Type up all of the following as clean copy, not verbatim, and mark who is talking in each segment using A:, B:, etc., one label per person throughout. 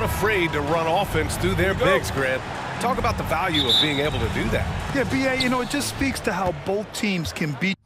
A: unafraid to run offense through their bigs, Grant. Talk about the value of being able to do that.
B: Yeah, BA, you know, it just speaks to how both teams can beat.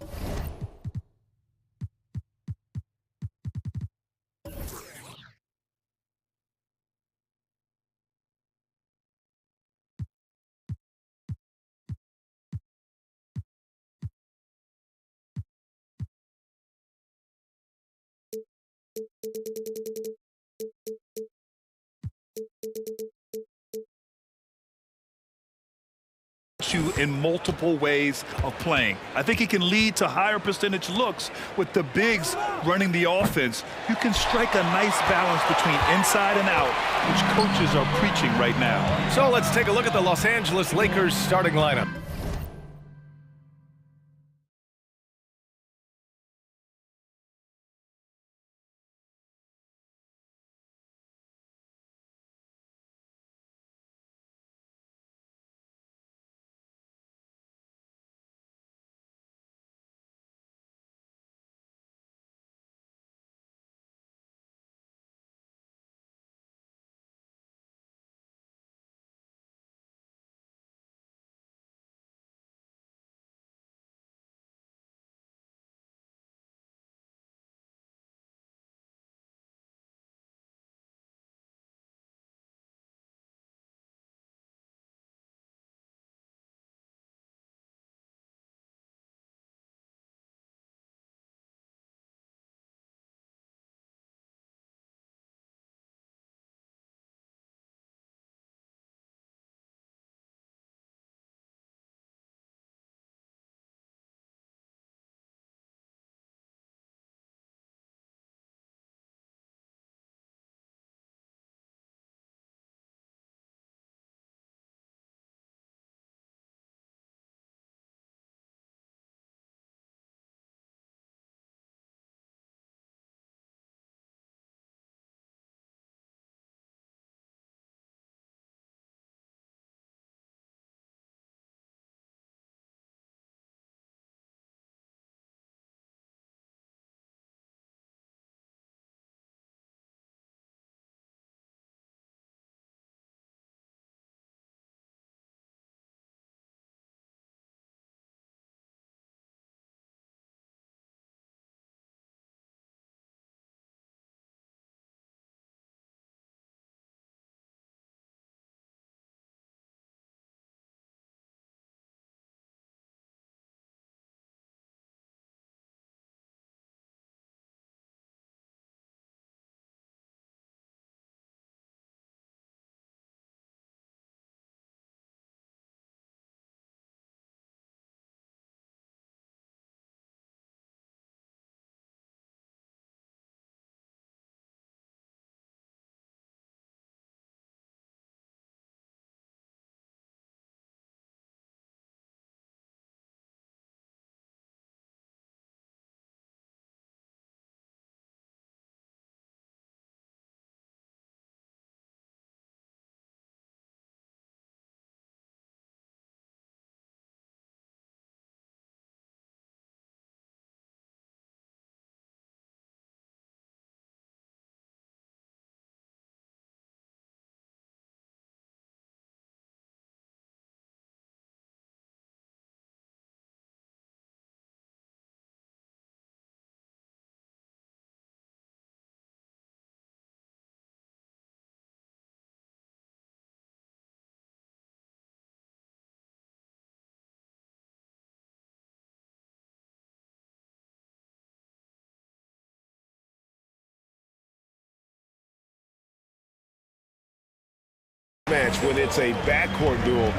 B: You in multiple ways of playing. I think he can lead to higher percentage looks with the bigs running the offense. You can strike a nice balance between inside and out, which coaches are preaching right now.
A: So let's take a look at the Los Angeles Lakers starting lineup.
C: Match when it's a backcourt duel,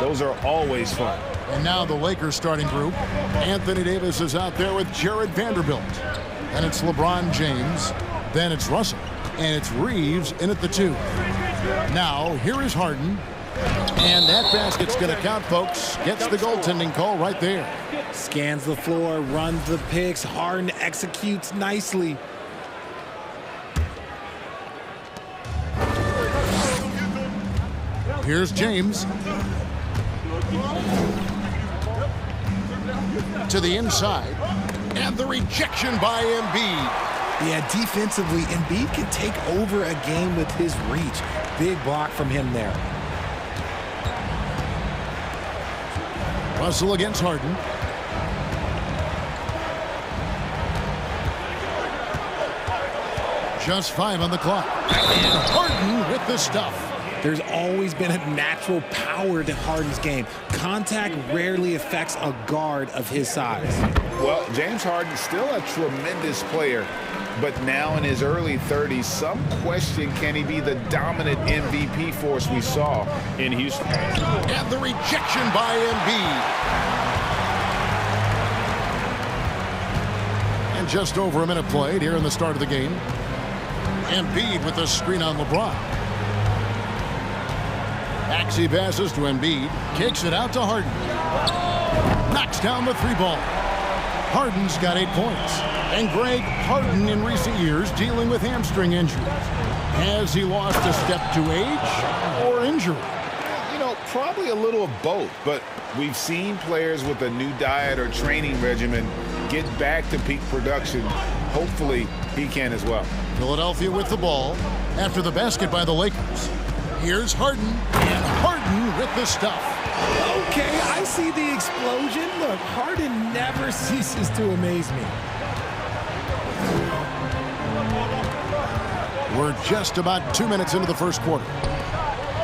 C: those are always fun.
D: And now the Lakers starting group. Anthony Davis is out there with Jared Vanderbilt. And it's LeBron James. Then it's Russell. And it's Reeves in at the 2. Now, here is Harden. And that basket's going to count, folks. Gets the goaltending call right there.
E: Scans the floor, runs the picks. Harden executes nicely.
D: Here's James. To the inside. And the rejection by Embiid.
E: Yeah, defensively, Embiid can take over a game with his reach. Big block from him there.
D: Russell against Harden. Just 5 on the clock. And Harden with the stuff.
E: There's always been a natural power to Harden's game. Contact rarely affects a guard of his size.
C: Well, James Harden's still a tremendous player, but now in his early 30s, some question, can he be the dominant MVP force we saw in Houston?
D: And the rejection by Embiid. And just over a minute played here in the start of the game. Embiid with the screen on LeBron. Maxey passes to Embiid, kicks it out to Harden. Knocks down the 3-ball. Harden's got 8 points. And Greg, Harden in recent years dealing with hamstring injuries. Has he lost a step to age or injury?
C: You know, probably a little of both, but we've seen players with a new diet or training regimen get back to peak production. Hopefully, he can as well.
D: Philadelphia with the ball after the basket by the Lakers. Here's Harden, and Harden with the stuff.
E: Okay, I see the explosion. Look, Harden never ceases to amaze me.
D: We're just about 2 minutes into the first quarter.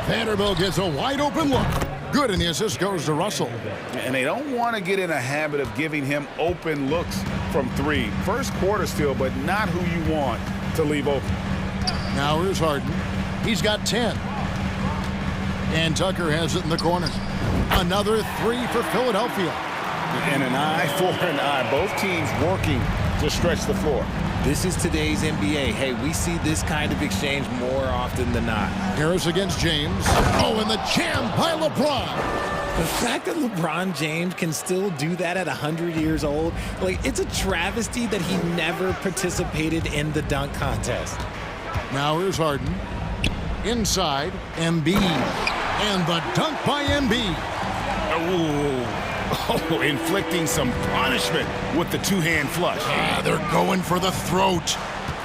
D: Vanderbilt gets a wide open look. Good, and the assist goes to Russell.
C: And they don't want to get in a habit of giving him open looks from 3. First quarter still, but not who you want to leave open.
D: Now here's Harden. He's got 10. And Tucker has it in the corner. Another 3 for Philadelphia.
C: And an eye for an eye. Both teams working to stretch the floor.
E: This is today's NBA. Hey, we see this kind of exchange more often than not.
D: Harris against James. Oh, and the jam by LeBron.
E: The fact that LeBron James can still do that at 100 years old, like, it's a travesty that he never participated in the dunk contest.
D: Now here's Harden. Inside, Embiid. And the dunk by Embiid.
C: Oh, inflicting some punishment with the 2-hand flush.
D: They're going for the throat.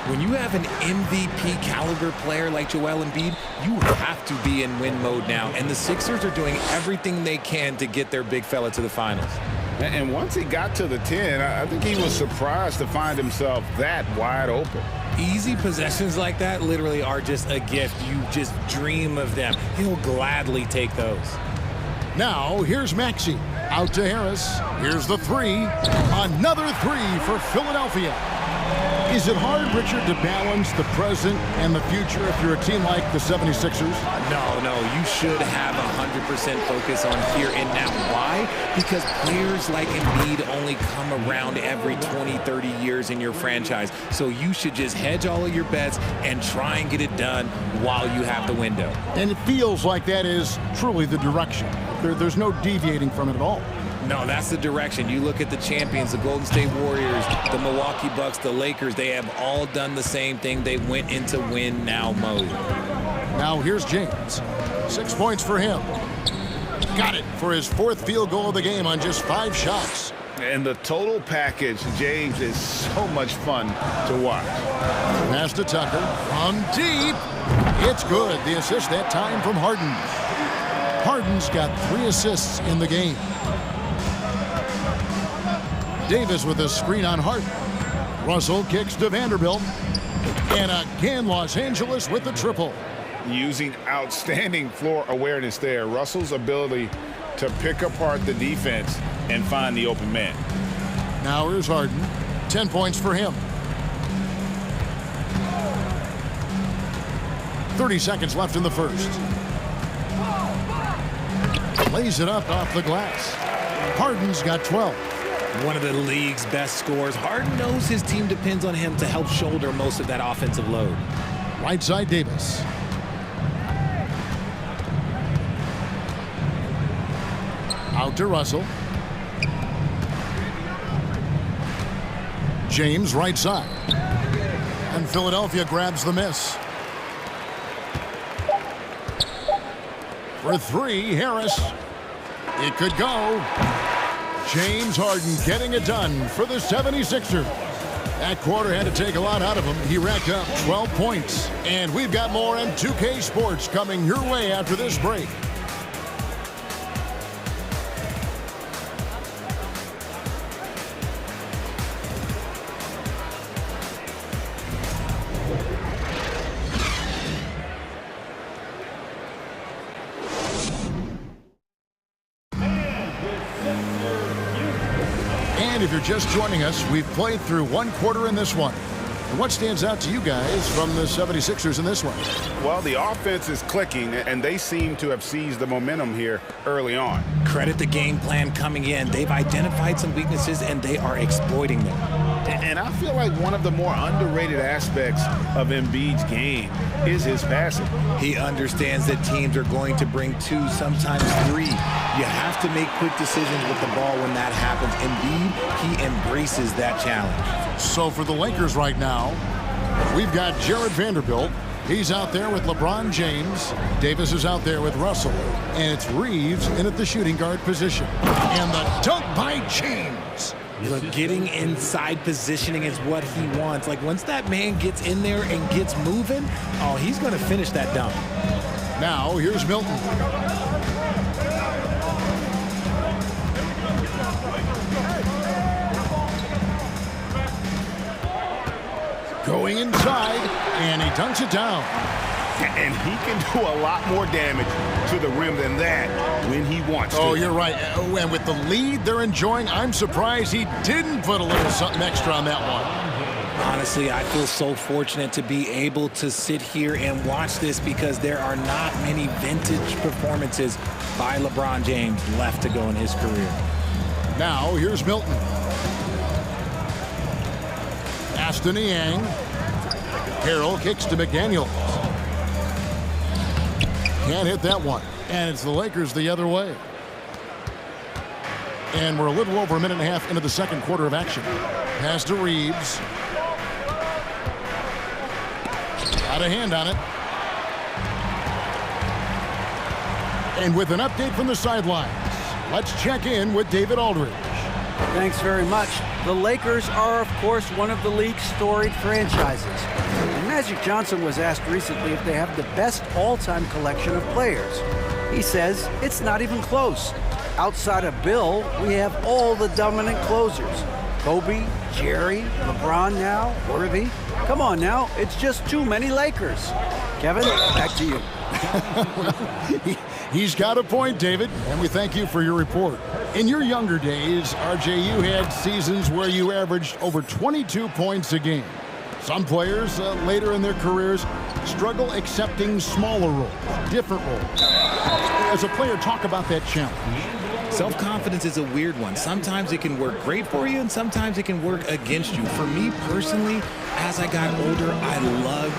E: When you have an MVP caliber player like Joel Embiid, you have to be in win mode now. And the Sixers are doing everything they can to get their big fella to the finals.
C: And once he got to the 10, I think he was surprised to find himself that wide open.
E: Easy possessions like that literally are just a gift. You just dream of them. He'll gladly take those.
D: Now, here's Maxey. Out to Harris. Here's the 3. Another 3 for Philadelphia. Is it hard, Richard, to balance the present and the future if you're a team like the 76ers?
E: No, you should have 100% focus on here and now. Why? Because players like Embiid only come around every 20, 30 years in your franchise. So you should just hedge all of your bets and try and get it done while you have the window.
D: And it feels like that is truly the direction. There's no deviating from it at all.
E: No, that's the direction. You look at the champions, the Golden State Warriors, the Milwaukee Bucks, the Lakers, they have all done the same thing. They went into win now mode.
D: Now here's James. 6 points for him. Got it for his 4th field goal of the game on just 5 shots.
C: And the total package, James, is so much fun to watch.
D: Pass to Tucker. From deep. It's good. The assist that time from Harden. Harden's got 3 assists in the game. Davis with a screen on Harden. Russell kicks to Vanderbilt. And again, Los Angeles with the triple.
C: Using outstanding floor awareness there. Russell's ability to pick apart the defense and find the open man.
D: Now here's Harden. 10 points for him. 30 seconds left in the first. Lays it up off the glass. Harden's got 12.
E: One of the league's best scorers. Harden knows his team depends on him to help shoulder most of that offensive load.
D: Right side, Davis. Out to Russell. James, right side. And Philadelphia grabs the miss. For 3, Harris. It could go. James Harden getting it done for the 76ers. That quarter had to take a lot out of him. He racked up 12 points. And we've got more on 2K Sports coming your way after this break. And if you're just joining us, we've played through one quarter in this one. And what stands out to you guys from the 76ers in this one?
C: Well, the offense is clicking, and they seem to have seized the momentum here early on.
E: Credit the game plan coming in. They've identified some weaknesses, and they are exploiting them.
C: And I feel like one of the more underrated aspects of Embiid's game is his passing.
E: He understands that teams are going to bring 2, sometimes 3. You have to make quick decisions with the ball when that happens. Embiid, he embraces that challenge.
D: So for the Lakers right now, we've got Jared Vanderbilt. He's out there with LeBron James. Davis is out there with Russell. And it's Reeves in at the shooting guard position. And the dunk by James.
E: Look, getting inside positioning is what he wants. Like, once that man gets in there and gets moving, oh, he's going to finish that dunk.
D: Now, here's Milton. Going inside, and he dunks it down.
C: And he can do a lot more damage to the rim than that when he wants to.
D: Oh, you're right. And with the lead they're enjoying, I'm surprised he didn't put a little something extra on that one.
E: Honestly, I feel so fortunate to be able to sit here and watch this because there are not many vintage performances by LeBron James left to go in his career.
D: Now, here's Milton. Aston Yang. Harrell kicks to McDaniel. Can't hit that one. And it's the Lakers the other way. And we're a little over a minute and a half into the second quarter of action. Pass to Reeves. Got a hand on it. And with an update from the sidelines, let's check in with David Aldridge.
F: Thanks very much. The Lakers are, of course, one of the league's storied franchises. And Magic Johnson was asked recently if they have the best all-time collection of players. He says it's not even close. Outside of Bill, we have all the dominant closers. Kobe, Jerry, LeBron now, Worthy. Come on now, it's just too many Lakers. Kevin, back to you.
D: He's got a point, David, and we thank you for your report. In your younger days, RJ, you had seasons where you averaged over 22 points a game. Some players later in their careers struggle accepting smaller roles, different roles. As a player, talk about that challenge.
E: Self-confidence is a weird one. Sometimes it can work great for you, and sometimes it can work against you. For me personally, as I got older, I loved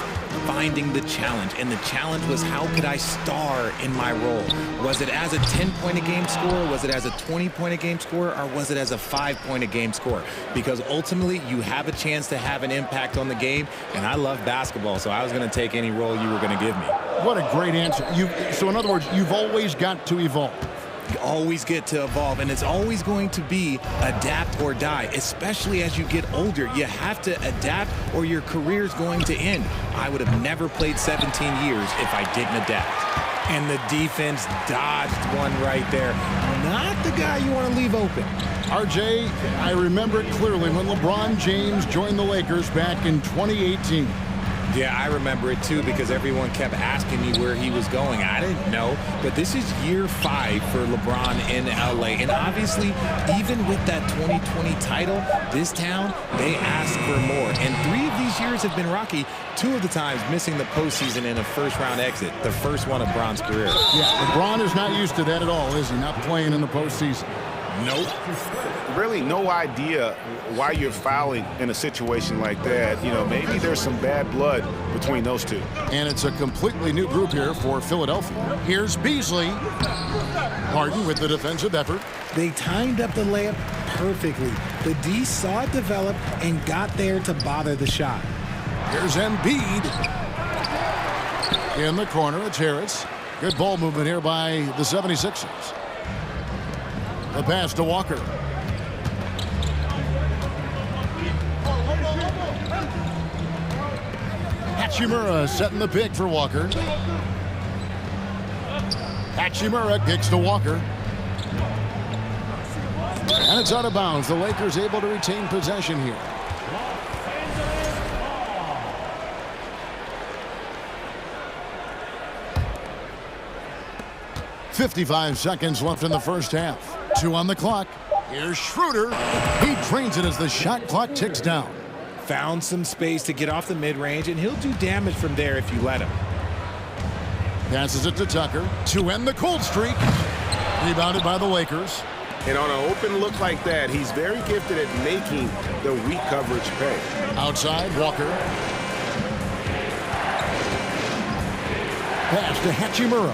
E: finding the challenge, and the challenge was how could I star in my role? Was it as a 10-point-a-game scorer? Was it as a 20-point-a-game scorer? Or was it as a 5-point-a-game scorer? Because ultimately, you have a chance to have an impact on the game, and I love basketball, so I was going to take any role you were going to give me.
D: What a great answer. So in other words, you've always got to evolve.
E: You always get to evolve, and it's always going to be adapt or die, especially as you get older. You have to adapt or your career's going to end. I would have never played 17 years if I didn't adapt. And the defense dodged one right there. Not the guy you want to leave open.
D: RJ, I remember it clearly when LeBron James joined the Lakers back in 2018.
E: Yeah, I remember it too because everyone kept asking me where he was going. I didn't know, but this is year 5 for LeBron in LA. And obviously, even with that 2020 title, this town, they asked for more. And 3 of these years have been rocky, 2 of the times missing the postseason in a first-round exit, the first one of Bron's career.
D: Yeah, LeBron is not used to that at all, is he? Not playing in the postseason.
C: Nope. Really no idea why you're fouling in a situation like that. You know, maybe there's some bad blood between those two.
D: And it's a completely new group here for Philadelphia. Here's Beasley. Harden with the defensive effort.
E: They timed up the layup perfectly. The D saw it develop and got there to bother the shot.
D: Here's Embiid. In the corner, it's Harris. Good ball movement here by the 76ers. The pass to Walker. Hachimura setting the pick for Walker. Hachimura kicks to Walker. And it's out of bounds. The Lakers able to retain possession here. .55 seconds left in the first half. 2 on the clock. Here's Schroeder. He drains it as the shot clock ticks down.
E: Found some space to get off the mid-range, and he'll do damage from there if you let him.
D: Passes it to Tucker to end the cold streak. Rebounded by the Lakers.
C: And on an open look like that, he's very gifted at making the weak coverage pay.
D: Outside, Walker. Pass to Hachimura.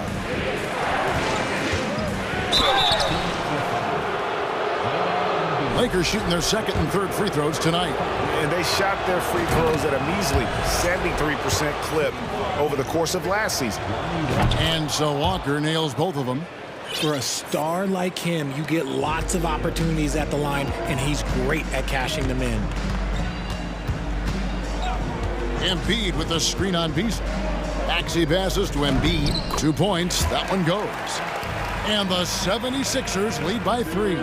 D: Lakers shooting their second and third free throws tonight.
C: And they shot their free throws at a measly 73% clip over the course of last season.
D: And so Walker nails both of them.
E: For a star like him, you get lots of opportunities at the line, and he's great at cashing them in.
D: Embiid with the screen on Beasley. Maxey passes to Embiid. 2 points. That one goes. And the 76ers lead by 3.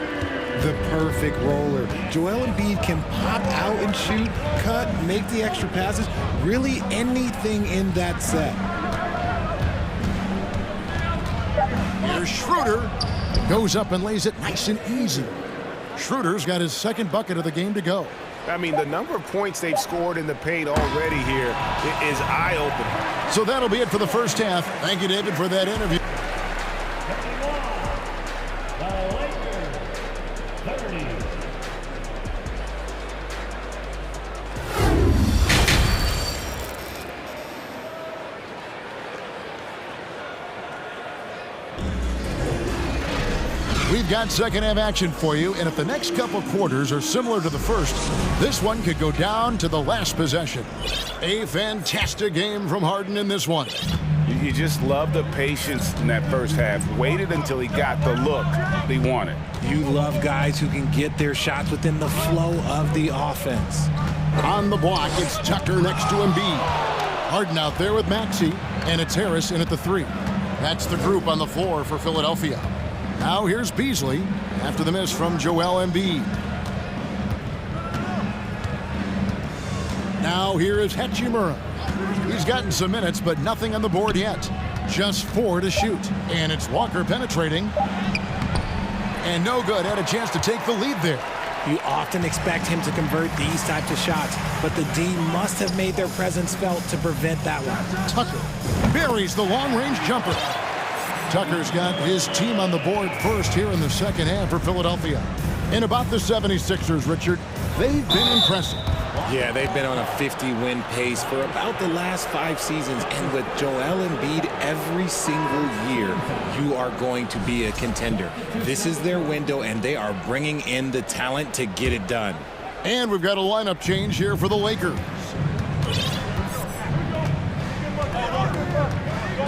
E: The perfect roller. Joel Embiid can pop out and shoot, cut, make the extra passes, really anything in that set.
D: Here's Schroeder. Goes up and lays it nice and easy. Schroeder's got his second bucket of the game to go.
C: I mean, the number of points they've scored in the paint already here is eye-opening.
D: So that'll be it for the first half. Thank you, David, for that interview. We've got second half action for you, and if the next couple quarters are similar to the first, this one could go down to the last possession. A fantastic game from Harden in this one.
C: You just love the patience in that first half. Waited until he got the look he wanted.
E: You love guys who can get their shots within the flow of the offense.
D: On the block, it's Tucker next to Embiid. Harden out there with Maxey, and it's Harris in at the 3. That's the group on the floor for Philadelphia. Now here's Beasley after the miss from Joel Embiid. Now here is Hachimura. He's gotten some minutes, but nothing on the board yet. Just 4 to shoot. And it's Walker penetrating. And no good. Had a chance to take the lead there.
E: You often expect him to convert these types of shots, but the D must have made their presence felt to prevent that one.
D: Tucker buries the long-range jumper. Tucker's got his team on the board first here in the second half for Philadelphia. And about the 76ers, Richard, they've been impressive.
E: Yeah, they've been on a 50-win pace for about the last 5 seasons, and with Joel Embiid every single year, you are going to be a contender. This is their window, and they are bringing in the talent to get it done.
D: And we've got a lineup change here for the Lakers.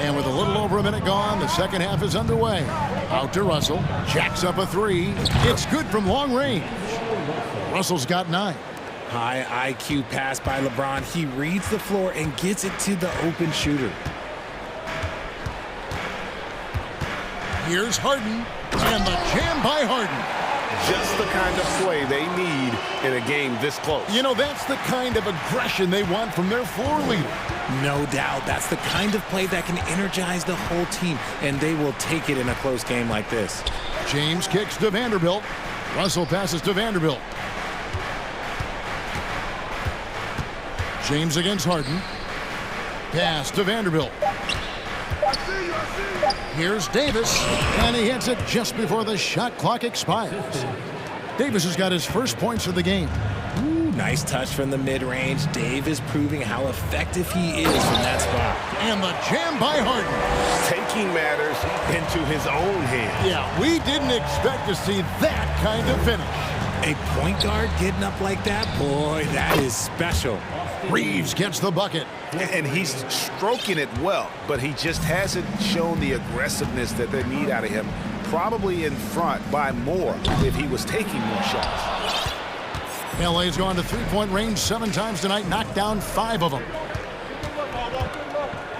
D: And with a little over a minute gone, the second half is underway. Out to Russell. Jacks up a 3. It's good from long range. Russell's got 9.
E: High IQ pass by LeBron. He reads the floor and gets it to the open shooter.
D: Here's Harden. And the jam by Harden.
C: Just the kind of play they need in a game this close.
D: You know, that's the kind of aggression they want from their floor leader.
E: No doubt. That's the kind of play that can energize the whole team, and they will take it in a close game like this.
D: James kicks to Vanderbilt. Russell passes to Vanderbilt. James against Harden. Pass to Vanderbilt. Here's Davis, and he hits it just before the shot clock expires. Davis has got his first points of the game.
E: Ooh, nice touch from the mid-range. Davis proving how effective he is from that spot.
D: And the jam by Harden.
C: Taking matters into his own hands.
D: Yeah, we didn't expect to see that kind of finish.
E: A point guard getting up like that, boy, that is special.
D: Reeves gets the bucket.
C: And he's stroking it well, but he just hasn't shown the aggressiveness that they need out of him. Probably in front by more if he was taking more shots.
D: LA's gone to three-point range 7 times tonight, knocked down 5 of them.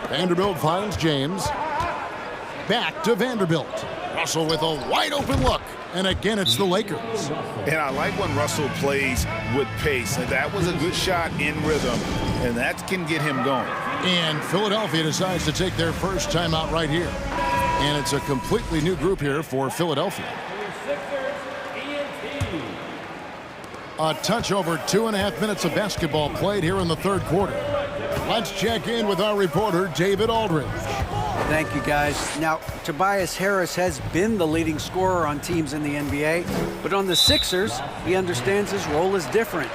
D: Vanderbilt finds James. Back to Vanderbilt. Russell with a wide open look. And again, it's the Lakers.
C: And I like when Russell plays with pace. That was a good shot in rhythm, and that can get him going.
D: And Philadelphia decides to take their first timeout right here. And it's a completely new group here for Philadelphia. A touch over 2.5 minutes of basketball played here in the third quarter. Let's check in with our reporter, David Aldridge.
F: Thank you, guys. Now, Tobias Harris has been the leading scorer on teams in the NBA, but on the Sixers, he understands his role is different.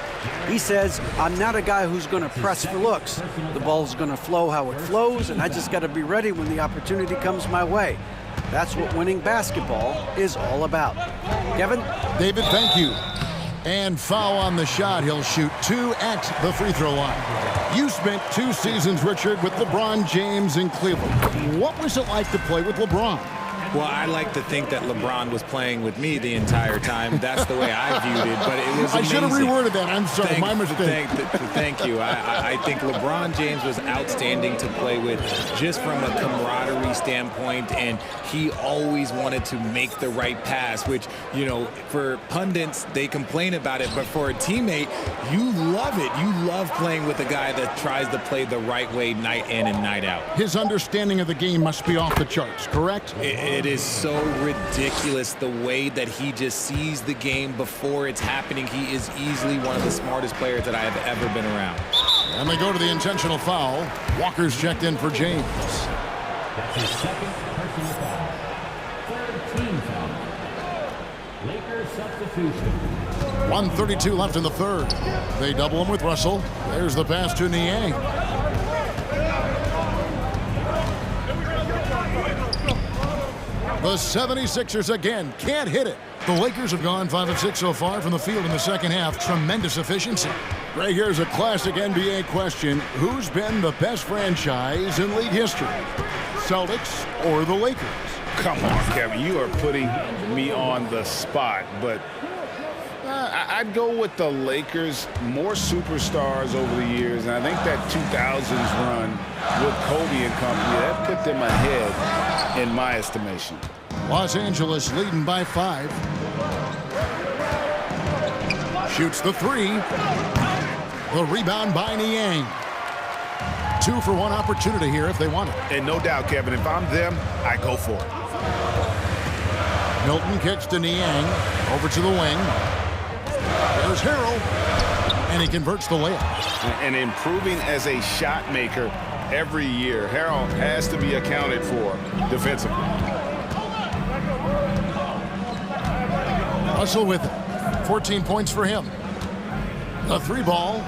F: He says, I'm not a guy who's going to press for looks. The ball's going to flow how it flows, and I just got to be ready when the opportunity comes my way. That's what winning basketball is all about. Kevin?
D: David, thank you. And foul on the shot. He'll shoot 2 at the free throw line. You spent 2 seasons, Richard, with LeBron James in Cleveland. What was it like to play with LeBron?
E: Well, I like to think that LeBron was playing with me the entire time. That's the way I viewed it, but it was amazing.
D: I should have reworded that. I'm sorry, my mistake.
E: Thank you. I think LeBron James was outstanding to play with just from a camaraderie standpoint, and he always wanted to make the right pass, which, you know, for pundits, they complain about it, but for a teammate, you love it. You love playing with a guy that tries to play the right way night in and night out.
D: His understanding of the game must be off the charts, correct?
E: It is so ridiculous the way that he just sees the game before it's happening. He is easily one of the smartest players that I have ever been around.
D: And they go to the intentional foul. Walker's checked in for James.
G: That's his second personal foul. Third team foul. Lakers substitution.
D: 1:32 left in the third. They double him with Russell. There's the pass to Niang. The 76ers again can't hit it. The Lakers have gone 5 of 6 so far from the field in the second half. Tremendous efficiency. Right here's a classic NBA question. Who's been the best franchise in league history? Celtics or the Lakers?
C: Come on, Kevin. You are putting me on the spot, but I'd go with the Lakers. More superstars over the years, and I think that 2000s run with Kobe and company, that put them ahead in my estimation.
D: Los Angeles leading by 5. Shoots the 3. The rebound by Niang. 2 for 1 opportunity here if they want it.
C: And no doubt, Kevin, if I'm them, I go for it.
D: Milton kicks to Niang. Over to the wing. There's Harrell. And he converts the layup.
C: And improving as a shot maker every year. Harrell has to be accounted for defensively.
D: Russell with it. 14 points for him. The 3 ball.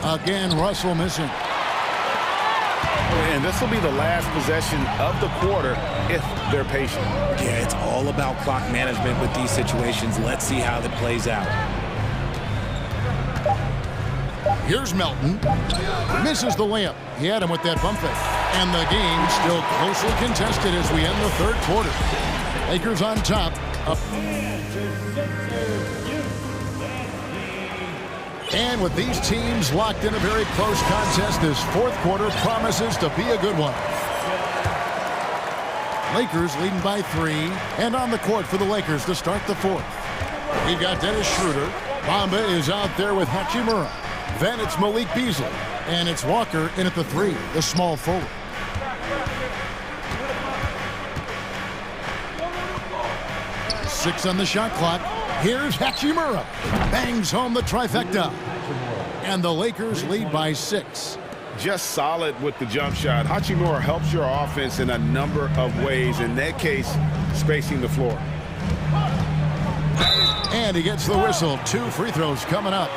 D: Again, Russell missing.
C: And this will be the last possession of the quarter if they're patient.
E: Yeah, it's all about clock management with these situations. Let's see how that plays out.
D: Here's Melton. Misses the layup. He had him with that bump fake. And the game still closely contested as we end the third quarter. Lakers on top. Up. And with these teams locked in a very close contest, this fourth quarter promises to be a good one. Lakers leading by 3, and on the court for the Lakers to start the fourth. We've got Dennis Schroeder. Bamba is out there with Hachimura. Then it's Malik Beasley, and it's Walker in at the 3, the small forward. Six on the shot clock. Here's Hachimura. Bangs home the trifecta. And the Lakers lead by 6.
C: Just solid with the jump shot. Hachimura helps your offense in a number of ways. In that case, spacing the floor.
D: And he gets the whistle. 2 free throws coming up.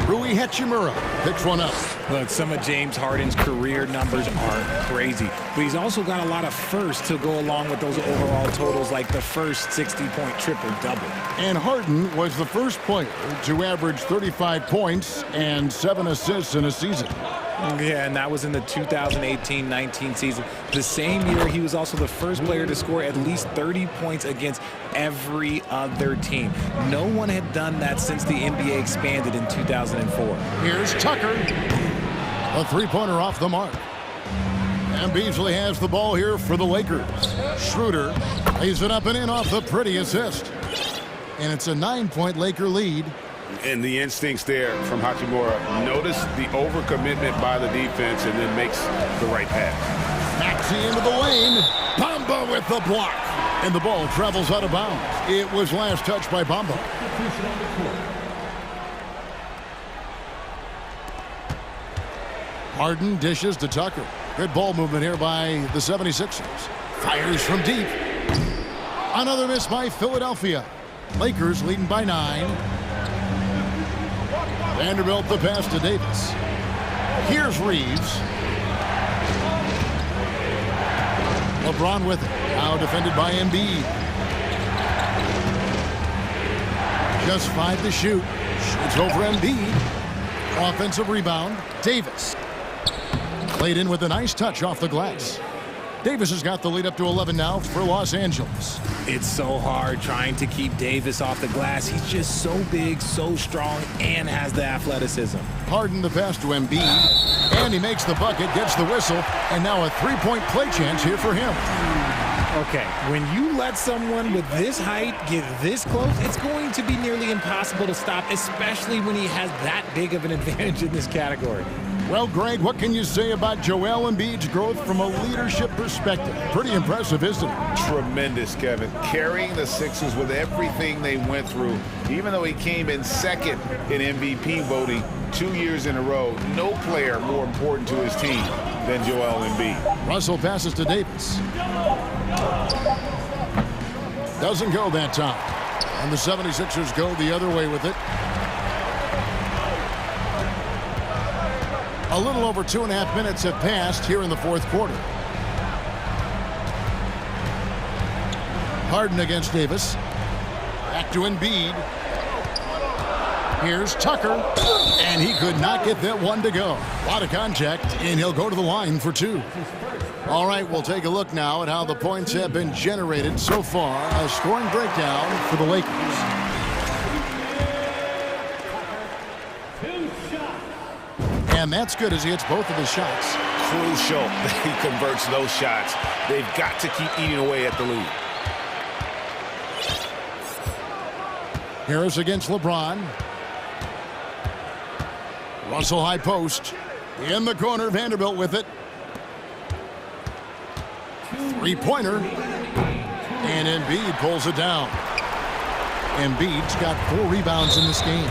D: Rui Hachimura picks one up.
E: Look, some of James Harden's career numbers are crazy, but he's also got a lot of firsts to go along with those overall totals, like the first 60-point triple-double.
D: And Harden was the first player to average 35 points and 7 assists in a season.
E: Yeah, and that was in the 2018-19 season. The same year, he was also the first player to score at least 30 points against every other team. No one had done that since the NBA expanded in 2004.
D: Here's Tucker. A three-pointer off the mark. And Beasley has the ball here for the Lakers. Schroeder lays it up and in off the pretty assist. And it's a 9-point Laker lead.
C: And the instincts there from Hachimura. Notice the overcommitment by the defense and then makes the right pass.
D: Maxey into the lane. Bamba with the block. And the ball travels out of bounds. It was last touched by Bamba. Harden dishes to Tucker. Good ball movement here by the 76ers. Fires from deep. Another miss by Philadelphia. Lakers leading by 9. Vanderbilt the pass to Davis. Here's Reeves. LeBron with it. Now defended by Embiid. Just 5 to shoot. Shoots over Embiid. Offensive rebound. Davis. Played in with a nice touch off the glass. Davis has got the lead up to 11 now for Los Angeles.
E: It's so hard trying to keep Davis off the glass. He's just so big, so strong, and has the athleticism.
D: Harden the pass to Embiid. And he makes the bucket, gets the whistle, and now a three-point play chance here for him.
E: Okay, when you let someone with this height get this close, it's going to be nearly impossible to stop, especially when he has that big of an advantage in this category.
D: Well, Greg, what can you say about Joel Embiid's growth from a leadership perspective? Pretty impressive, isn't it?
C: Tremendous, Kevin. Carrying the Sixers with everything they went through. Even though he came in second in MVP voting 2 years in a row, no player more important to his team than Joel Embiid.
D: Russell passes to Davis. Doesn't go that time. And the 76ers go the other way with it. A little over 2.5 minutes have passed here in the fourth quarter. Harden against Davis. Back to Embiid. Here's Tucker. And he could not get that one to go. A lot of contact, and he'll go to the line for 2. All right, we'll take a look now at how the points have been generated so far. A scoring breakdown for the Lakers. And that's good as he hits both of his shots.
C: Crucial that he converts those shots. They've got to keep eating away at the lead.
D: Harris against LeBron. Russell high post. In the corner, Vanderbilt with it. Three-pointer. And Embiid pulls it down. Embiid's got 4 rebounds in this game.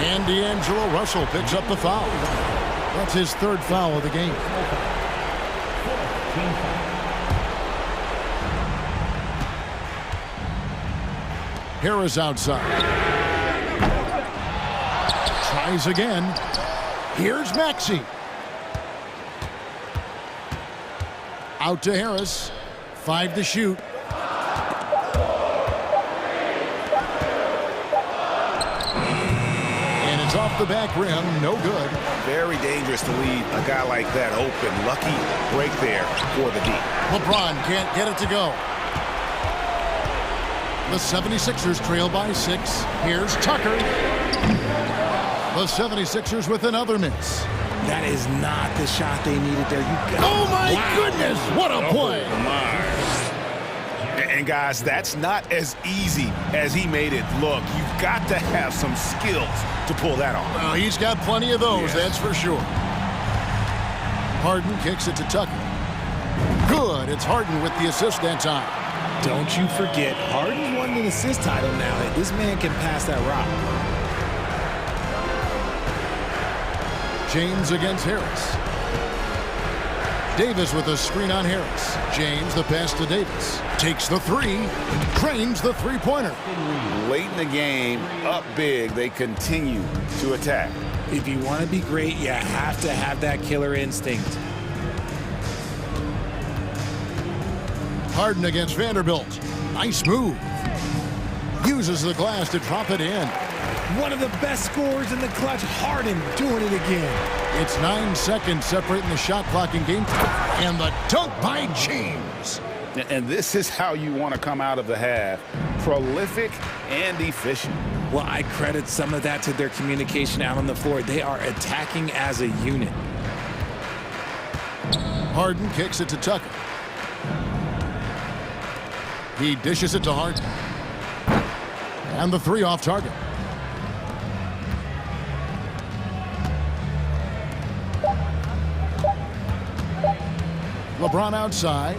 D: And D'Angelo Russell picks up the foul. That's his 3rd foul of the game. Harris outside. Tries again. Here's Maxey. Out to Harris. 5 to shoot. And it's off the back rim. No good.
C: Very dangerous to leave a guy like that open. Lucky break there for the D.
D: LeBron can't get it to go. The 76ers trail by 6. Here's Tucker. The 76ers with another miss.
E: That is not the shot they needed there.
D: Oh, my goodness. What a play.
C: And guys, that's not as easy as he made it look. You've got to have some skills to pull that off.
D: Well, he's got plenty of those, that's for sure. Harden kicks it to Tucker. Good. It's Harden with the assist that time.
E: Don't you forget, Harden's won an assist title now. This man can pass that rock.
D: James against Harris. Davis with a screen on Harris. James the pass to Davis. Takes the 3. Cranes the three-pointer.
C: Late in the game, up big, they continue to attack.
E: If you want to be great, you have to have that killer instinct.
D: Harden against Vanderbilt. Nice move. Uses the glass to drop it in.
E: One of the best scorers in the clutch, Harden doing it again.
D: It's 9 seconds separating the shot clock in game. And the dunk by James.
C: And this is how you want to come out of the half. Prolific and efficient.
E: Well, I credit some of that to their communication out on the floor. They are attacking as a unit.
D: Harden kicks it to Tucker. He dishes it to Harden. And the three off target. LeBron outside.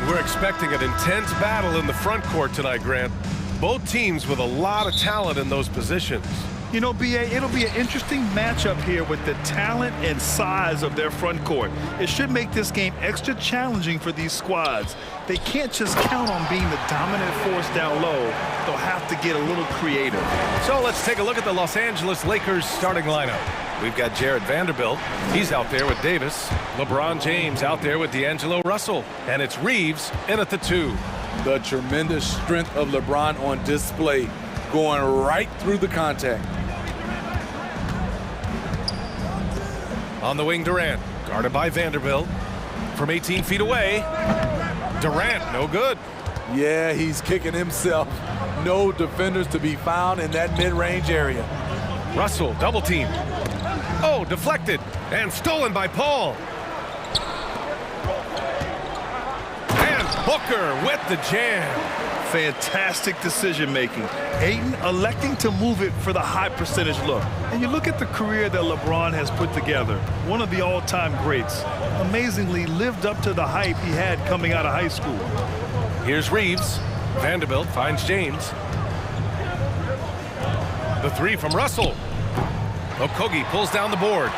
A: We're expecting an intense battle in the front court tonight, Grant. Both teams with a lot of talent in those positions.
B: You know, B.A., it'll be an interesting matchup here with the talent and size of their front court. It should make this game extra challenging for these squads. They can't just count on being the dominant force down low. They'll have to get a little creative.
A: So let's take a look at the Los Angeles Lakers starting lineup. We've got Jared Vanderbilt. He's out there with Davis. LeBron James out there with D'Angelo Russell. And it's Reeves in at the 2.
H: The tremendous strength of LeBron on display, going right through the contact.
A: On the wing, Durant, guarded by Vanderbilt. From 18 feet away, Durant, no good.
H: Yeah, he's kicking himself. No defenders to be found in that mid-range area.
A: Russell, double team. Oh, deflected and stolen by Paul. And Booker with the jam.
B: Fantastic decision-making. Ayton electing to move it for the high percentage look. And you look at the career that LeBron has put together, one of the all-time greats. Amazingly lived up to the hype he had coming out of high school.
A: Here's Reeves. Vanderbilt finds James. The 3 from Russell. Okogie pulls down the board.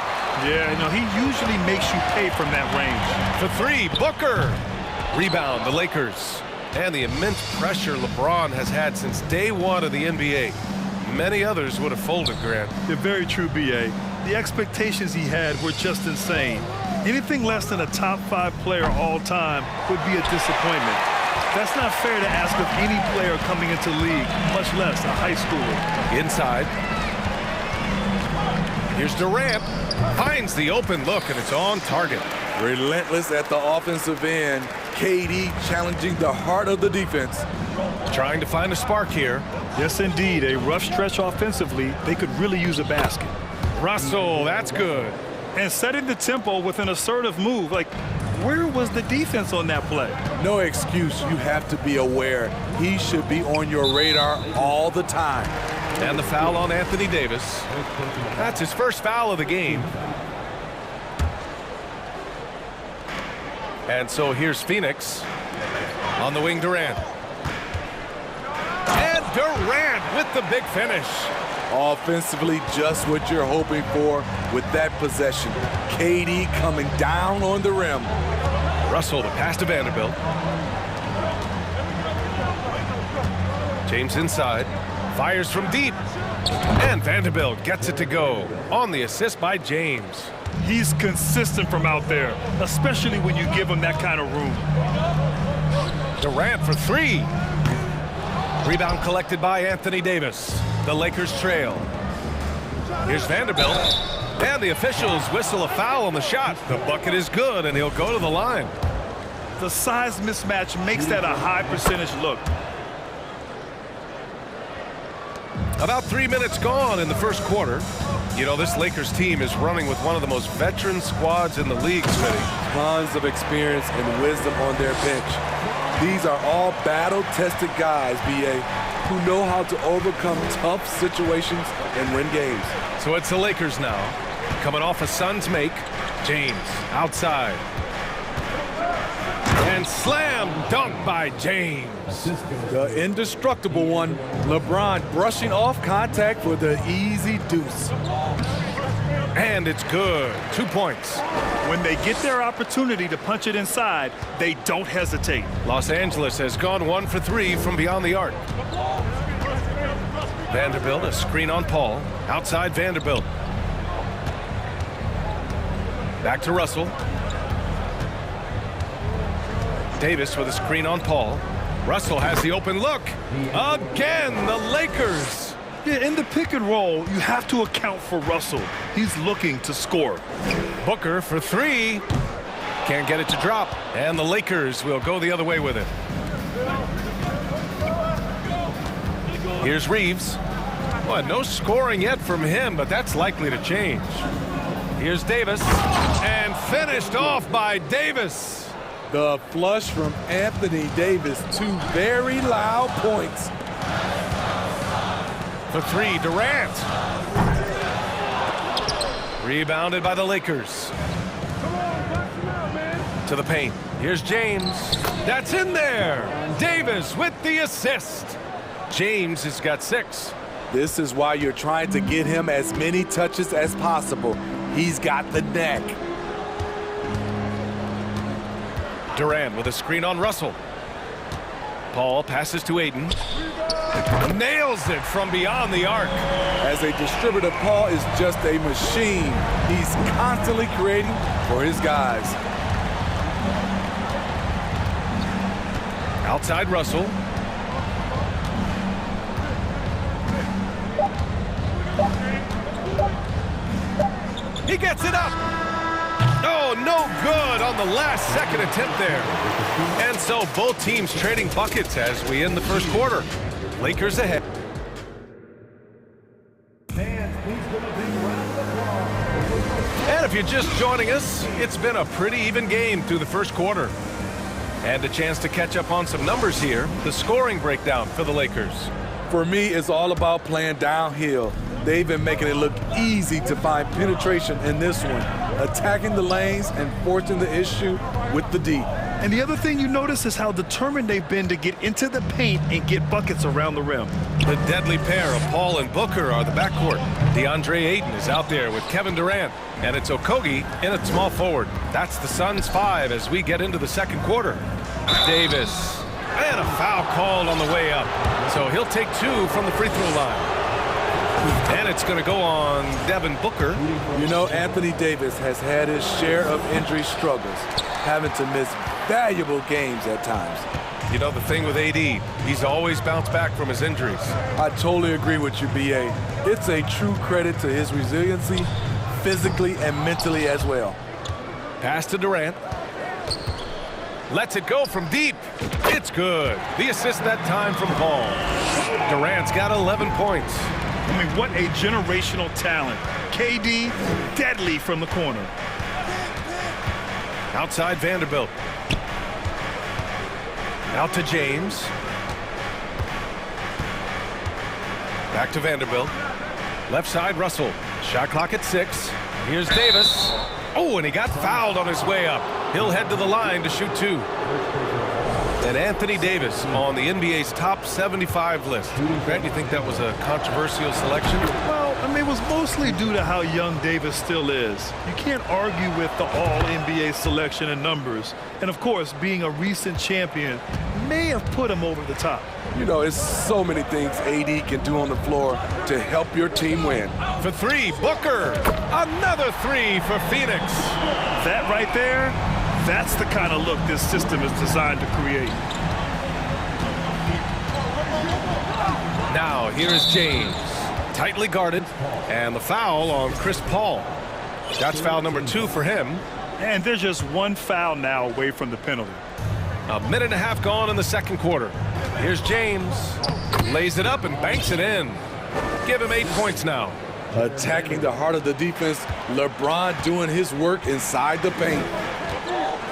B: Yeah, you know, he usually makes you pay from that range.
A: The 3, Booker. Rebound, the Lakers. And the immense pressure LeBron has had since day one of the NBA. Many others would have folded, Grant.
B: They're very true, B.A. The expectations he had were just insane. Anything less than a top 5 player all time would be a disappointment. That's not fair to ask of any player coming into the league, much less a high schooler.
A: Inside. Here's Durant. Finds the open look, and it's on target.
H: Relentless at the offensive end. KD challenging the heart of the defense.
A: Trying to find a spark here.
B: Yes, indeed. A rough stretch offensively. They could really use a basket.
A: Russell, that's good.
B: And setting the tempo with an assertive move. Like, where was the defense on that play?
H: No excuse. You have to be aware. He should be on your radar all the time.
A: And the foul on Anthony Davis. That's his first foul of the game. And so here's Phoenix. On the wing, Durant. And Durant with the big finish.
H: Offensively, just what you're hoping for with that possession. KD coming down on the rim.
A: Russell, the pass to Vanderbilt. James inside. Fires from deep. And Vanderbilt gets it to go on the assist by James.
B: He's consistent from out there, especially when you give him that kind of room.
A: Durant for 3. Rebound collected by Anthony Davis. The Lakers trail. Here's Vanderbilt. And the officials whistle a foul on the shot. The bucket is good, and he'll go to the line.
B: The size mismatch makes that a high percentage look.
A: About 3 minutes gone in the first quarter. You know, this Lakers team is running with one of the most veteran squads in the league, Smitty.
H: Tons of experience and wisdom on their bench. These are all battle-tested guys, B.A., who know how to overcome tough situations and win games.
A: So it's the Lakers now. Coming off a Suns make. James outside. And slam dunk by James.
H: The indestructible one. LeBron brushing off contact for the easy deuce.
A: And it's good. 2 points.
B: When they get their opportunity to punch it inside, they don't hesitate.
A: Los Angeles has gone 1 for 3 from beyond the arc. Vanderbilt, a screen on Paul. Outside Vanderbilt. Back to Russell. Davis with a screen on Paul. Russell has the open look. Again, the Lakers.
B: Yeah, in the pick and roll, you have to account for Russell. He's looking to score.
A: Booker for 3. Can't get it to drop. And the Lakers will go the other way with it. Here's Reeves. Well, no scoring yet from him, but that's likely to change. Here's Davis. And finished off by Davis.
H: The flush from Anthony Davis. 2 very loud points.
A: For 3, Durant. Rebounded by the Lakers. To the paint. Here's James. That's in there. Davis with the assist. James has got 6.
H: This is why you're trying to get him as many touches as possible. He's got the knack.
A: Durant with a screen on Russell. Paul passes to Aiden. Nails it from beyond the arc.
H: As a distributor, Paul is just a machine. He's constantly creating for his guys.
A: Outside Russell. He gets it up. Oh, no good on the last second attempt there. And so both teams trading buckets as we end the first quarter. Lakers ahead. And if you're just joining us, it's been a pretty even game through the first quarter. And a chance to catch up on some numbers here. The scoring breakdown for the Lakers.
H: For me, it's all about playing downhill. They've been making it look easy to find penetration in this one, attacking the lanes and forcing the issue with the D.
B: And the other thing you notice is how determined they've been to get into the paint and get buckets around the rim.
A: The deadly pair of Paul and Booker are the backcourt. DeAndre Ayton is out there with Kevin Durant, and it's Okogie in at small forward. That's the Suns' 5 as we get into the second quarter. Davis, and a foul called on the way up. So he'll take 2 from the free throw line. And it's going to go on Devin Booker.
H: You know, Anthony Davis has had his share of injury struggles, having to miss valuable games at times.
A: You know, the thing with AD, he's always bounced back from his injuries.
H: I totally agree with you, BA. It's a true credit to his resiliency, physically and mentally as well.
A: Pass to Durant. Lets it go from deep. It's good. The assist that time from Paul. Durant's got 11 points.
B: I mean, what a generational talent. KD, deadly from the corner.
A: Outside Vanderbilt. Out to James. Back to Vanderbilt. Left side, Russell. Shot clock at 6. Here's Davis. Oh, and he got fouled on his way up. He'll head to the line to shoot 2. And Anthony Davis on the NBA's top 75 list. Grant, you think that was a controversial selection?
B: Well, I mean, it was mostly due to how young Davis still is. You can't argue with the all-NBA selection and numbers. And, of course, being a recent champion may have put him over the top.
H: You know, it's so many things AD can do on the floor to help your team win.
A: For 3, Booker. Another 3 for Phoenix.
B: That right there, that's the kind of look this system is designed to create.
A: Now, here is James. Tightly guarded. And the foul on Chris Paul. That's foul number 2 for him.
B: And there's just 1 foul now away from the penalty.
A: A minute and a half gone in the second quarter. Here's James. Lays it up and banks it in. Give him 8 points now.
H: Attacking the heart of the defense, LeBron doing his work inside the paint.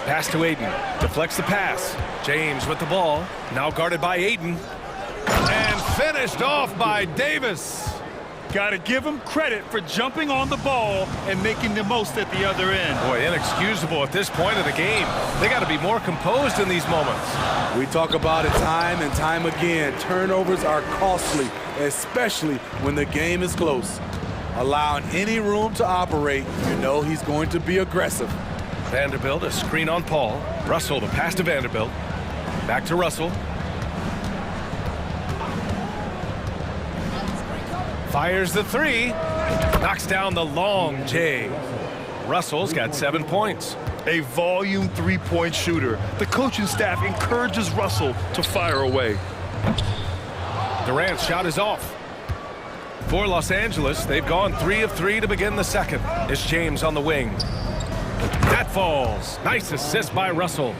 A: Pass to Aiden. Deflects the pass. James with the ball. Now guarded by Aiden. And finished off by Davis.
B: Got to give him credit for jumping on the ball and making the most at the other end.
A: Boy, inexcusable at this point of the game. They got to be more composed in these moments.
H: We talk about it time and time again. Turnovers are costly, especially when the game is close. Allowing any room to operate, you know he's going to be aggressive.
A: Vanderbilt, a screen on Paul. Russell, the pass to Vanderbilt. Back to Russell. Fires the 3. Knocks down the long J. Russell's got 7 points.
B: A volume 3-point shooter. The coaching staff encourages Russell to fire away.
A: Durant's shot is off. For Los Angeles, they've gone 3 of 3 to begin the second. It's James on the wing. That falls. Nice assist by Russell.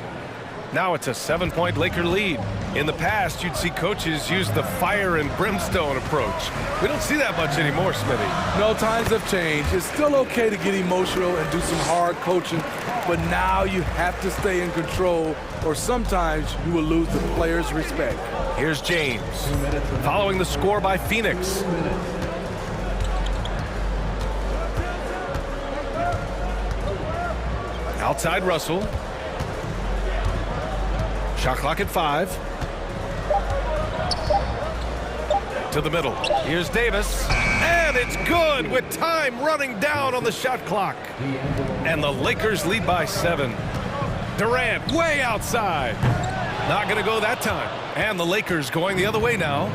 A: Now it's a 7-point Laker lead. In the past, you'd see coaches use the fire and brimstone approach. We don't see that much anymore, Smithy.
H: No, times have changed. It's still okay to get emotional and do some hard coaching, but now you have to stay in control, or sometimes you will lose the players' respect.
A: Here's James, following the score by Phoenix. Outside Russell. Shot clock at 5. To the middle. Here's Davis. And it's good with time running down on the shot clock. And the Lakers lead by 7. Durant way outside. Not going to go that time. And the Lakers going the other way now.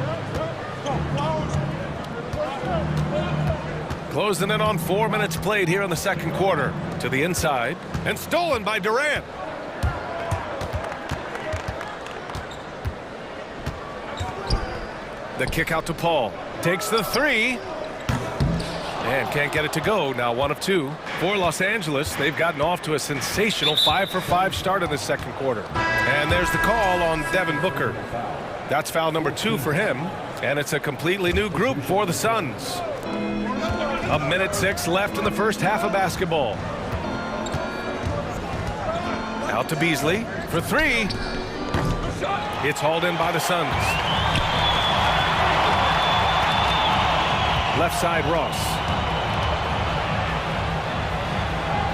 A: Closing in on 4 minutes played here in the second quarter. To the inside. And stolen by Durant. The kick out to Paul. Takes the 3. And can't get it to go. Now 1 of 2. For Los Angeles, they've gotten off to a sensational 5-for-5 start in the second quarter. And there's the call on Devin Booker. That's foul number 2 for him. And it's a completely new group for the Suns. 1:06 left in the first half of basketball. Out to Beasley for 3. It's hauled in by the Suns. Left side, Ross.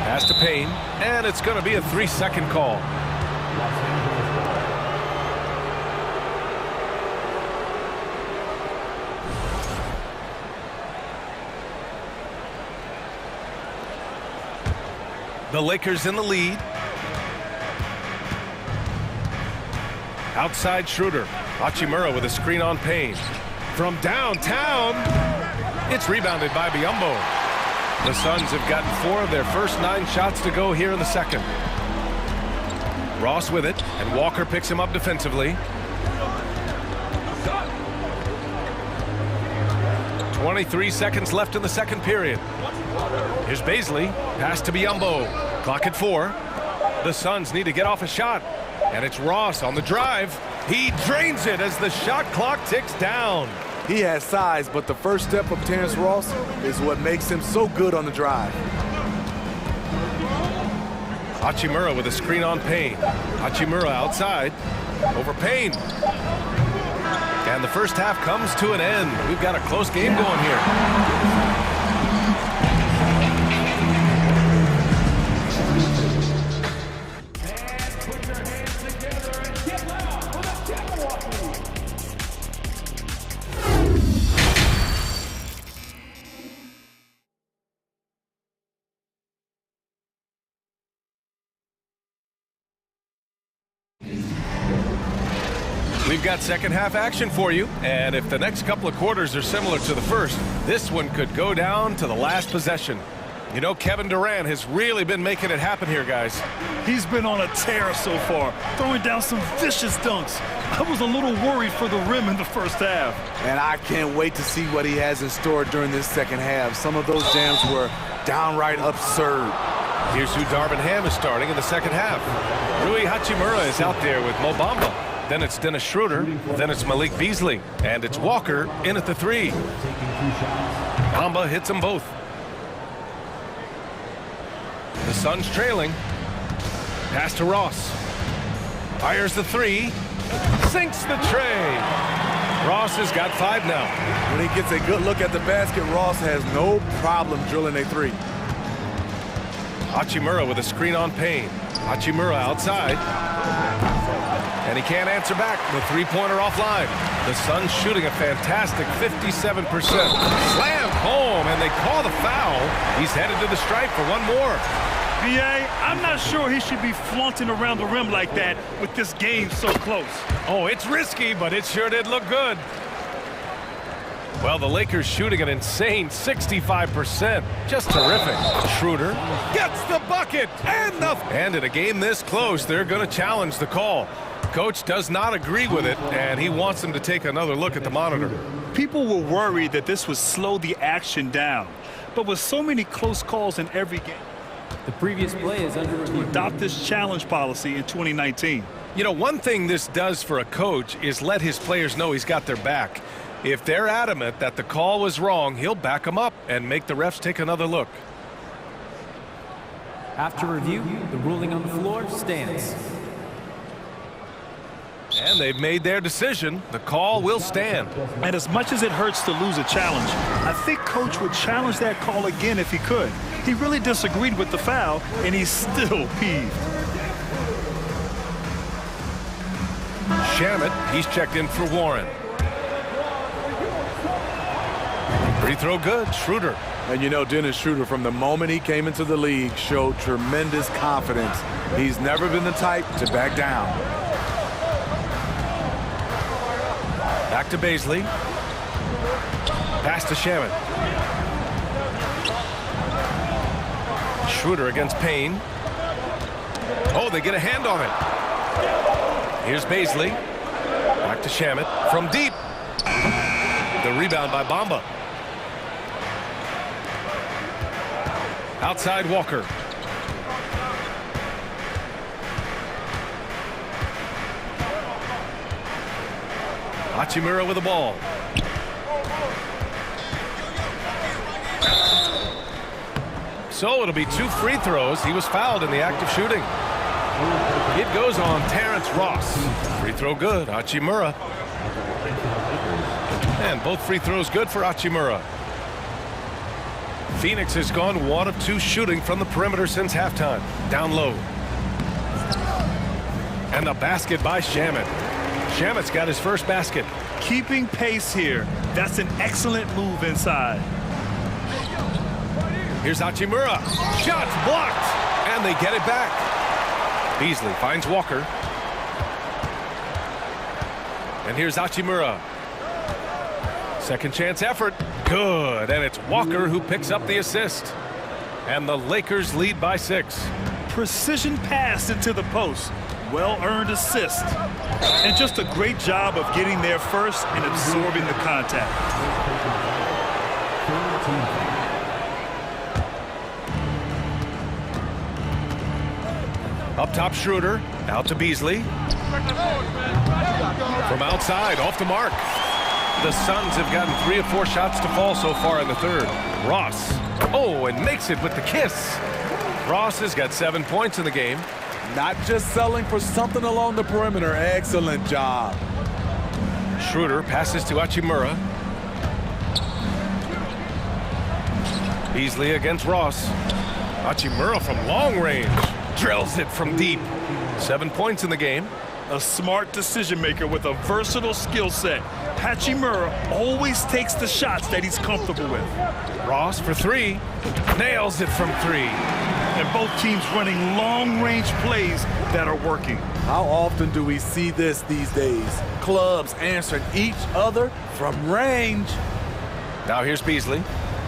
A: Pass to Payne, and it's going to be a 3-second call. The Lakers in the lead. Outside Schroeder. Hachimura with a screen on Payne. From downtown, it's rebounded by Biyombo. The Suns have gotten 4 of their first 9 shots to go here in the second. Ross with it, and Walker picks him up defensively. 23 seconds left in the second period. Here's Beasley. Pass to Biyombo. Clock at 4. The Suns need to get off a shot. And it's Ross on the drive. He drains it as the shot clock ticks down.
H: He has size, but the first step of Terrence Ross is what makes him so good on the drive.
A: Hachimura with a screen on Payne. Hachimura outside. Over Payne. And the first half comes to an end. We've got a close game going here. We've got second half action for you, and if the next couple of quarters are similar to the first, this one could go down to the last possession. You know, Kevin Durant has really been making it happen here, guys.
B: He's been on a tear so far, throwing down some vicious dunks. I was a little worried for the rim in the first half.
H: And I can't wait to see what he has in store during this second half. Some of those jams were downright absurd.
A: Here's who Darvin Ham is starting in the second half. Rui Hachimura is out there with Mo Bamba. Then it's Dennis Schroeder. Then it's Malik Beasley. And it's Walker in at the 3. Bamba hits them both. The Suns trailing. Pass to Ross. Fires the 3. Sinks the tray. Ross has got 5 now.
H: When he gets a good look at the basket, Ross has no problem drilling a 3.
A: Hachimura with a screen on Payne. Hachimura outside. And he can't answer back. The three-pointer offline. The Suns shooting a fantastic 57%. Slammed home, and they call the foul. He's headed to the stripe for one more.
B: B.A., I'm not sure he should be flaunting around the rim like that with this game so close.
A: Oh, it's risky, but it sure did look good. Well, the Lakers shooting an insane 65%. Just terrific. Schroeder gets the bucket, and in a game this close, they're going to challenge the call. Coach does not agree with it, and he wants them to take another look at the monitor.
B: People were worried that this would slow the action down. But with so many close calls in every game,
G: the previous play is under review.
B: Adopt this challenge policy in 2019.
A: You know, one thing this does for a coach is let his players know he's got their back. If they're adamant that the call was wrong, he'll back them up and make the refs take another look.
G: After review, the ruling on the floor stands.
A: And they've made their decision. The call will stand.
B: And as much as it hurts to lose a challenge, I think Coach would challenge that call again if he could. He really disagreed with the foul, and he's still peeved.
A: Shamet, he's checked in for Warren. Free throw good, Schroeder.
H: And you know, Dennis Schroeder, from the moment he came into the league, showed tremendous confidence. He's never been the type to back down.
A: Back to Baisley. Pass to Shamet. Schroeder against Payne. Oh, they get a hand on it. Here's Baisley. Back to Shamet from deep. The rebound by Bamba. Outside Walker. Hachimura with the ball. So it'll be 2 free throws. He was fouled in the act of shooting. It goes on Terrence Ross. Free throw good, Hachimura. And both free throws good for Hachimura. Phoenix has gone 1 of 2 shooting from the perimeter since halftime. Down low. And the basket by Shamet. Shamet's got his first basket.
B: Keeping pace here. That's an excellent move inside.
A: Here's Hachimura. Shots blocked. And they get it back. Beasley finds Walker. And here's Hachimura. Second chance effort. Good. And it's Walker who picks up the assist. And the Lakers lead by 6.
B: Precision pass into the post. Well-earned assist. And just a great job of getting there first and absorbing the contact.
A: Up top Schroeder. Out to Beasley. From outside. Off the mark. The Suns have gotten 3 of 4 shots to fall so far in the third. Ross. Oh, and makes it with the kiss. Ross has got 7 points in the game.
H: Not just selling for something along the perimeter. Excellent job.
A: Schroeder passes to Hachimura. Beasley against Ross. Hachimura from long range. Drills it from deep. 7 points in the game.
B: A smart decision maker with a versatile skill set. Hachimura always takes the shots that he's comfortable with.
A: Ross for 3. Nails it from 3.
B: And both teams running long-range plays that are working.
H: How often do we see this these days? Clubs answering each other from range.
A: Now here's Beasley.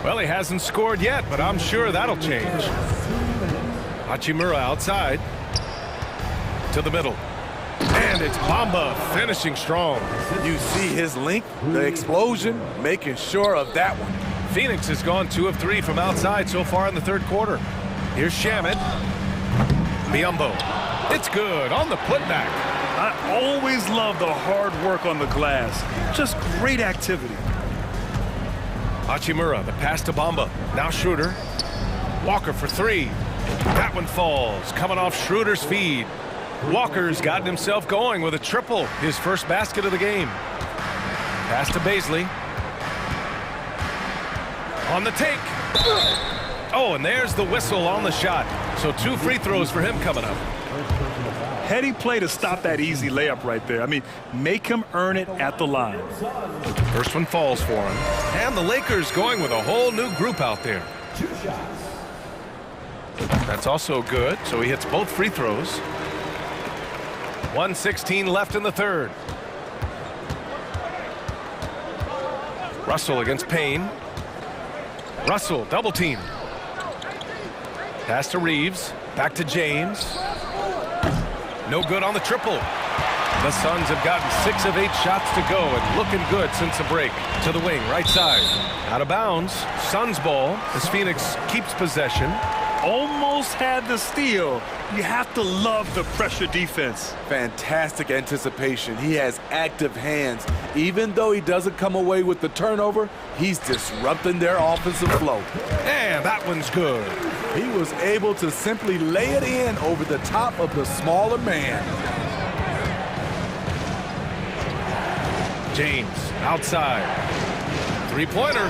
A: Well, he hasn't scored yet, but I'm sure that'll change. Hachimura outside. To the middle. And it's Bamba finishing strong.
H: You see his length, the explosion, making sure of that one.
A: Phoenix has gone 2 of 3 from outside so far in the third quarter. Here's Shamet. Biyombo. It's good on the putback.
B: I always love the hard work on the glass. Just great activity.
A: Hachimura, the pass to Bamba. Now Schroeder. Walker for 3. That one falls. Coming off Schroeder's feed. Walker's gotten himself going with a triple. His first basket of the game. Pass to Baisley. On the take. Oh, and there's the whistle on the shot. So 2 free throws for him coming up.
B: Heady play to stop that easy layup right there. I mean, make him earn it at the line.
A: First one falls for him. And the Lakers going with a whole new group out there. That's also good. So he hits both free throws. 1:16 left in the third. Russell against Payne. Russell, double team. Pass to Reeves. Back to James. No good on the triple. The Suns have gotten 6 of 8 shots to go and looking good since the break. To the wing, right side. Out of bounds. Suns ball as Phoenix keeps possession.
B: Almost had the steal. You have to love the pressure defense.
H: Fantastic anticipation. He has active hands. Even though he doesn't come away with the turnover, he's disrupting their offensive flow.
A: And that one's good.
H: He was able to simply lay it in over the top of the smaller man.
A: James outside. 3-pointer.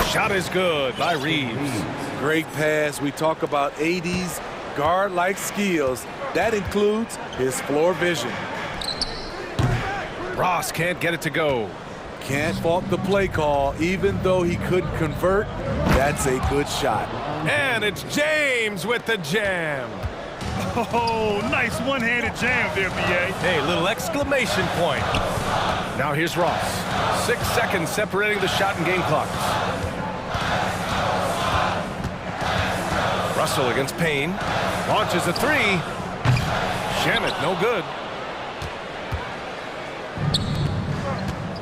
A: Shot is good by Reeves.
H: Great pass. We talk about AD's guard-like skills. That includes his floor vision.
A: Ross can't get it to go.
H: Can't fault the play call. Even though he couldn't convert, that's a good shot.
A: And it's James with the jam.
B: Oh, nice one-handed jam there, B.A.
A: Hey, little exclamation point. Now here's Ross. 6 seconds separating the shot and game clock. Russell against Payne. Launches a three. Shamit, no good.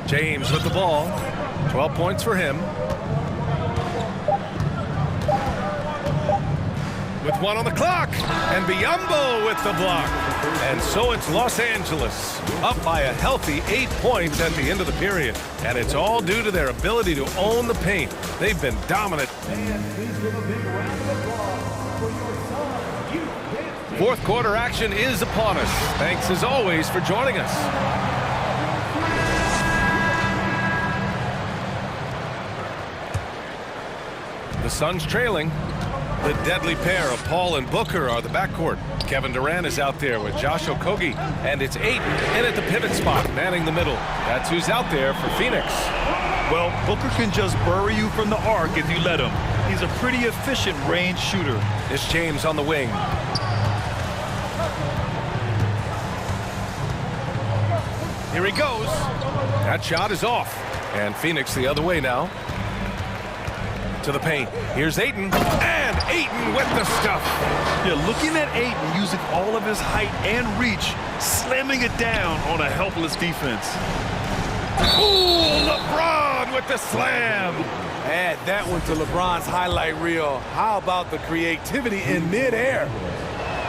A: James with the ball. 12 points for him. With 1 on the clock. And Biyombo with the block. And so it's Los Angeles, up by a healthy 8 points at the end of the period. And it's all due to their ability to own the paint. They've been dominant. Fourth quarter action is upon us. Thanks as always for joining us. The Suns trailing. The deadly pair of Paul and Booker are the backcourt. Kevin Durant is out there with Josh Okogie, and it's Ayton in at the pivot spot, manning the middle. That's who's out there for Phoenix.
B: Well, Booker can just bury you from the arc if you let him. He's a pretty efficient range shooter.
A: It's James on the wing. Here he goes. That shot is off. And Phoenix the other way now. To the paint. Here's Ayton. And Ayton with the stuff.
B: Yeah, looking at Ayton using all of his height and reach, slamming it down on a helpless defense.
A: Ooh, LeBron with the slam.
H: Add that one to LeBron's highlight reel. How about the creativity in midair?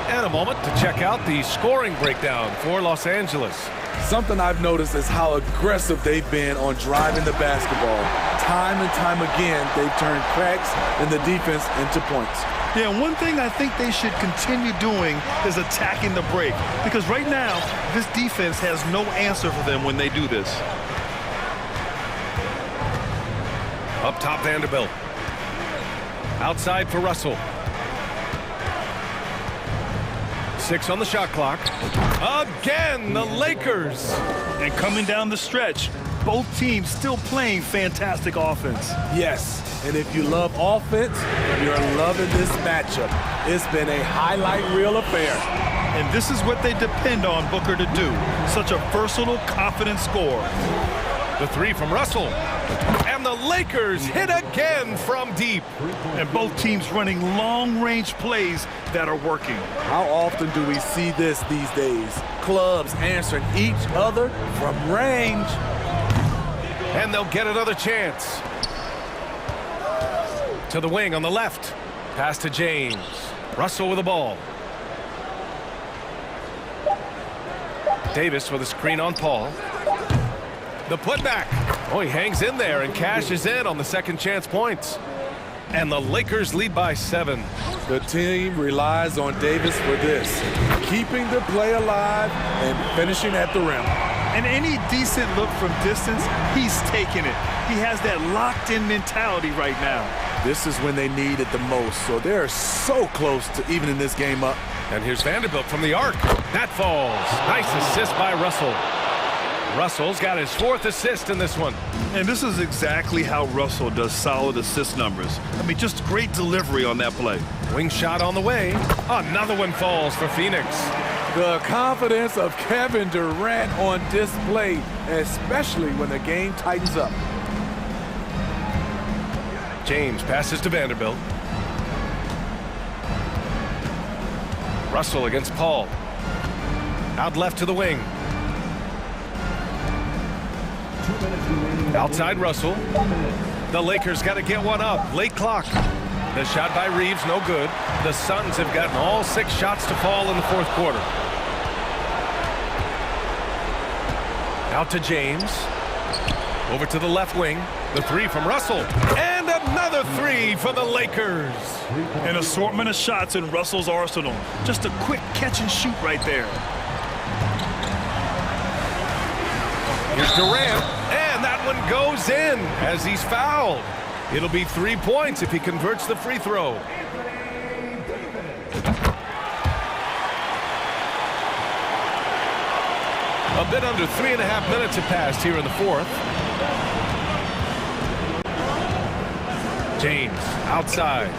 A: And a moment to check out the scoring breakdown for Los Angeles.
H: Something I've noticed is how aggressive they've been on driving the basketball. Time and time again, they've turned cracks in the defense into points.
B: Yeah, one thing I think they should continue doing is attacking the break. Because right now, this defense has no answer for them when they do this.
A: Up top, Vanderbilt. Outside for Russell. 6 on the shot clock. Again, the Lakers.
B: And coming down the stretch, both teams still playing fantastic offense.
H: Yes, and if you love offense, you're loving this matchup. It's been a highlight reel affair.
B: And this is what they depend on Booker to do. Such a versatile, confident scorer.
A: The three from Russell. And the Lakers hit again from deep.
B: And both teams running long-range plays that are working.
H: How often do we see this these days? Clubs answering each other from range.
A: And they'll get another chance. To the wing on the left. Pass to James. Russell with the ball. Davis with a screen on Paul. The putback. Oh, he hangs in there and cashes in on the second chance points. And the Lakers lead by 7.
H: The team relies on Davis for this, keeping the play alive and finishing at the rim.
B: And any decent look from distance, he's taking it. He has that locked-in mentality right now.
H: This is when they need it the most, so they're so close to evening this game up.
A: And here's Vanderbilt from the arc. That falls. Nice assist by Russell. Russell's got his 4th assist in this one.
B: And this is exactly how Russell does solid assist numbers. I mean, just great delivery on that play.
A: Wing shot on the way. Another one falls for Phoenix.
H: The confidence of Kevin Durant on display, especially when the game tightens up.
A: James passes to Vanderbilt. Russell against Paul. Out left to the wing. Outside Russell. The Lakers got to get one up. Late clock. The shot by Reeves, no good. The Suns have gotten all 6 shots to fall in the 4th quarter. Out to James. Over to the left wing. The 3 from Russell. And another 3 for the Lakers.
B: An assortment of shots in Russell's arsenal. Just a quick catch and shoot right there.
A: Here's Durant, and that one goes in as he's fouled. It'll be 3 points if he converts the free throw. A bit under 3.5 minutes have passed here in the fourth. James outside.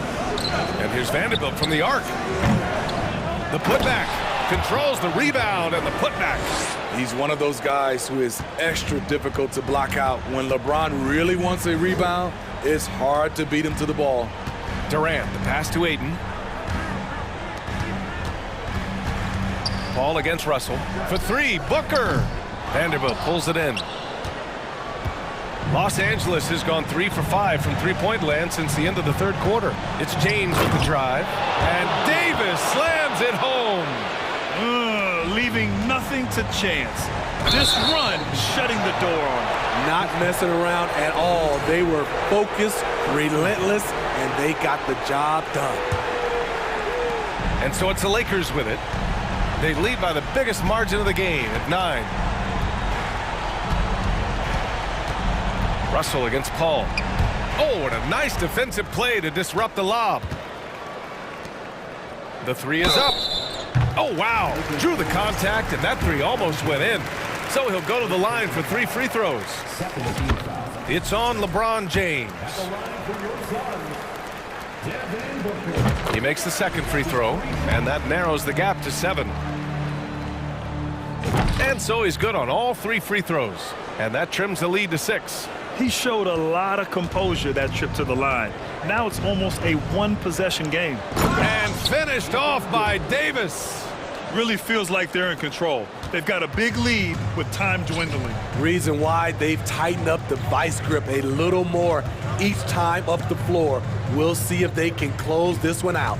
A: And here's Vanderbilt from the arc. The putback. Controls the rebound and the putback.
H: He's one of those guys who is extra difficult to block out. When LeBron really wants a rebound, it's hard to beat him to the ball.
A: Durant, the pass to Ayton. Ball against Russell. For three, Booker. Vanderbilt pulls it in. Los Angeles has gone 3 for 5 from three-point land since the end of the third quarter. It's James with the drive. And Davis slams it home.
B: Leaving nothing to chance. This run shutting the door on it.
H: Not messing around at all. They were focused, relentless, and they got the job done.
A: And so it's the Lakers with it. They lead by the biggest margin of the game at 9. Russell against Paul. Oh, and a nice defensive play to disrupt the lob. The three is up. Oh, wow. Drew the contact, and that three almost went in. So he'll go to the line for 3 free throws. It's on LeBron James. He makes the second free throw, and that narrows the gap to 7. And so he's good on all 3 free throws, and that trims the lead to 6.
B: He showed a lot of composure that trip to the line. Now it's almost a one-possession game.
A: And finished off by Davis.
B: Really feels like they're in control. They've got a big lead with time dwindling.
H: Reason why they've tightened up the vice grip a little more each time up the floor. We'll see if they can close this one out.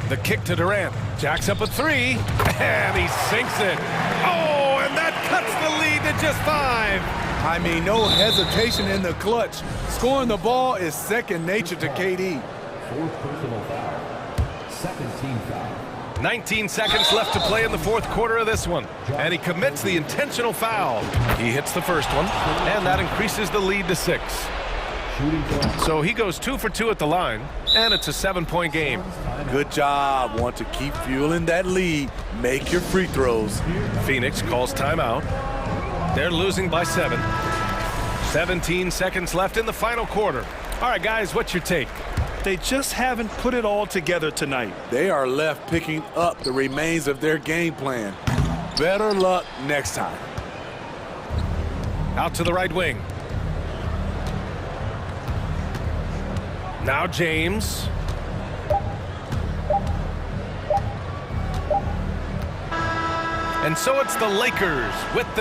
A: The kick to Durant. Jacks up a 3, and he sinks it. Oh, and that cuts the lead to just 5.
H: I mean, no hesitation in the clutch. Scoring the ball is second nature to KD.
A: 19 seconds left to play in the fourth quarter of this one. And he commits the intentional foul. He hits the first one, and that increases the lead to 6. So he goes 2 for 2 at the line, and it's a 7-point game.
H: Good job. Want to keep fueling that lead. Make your free throws.
A: Phoenix calls timeout. They're losing by 7. 17 seconds left in the final quarter. All right, guys, what's your take?
B: They just haven't put it all together tonight.
H: They are left picking up the remains of their game plan. Better luck next time.
A: Out to the right wing. Now James. And so it's the Lakers with the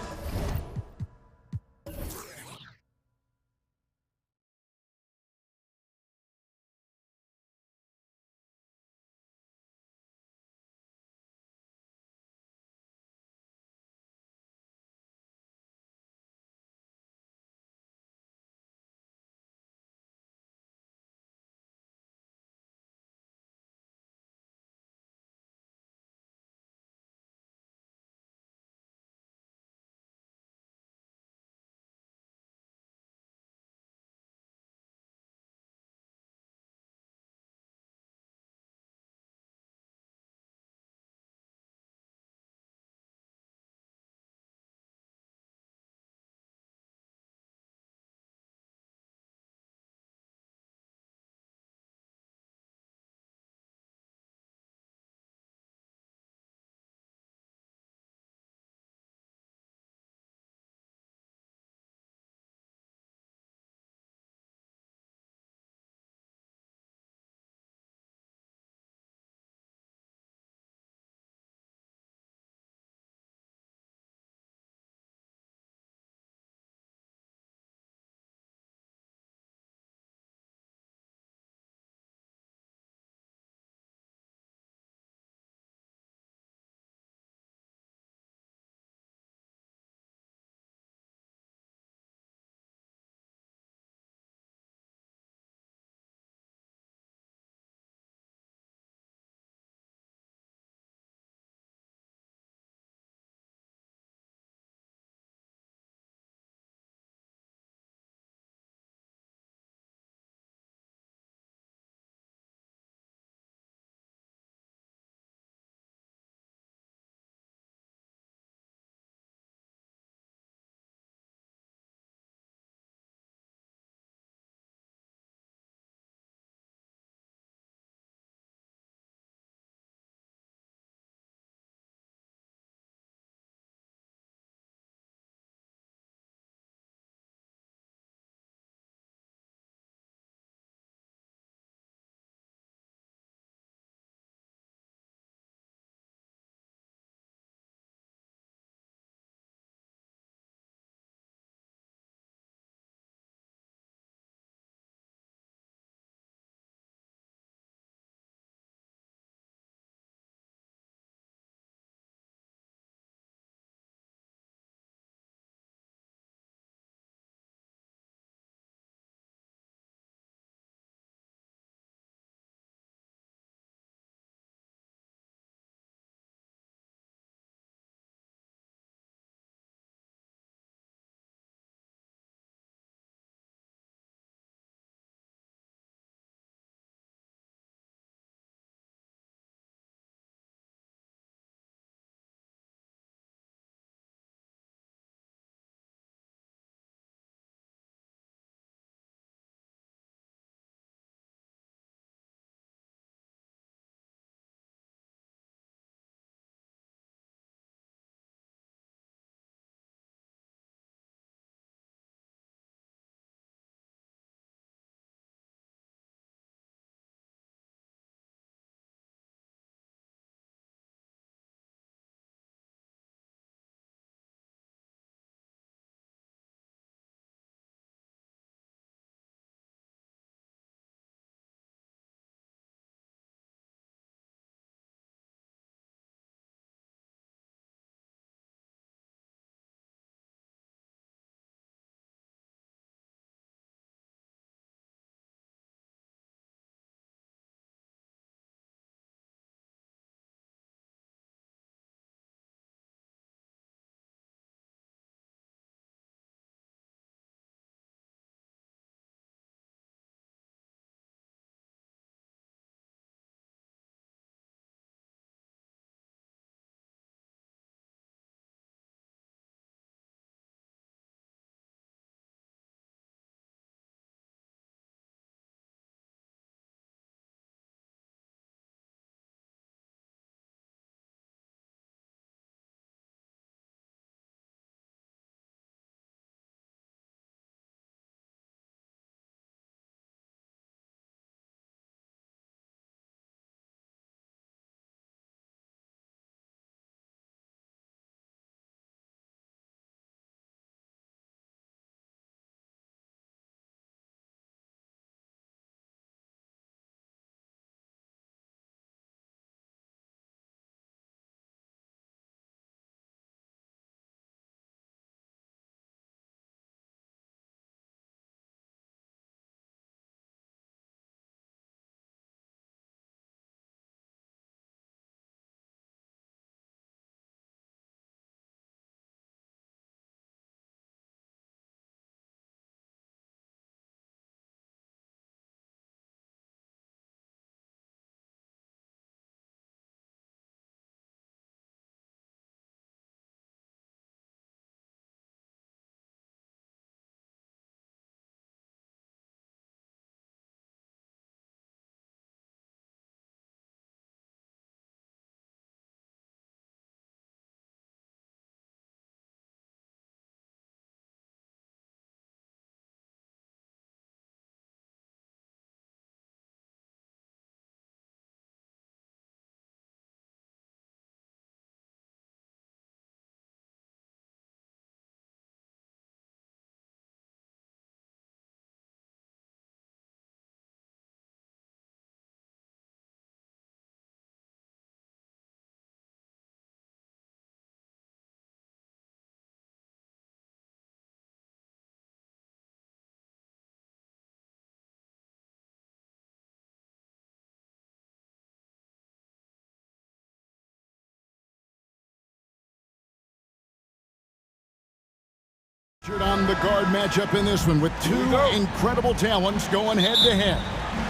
D: On the guard matchup in this one with two incredible talents going head-to-head.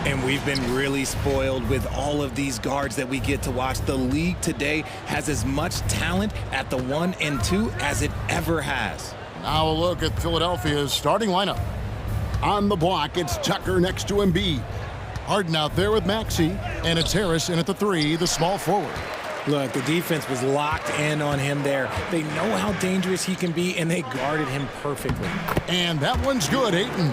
E: And we've been really spoiled with all of these guards that we get to watch. The league today has as much talent at the 1 and 2 as it ever has.
D: Now a look at Philadelphia's starting lineup. On the block, it's Tucker next to Embiid. Harden out there with Maxey, and it's Harris in at the 3, the small forward.
E: Look, the defense was locked in on him there. They know how dangerous he can be, and they guarded him perfectly.
D: And that one's good, Ayton.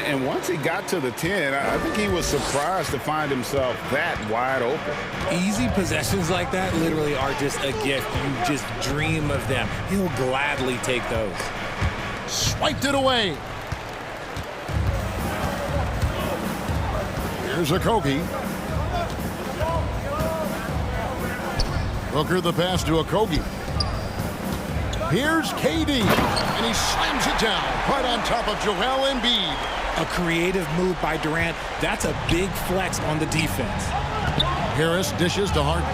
C: And once he got to the 10, I think he was surprised to find himself that wide open.
E: Easy possessions like that literally are just a gift. You just dream of them. He'll gladly take those.
D: Swiped it away. Here's Okogie. Booker the pass to Okogie. Here's KD, and he slams it down right on top of Joel Embiid.
E: A creative move by Durant. That's a big flex on the defense.
D: Harris dishes to Harden.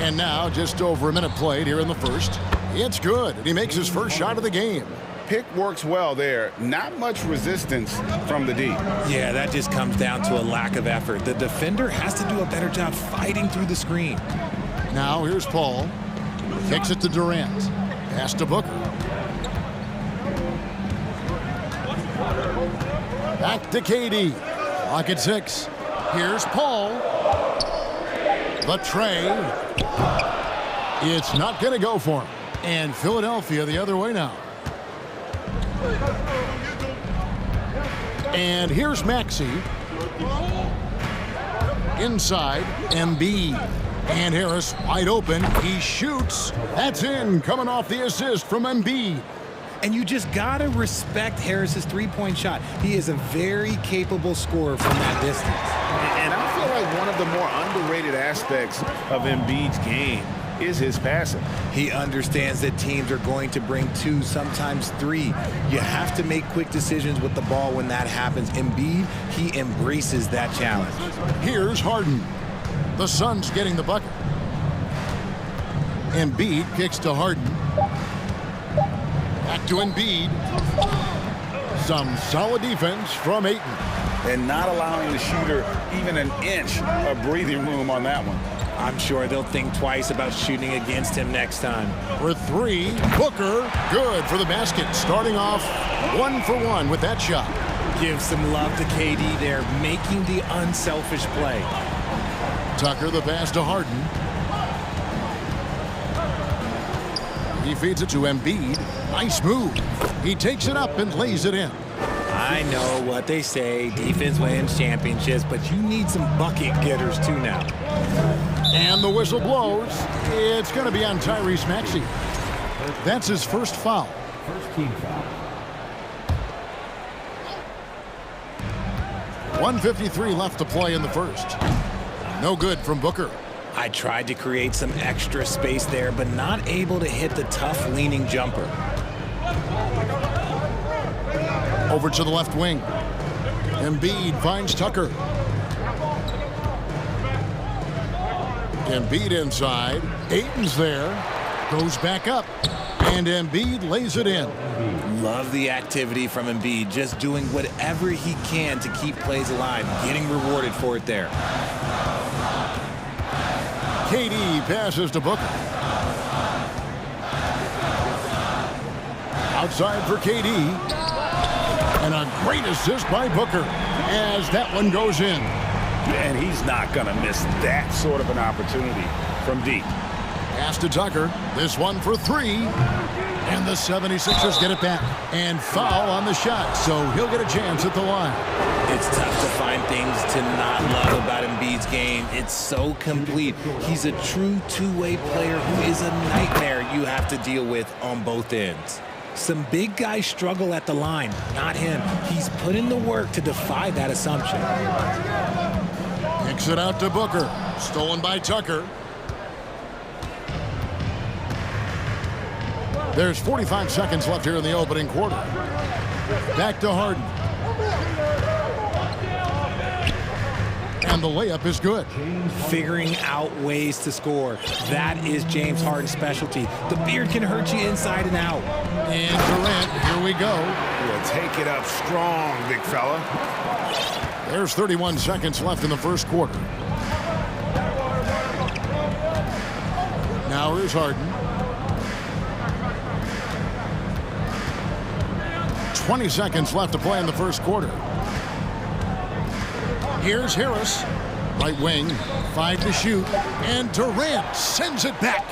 D: And now just over a minute played here in the first. It's good, and he makes his first shot of the game.
C: Pick works well there. Not much resistance from the D.
E: Yeah, that just comes down to a lack of effort. The defender has to do a better job fighting through the screen.
D: Now here's Paul. Kicks it to Durant. Pass to Booker. Back to KD. Clock at 6. Here's Paul. The tray. It's not going to go for him. And Philadelphia the other way now. And here's Maxey. Inside, Embiid. And Harris wide open. He shoots. That's in, coming off the assist from Embiid.
E: And you just gotta respect Harris's three-point shot. He is a very capable scorer from that distance.
C: And I feel like one of the more underrated aspects of Embiid's game is his passing.
E: He understands that teams are going to bring 2, sometimes 3. You have to make quick decisions with the ball when that happens. Embiid, he embraces that challenge.
D: Here's Harden. The Suns getting the bucket. Embiid kicks to Harden. Back to Embiid. Some solid defense from Ayton.
C: And not allowing the shooter even an inch of breathing room on that one.
E: I'm sure they'll think twice about shooting against him next time.
D: For 3, Booker, good for the basket. Starting off 1 for 1 with that shot.
E: Give some love to KD there, making the unselfish play.
D: Tucker the pass to Harden. He feeds it to Embiid. Nice move. He takes it up and lays it in.
E: I know what they say, defense wins championships, but you need some bucket getters too now.
D: And the whistle blows. It's going to be on Tyrese Maxey. That's his first foul.
G: First team foul.
D: 1:53 left to play in the first. No good from Booker.
E: I tried to create some extra space there, but not able to hit the tough leaning jumper.
D: Over to the left wing. Embiid finds Tucker. Embiid inside. Ayton's there. Goes back up. And Embiid lays it in.
E: Love the activity from Embiid. Just doing whatever he can to keep plays alive. Getting rewarded for it there.
D: KD passes to Booker. Outside for KD. And a great assist by Booker as that one goes in.
C: And he's not going to miss that sort of an opportunity from deep.
D: Pass to Tucker. This one for 3. And the 76ers get it back. And foul on the shot, so he'll get a chance at the line.
E: It's tough to find things to not love about Embiid's game. It's so complete. He's a true two-way player who is a nightmare you have to deal with on both ends. Some big guys struggle at the line, not him. He's put in the work to defy that assumption.
D: Kicks it out to Booker. Stolen by Tucker. There's 45 seconds left here in the opening quarter. Back to Harden. And the layup is good.
E: Figuring out ways to score. That is James Harden's specialty. The beard can hurt you inside and out.
D: And Durant, here we go.
C: Well, take it up strong, big fella.
D: There's 31 seconds left in the first quarter. Now here's Harden. 20 seconds left to play in the first quarter. Here's Harris. Right wing, 5 to shoot. And Durant sends it back.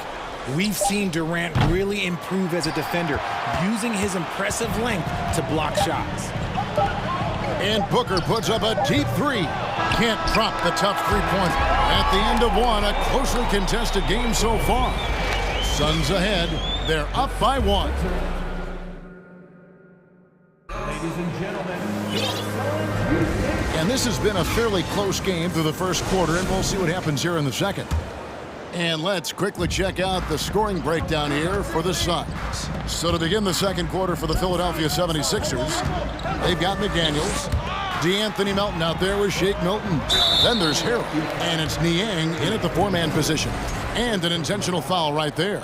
E: We've seen Durant really improve as a defender, using his impressive length to block shots.
D: And Booker puts up a deep three. Can't drop the tough three-point. At the end of one, a closely contested game so far. Suns ahead. They're up by 1.
G: Ladies and gentlemen.
D: And this has been a fairly close game through the first quarter, and we'll see what happens here in the second. And let's quickly check out the scoring breakdown here for the Suns. So to begin the second quarter for the Philadelphia 76ers, they've got McDaniels, DeAnthony Melton out there with Shake Milton. Then there's Harrell, and it's Niang in at the 4-man position. And an intentional foul right there.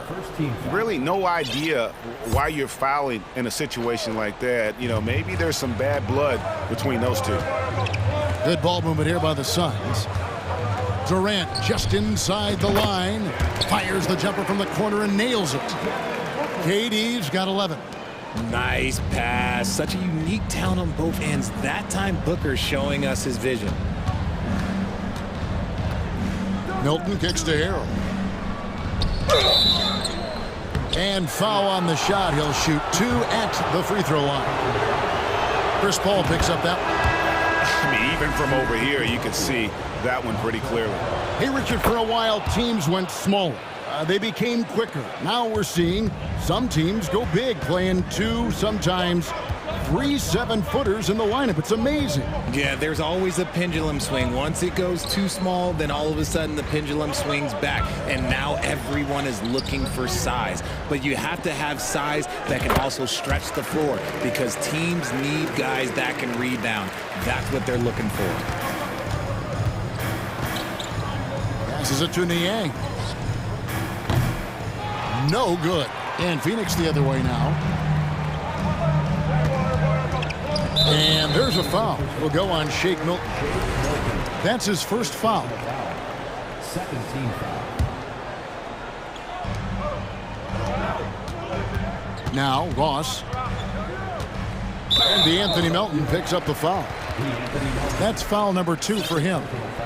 C: Really no idea why you're fouling in a situation like that. You know, maybe there's some bad blood between those two.
D: Good ball movement here by the Suns. Durant just inside the line. Fires the jumper from the corner and nails it. KD's got 11.
E: Nice pass. Such a unique talent on both ends. That time Booker showing us his vision.
D: Milton kicks to Harrell. And foul on the shot. He'll shoot 2 at the free throw line. Chris Paul picks up that one.
C: I mean, even from over here, you can see that one pretty clearly.
D: Hey, Richard, for a while, teams went smaller. They became quicker. Now we're seeing some teams go big, playing 2, sometimes 3 7-footers in the lineup. It's amazing.
E: Yeah, there's always a pendulum swing. Once it goes too small, then all of a sudden the pendulum swings back, and now everyone is looking for size. But you have to have size that can also stretch the floor, because teams need guys that can rebound. That's what they're looking for.
D: Passes it to Niang. No good. And Phoenix the other way now. And there's a foul. Will go on Shake Milton. That's his first foul.
G: Second team foul.
D: Now Ross. And DeAnthony Melton picks up the foul. That's foul number 2 for him.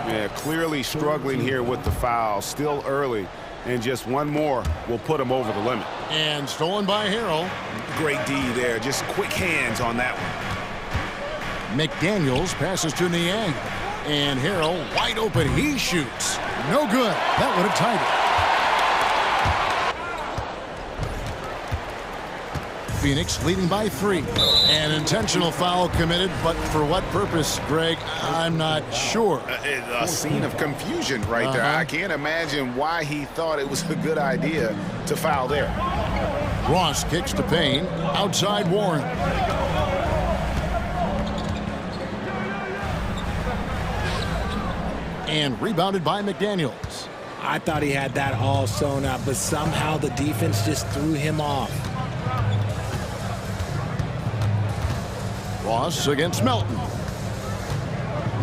C: Yeah, clearly struggling here with the foul. Still early. And just one more will put him over the limit.
D: And stolen by Harrell.
C: Great D there. Just quick hands on that one.
D: McDaniels passes to Niang. And Harrell wide open. He shoots. No good. That would have tied it. Phoenix leading by 3. An intentional foul committed, but for what purpose, Greg? I'm not sure.
C: A scene of confusion right there. I can't imagine why he thought it was a good idea to foul there.
D: Ross kicks to Payne. Outside Warren. And rebounded by McDaniels.
E: I thought he had that all sewn up, but somehow the defense just threw him off.
D: Ross against Melton.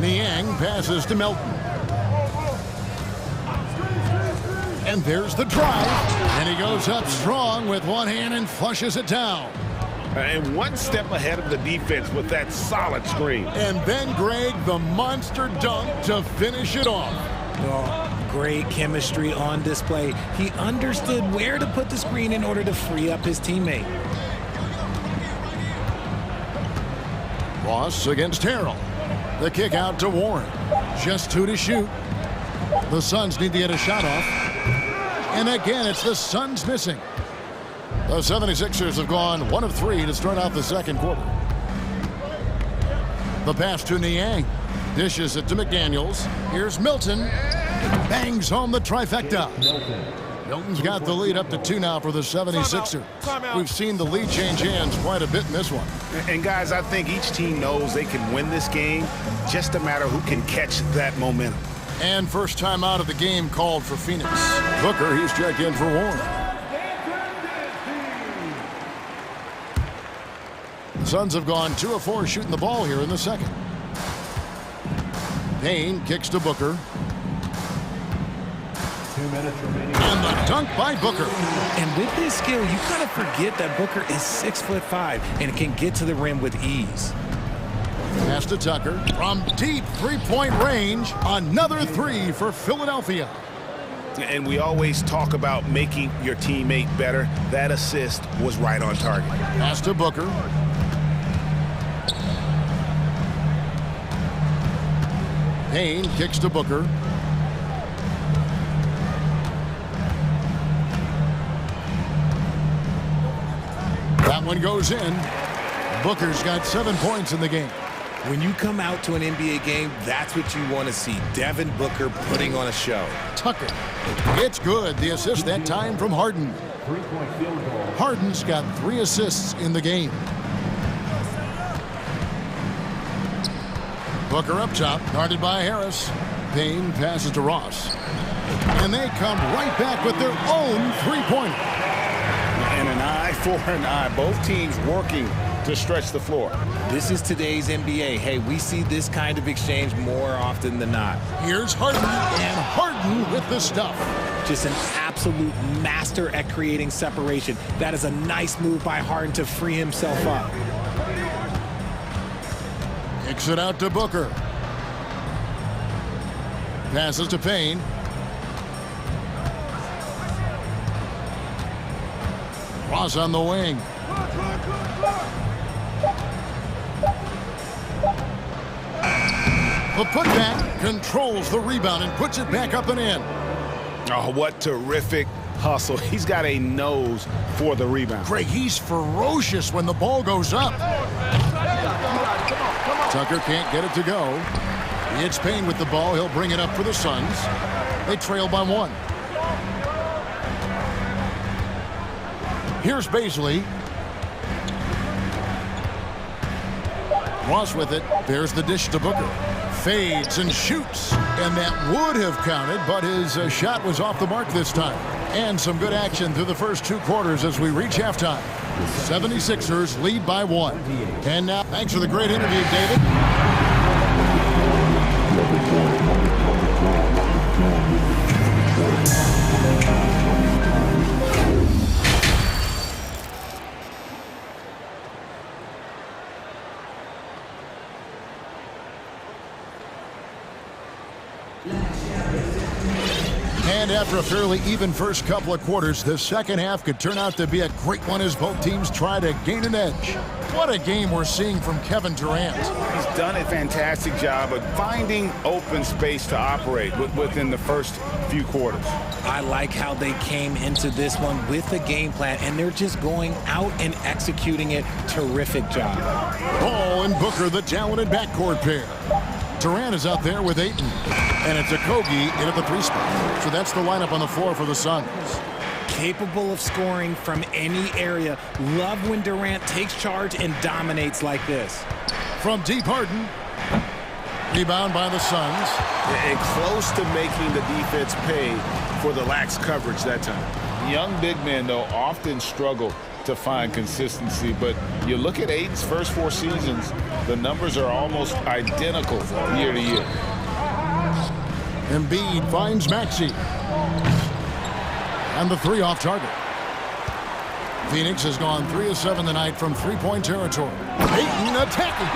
D: Niang passes to Melton. And there's the drive. And he goes up strong with one hand and flushes it down.
C: And one step ahead of the defense with that solid screen.
D: And then, Greg, the monster dunk to finish it off.
E: Oh, great chemistry on display. He understood where to put the screen in order to free up his teammate.
D: Ross against Harrell. The kick out to Warren. Just 2 to shoot. The Suns need to get a shot off. And again, it's the Suns missing. The 76ers have gone 1 of 3 to start out the second quarter. The pass to Niang. Dishes it to McDaniels. Here's Milton. Bangs home the trifecta. Milton's got the lead up to 2 now for the 76ers. We've seen the lead change hands quite a bit in this one.
C: And guys, I think each team knows they can win this game, just a matter who can catch that momentum.
D: And first time out of the game called for Phoenix. Booker, he's checked in for Warren. The Suns have gone 2 of 4 shooting the ball here in the second. Payne kicks to Booker.
G: 2 minutes remaining.
D: And the dunk by Booker.
E: And with his skill, you kind of forget that Booker is 6'5" and can get to the rim with ease.
D: Pass to Tucker. From deep three-point range, another 3 for Philadelphia.
C: And we always talk about making your teammate better. That assist was right on target.
D: Pass to Booker. Payne kicks to Booker. That one goes in. Booker's got 7 points in the game.
E: When you come out to an NBA game, that's what you want to see. Devin Booker putting on a show.
D: Tucker. It's good. The assist that time from Harden.
G: 3-point field goal.
D: Harden's got 3 assists in the game. Booker up top, guarded by Harris. Payne passes to Ross. And they come right back with their own three-pointer.
C: And an eye for an eye. Both teams working to stretch the floor.
E: This is today's NBA. Hey, we see this kind of exchange more often than not.
D: Here's Harden, and Harden with the stuff.
E: Just an absolute master at creating separation. That is a nice move by Harden to free himself up.
D: Kicks it out to Booker. Passes to Payne. Ross on the wing. The putback controls the rebound and puts it back up and in.
C: Oh, what terrific hustle. He's got a nose for the rebound.
D: Greg, he's ferocious when the ball goes up. Tucker can't get it to go. It's Payne with the ball. He'll bring it up for the Suns. They trail by 1. Here's Baisley. Ross with it. There's the dish to Booker. Fades and shoots. And that would have counted, but his shot was off the mark this time. And some good action through the first 2 quarters as we reach halftime. 76ers lead by 1. And now, thanks for the great interview, David. And after a fairly even first couple of quarters, the second half could turn out to be a great one as both teams try to gain an edge. What a game we're seeing from Kevin Durant.
C: He's done a fantastic job of finding open space to operate within the first few quarters.
E: I like how they came into this one with a game plan, and they're just going out and executing it. Terrific job.
D: Ball and Booker, the talented backcourt pair. Durant is out there with Ayton. And it's Okogie in at the 3 spot. So that's the lineup on the floor for the Suns.
E: Capable of scoring from any area. Love when Durant takes charge and dominates like this.
D: From deep, Harden. Rebound by the Suns.
C: And close to making the defense pay for the lax coverage that time. Young big men, though, often struggle to find consistency, but you look at Ayton's first 4 seasons, the numbers are almost identical year to year.
D: Embiid finds Maxey. And the 3 off target. Phoenix has gone 3 of 7 tonight from 3-point territory. Ayton attacking.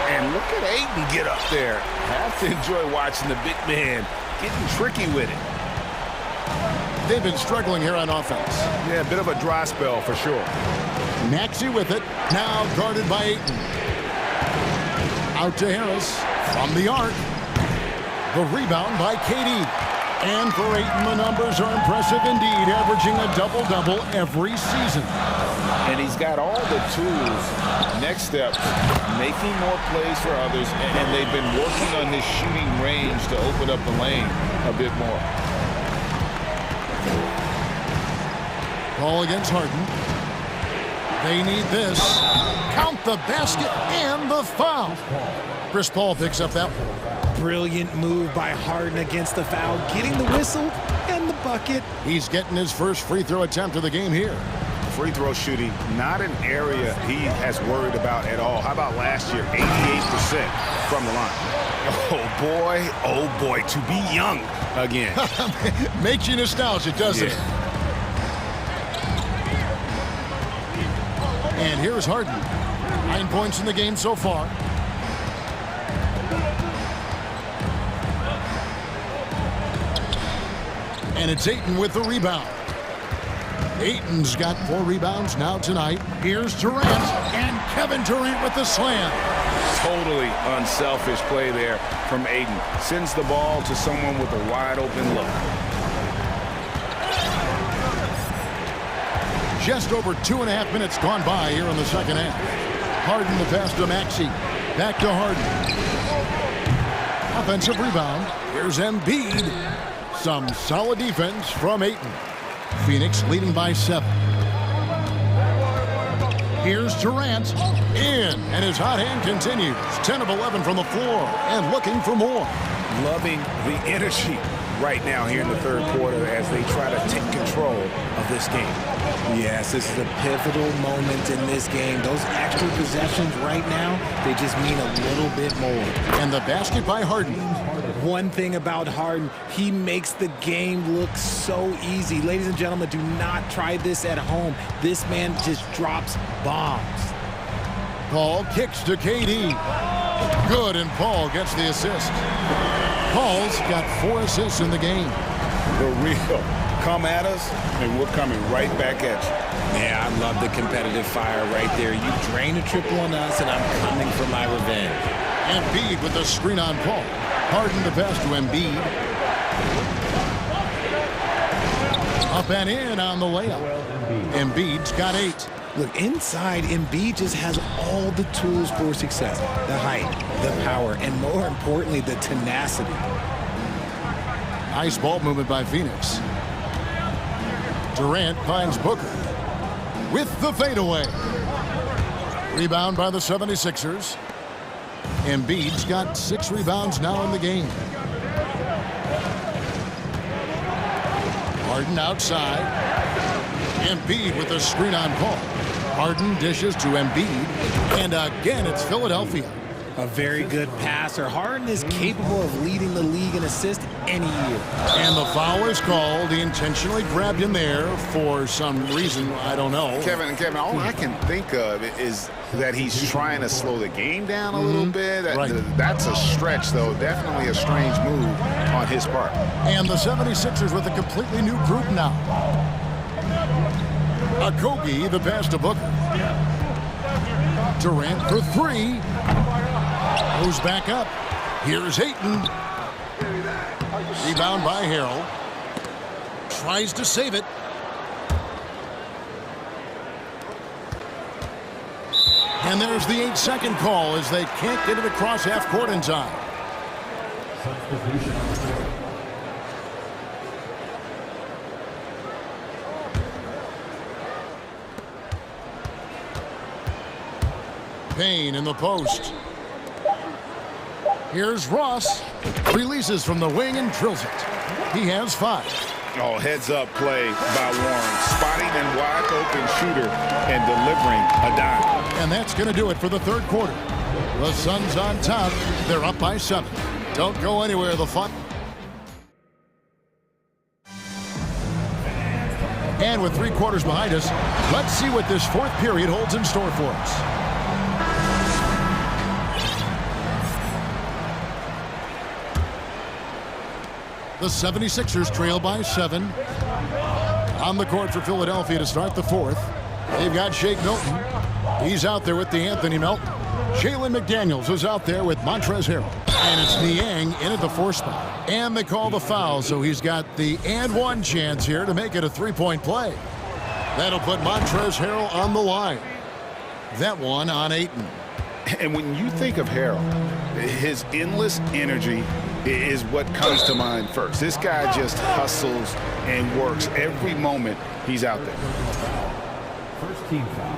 C: And look at Ayton get up there. Have to enjoy watching the big man getting tricky with it.
D: They've been struggling here on offense.
C: Yeah, a bit of a dry spell for sure.
D: Maxey with it. Now guarded by Ayton. Out to Harris. From the arc. The rebound by KD. And for Ayton, the numbers are impressive indeed, averaging a double-double every season.
C: And he's got all the tools. Next step, making more plays for others, and they've been working on his shooting range to open up the lane a bit more.
D: Ball against Harden. They need this. Count the basket and the foul. Chris Paul picks up that one.
E: Brilliant move by Harden against the foul, getting the whistle and the bucket.
D: He's getting his first free throw attempt of the game here.
C: Free throw shooting, not an area he has worried about at all. How about last year, 88% from the line? Oh boy, to be young again.
D: Makes you nostalgic, doesn't it? And here's Harden. 9 points in the game so far. And it's Ayton with the rebound. Ayton's got 4 rebounds now tonight. Here's Durant, and Kevin Durant with the slam.
C: Totally unselfish play there from Ayton. Sends the ball to someone with a wide open look.
D: Just over 2.5 minutes gone by here in the second half. Harden the pass to Maxey. Back to Harden. Offensive rebound. Here's Embiid. Some solid defense from Ayton. Phoenix leading by 7. Here's Durant. In. And his hot hand continues. 10 of 11 from the floor. And looking for more.
C: Loving the energy right now here in the third quarter as they try to take control of this game.
E: Yes, this is a pivotal moment in this game. Those extra possessions right now, they just mean a little bit more.
D: And the basket by Harden.
E: One thing about Harden, he makes the game look so easy. Ladies and gentlemen, do not try this at home. This man just drops bombs.
D: Paul kicks to KD. Good, and Paul gets the assist. Paul's got 4 assists in the game.
C: The real come at us, and we're coming right back at you.
E: Yeah, I love the competitive fire right there. You drain a triple on us, and I'm coming for my revenge.
D: Embiid with the screen on Paul. Harden the pass to Embiid. Up and in on the layup. Embiid's got 8.
E: Look, inside, Embiid just has all the tools for success. The height, the power, and more importantly, the tenacity.
D: Nice ball movement by Phoenix. Durant finds Booker with the fadeaway. Rebound by the 76ers. Embiid's got 6 rebounds now in the game. Harden outside. Embiid with the screen on Paul. Harden dishes to Embiid. And again, it's Philadelphia.
E: A very good passer. Harden is capable of leading the league in assists any year.
D: And the foul is called. He intentionally grabbed him there for some reason. I don't know.
C: Kevin, all I can think of is that he's trying to slow the game down a little bit.
D: Right.
C: That's a stretch, though. Definitely a strange move on his part.
D: And the 76ers with a completely new group now. Okogie, the pass to Booker. Durant for 3. Goes back up. Here's Ayton. Rebound by Harrell. Tries to save it. And there's the 8-second call as they can't get it across half court in time. Payne in the post. Here's Ross. Releases from the wing and drills it. He has 5.
C: Oh, heads-up play by Warren. Spotting a wide-open shooter and delivering a dime.
D: And that's going to do it for the third quarter. The Suns on top. They're up by 7. Don't go anywhere. The fun. And with 3 quarters behind us, let's see what this fourth period holds in store for us. The 76ers trail by 7. On the court for Philadelphia to start the fourth. They've got Shake Milton. He's out there with the Anthony Melton. Jalen McDaniels is out there with Montrezl Harrell. And it's Niang in at the 4 spot. And they call the foul, so he's got the and 1 chance here to make it a 3-point play. That'll put Montrezl Harrell on the line. That one on Ayton.
C: And when you think of Harrell, his endless energy, is what comes to mind first. This guy just hustles and works every moment he's out there.
G: First team foul.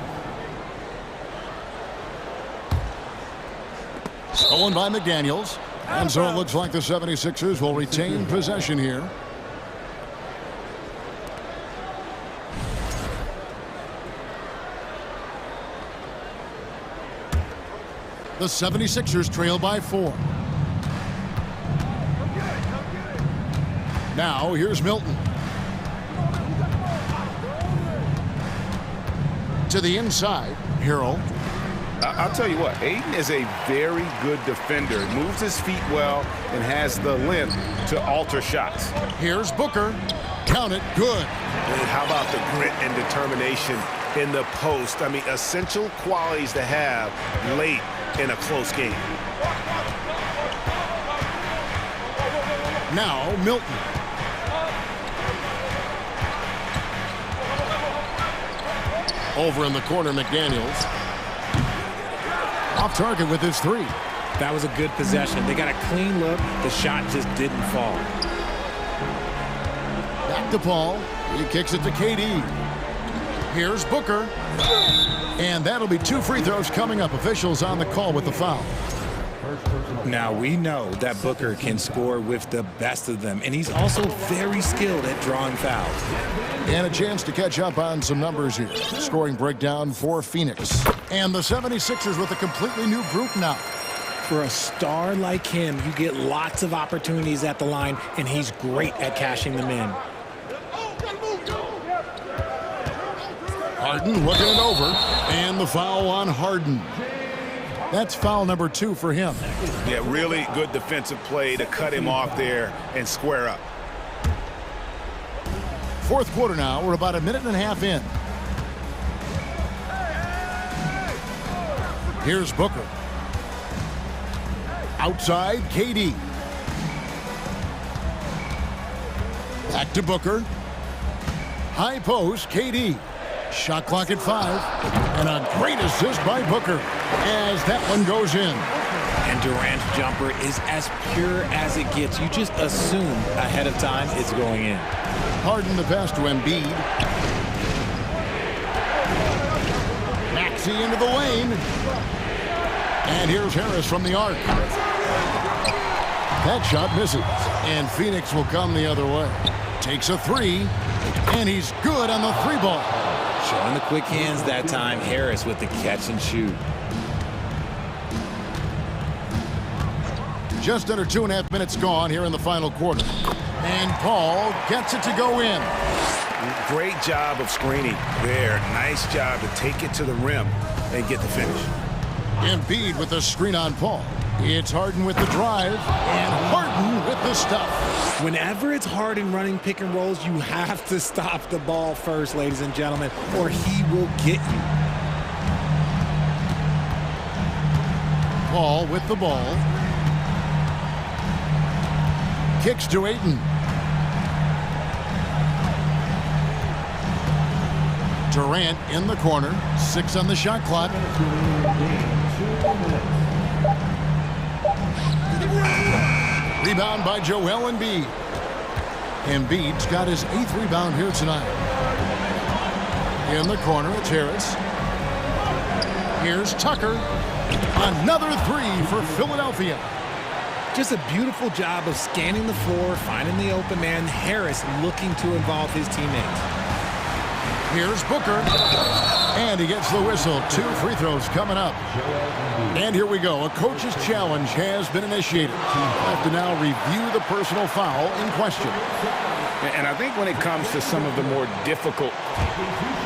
D: Stolen by McDaniels. And so it looks like the 76ers will retain possession here. The 76ers trail by 4. Now here's Milton. To the inside, Harrell.
C: I'll tell you what, Aiden is a very good defender. Moves his feet well and has the length to alter shots.
D: Here's Booker. Count it, good.
A: And how about the grit and determination in the post? I mean, essential qualities to have late in a close game.
D: Now Milton. Over in the corner, McDaniels. Off target with his 3.
E: That was a good possession. They got a clean look. The shot just didn't fall.
D: Back to Paul. He kicks it to KD. Here's Booker. And that'll be 2 free throws coming up. Officials on the call with the foul.
E: Now, we know that Booker can score with the best of them, and he's also very skilled at drawing fouls.
D: And a chance to catch up on some numbers here. Scoring breakdown for Phoenix. And the 76ers with a completely new group now.
E: For a star like him, you get lots of opportunities at the line, and he's great at cashing them in.
D: Harden looking it over. And the foul on Harden. That's foul number 2 for him.
C: Yeah, really good defensive play to cut him off there and square up.
D: Fourth quarter now. We're about a minute and a half in. Here's Booker. Outside, KD. Back to Booker. High post, KD. Shot clock at 5. And a great assist by Booker as that one goes in.
E: And Durant's jumper is as pure as it gets. You just assume ahead of time it's going in.
D: Harden the pass to Embiid. Maxey into the lane. And here's Harris from the arc. That shot misses. And Phoenix will come the other way. Takes a 3. And he's good on the 3-ball.
E: Showing the quick hands that time. Harris with the catch and shoot.
D: Just under 2.5 minutes gone here in the final quarter. And Paul gets it to go in.
A: Great job of screening there. Nice job to take it to the rim and get the finish.
D: Embiid with the screen on Paul. It's Harden with the drive. And Harden with the stuff.
E: Whenever it's Harden running pick and rolls, you have to stop the ball first, ladies and gentlemen, or he will get you.
D: Paul with the ball. Kicks to Ayton. Durant in the corner. 6 on the shot clock. Rebound by Joel Embiid. Embiid's got his 8th rebound here tonight. In the corner, it's Harris. Here's Tucker. Another 3 for Philadelphia.
E: Just a beautiful job of scanning the floor, finding the open man. Harris looking to involve his teammates.
D: Here's Booker. And he gets the whistle. 2 free throws coming up. And here we go. A coach's challenge has been initiated. We'll have to now review the personal foul in question.
C: And I think when it comes to some of the more difficult,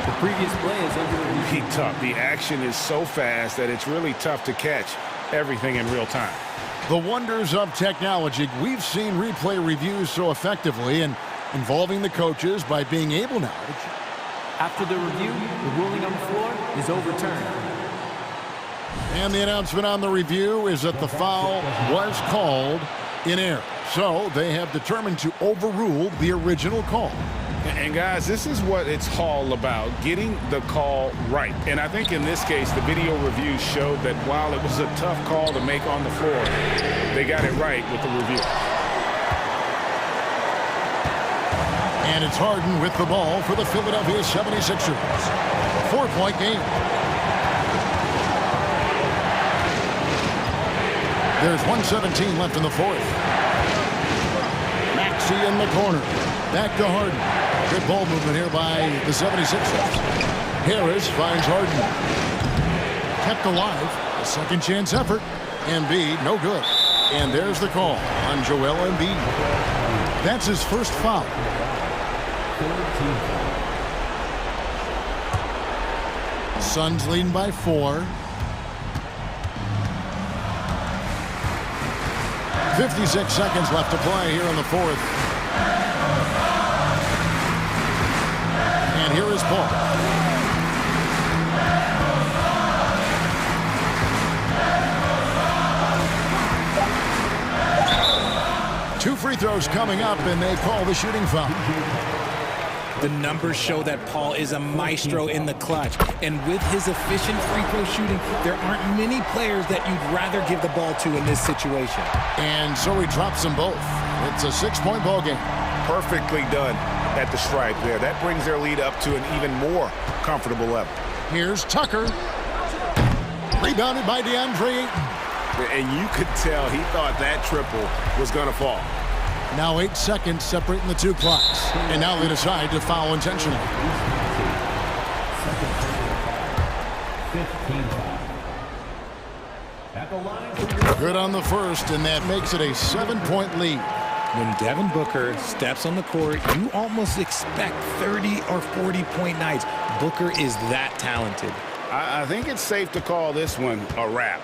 G: The previous play is under review.
C: be tough. The action is so fast that it's really tough to catch everything in real time.
D: The wonders of technology. We've seen replay reviews so effectively and involving the coaches by being able now.
G: After the review, the ruling on the floor is overturned.
D: And the announcement on the review is that the foul was called in error. So they have determined to overrule the original call.
C: And guys, this is what it's all about, getting the call right. And I think in this case, the video review showed that while it was a tough call to make on the floor, they got it right with the review.
D: And it's Harden with the ball for the Philadelphia 76ers. 4-point game. There's 1:17 left in the fourth. Maxey in the corner. Back to Harden. Good ball movement here by the 76ers. Harris finds Harden. Kept alive. A second chance effort. Embiid, no good. And there's the call on Joel Embiid. That's his first foul. Suns leading by 4. 56 seconds left to play here in the fourth. And here is Paul. Two free throws coming up, and they call the shooting foul.
E: The numbers show that Paul is a maestro in the clutch. And with his efficient free throw shooting, there aren't many players that you'd rather give the ball to in this situation.
D: And so he drops them both. It's a 6-point ball game.
C: Perfectly done at the stripe there. That brings their lead up to an even more comfortable level.
D: Here's Tucker. Rebounded by DeAndre Ayton.
C: And you could tell he thought that triple was going to fall.
D: Now 8 seconds separating the two clocks. And now they decide to foul intentionally.
G: 15 foul. At the line.
D: Good on the first, and that makes it a 7-point lead.
E: When Devin Booker steps on the court, you almost expect 30 or 40-point nights. Booker is that talented.
C: I think it's safe to call this one a wrap.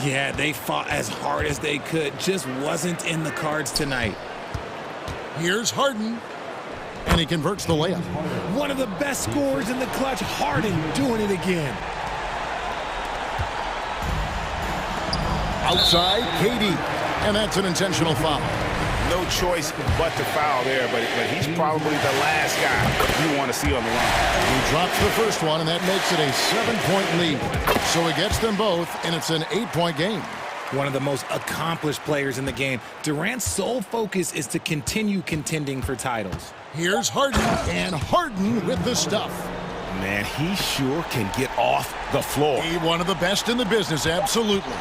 E: Yeah, they fought as hard as they could. Just wasn't in the cards tonight.
D: Here's Harden. And he converts the layup.
E: One of the best scorers in the clutch, Harden, doing it again.
D: Outside, KD. And that's an intentional foul.
C: No choice but to foul there, but he's probably the last guy you want to see on the line.
D: He drops the first one, and that makes it a 7-point lead. So he gets them both, and it's an 8-point game.
E: One of the most accomplished players in the game. Durant's sole focus is to continue contending for titles.
D: Here's Harden, and Harden with the stuff.
C: Man, he sure can get off the floor.
D: He's one of the best in the business, absolutely.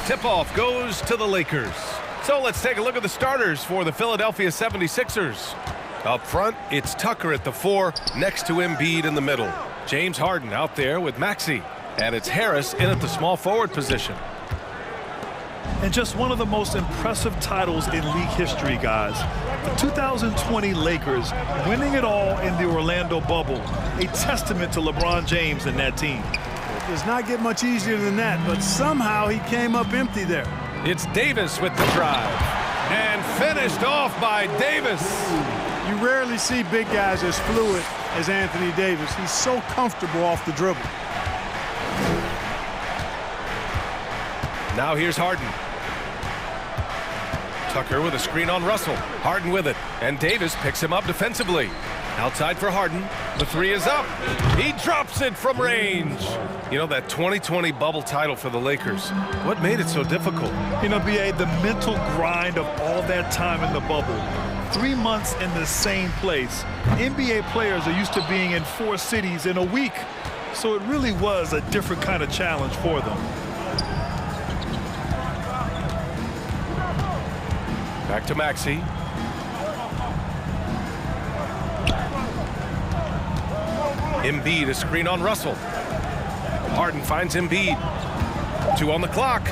A: Tip-off goes to the Lakers. So let's take a look at the starters for the Philadelphia 76ers. Up front, it's Tucker at the 4, next to Embiid in the middle. James Harden out there with Maxey. And it's Harris in at the small forward position.
B: And just one of the most impressive titles in league history, guys. The 2020 Lakers winning it all in the Orlando bubble. A testament to LeBron James and that team.
I: It does not get much easier than that, but somehow he came up empty there.
A: It's Davis with the drive. And finished off by Davis.
I: You rarely see big guys as fluid as Anthony Davis. He's so comfortable off the dribble.
A: Now here's Harden. Tucker with a screen on Russell. Harden with it. And Davis picks him up defensively. Outside for Harden. The 3 is up. He drops it from range. You know, that 2020 bubble title for the Lakers, what made it so difficult?
B: You know, B.A., the mental grind of all that time in the bubble. 3 months in the same place. NBA players are used to being in 4 cities in a week. So it really was a different kind of challenge for them.
A: Back to Maxey. Embiid, a screen on Russell. Harden finds Embiid. 2 on the clock.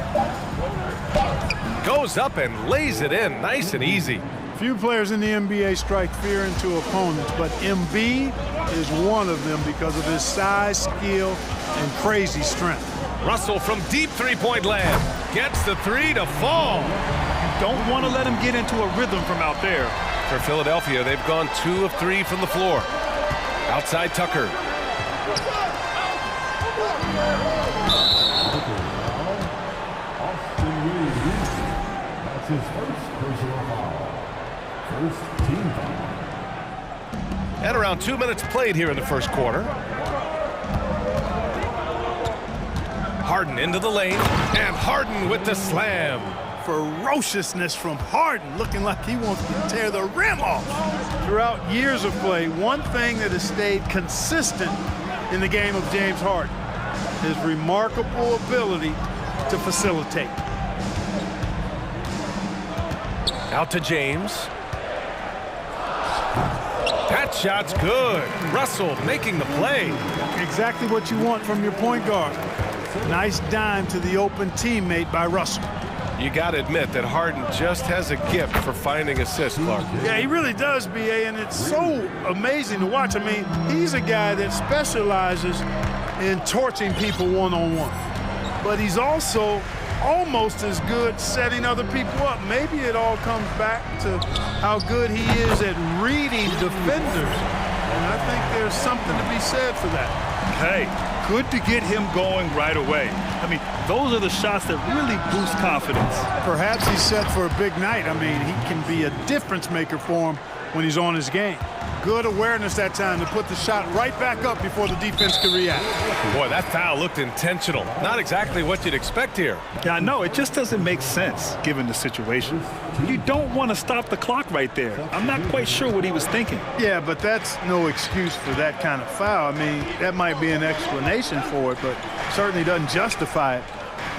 A: Goes up and lays it in, nice and easy.
I: Few players in the NBA strike fear into opponents, but Embiid is one of them because of his size, skill, and crazy strength.
A: Russell from deep three-point land. Gets the 3 to fall.
B: Don't want to let him get into a rhythm from out there.
A: For Philadelphia, they've gone 2 of 3 from the floor. Outside Tucker.
J: That's his first personal foul. First team foul.
A: And around 2 minutes played here in the first quarter. Harden into the lane, and Harden with the slam.
I: Ferociousness from Harden, looking like he wants to tear the rim off. Throughout years of play, one thing that has stayed consistent in the game of James Harden, his remarkable ability to facilitate.
A: Out to James. That shot's good. Russell making the play.
I: Exactly what you want from your point guard. Nice dime to the open teammate by Russell.
A: You got to admit that Harden just has a gift for finding assists, Clark.
I: Yeah, he really does, B.A., and it's so amazing to watch. I mean, he's a guy that specializes in torching people one-on-one. But he's also almost as good setting other people up. Maybe it all comes back to how good he is at reading defenders. And I think there's something to be said for that.
B: Hey, good to get him going right away. I mean, those are the shots that really boost confidence.
I: Perhaps he's set for a big night. I mean, he can be a difference maker for him when he's on his game. Good awareness that time to put the shot right back up before the defense can react.
A: Boy, that foul looked intentional. Not exactly what you'd expect here.
B: Yeah, I know. It just doesn't make sense given the situation. You don't want to stop the clock right there. I'm not quite sure what he was thinking.
I: Yeah, but that's no excuse for that kind of foul. I mean, that might be an explanation for it, but certainly doesn't justify it.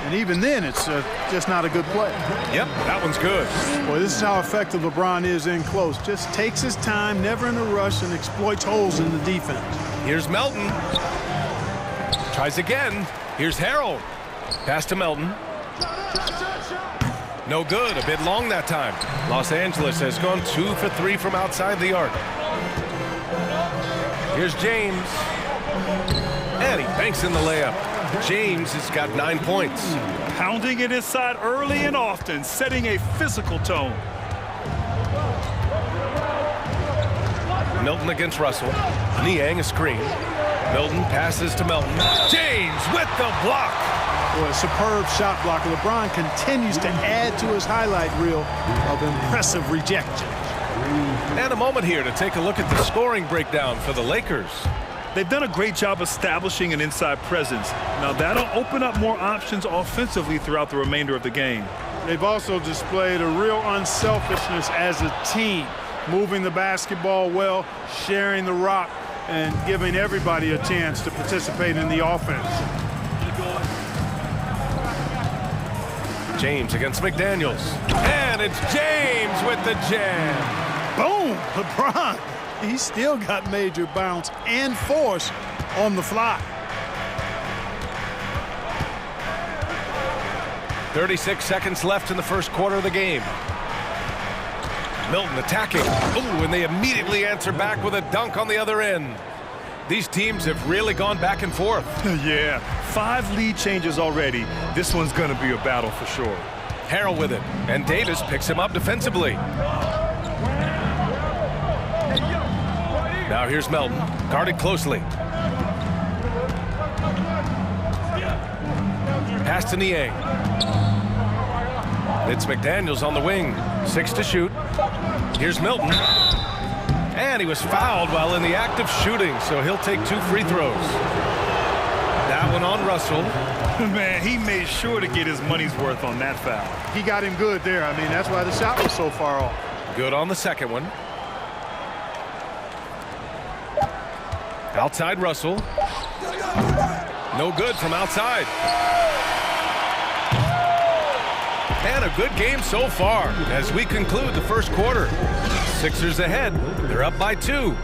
I: And even then, it's just not a good play.
A: Yep, that one's good.
I: Boy, this is how effective LeBron is in close. Just takes his time, never in a rush, and exploits holes in the defense.
A: Here's Melton. Tries again. Here's Harold. Pass to Melton. No good. A bit long that time. Los Angeles has gone 2 for 3 from outside the arc. Here's James. And he banks in the layup. James has got 9 points.
B: Pounding it inside early and often, setting a physical tone.
A: Milton against Russell. Niang a screen. Milton passes to Melton. James with the block.
I: Boy, a superb shot block. LeBron continues to add to his highlight reel of impressive rejection.
A: And a moment here to take a look at the scoring breakdown for the Lakers.
B: They've done a great job establishing an inside presence. Now that'll open up more options offensively throughout the remainder of the game.
I: They've also displayed a real unselfishness as a team, moving the basketball well, sharing the rock, and giving everybody a chance to participate in the offense.
A: James against McDaniels. And it's James with the jam.
I: Boom! LeBron. He's still got major bounce and force on the fly.
A: 36 seconds left in the first quarter of the game. Milton attacking. Ooh, and they immediately answer back with a dunk on the other end. These teams have really gone back and forth.
B: Yeah, 5 lead changes already. This one's going to be a battle for sure.
A: Harrell with it, and Davis picks him up defensively. Now here's Melton, guarded closely. Pass to Niang. It's McDaniels on the wing. 6 to shoot. Here's Milton. And he was fouled while in the act of shooting, so he'll take 2 free throws. That one on Russell.
B: Man, he made sure to get his money's worth on that foul.
I: He got him good there. I mean, that's why the shot was so far off.
A: Good on the second one. Outside Russell. No good from outside. And a good game so far as we conclude the first quarter. Sixers ahead. They're up by 2.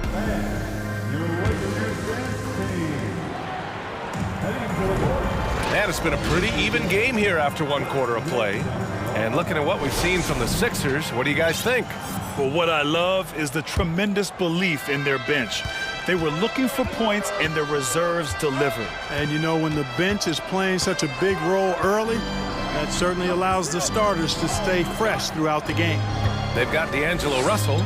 A: And it's been a pretty even game here after 1 quarter of play. And looking at what we've seen from the Sixers, what do you guys think?
B: Well, what I love is the tremendous belief in their bench. They were looking for points, and their reserves delivered.
I: And you know, when the bench is playing such a big role early, that certainly allows the starters to stay fresh throughout the game.
A: They've got D'Angelo Russell.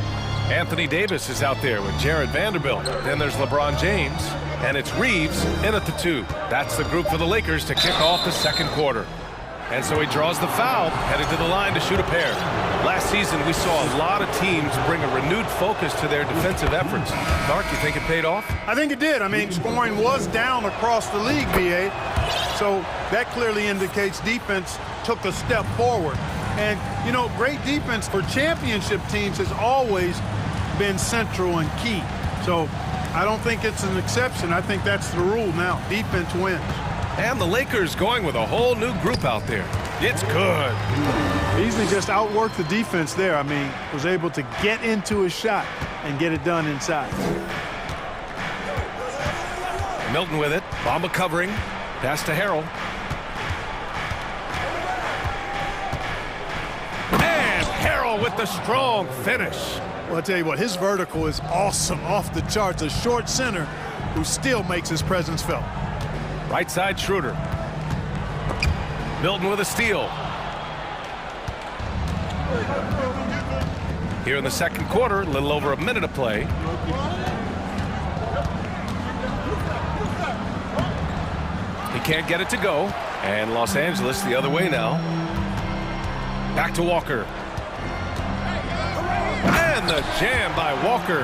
A: Anthony Davis is out there with Jared Vanderbilt. Then there's LeBron James. And it's Reeves in at the 2. That's the group for the Lakers to kick off the second quarter. And so he draws the foul, headed to the line to shoot a pair. Last season, we saw a lot of teams bring a renewed focus to their defensive efforts. Mark, you think it paid off?
I: I think it did. I mean, scoring was down across the league, BA. So that clearly indicates defense took a step forward. And, you know, great defense for championship teams has always been central and key. So I don't think it's an exception. I think that's the rule now. Defense wins.
A: And the Lakers going with a whole new group out there. It's good.
I: Beasley just outworked the defense there. I mean, was able to get into a shot and get it done inside.
A: Milton with it. Bamba covering. Pass to Harrell. And Harrell with the strong finish.
I: Well, I'll tell you what, his vertical is awesome, off the charts. A short center who still makes his presence felt.
A: Right side Schroeder. Milton with a steal. Here in the second quarter, a little over a minute of play. He can't get it to go. And Los Angeles the other way now. Back to Walker. And the jam by Walker.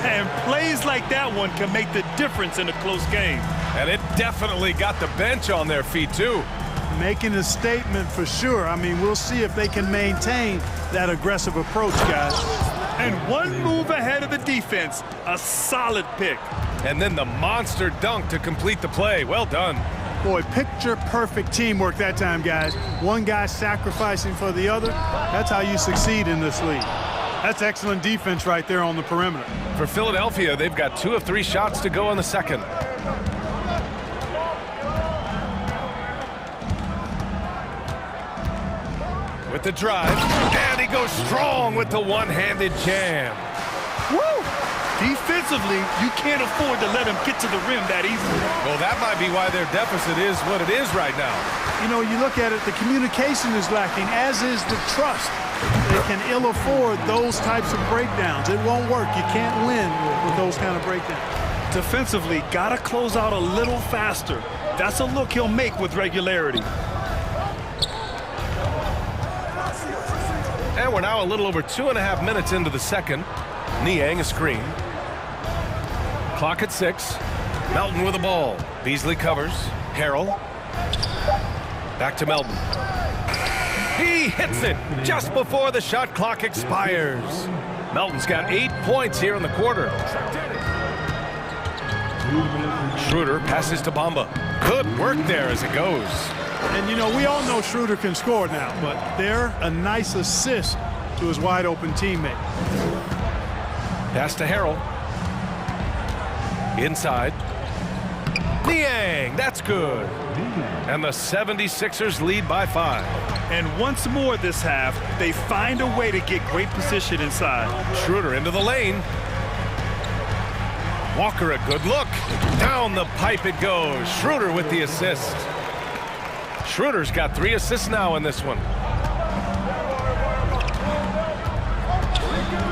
B: And plays like that one can make the difference in a close game.
A: And it definitely got the bench on their feet, too.
I: Making a statement for sure. I mean, we'll see if they can maintain that aggressive approach, guys.
B: And one move ahead of the defense. A solid pick.
A: And then the monster dunk to complete the play. Well done.
I: Boy, picture-perfect teamwork that time, guys. One guy sacrificing for the other. That's how you succeed in this league. That's excellent defense right there on the perimeter.
A: For Philadelphia, they've got 2 of 3 shots to go in the second. With the drive, and he goes strong with the one-handed jam.
B: Woo! Defensively, you can't afford to let him get to the rim that easily.
A: Well, that might be why their deficit is what it is right now.
I: You know, you look at it, the communication is lacking, as is the trust. They can ill afford those types of breakdowns. It won't work. You can't win with those kind of breakdowns.
B: Defensively, gotta close out a little faster. That's a look he'll make with regularity.
A: And we're now a little over 2.5 minutes into the second. Niang a screen. Clock at 6. Melton with the ball. Beasley covers. Harrell. Back to Melton. He hits it just before the shot clock expires. Melton's got 8 points here in the quarter. Schroeder passes to Bamba. Good work there as it goes.
I: And, you know, we all know Schroeder can score now, but they're a nice assist to his wide-open teammate.
A: Pass to Harrell. Inside. Niang, that's good. And the 76ers lead by 5.
B: And once more this half, they find a way to get great position inside.
A: Schroeder into the lane. Walker, a good look. Down the pipe it goes. Schroeder with the assist. Schroeder's got 3 assists now in this one.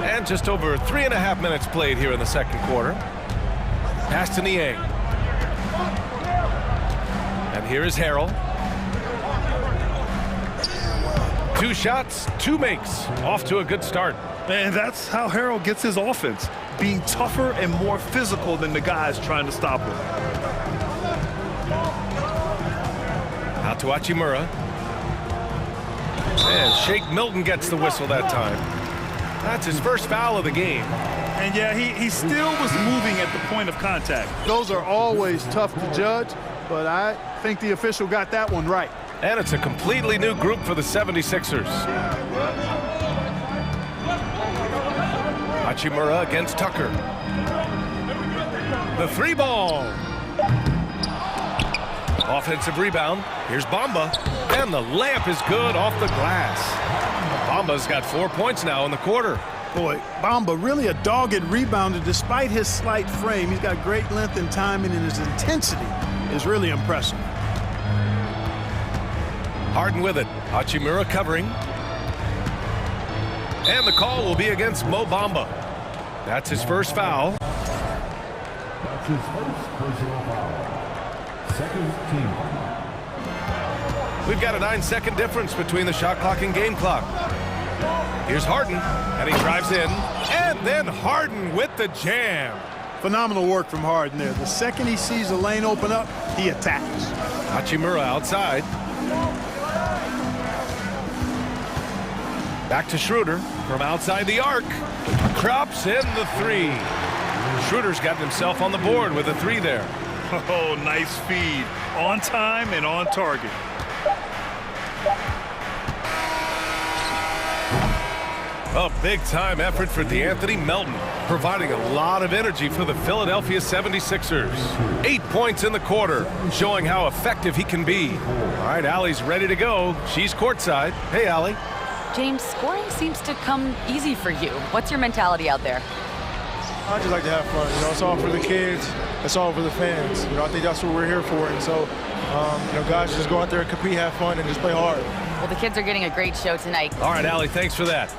A: And just over 3.5 minutes played here in the second quarter. Pass to Niang. And here is Harrell. 2 shots, 2 makes. Off to a good start.
B: And that's how Harrell gets his offense, being tougher and more physical than the guys trying to stop him.
A: Out to Hachimura. And Shake Milton gets the whistle that time. That's his first foul of the game.
B: And yeah, he still was moving at the point of contact.
I: Those are always tough to judge, but I think the official got that one right.
A: And it's a completely new group for the 76ers. Hachimura against Tucker. The 3 ball. Offensive rebound. Here's Bamba. And the layup is good off the glass. Bamba's got 4 points now in the quarter.
I: Boy, Bamba really a dogged rebounder despite his slight frame. He's got great length and timing, and his intensity is really impressive.
A: Harden with it. Hachimura covering. And the call will be against Mo Bamba. That's his first foul.
J: That's his first personal foul. Second team foul.
A: We've got a 9-second difference between the shot clock and game clock. Here's Harden, and he drives in. And then Harden with the jam.
I: Phenomenal work from Harden there. The second he sees the lane open up, he attacks.
A: Hachimura outside. Back to Schroeder from outside the arc. Drops in the 3. Schroeder's gotten himself on the board with a 3 there.
B: Oh, nice feed. On time and on target.
A: A big-time effort for DeAnthony Melton, providing a lot of energy for the Philadelphia 76ers. 8 points in the quarter, showing how effective he can be. All right, Allie's ready to go. She's courtside. Hey, Allie.
K: James, scoring seems to come easy for you. What's your mentality out there?
L: I just like to have fun. You know, it's all for the kids. It's all for the fans. You know, I think that's what we're here for. And so, you know, guys, just go out there and compete, have fun, and just play hard.
K: Well, the kids are getting a great show tonight.
A: All right, Allie, thanks for that.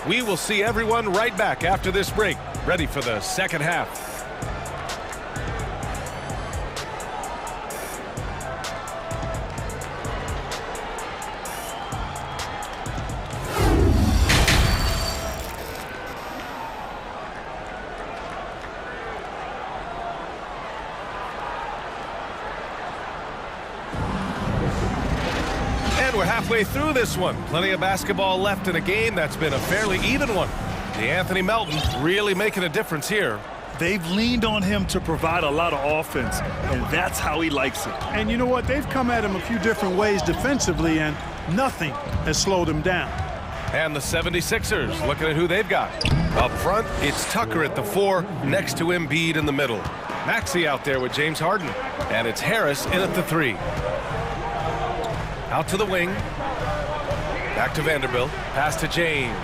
A: We will see everyone right back after this break, ready for the second half. We're halfway through this one. Plenty of basketball left in a game that's been a fairly even one. DeAnthony Melton really making a difference here.
B: They've leaned on him to provide a lot of offense, and that's how he likes it.
I: And you know what? They've come at him a few different ways defensively, and nothing has slowed him down.
A: And the 76ers looking at who they've got. Up front, it's Tucker at the 4, next to Embiid in the middle. Maxey out there with James Harden. And it's Harris in at the 3. Out to the wing. Back to Vanderbilt. Pass to James.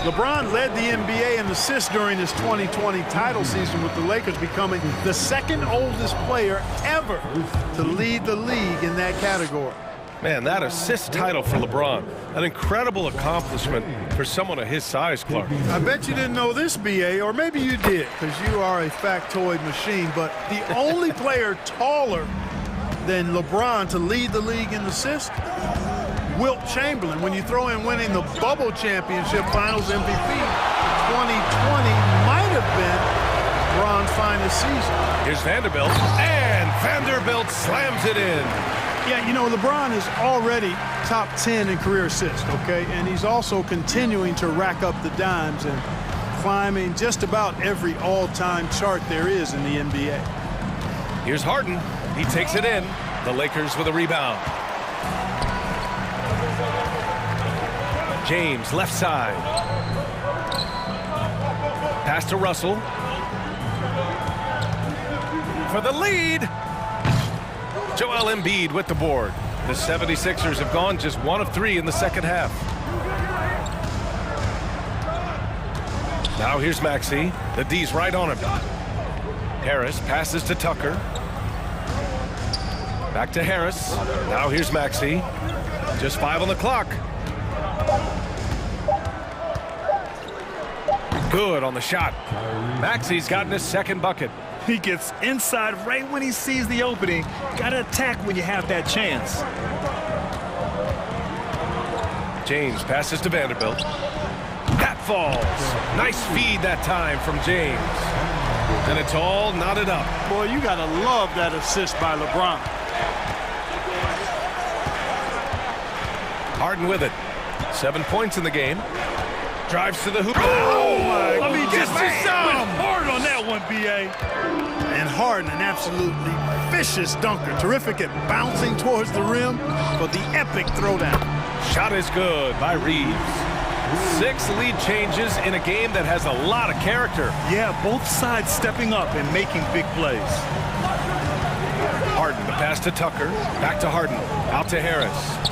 I: LeBron led the NBA in assists during his 2020 title season, with the Lakers becoming the second oldest player ever to lead the league in that category.
A: Man, that assist title for LeBron. An incredible accomplishment for someone of his size, Clark.
I: I bet you didn't know this, BA, or maybe you did, because you are a factoid machine, but the only player taller than LeBron to lead the league in assists, Wilt Chamberlain. When you throw in winning the Bubble Championship Finals MVP, 2020 might have been LeBron's finest season.
A: Here's Vanderbilt, and Vanderbilt slams it in.
I: Yeah, you know, LeBron is already top 10 in career assists, okay? And he's also continuing to rack up the dimes. And climbing just about every all-time chart there is in the NBA.
A: Here's Harden. He takes it in. The Lakers with a rebound. James, left side. Pass to Russell. For the lead. Joel Embiid with the board. The 76ers have gone just 1 of 3 in the second half. Now here's Maxey. The D's right on him. Harris passes to Tucker. Back to Harris. Now here's Maxey. Just 5 on the clock. Good on the shot. Maxey's gotten his second bucket.
B: He gets inside right when he sees the opening. Got to attack when you have that chance.
A: James passes to Vanderbilt. That falls. Nice feed that time from James. And it's all knotted up.
I: Boy, you got to love that assist by LeBron.
A: Harden with it. 7 points in the game. Drives to the hoop.
I: Oh, my
B: I mean, just
I: went
B: hard on that one, B.A.
I: And Harden, an absolutely vicious dunker. Terrific at bouncing towards the rim for the epic throwdown.
A: Shot is good by Reeves. 6 lead changes in a game that has a lot of character.
B: Yeah, both sides stepping up and making big plays.
A: Harden, the pass to Tucker. Back to Harden. Out to Harris.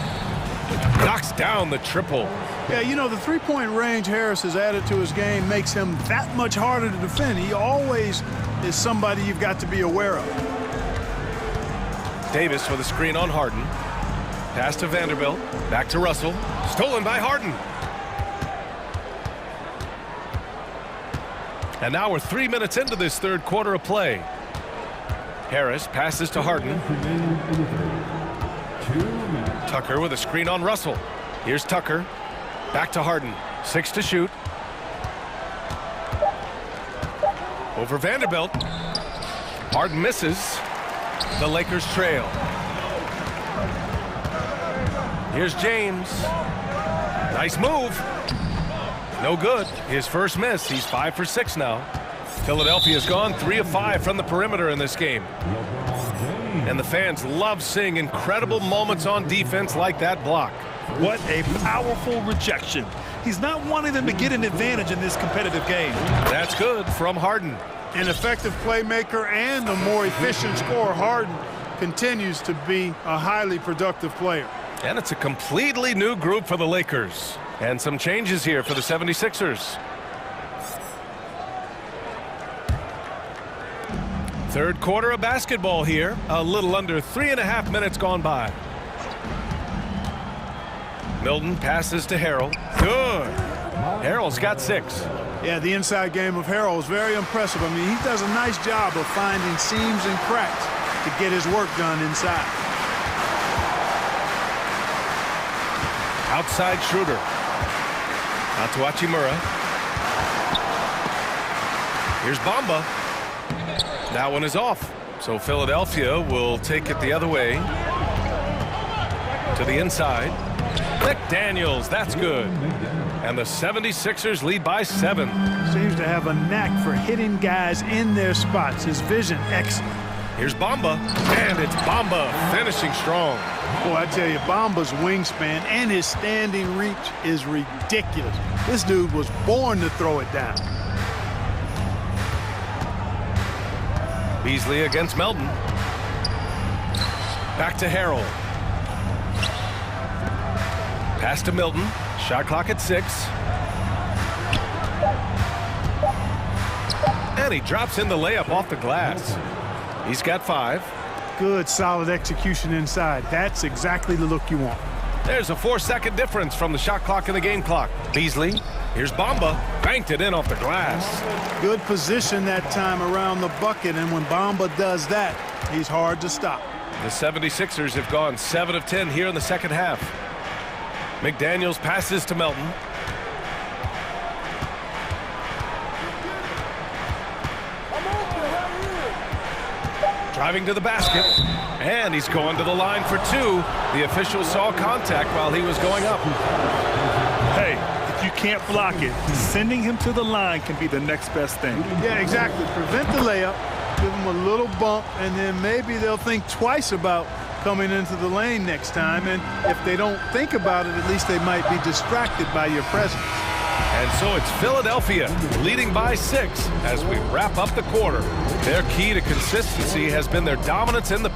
A: Knocks down the triple.
I: Yeah, you know, the three-point range Harris has added to his game makes him that much harder to defend. He always is somebody you've got to be aware of.
A: Davis with a screen on Harden. Pass to Vanderbilt. Back to Russell. Stolen by Harden. And now we're 3 minutes into this third quarter of play. Harris passes to Harden. Tucker with a screen on Russell. Here's Tucker. Back to Harden. 6 to shoot. Over Vanderbilt. Harden misses. The Lakers trail. Here's James. Nice move. No good. His first miss. He's 5 for 6 now. Philadelphia's gone 3 of 5 from the perimeter in this game. And the fans love seeing incredible moments on defense like that block.
B: What a powerful rejection. He's not wanting them to get an advantage in this competitive game.
A: That's good from Harden.
I: An effective playmaker and a more efficient scorer, Harden continues to be a highly productive player.
A: And it's a completely new group for the Lakers. And some changes here for the 76ers. Third quarter of basketball here. A little under 3.5 minutes gone by. Milton passes to Harrell. Good. Harrell's got 6.
I: Yeah, the inside game of Harrell is very impressive. I mean, he does a nice job of finding seams and cracks to get his work done inside.
A: Outside Schroeder. Out to Hachimura. Here's Bamba. That one is off. So Philadelphia will take it the other way. To the inside. McDaniels, that's good. And the 76ers lead by 7.
I: Seems to have a knack for hitting guys in their spots. His vision, excellent.
A: Here's Bamba. And it's Bamba finishing strong.
I: Boy, I tell you, Bamba's wingspan and his standing reach is ridiculous. This dude was born to throw it down.
A: Beasley against Melton. Back to Harrell. Pass to Milton. Shot clock at 6. And he drops in the layup off the glass. He's got 5.
I: Good, solid execution inside. That's exactly the look you want.
A: There's a 4-second difference from the shot clock and the game clock. Beasley. Here's Bamba. Banked it in off the glass.
I: Good position that time around the bucket, and when Bamba does that, he's hard to stop.
A: The 76ers have gone 7 of 10 here in the second half. McDaniels passes to Melton. Driving to the basket. And he's going to the line for 2. The official saw contact while he was going up.
B: Hey, If you can't block it, sending him to the line can be the next best thing.
I: Yeah, exactly. Prevent the layup, give them a little bump, and then maybe they'll think twice about coming into the lane next time. And if they don't think about it, at least they might be distracted by your presence.
A: And so it's Philadelphia leading by 6 as we wrap up the quarter. Their key to consistency has been their dominance in the...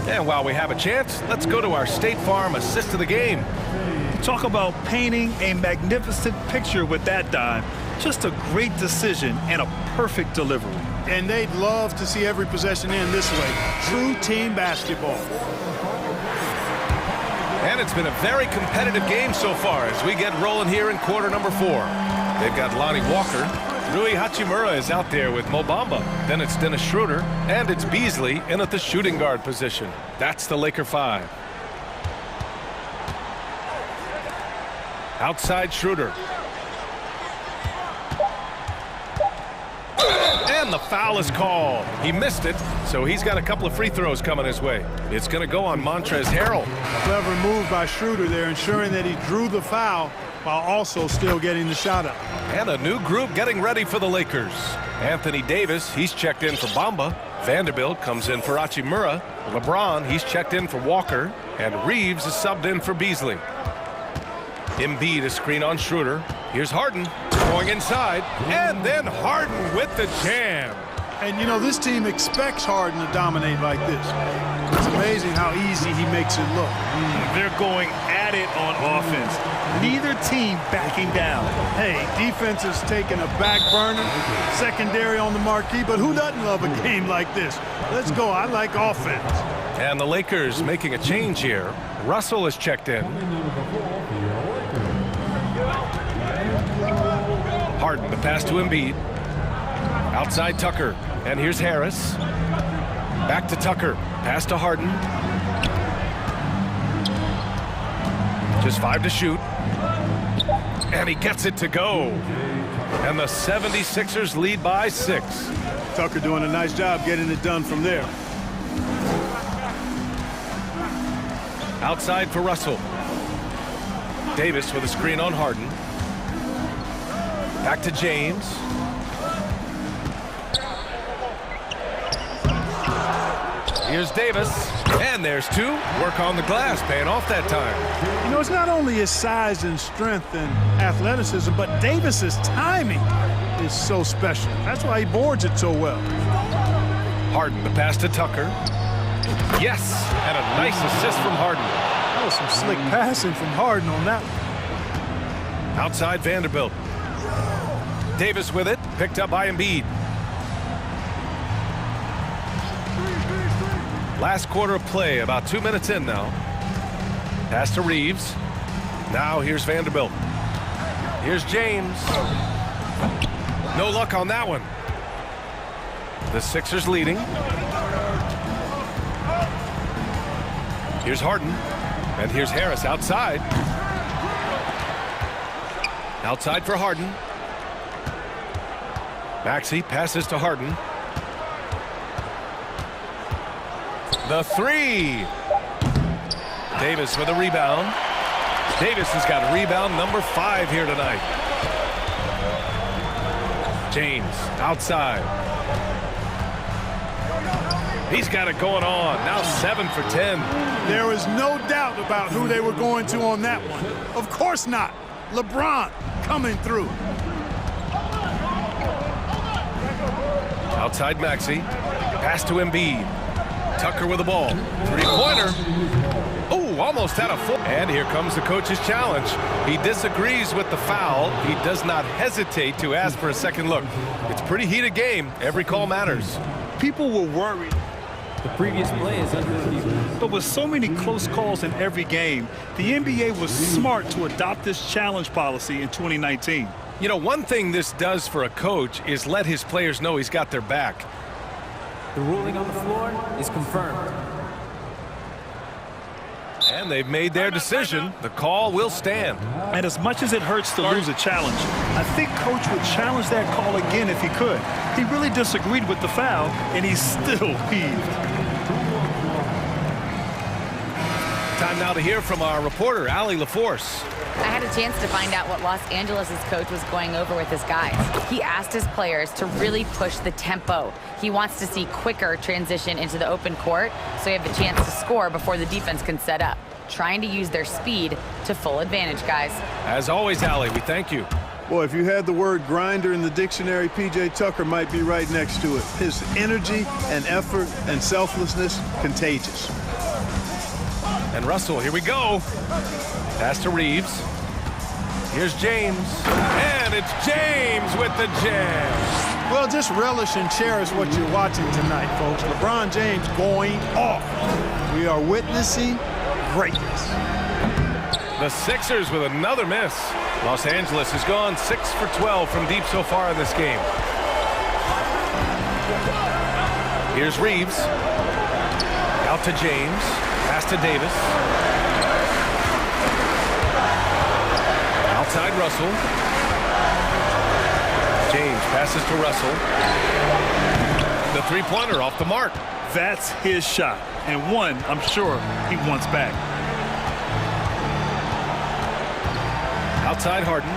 A: And while we have a chance, let's go to our State Farm assist of the game.
B: Talk about painting a magnificent picture with that dime. Just a great decision and a perfect delivery.
I: And they'd love to see every possession end this way. True team basketball.
A: And it's been a very competitive game so far as we get rolling here in quarter number 4. They've got Lonnie Walker. Rui Hachimura is out there with Mo Bamba. Then it's Dennis Schroeder. And it's Beasley in at the shooting guard position. That's the Laker 5. Outside Schroeder. And the foul is called. He missed it, so he's got a couple of free throws coming his way. It's going to go on Montrezl Harrell.
I: Clever move by Schroeder there, ensuring that he drew the foul while also still getting the shot up.
A: And a new group getting ready for the Lakers. Anthony Davis, he's checked in for Bamba. Vanderbilt comes in for Hachimura. LeBron, he's checked in for Walker. And Reeves is subbed in for Beasley. Embiid is screen on Schroeder. Here's Harden going inside. And then Harden with the jam.
I: And, you know, this team expects Harden to dominate like this. It's amazing how easy he makes it look.
B: They're going at it on offense. Neither team backing down.
I: Hey, defense is taking a back burner, secondary on the marquee, but who doesn't love a game like this? Let's go. I like offense.
A: And the Lakers making a change here. Russell is checked in. Harden, the pass to Embiid. Outside Tucker. And here's Harris. Back to Tucker. Pass to Harden. Just 5 to shoot. And he gets it to go. And the 76ers lead by 6.
I: Tucker doing a nice job getting it done from there.
A: Outside for Russell. Davis with a screen on Harden. Back to James. Here's Davis. And there's 2. Work on the glass, paying off that time.
I: You know, it's not only his size and strength and athleticism, but Davis's timing is so special. That's why he boards it so well.
A: Harden, the pass to Tucker. Yes, and a nice assist from Harden.
I: That was some slick passing from Harden on that one.
A: Outside Vanderbilt. Davis with it, picked up by Embiid. Last quarter of play, about 2 minutes in now. Pass to Reeves. Now here's Vanderbilt. Here's James. No luck on that one. The Sixers leading. Here's Harden. And here's Harris outside. Outside for Harden. Maxey passes to Harden. The 3. Davis with a rebound. Davis has got rebound number 5 here tonight. James outside. He's got it going on. Now 7 for 10.
I: There was no doubt about who they were going to on that one. Of course not. LeBron coming through.
A: Outside Maxey. Pass to Embiid. Tucker with the ball. 3-pointer. Oh, almost had a foot. And here comes the coach's challenge. He disagrees with the foul. He does not hesitate to ask for a second look. It's a pretty heated game. Every call matters.
B: People were worried.
G: The previous play is under review.
B: But with so many close calls in every game, the NBA was smart to adopt this challenge policy in 2019.
A: You know, one thing this does for a coach is let his players know he's got their back.
G: The ruling on the floor is confirmed.
A: And they've made their decision. The call will stand.
B: And as much as it hurts to lose a challenge, I think Coach would challenge that call again if he could. He really disagreed with the foul, and he's still peeved.
A: Time now to hear from our reporter, Allie LaForce.
K: I had a chance to find out what Los Angeles' coach was going over with his guys. He asked his players to really push the tempo. He wants to see quicker transition into the open court so you have a chance to score before the defense can set up. Trying to use their speed to full advantage, guys.
A: As always, Allie, we thank you.
M: Boy, if you had the word grinder in the dictionary, P.J. Tucker might be right next to it. His energy and effort and selflessness, contagious.
A: And Russell, here we go. Pass to Reeves. Here's James. And it's James with the jam.
I: Well, just relish and cherish what you're watching tonight, folks. LeBron James going off. We are witnessing greatness.
A: The Sixers with another miss. Los Angeles has gone 6 for 12 from deep so far in this game. Here's Reeves. Out to James. Pass to Davis. Outside Russell. James passes to Russell. The three-pointer off the mark.
B: That's his shot, and one I'm sure he wants back.
A: Outside Harden.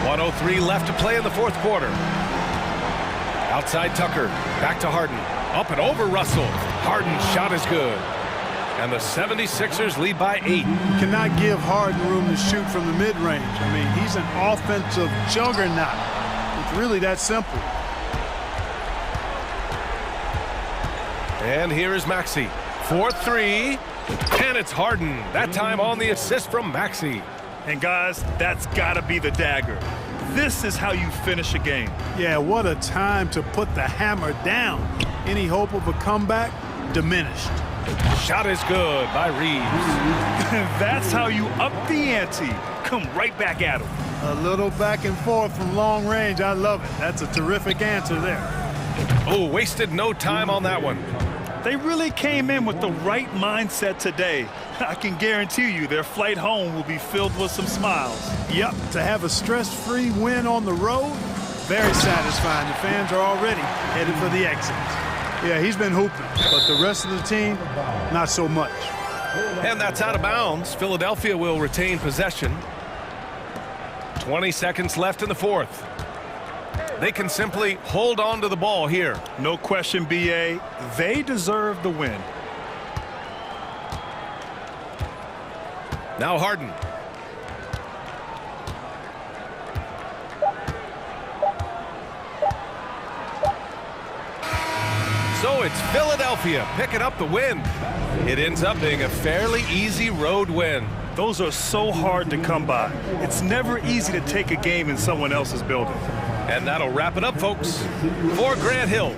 A: 1:03 left to play in the fourth quarter. Outside Tucker. Back to Harden. Up and over Russell. Harden's shot is good. And the 76ers lead by 8.
I: You cannot give Harden room to shoot from the mid-range. I mean, he's an offensive juggernaut. It's really that simple.
A: And here is Maxey. 4-3. And it's Harden. That time on the assist from Maxey.
B: And guys, that's got to be the dagger. This is how you finish a game.
I: Yeah, what a time to put the hammer down. Any hope of a comeback? Diminished.
A: Shot is good by Reeves.
B: That's how you up the ante. Come right back at him.
I: A little back and forth from long range. I love it. That's a terrific answer there.
A: Oh, wasted no time on that one.
B: They really came in with the right mindset today. I can guarantee you their flight home will be filled with some smiles.
I: Yep, to have a stress-free win on the road, very satisfying. The fans are already headed for the exit. Yeah, he's been hooping, but the rest of the team, not so much.
A: And that's out of bounds. Philadelphia will retain possession. 20 seconds left in the fourth. They can simply hold on to the ball here.
B: No question, B.A. They deserve the win.
A: Now Harden. So it's Philadelphia picking up the win. It ends up being a fairly easy road win.
B: Those are so hard to come by. It's never easy to take a game in someone else's building.
A: And that'll wrap it up, folks. For Grant Hill.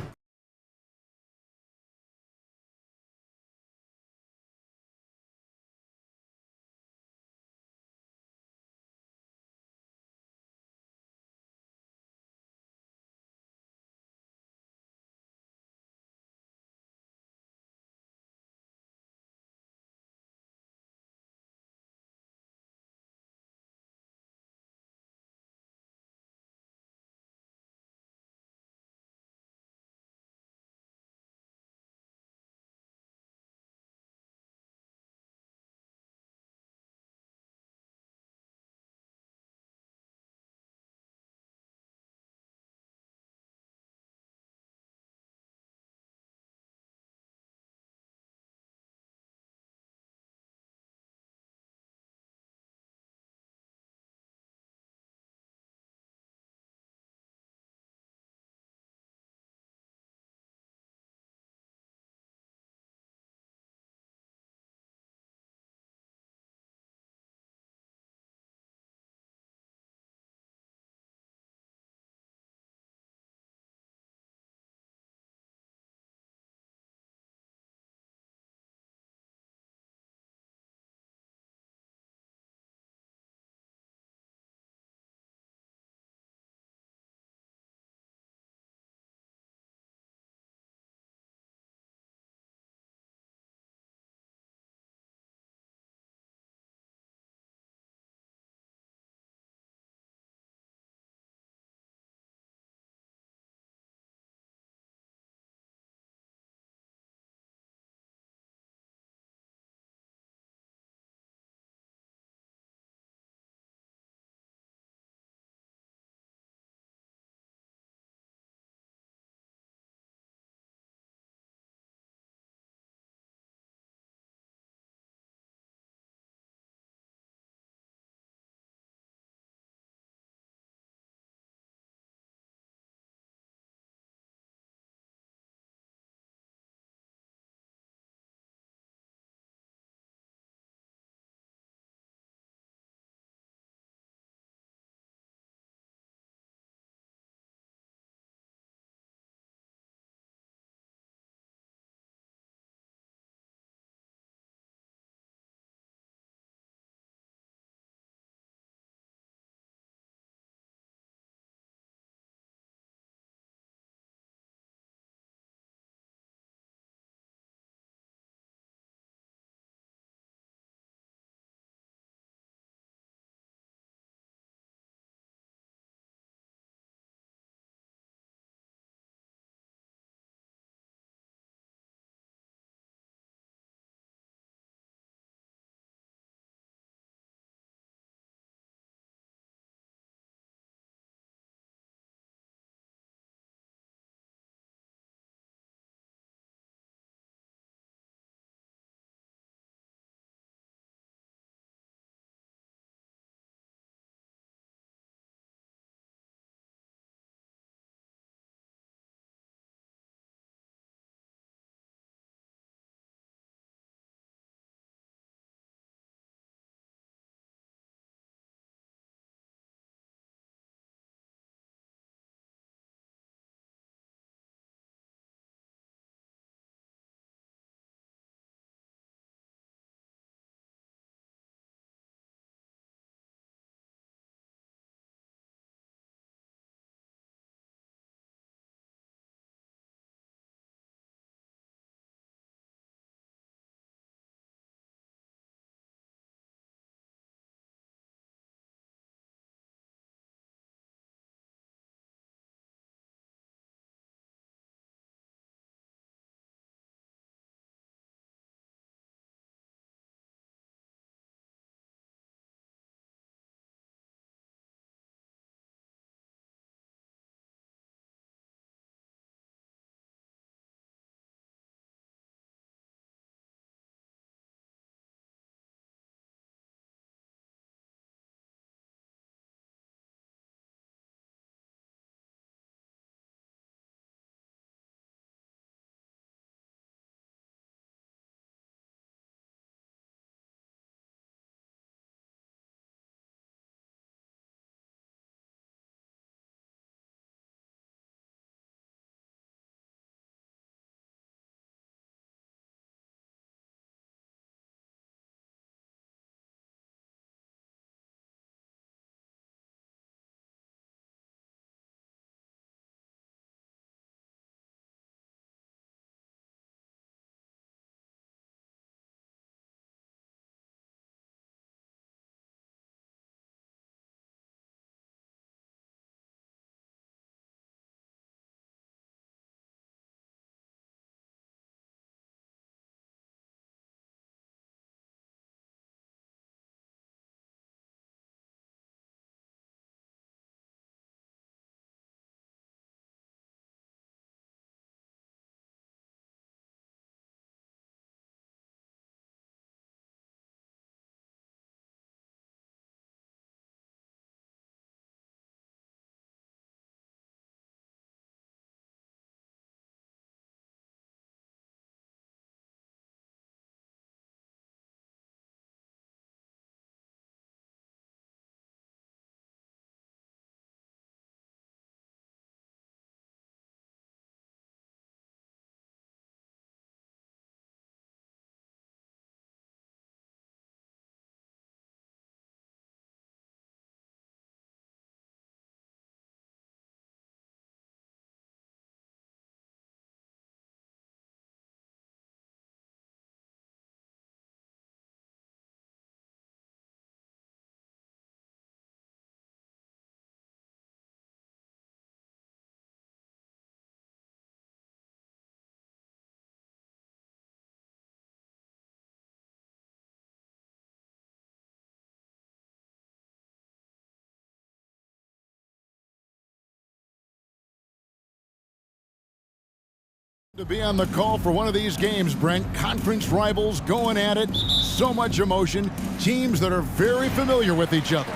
D: To be on the call for one of these games, Brent. Conference rivals going at it. So much emotion. Teams that are very familiar with each other.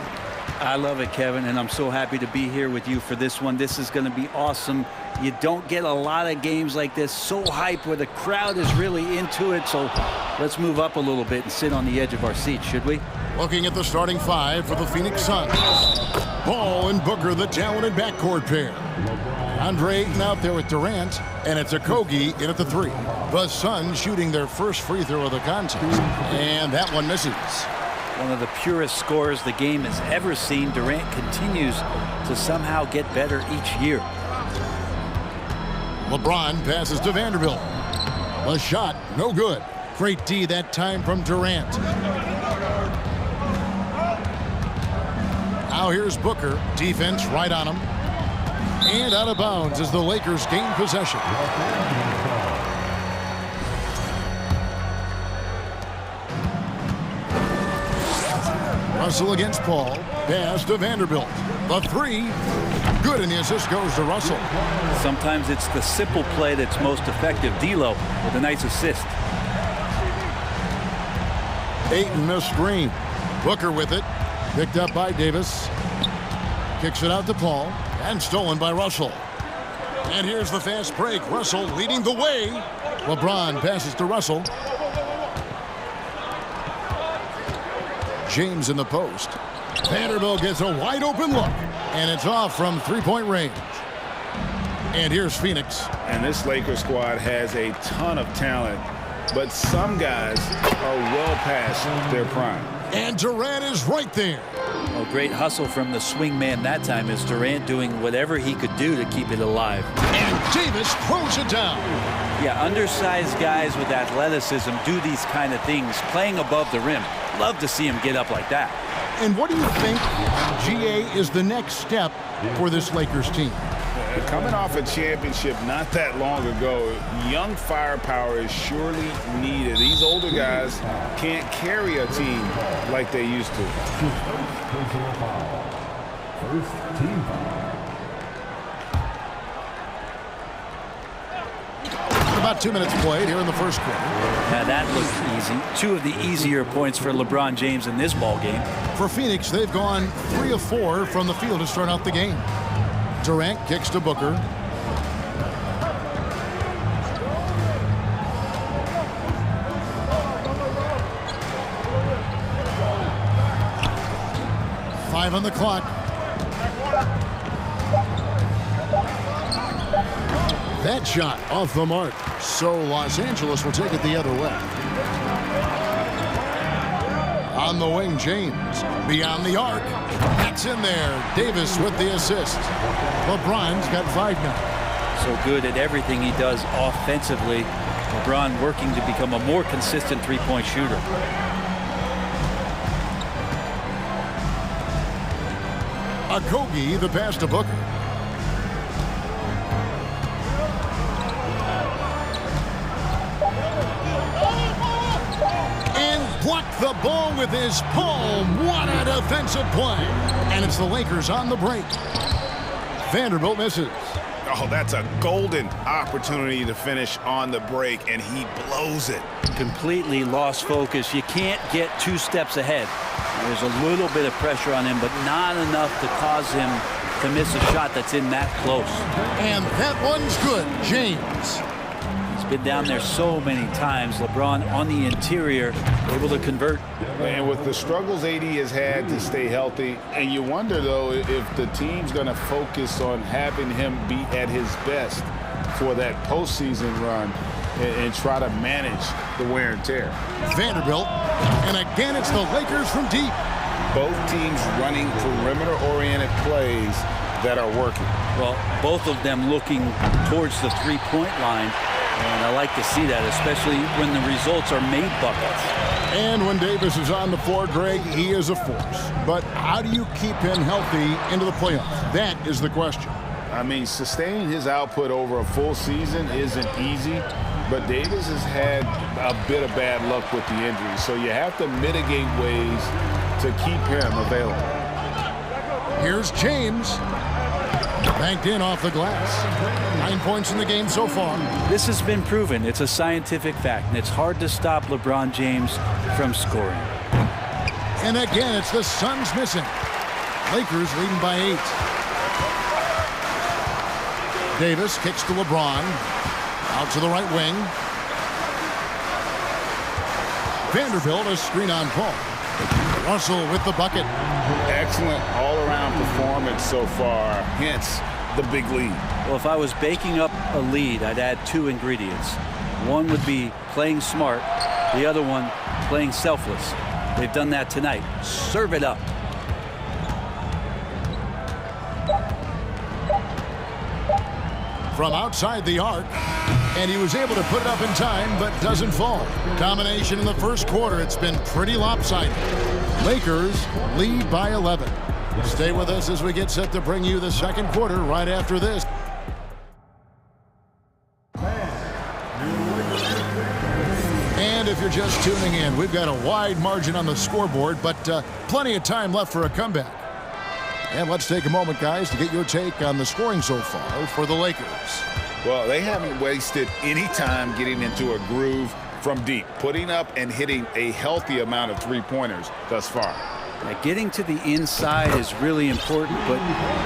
N: I love it, Kevin, and I'm so happy to be here with you for this one. This is going to be awesome. You don't get a lot of games like this, so hype, where the crowd is really into it. So let's move up a little bit and sit on the edge of our seats, should we?
D: Looking at the starting five for the Phoenix Suns. Ball and Booker, the talented backcourt pair. Andre Ayton out there with Durant, and it's Okogie in at the three. The Suns shooting their first free throw of the contest, and that one misses.
N: One of the purest scorers the game has ever seen. Durant continues to somehow get better each year.
D: LeBron passes to Vanderbilt. The shot, no good. Great D that time from Durant. Now here's Booker. Defense right on him. And out of bounds as the Lakers gain possession. Russell against Paul. Pass to Vanderbilt. The three. Good, and the assist goes to Russell.
N: Sometimes it's the simple play that's most effective. D'Lo with a nice assist.
D: Ayton missed screen. Booker with it. Picked up by Davis. Kicks it out to Paul. And stolen by Russell. And here's the fast break. Russell leading the way. LeBron passes to Russell. James in the post. Vanderbilt gets a wide open look. And it's off from three-point range. And here's Phoenix.
C: And this Lakers squad has a ton of talent, but some guys are well past their prime.
D: And Durant is right there.
N: Oh, great hustle from the swing man that time, as Durant doing whatever he could do to keep it alive.
D: And Davis throws it down.
N: Yeah, undersized guys with athleticism do these kind of things, playing above the rim. Love to see him get up like that.
D: And what do you think, GA, is the next step for this Lakers team?
C: Coming off a championship not that long ago, young firepower is surely needed. These older guys can't carry a team like they used to.
J: First team foul.
D: About 2 minutes played here in the first quarter.
N: Now that looked easy. Two of the easier points for LeBron James in this ball game.
D: For Phoenix, they've gone 3 of 4 from the field to start out the game. Durant kicks to Booker. Five on the clock. That shot off the mark. So Los Angeles will take it the other way. On the wing, James. Beyond the arc. That's in there. Davis with the assist. LeBron's got 5 now.
N: So good at everything he does offensively. LeBron working to become a more consistent three-point shooter.
D: Okogie, the pass to Booker. Blocked the ball with his palm. What a defensive play. And it's the Lakers on the break. Vanderbilt misses.
C: Oh, that's a golden opportunity to finish on the break, and he blows it.
N: Completely lost focus. You can't get 2 steps ahead. There's a little bit of pressure on him, but not enough to cause him to miss a shot that's in that close.
D: And that one's good. James.
N: Been down there so many times. LeBron on the interior, able to convert.
C: And with the struggles AD has had to stay healthy, and you wonder, though, if the team's going to focus on having him be at his best for that postseason run and try to manage the wear and tear.
D: Vanderbilt, and again it's the Lakers from deep.
C: Both teams running perimeter-oriented plays that are working.
N: Well, both of them looking towards the three-point line. And I like to see that, especially when the results are made buckets.
D: And when Davis is on the floor, Greg, he is a force. But how do you keep him healthy into the playoffs? That is the question.
C: I mean, sustaining his output over a full season isn't easy, but Davis has had a bit of bad luck with the injury. So you have to mitigate ways to keep him available.
D: Here's James. Banked in off the glass. 9 points in the game so far.
N: This has been proven. It's a scientific fact, and it's hard to stop LeBron James from scoring.
D: And again, it's the Suns missing. Lakers leading by 8. Davis kicks to LeBron. Out to the right wing. Vanderbilt, a screen on Paul. Russell with the bucket.
C: Excellent all-around performance so far, hence the big lead.
N: Well, if I was baking up a lead, I'd add 2 ingredients. One would be playing smart. The other one, playing selfless. They've done that tonight. Serve it up.
D: From outside the arc, and he was able to put it up in time, but doesn't fall. Domination in the first quarter. It's been pretty lopsided. Lakers lead by 11. Stay with us as we get set to bring you the second quarter right after this. And if you're just tuning in, we've got a wide margin on the scoreboard, but plenty of time left for a comeback. And let's take a moment, guys, to get your take on the scoring so far for the Lakers.
C: Well, they haven't wasted any time getting into a groove from deep, putting up and hitting a healthy amount of three-pointers thus far.
N: Getting to the inside is really important, but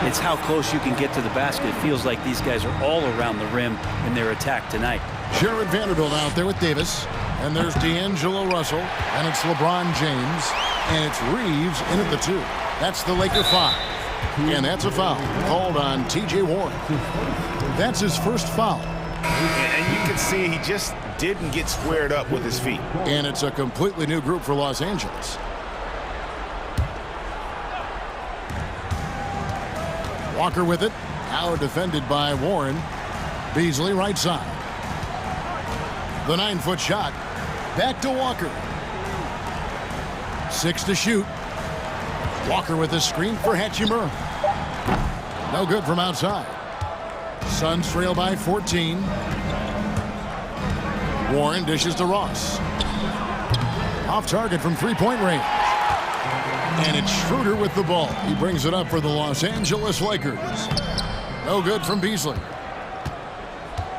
N: it's how close you can get to the basket. It feels like these guys are all around the rim in their attack tonight.
D: Jared Vanderbilt out there with Davis. And there's D'Angelo Russell. And it's LeBron James. And it's Reeves in at the 2. That's the Laker 5. And that's a foul called on T.J. Warren. That's his first foul.
C: And you can see he just didn't get squared up with his feet.
D: And it's a completely new group for Los Angeles. Walker with it. Now defended by Warren. Beasley right side. The 9-foot shot. Back to Walker. 6 to shoot. Walker with a screen for Hachimura. No good from outside. Suns trail by 14. Warren dishes to Ross. Off target from three-point range. And it's Schroeder with the ball. He brings it up for the Los Angeles Lakers. No good from Beasley.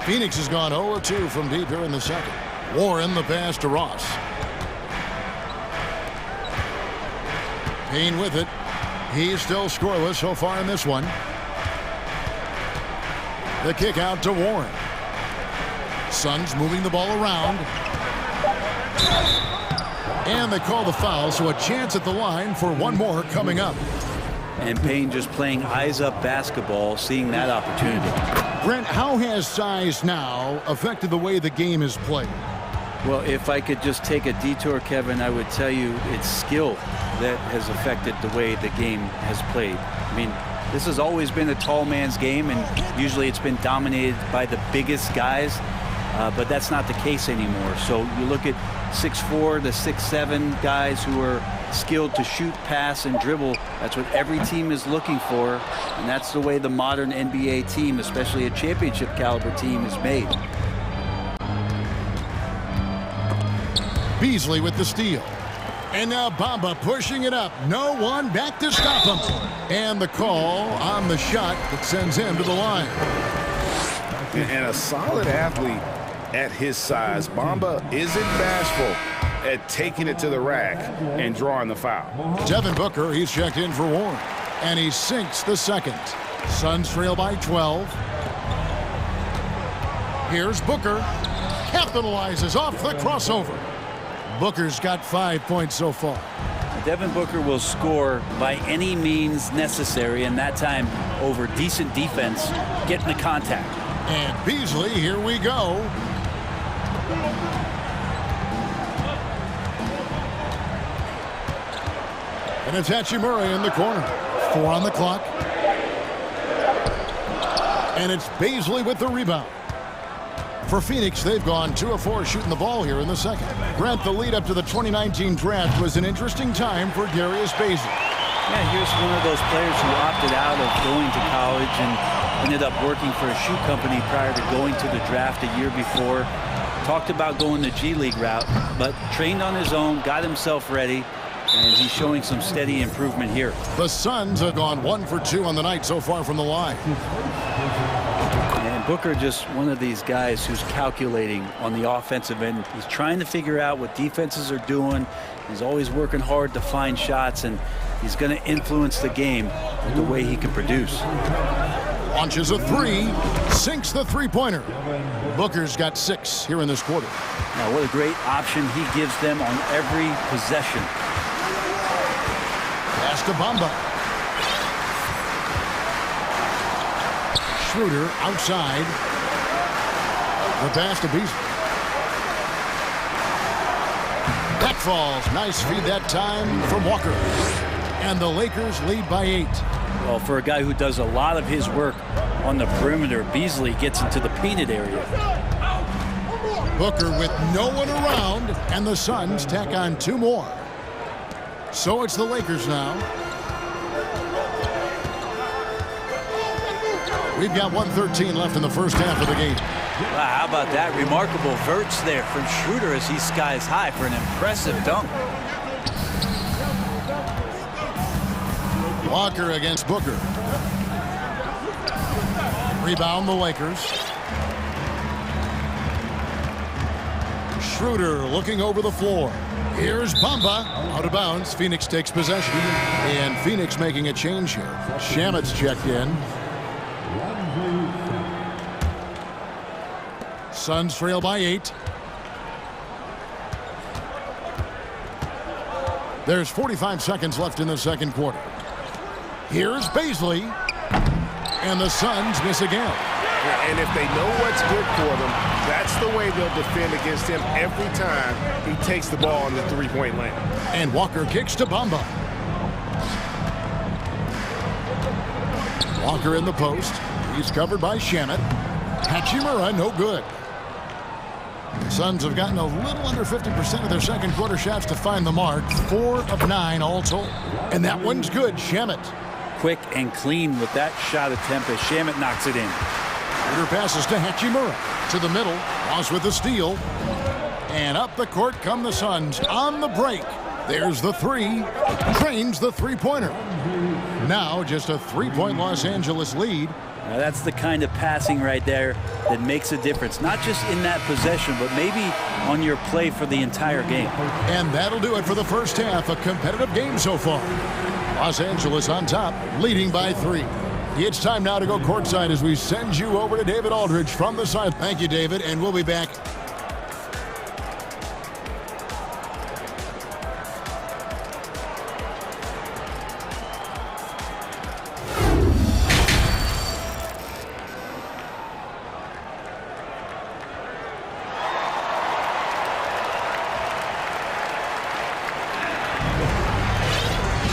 D: Phoenix has gone 0-2 from deep here in the second. Warren the pass to Ross. Payne with it. He's still scoreless so far in this one. The kick out to Warren. Suns moving the ball around. And they call the foul, so a chance at the line for one more coming up.
N: And Payne just playing eyes-up basketball, seeing that opportunity.
D: Brent, how has size now affected the way the game is played?
N: Well, if I could just take a detour, Kevin, I would tell you it's skill that has affected the way the game has played. I mean, this has always been a tall man's game, and usually it's been dominated by the biggest guys, but that's not the case anymore. So you look at 6'4" to 6'7" guys who are skilled to shoot, pass, and dribble. That's what every team is looking for, and that's the way the modern NBA team, especially a championship caliber team, is made.
D: Beasley with the steal. And now Bamba pushing it up. No one back to stop him. And the call on the shot that sends him to the line.
C: And a solid athlete at his size, Bamba isn't bashful at taking it to the rack and drawing the foul.
D: Devin Booker, he's checked in for Warren. And he sinks the second. Suns trail by 12. Here's Booker. Capitalizes off the crossover. Booker's got 5 points so far.
N: Devin Booker will score by any means necessary, and that time over decent defense, getting the contact.
D: And Beasley, here we go. And it's Hachimura in the corner. 4 on the clock. And it's Beasley with the rebound. For Phoenix, they've gone 2 of 4 shooting the ball here in the second. Brent, the lead up to the 2019 draft was an interesting time for Darius Bazley.
N: Yeah, here's one of those players who opted out of going to college and ended up working for a shoe company prior to going to the draft a year before. Talked about going the G League route, but trained on his own, got himself ready, And he's showing some steady improvement here.
D: The Suns have gone 1 for 2 on the night so far from the line.
N: And Booker just one of these guys who's calculating on the offensive end. He's trying to figure out what defenses are doing. He's always working hard to find shots, and he's going to influence the game with the way he can produce.
D: Launches a three, sinks the three-pointer. Booker's got 6 here in this quarter.
N: Now, what a great option he gives them on every possession.
D: Pass to Bamba. Schroeder outside. The pass to Beasley. That falls. Nice feed that time from Walker. And the Lakers lead by 8.
N: Well, for a guy who does a lot of his work on the perimeter, Beasley gets into the painted area.
D: Booker with no one around, and the Suns tack on 2 more. So it's the Lakers now. We've got 1:13 left in the first half of the game.
F: Wow, how about that? Remarkable verts there from Schroeder as he skies high for an impressive dunk.
D: Walker against Booker. Rebound the Lakers. Schroeder looking over the floor. Here's Bamba. Out of bounds. Phoenix takes possession. And Phoenix making a change here. Shamit's checked in. Suns trail by 8. There's 45 seconds left in the second quarter. Here's Beasley. And the Suns miss again.
C: And if they know what's good for them, that's the way they'll defend against him every time he takes the ball in the three-point lane.
D: And Walker kicks to Bamba. Walker in the post. He's covered by Shamit. Hachimura, no good. The Suns have gotten a little under 50% of their second quarter shots to find the mark. 4 of 9 all told. And that one's good. Shamit.
N: Quick and clean with that shot attempt as Shamit knocks it in.
D: Schroeder passes to Hachimura. To the middle. Ross with the steal. And up the court come the Suns on the break. There's the three. Drains the three-pointer. Now just a 3-point Los Angeles lead.
N: Now that's the kind of passing right there that makes a difference. Not just in that possession, but maybe on your play for the entire game.
D: And that'll do it for the first half. A competitive game so far. Los Angeles on top, leading by 3. It's time now to go courtside as we send you over to David Aldridge from the side. Thank you, David, and we'll be back.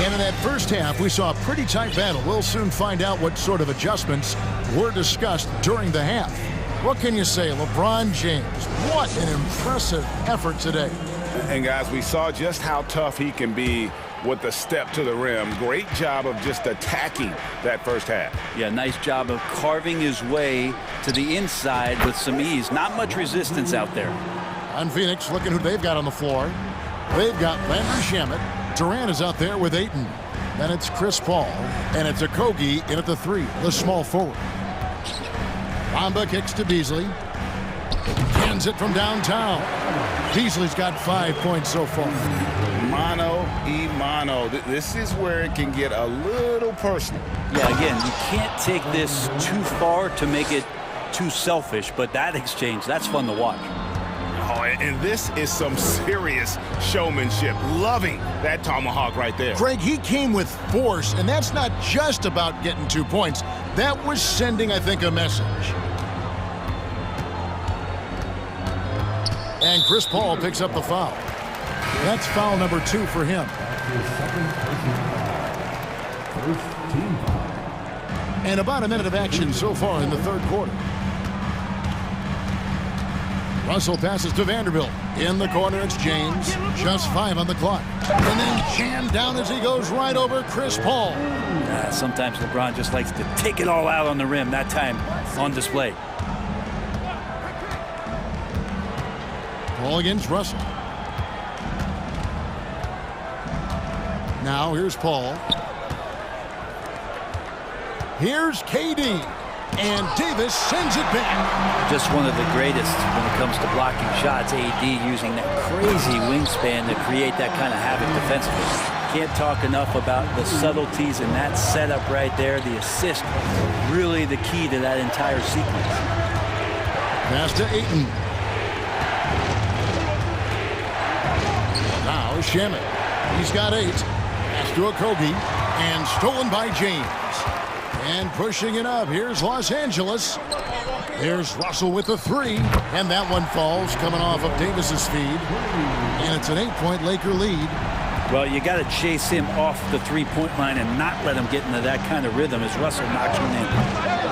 D: And in that first half, we saw a pretty tight battle. We'll soon find out what sort of adjustments were discussed during the half. What can you say, LeBron James? What an impressive effort today.
C: And guys, we saw just how tough he can be with the step to the rim. Great job of just attacking that first half.
N: Yeah, nice job of carving his way to the inside with some ease. Not much resistance out there.
D: On Phoenix, looking who they've got on the floor. They've got Landry Shamet. Durant is out there with Ayton. Then it's Chris Paul. And it's Okogie in at the 3, the small forward. Bamba kicks to Beasley. Cans it from downtown. Beasley's got 5 points so far.
C: Mano. This is where it can get a little personal.
N: Yeah, again, you can't take this too far to make it too selfish, but that exchange, that's fun to watch.
C: Oh, and this is some serious showmanship. Loving that tomahawk right there.
D: Greg, he came with force, and that's not just about getting 2 points. That was sending, I think, a message. And Chris Paul picks up the foul. That's foul number 2 for him. And about a minute of action so far in the third quarter. Russell passes to Vanderbilt. In the corner, it's James. Just 5 on the clock. And then jammed down as he goes right over Chris Paul.
N: Sometimes LeBron just likes to take it all out on the rim. That time on display.
D: Paul against Russell. Now here's Paul. Here's KD. And Davis sends it back.
N: Just one of the greatest when it comes to blocking shots. AD using that crazy wingspan to create that kind of havoc defensively. Can't talk enough about the subtleties in that setup right there. The assist, really the key to that entire sequence.
D: Pass to Ayton. Now Shaman. He's got 8. Pass to Okogie. And stolen by James. And pushing it up. Here's Los Angeles. There's Russell with the 3. And that one falls, coming off of Davis's feed. And it's an 8-point Laker lead.
N: Well, you got to chase him off the three-point line and not let him get into that kind of rhythm as Russell knocks one in.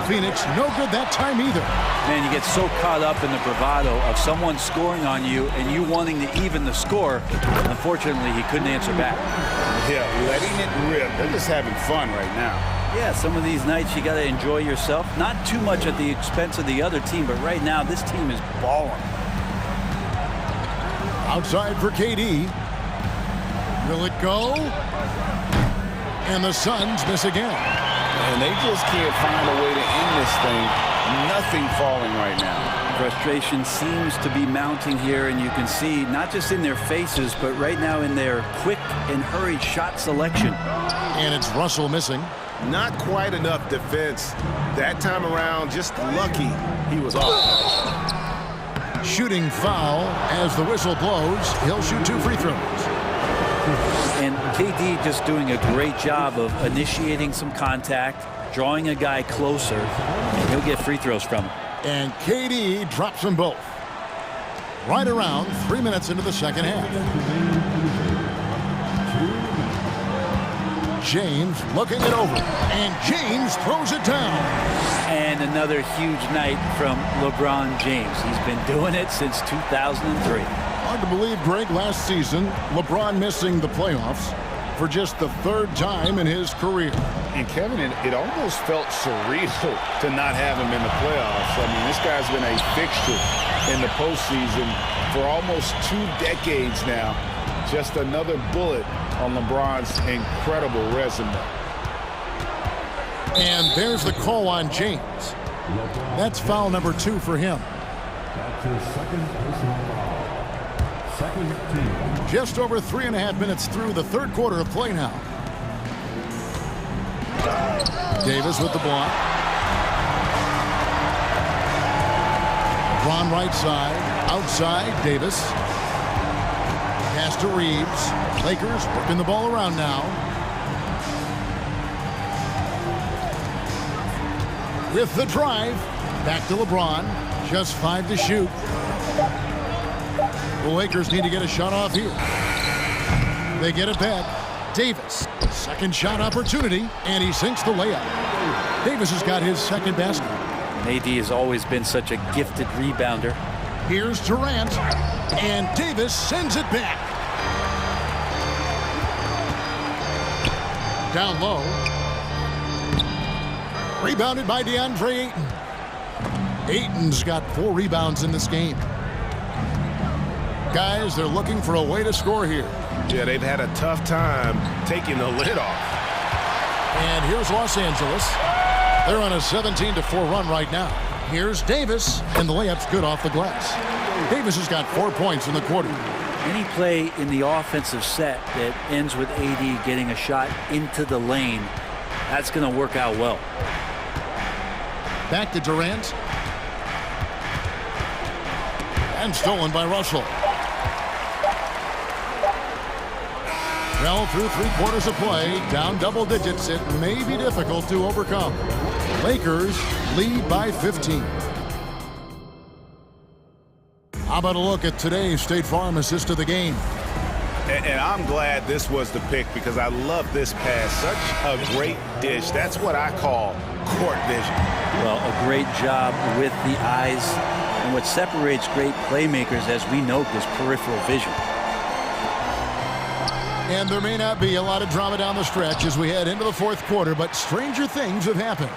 D: Phoenix, no good that time either.
N: Man, you get so caught up in the bravado of someone scoring on you and you wanting to even the score. Unfortunately, he couldn't answer back.
C: Yeah, letting it rip. They're just having fun right now.
N: Yeah, some of these nights you got to enjoy yourself. Not too much at the expense of the other team, but right now this team is balling.
D: Outside for KD. Will it go? And the Suns miss again.
C: And they just can't find a way to end this thing. Nothing falling right now.
N: Frustration seems to be mounting here, and you can see not just in their faces, but right now in their quick and hurried shot selection.
D: And it's Russell missing.
O: Not quite enough defense. That time around, just lucky he was off.
D: Shooting foul as the whistle blows. He'll shoot 2 free throws.
N: And KD just doing a great job of initiating some contact, drawing a guy closer, and he'll get free throws from him.
D: And KD drops them both. Right around 3 minutes into the second half. James looking it over. And James throws it down.
N: And another huge night from LeBron James. He's been doing it since 2003.
D: Hard to believe, Greg, last season, LeBron missing the playoffs for just the 3rd time in his career.
C: And Kevin, it almost felt surreal to not have him in the playoffs. I mean, this guy's been a fixture in the postseason for almost 2 decades now. Just another bullet on LeBron's incredible resume.
D: And there's the call on James. That's foul number 2 for him.
J: That's his second personal foul. Second team.
D: Just over 3.5 minutes through the 3rd quarter of play now. Davis with the block. LeBron right side. Outside, Davis. Pass to Reeves. Lakers working the ball around now. With the drive. Back to LeBron. Just 5 to shoot. The Lakers need to get a shot off here. They get it back. Davis. Second shot opportunity. And he sinks the layup. Davis has got his second basket.
N: AD has always been such a gifted rebounder.
D: Here's Durant. And Davis sends it back. Down low. Rebounded by DeAndre Ayton. Ayton's got 4 rebounds in this game. Guys, they're looking for a way to score here.
O: Yeah, they've had a tough time taking the lid off.
D: And here's Los Angeles. They're on a 17-4 run right now. Here's Davis, and the layup's good off the glass. Davis has got 4 points in the quarter.
N: Any play in the offensive set that ends with AD getting a shot into the lane, that's going to work out well.
D: Back to Durant. And stolen by Russell. Well, through 3 quarters of play, down double digits, it may be difficult to overcome. Lakers lead by 15. How about a look at today's State Farm assist of the game?
O: And I'm glad this was the pick because I love this pass. Such a great dish. That's what I call court vision.
N: Well, a great job with the eyes. And what separates great playmakers, as we note, is peripheral vision.
D: And there may not be a lot of drama down the stretch as we head into the 4th quarter, but stranger things have happened.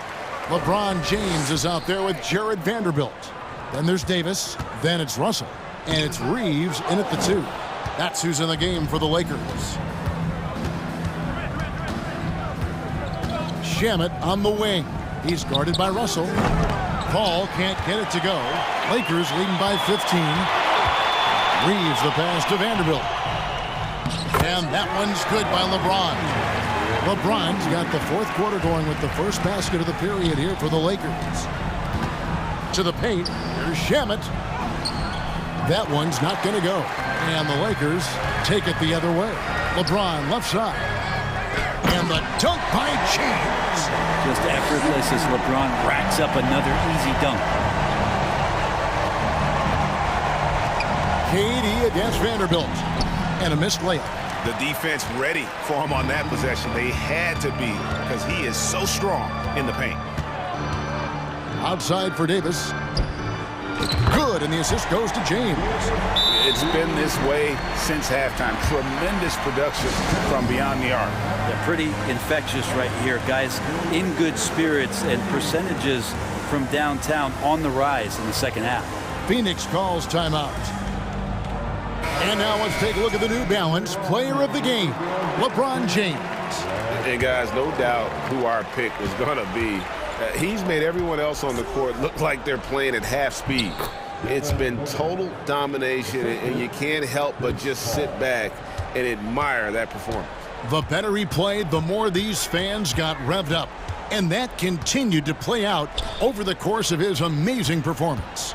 D: LeBron James is out there with Jared Vanderbilt. Then there's Davis. Then it's Russell. And it's Reeves in at the 2. That's who's in the game for the Lakers. Shamet on the wing. He's guarded by Russell. Paul can't get it to go. Lakers leading by 15. Reeves the pass to Vanderbilt. And that one's good by LeBron. LeBron's got the fourth quarter going with the first basket of the period here for the Lakers. To the paint. Here's Shamet. That one's not going to go. And the Lakers take it the other way. LeBron left side. And the dunk by James.
N: Just effortless as LeBron racks up another easy dunk.
D: KD against Vanderbilt. And a missed layup.
O: The defense ready for him on that possession. They had to be because he is so strong in the paint.
D: Outside for Davis. Good, and the assist goes to James.
C: It's been this way since halftime. Tremendous production from beyond the arc.
N: Yeah, pretty infectious right here. Guys in good spirits and percentages from downtown on the rise in the second half.
D: Phoenix calls timeout. And now let's take a look at the New Balance player of the game, LeBron James.
C: And guys, no doubt who our pick was going to be. He's made everyone else on the court look like they're playing at half speed. It's been total domination, and you can't help but just sit back and admire that performance.
D: The better he played, the more these fans got revved up. And that continued to play out over the course of his amazing performance.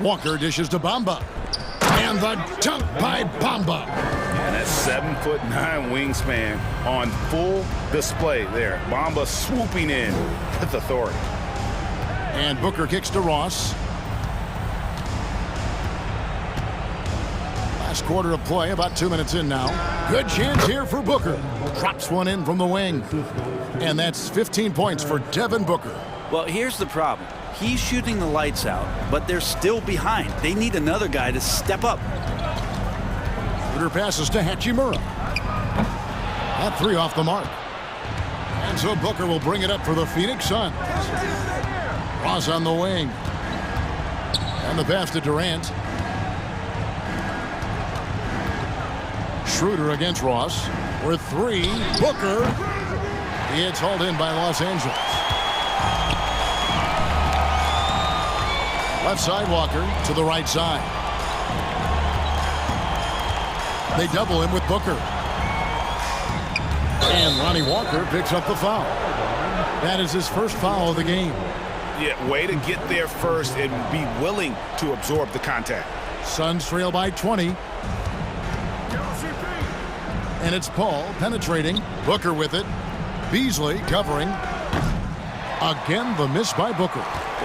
D: Walker dishes to Bamba. And the dunk by Bamba.
C: And that 7'9" wingspan on full display there. Bamba swooping in with authority.
D: And Booker kicks to Ross. Last quarter of play, about 2 minutes in now. Good chance here for Booker. Drops one in from the wing. And that's 15 points for Devin Booker.
N: Well, here's the problem. He's shooting the lights out, but they're still behind. They need another guy to step up.
D: Shooter passes to Hachimura. That three off the mark. And so Booker will bring it up for the Phoenix Suns. Ross on the wing. And the pass to Durant. Schroeder against Ross. For three. Booker. It's hauled in by Los Angeles. Left side Walker to the right side. They double him with Booker. And Lonnie Walker picks up the foul. That is his first foul of the game.
O: Yeah, way to get there first and be willing to absorb the contact.
D: Suns trail by 20. And it's Paul penetrating. Booker with it. Beasley covering. Again, the miss by Booker.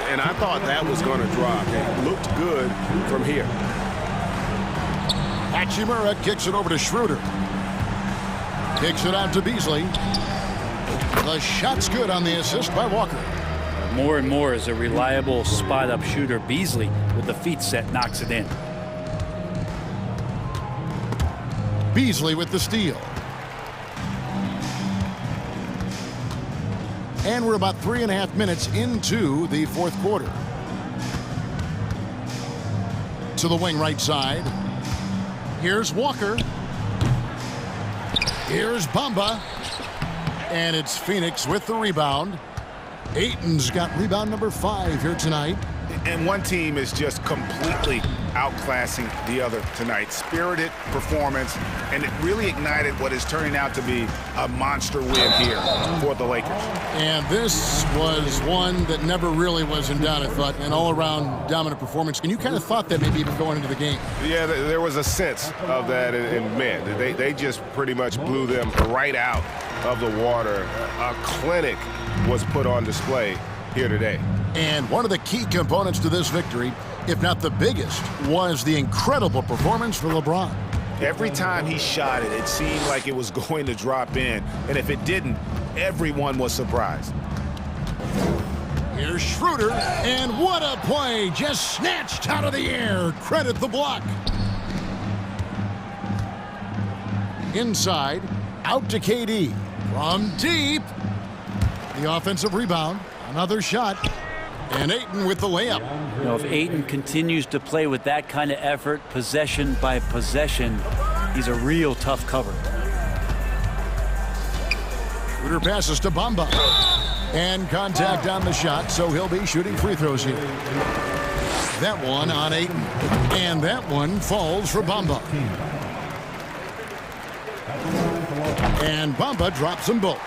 C: And I thought that was going to drop. It looked good from here.
D: Hachimura kicks it over to Schroeder. Kicks it out to Beasley. The shot's good on the assist by Walker.
N: More and more as a reliable spot-up shooter. Beasley, with the feet set, knocks it in.
D: Beasley with the steal. And we're about 3.5 minutes into the fourth quarter. To the wing right side. Here's Walker. Here's Bamba. And it's Phoenix with the rebound. Ayton's got rebound number 5 here tonight.
O: And one team is just completely outclassing the other tonight. Spirited performance, and it really ignited what is turning out to be a monster win here for the Lakers.
D: And this was one that never really was in doubt, I thought, an all-around dominant performance. And you kind of thought that maybe even going into the game.
O: Yeah, there was a sense of that, and man, they just pretty much blew them right out of the water. A clinic was put on display here today.
D: And one of the key components to this victory, if not the biggest, was the incredible performance for LeBron.
O: Every time he shot it, it seemed like it was going to drop in. And if it didn't, everyone was surprised.
D: Here's Schroeder, and what a play! Just snatched out of the air. Credit the block. Inside, out to KD. From deep. The offensive rebound. Another shot. And Ayton with the layup.
N: You know, if Ayton continues to play with that kind of effort, possession by possession, he's a real tough cover.
D: Schroeder passes to Bamba. And contact on the shot, so he'll be shooting free throws here. That one on Ayton. And that one falls for Bamba. And Bamba drops them both.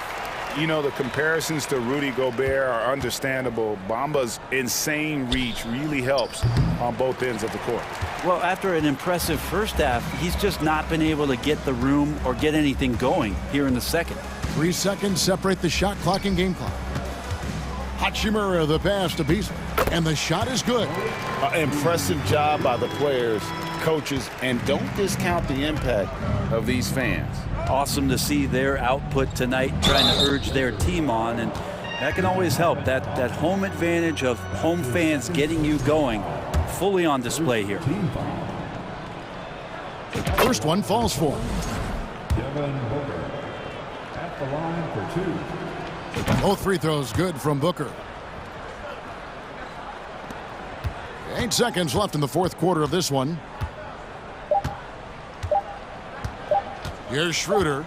C: You know, the comparisons to Rudy Gobert are understandable. Bamba's insane reach really helps on both ends of the court.
N: Well, after an impressive first half, he's just not been able to get the room or get anything going here in the second.
D: 3 seconds separate the shot clock and game clock. Hachimura the pass to Beasley. And the shot is good.
C: Impressive job by the players, coaches, and don't discount the impact of these fans.
N: Awesome to see their output tonight, trying to urge their team on, and that can always help. That home advantage of home fans getting you going, fully on display here.
D: First one falls for.
J: Devin Booker at the line for 2.
D: Both free throws good from Booker. 8 seconds left in the fourth quarter of this one. Here's Schroeder.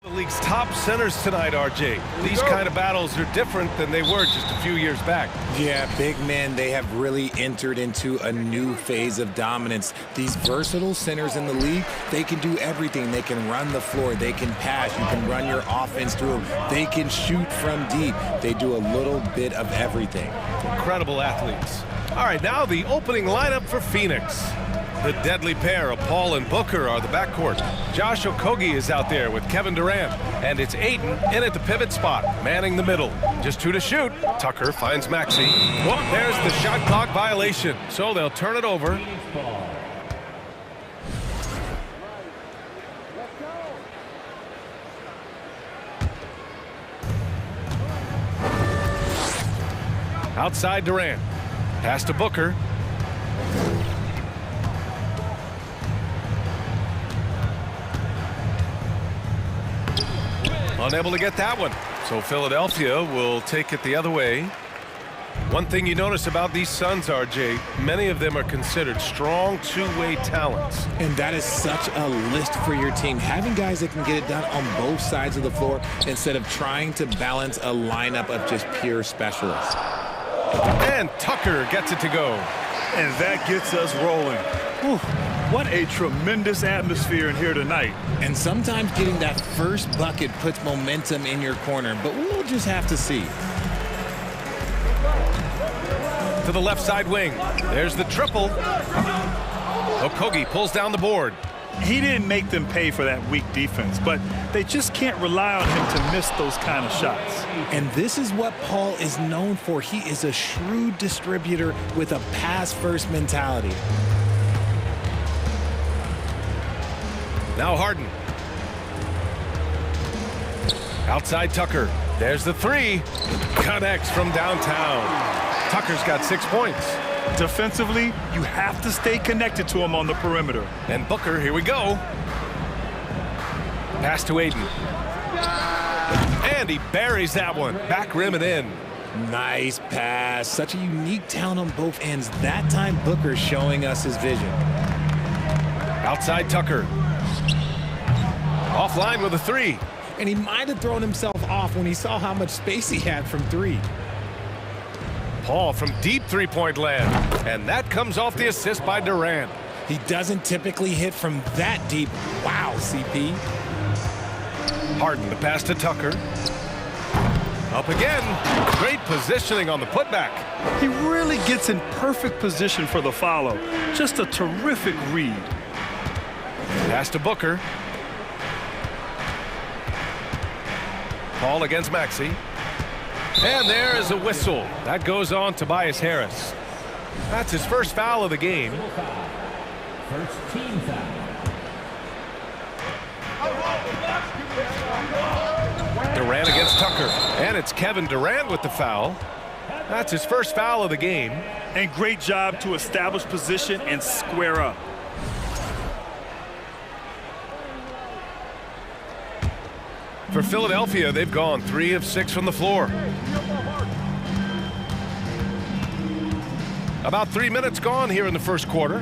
A: The league's top centers tonight, RJ. These kind of battles are different than they were just a few years back.
E: Yeah, big men, they have really entered into a new phase of dominance. These versatile centers in the league, they can do everything. They can run the floor, they can pass, you can run your offense through them. They can shoot from deep. They do a little bit of everything.
A: Incredible athletes. All right, now the opening lineup for Phoenix. The deadly pair of Paul and Booker are the backcourt. Josh Okogie is out there with Kevin Durant. And it's Ayton in at the pivot spot, manning the middle. Just 2 to shoot. Tucker finds Maxey. Whoop, there's the shot clock violation. So they'll turn it over. Outside Durant. Pass to Booker. Unable to get that one. So Philadelphia will take it the other way. One thing you notice about these Suns, RJ, many of them are considered strong two-way talents.
E: And that is such a list for your team. Having guys that can get it done on both sides of the floor instead of trying to balance a lineup of just pure specialists.
A: And Tucker gets it to go.
B: And that gets us rolling. Whew. What a tremendous atmosphere in here tonight.
E: And sometimes getting that first bucket puts momentum in your corner, but we'll just have to see.
A: To the left side wing. There's the triple. Okogie pulls down the board.
B: He didn't make them pay for that weak defense, but they just can't rely on him to miss those kind of shots.
E: And this is what Paul is known for. He is a shrewd distributor with a pass-first mentality.
A: Now Harden. Outside Tucker. There's the three. Connects from downtown. Tucker's got 6 points.
B: Defensively, you have to stay connected to him on the perimeter.
A: And Booker, here we go. Pass to Ayton. And he buries that one. Back rim and in.
E: Nice pass. Such a unique talent on both ends. That time, Booker showing us his vision.
A: Outside Tucker. Offline with a three.
E: And he might have thrown himself off when he saw how much space he had from three.
A: Paul from deep three-point land. And that comes off the assist by Durant.
E: He doesn't typically hit from that deep. Wow, CP.
A: Harden, the pass to Tucker. Up again. Great positioning on the putback.
B: He really gets in perfect position for the follow. Just a terrific read.
A: Pass to Booker. Paul against Maxey. And there is a whistle. That goes on Tobias Harris. That's his first foul of the game.
J: First team foul.
A: Durant against Tucker. And it's Kevin Durant with the foul. That's his first foul of the game.
B: And great job to establish position and square up.
A: For Philadelphia, they've gone 3 of 6 from the floor. About 3 minutes gone here in the first quarter.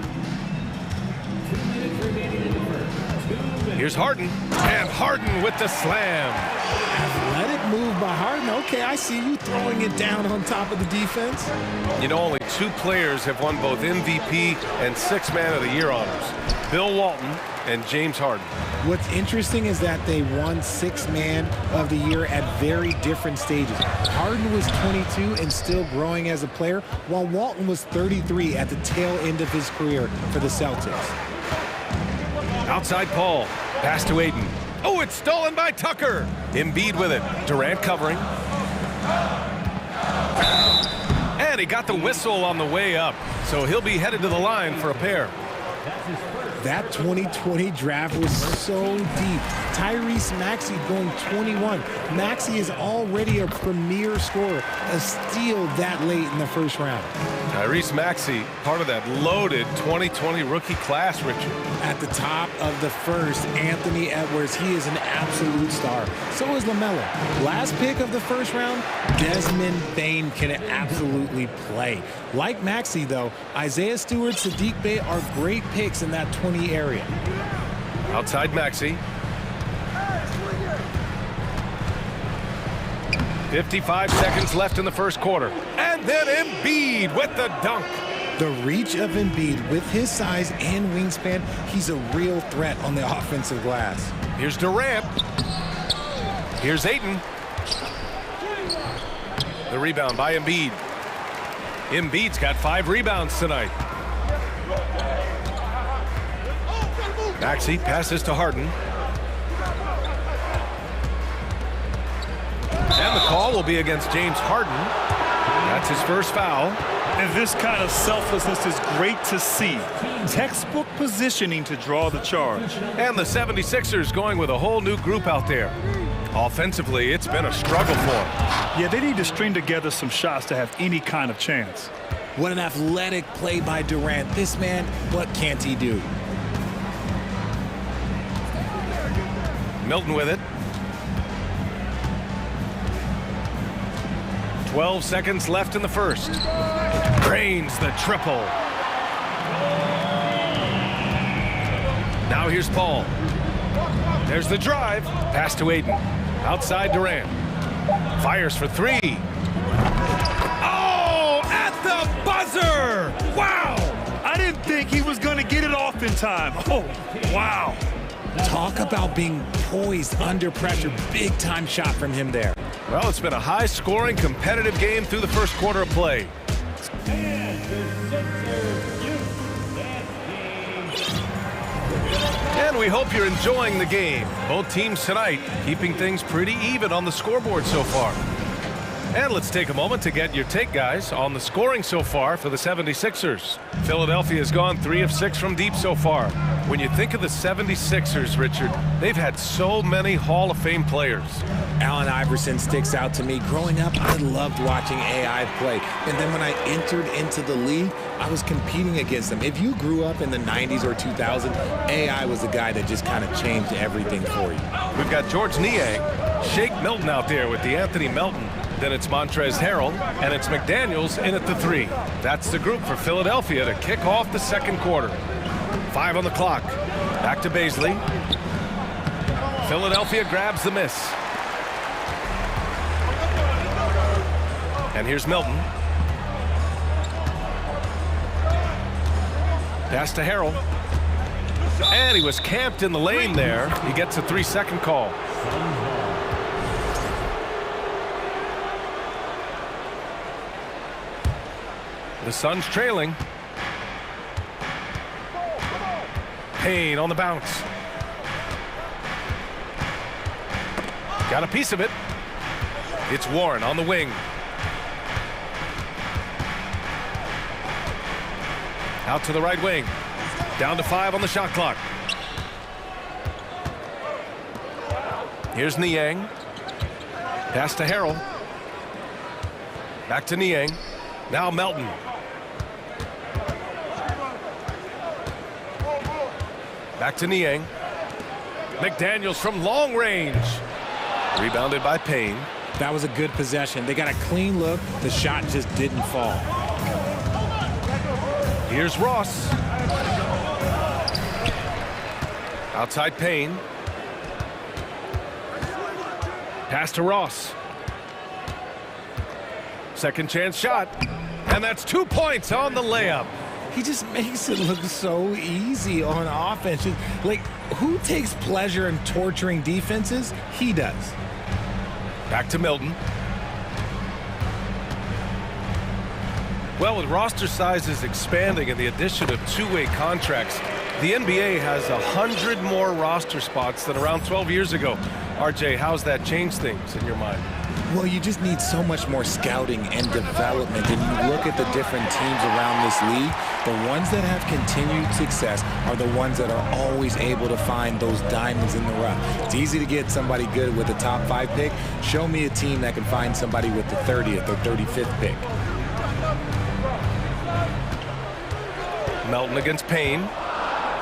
A: Here's Harden. And Harden with the slam.
E: Athletic move by Harden. Okay, I see you throwing it down on top of the defense.
A: You know, only 2 players have won both MVP and 6th Man of the Year honors. Bill Walton and James Harden.
E: What's interesting is that they won 6th Man of the Year at very different stages. Harden was 22 and still growing as a player, while Walton was 33 at the tail end of his career for the Celtics.
A: Outside Paul. Pass to Ayton. Oh, it's stolen by Tucker. Embiid with it. Durant covering. And he got the whistle on the way up. So he'll be headed to the line for a pair.
E: That 2020 draft was so deep. Tyrese Maxey going 21. Maxey is already a premier scorer. A steal that late in the first round.
A: Tyrese Maxey, part of that loaded 2020 rookie class, Richard.
E: At the top of the first, Anthony Edwards. He is an absolute star. So is LaMelo. Last pick of the first round, Desmond Bane can absolutely play. Like Maxey, though, Isaiah Stewart, Sadiq Bey are great picks in that 20 area.
A: Outside Maxey. 55 seconds left in the first quarter. And then Embiid with the dunk.
E: The reach of Embiid with his size and wingspan, he's a real threat on the offensive glass.
A: Here's Durant. Here's Ayton. The rebound by Embiid. Embiid's got 5 rebounds tonight. Maxey passes to Harden. And the call will be against James Harden. That's his first foul.
B: And this kind of selflessness is great to see. Textbook positioning to draw the charge.
A: And the 76ers going with a whole new group out there. Offensively, it's been a struggle for them.
B: Yeah, they need to string together some shots to have any kind of chance.
E: What an athletic play by Durant. This man, what can't he do?
A: Milton with it. 12 seconds left in the first. Drains the triple. Now here's Paul. There's the drive. Pass to Ayton. Outside Durant. Fires for 3. Oh, at the buzzer! Wow!
B: I didn't think he was going to get it off in time. Oh, wow.
E: Talk about being poised under pressure. Big time shot from him there.
A: Well, it's been a high-scoring, competitive game through the first quarter of play. And we hope you're enjoying the game. Both teams tonight keeping things pretty even on the scoreboard so far. And let's take a moment to get your take, guys, on the scoring so far for the 76ers. Philadelphia has gone 3 of 6 from deep so far. When you think of the 76ers, Richard, they've had so many Hall of Fame players.
E: Allen Iverson sticks out to me. Growing up, I loved watching AI play. And then when I entered into the league, I was competing against them. If you grew up in the 90s or 2000s, AI was the guy that just kind of changed everything for you.
A: We've got George Niang, Shake Milton out there with the Anthony Melton. Then it's Montrezl Harrell, and it's McDaniels in at the 3. That's the group for Philadelphia to kick off the second quarter. 5 on the clock. Back to Baisley. Philadelphia grabs the miss. And here's Milton. Pass to Harrell. And he was camped in the lane there. He gets a 3-second call. The Suns trailing. Payne on the bounce. Got a piece of it. It's Warren on the wing. Out to the right wing. Down to 5 on the shot clock. Here's Niang. Pass to Harrell. Back to Niang. Now Melton. Back to Niang. McDaniels from long range. Rebounded by Payne.
E: That was a good possession. They got a clean look. The shot just didn't fall.
A: Here's Ross. Outside Payne. Pass to Ross. Second chance shot. And that's 2 points on the layup.
E: He just makes it look so easy on offense. Like, who takes pleasure in torturing defenses? He does.
A: Back to Milton. Well, with roster sizes expanding and the addition of two-way contracts, the NBA has 100 more roster spots than around 12 years ago. RJ, how's that changed things in your mind?
E: Well, you just need so much more scouting and development. And you look at the different teams around this league, the ones that have continued success are the ones that are always able to find those diamonds in the rough. It's easy to get somebody good with the top 5 pick. Show me a team that can find somebody with the 30th or 35th pick.
A: Melton against Payne.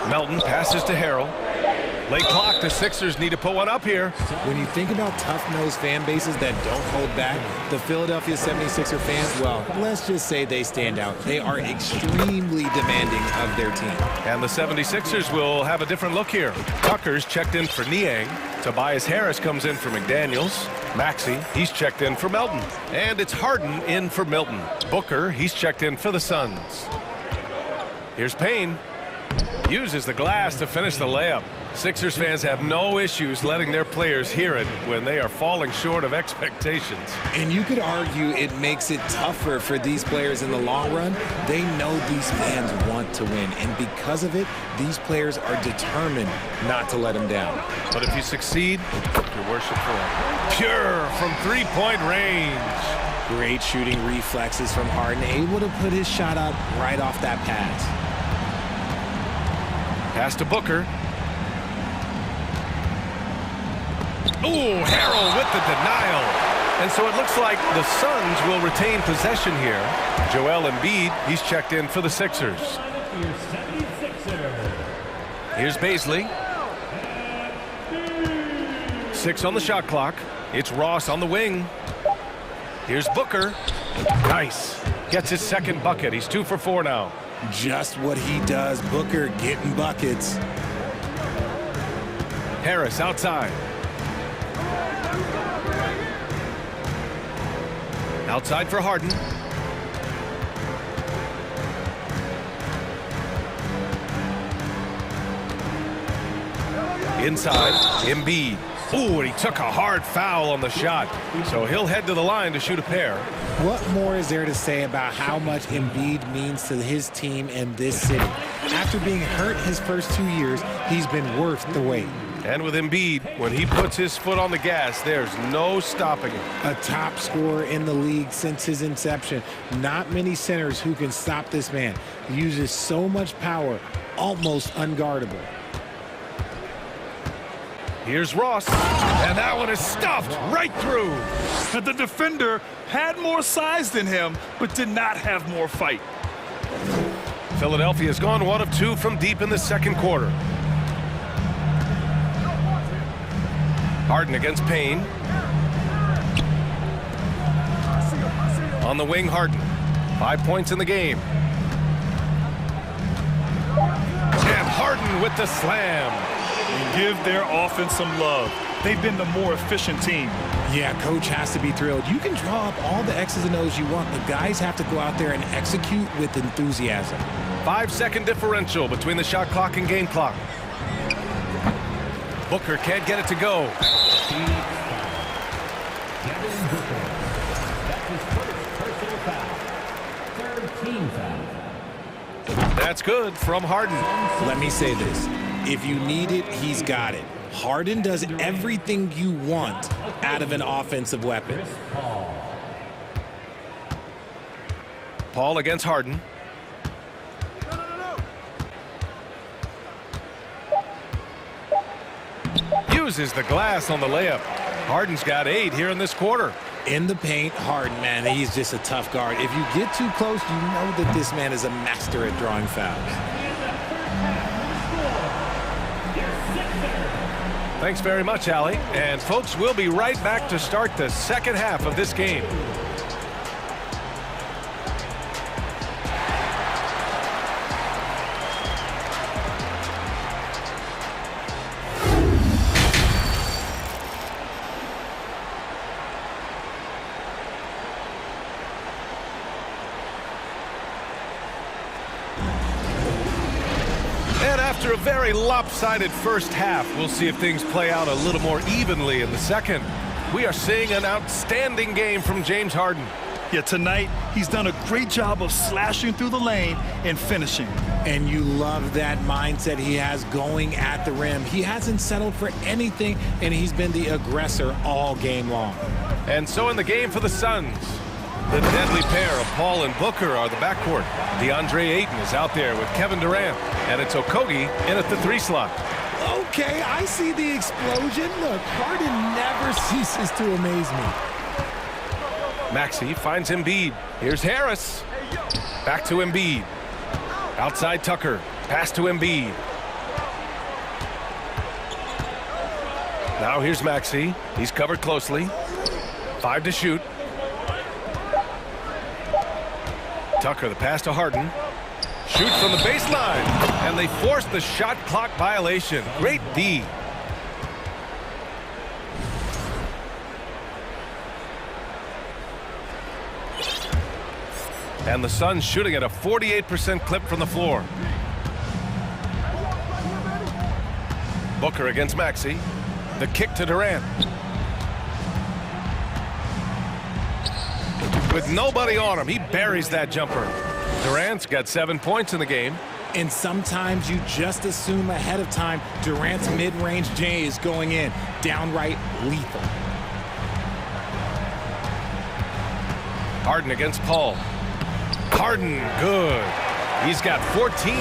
A: Melton passes to Harrell. Late clock, the Sixers need to put one up here.
E: When you think about tough-nosed fan bases that don't hold back, the Philadelphia 76er fans, well, let's just say they stand out. They are extremely demanding of their team.
A: And the 76ers will have a different look here. Tucker's checked in for Niang. Tobias Harris comes in for McDaniels. Maxey, he's checked in for Melton. And it's Harden in for Milton. Booker, he's checked in for the Suns. Here's Payne. Uses the glass to finish the layup. Sixers fans have no issues letting their players hear it when they are falling short of expectations.
E: And you could argue it makes it tougher for these players in the long run. They know these fans want to win, and because of it, these players are determined not to let them down.
A: But if you succeed, you're worshipful. Pure from three-point range.
E: Great shooting reflexes from Harden, able to put his shot up right off that pass.
A: Pass to Booker. Ooh, Harrell with the denial. And so it looks like the Suns will retain possession here. Joel Embiid, he's checked in for the Sixers. Here's Baisley. 6 on the shot clock. It's Ross on the wing. Here's Booker. Nice. Gets his second bucket. He's 2 for 4 now.
E: Just what he does. Booker getting buckets.
A: Harris outside. Outside for Harden. Inside, Embiid. Ooh, and he took a hard foul on the shot. So he'll head to the line to shoot a pair.
E: What more is there to say about how much Embiid means to his team and this city? After being hurt his first 2 years, he's been worth the wait.
A: And with Embiid, when he puts his foot on the gas, there's no stopping him.
E: A top scorer in the league since his inception. Not many centers who can stop this man. He uses so much power, almost unguardable.
A: Here's Ross, and that one is stuffed right through.
B: And the defender had more size than him, but did not have more fight.
A: Philadelphia's gone 1 of 2 from deep in the second quarter. Harden against Payne. On the wing, Harden. 5 points in the game. And Harden with the slam.
B: And give their offense some love. They've been the more efficient team.
E: Yeah, coach has to be thrilled. You can draw up all the X's and O's you want, but guys have to go out there and execute with enthusiasm.
A: 5-second differential between the shot clock and game clock. Booker can't get it to go. That's good from Harden.
E: Let me say this. If you need it, he's got it. Harden does everything you want out of an offensive weapon.
A: Paul against Harden. Uses the glass on the layup. Harden's got 8 here in this quarter.
E: In the paint, Harden, man, he's just a tough guard. If you get too close, you know that this man is a master at drawing fouls.
A: Thanks very much, Allie. And folks, we'll be right back to start the second half of this game. After a very lopsided first half, we'll see if things play out a little more evenly in the second. We are seeing an outstanding game from James Harden.
B: Yeah, tonight, he's done a great job of slashing through the lane and finishing.
E: And you love that mindset he has going at the rim. He hasn't settled for anything, and he's been the aggressor all game long.
A: And so in the game for the Suns, the deadly pair of Paul and Booker are the backcourt. DeAndre Ayton is out there with Kevin Durant, and it's Okogie in at the 3 slot.
E: Okay, I see the explosion. Look, Harden never ceases to amaze me.
A: Maxey finds Embiid. Here's Harris. Back to Embiid. Outside Tucker. Pass to Embiid. Now here's Maxey. He's covered closely. 5 to shoot. Tucker, the pass to Harden. Shoots from the baseline. And they force the shot clock violation. Great D. And the Suns shooting at a 48% clip from the floor. Booker against Maxey. The kick to Durant. With nobody on him, he buries that jumper. Durant's got 7 points in the game.
E: And sometimes you just assume ahead of time Durant's mid-range J is going in. Downright lethal.
A: Harden against Paul. Harden, good. He's got 14.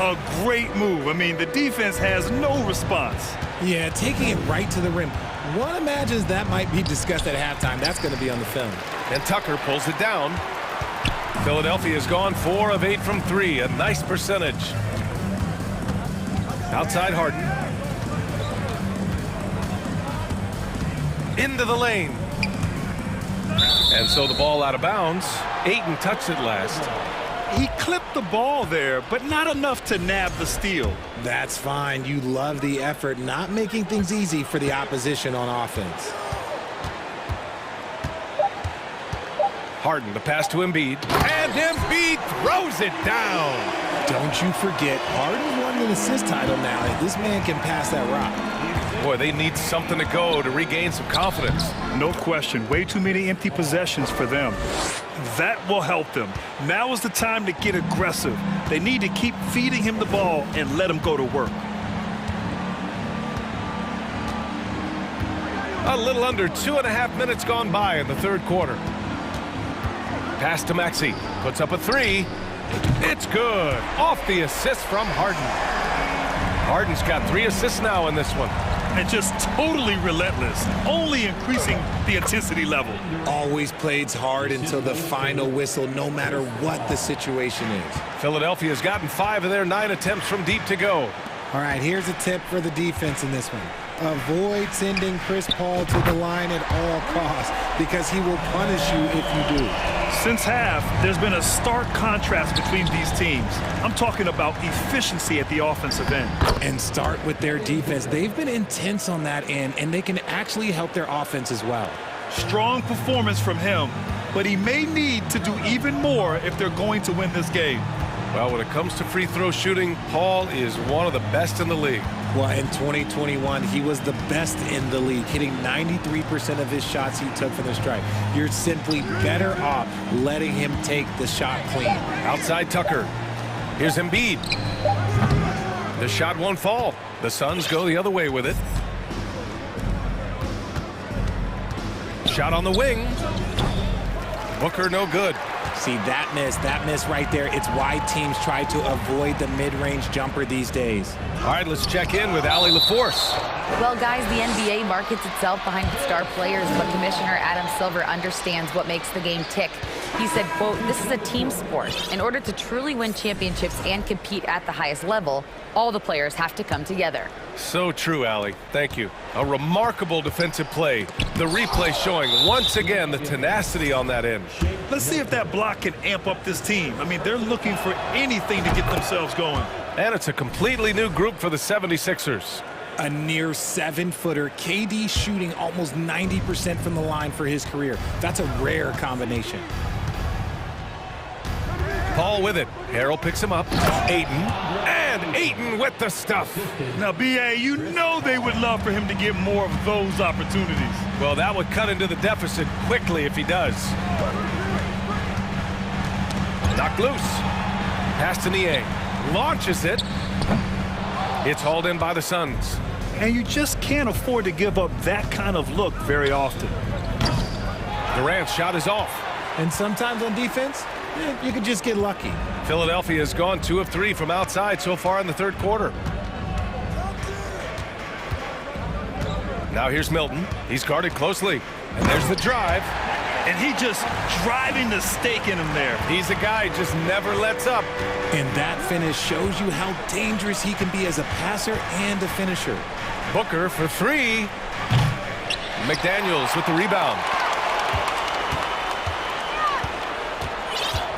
B: A great move. I mean, the defense has no response.
E: Yeah, taking it right to the rim. One imagines that might be discussed at halftime. That's going to be on the film.
A: And Tucker pulls it down. Philadelphia's gone 4 of 8 from 3. A nice percentage. Outside Harden. Into the lane. And so the ball out of bounds. Ayton touched it last.
B: He clipped the ball there, but not enough to nab the steal.
E: That's fine. You love the effort, not making things easy for the opposition on offense.
A: Harden, the pass to Embiid. And Embiid throws it down.
E: Don't you forget, Harden won an assist title now. This man can pass that rock.
A: Boy, they need something to go to regain some confidence.
B: No question. Way too many empty possessions for them. That will help them. Now is the time to get aggressive. They need to keep feeding him the ball and let him go to work.
A: A little under 2.5 minutes gone by in the third quarter. Pass to Maxey. Puts up a 3. It's good. Off the assist from Harden. Harden's got 3 assists now in this one.
B: And just totally relentless, only increasing the intensity level.
E: Always plays hard until the final whistle, no matter what the situation is.
A: Philadelphia's gotten 5 of their 9 attempts from deep to go.
E: All right, here's a tip for the defense in this one. Avoid sending Chris Paul to the line at all costs because he will punish you if you do.
B: Since half, there's been a stark contrast between these teams. I'm talking about efficiency at the offensive end.
E: And start with their defense. They've been intense on that end, and they can actually help their offense as well.
B: Strong performance from him, but he may need to do even more if they're going to win this game.
A: Well, when it comes to free throw shooting, Paul is one of the best in the league.
E: Well, in 2021, he was the best in the league, hitting 93% of his shots he took from the stripe. You're simply better off letting him take the shot clean.
A: Outside Tucker. Here's Embiid. The shot won't fall. The Suns go the other way with it. Shot on the wing. Booker no good.
E: See, that miss right there. It's why teams try to avoid the mid-range jumper these days.
A: All right, let's check in with Allie LaForce.
K: Well, guys, the NBA markets itself behind star players, but Commissioner Adam Silver understands what makes the game tick. He said, quote, "This is a team sport. In order to truly win championships and compete at the highest level, all the players have to come together."
A: So true, Allie. Thank you. A remarkable defensive play. The replay showing once again the tenacity on that end.
B: Let's see if that block can amp up this team. I mean, they're looking for anything to get themselves going.
A: And it's a completely new group for the 76ers.
E: A near 7-footer, KD shooting almost 90% from the line for his career. That's a rare combination.
A: Paul with it. Harrell picks him up. Ayton. And Ayton with the stuff.
B: Now, B.A., you know they would love for him to get more of those opportunities.
A: Well, that would cut into the deficit quickly if he does. Knocked loose. Pass to Niang. Launches it. It's hauled in by the Suns.
B: And you just can't afford to give up that kind of look very often.
A: Durant's shot is off.
E: And sometimes on defense, you can just get lucky.
A: Philadelphia has gone 2 of 3 from outside so far in the third quarter. Now here's Milton. He's guarded closely. And there's the drive.
B: And he just driving the stake in him there.
A: He's a guy who just never lets up.
E: And that finish shows you how dangerous he can be as a passer and a finisher.
A: Booker for three. McDaniels with the rebound.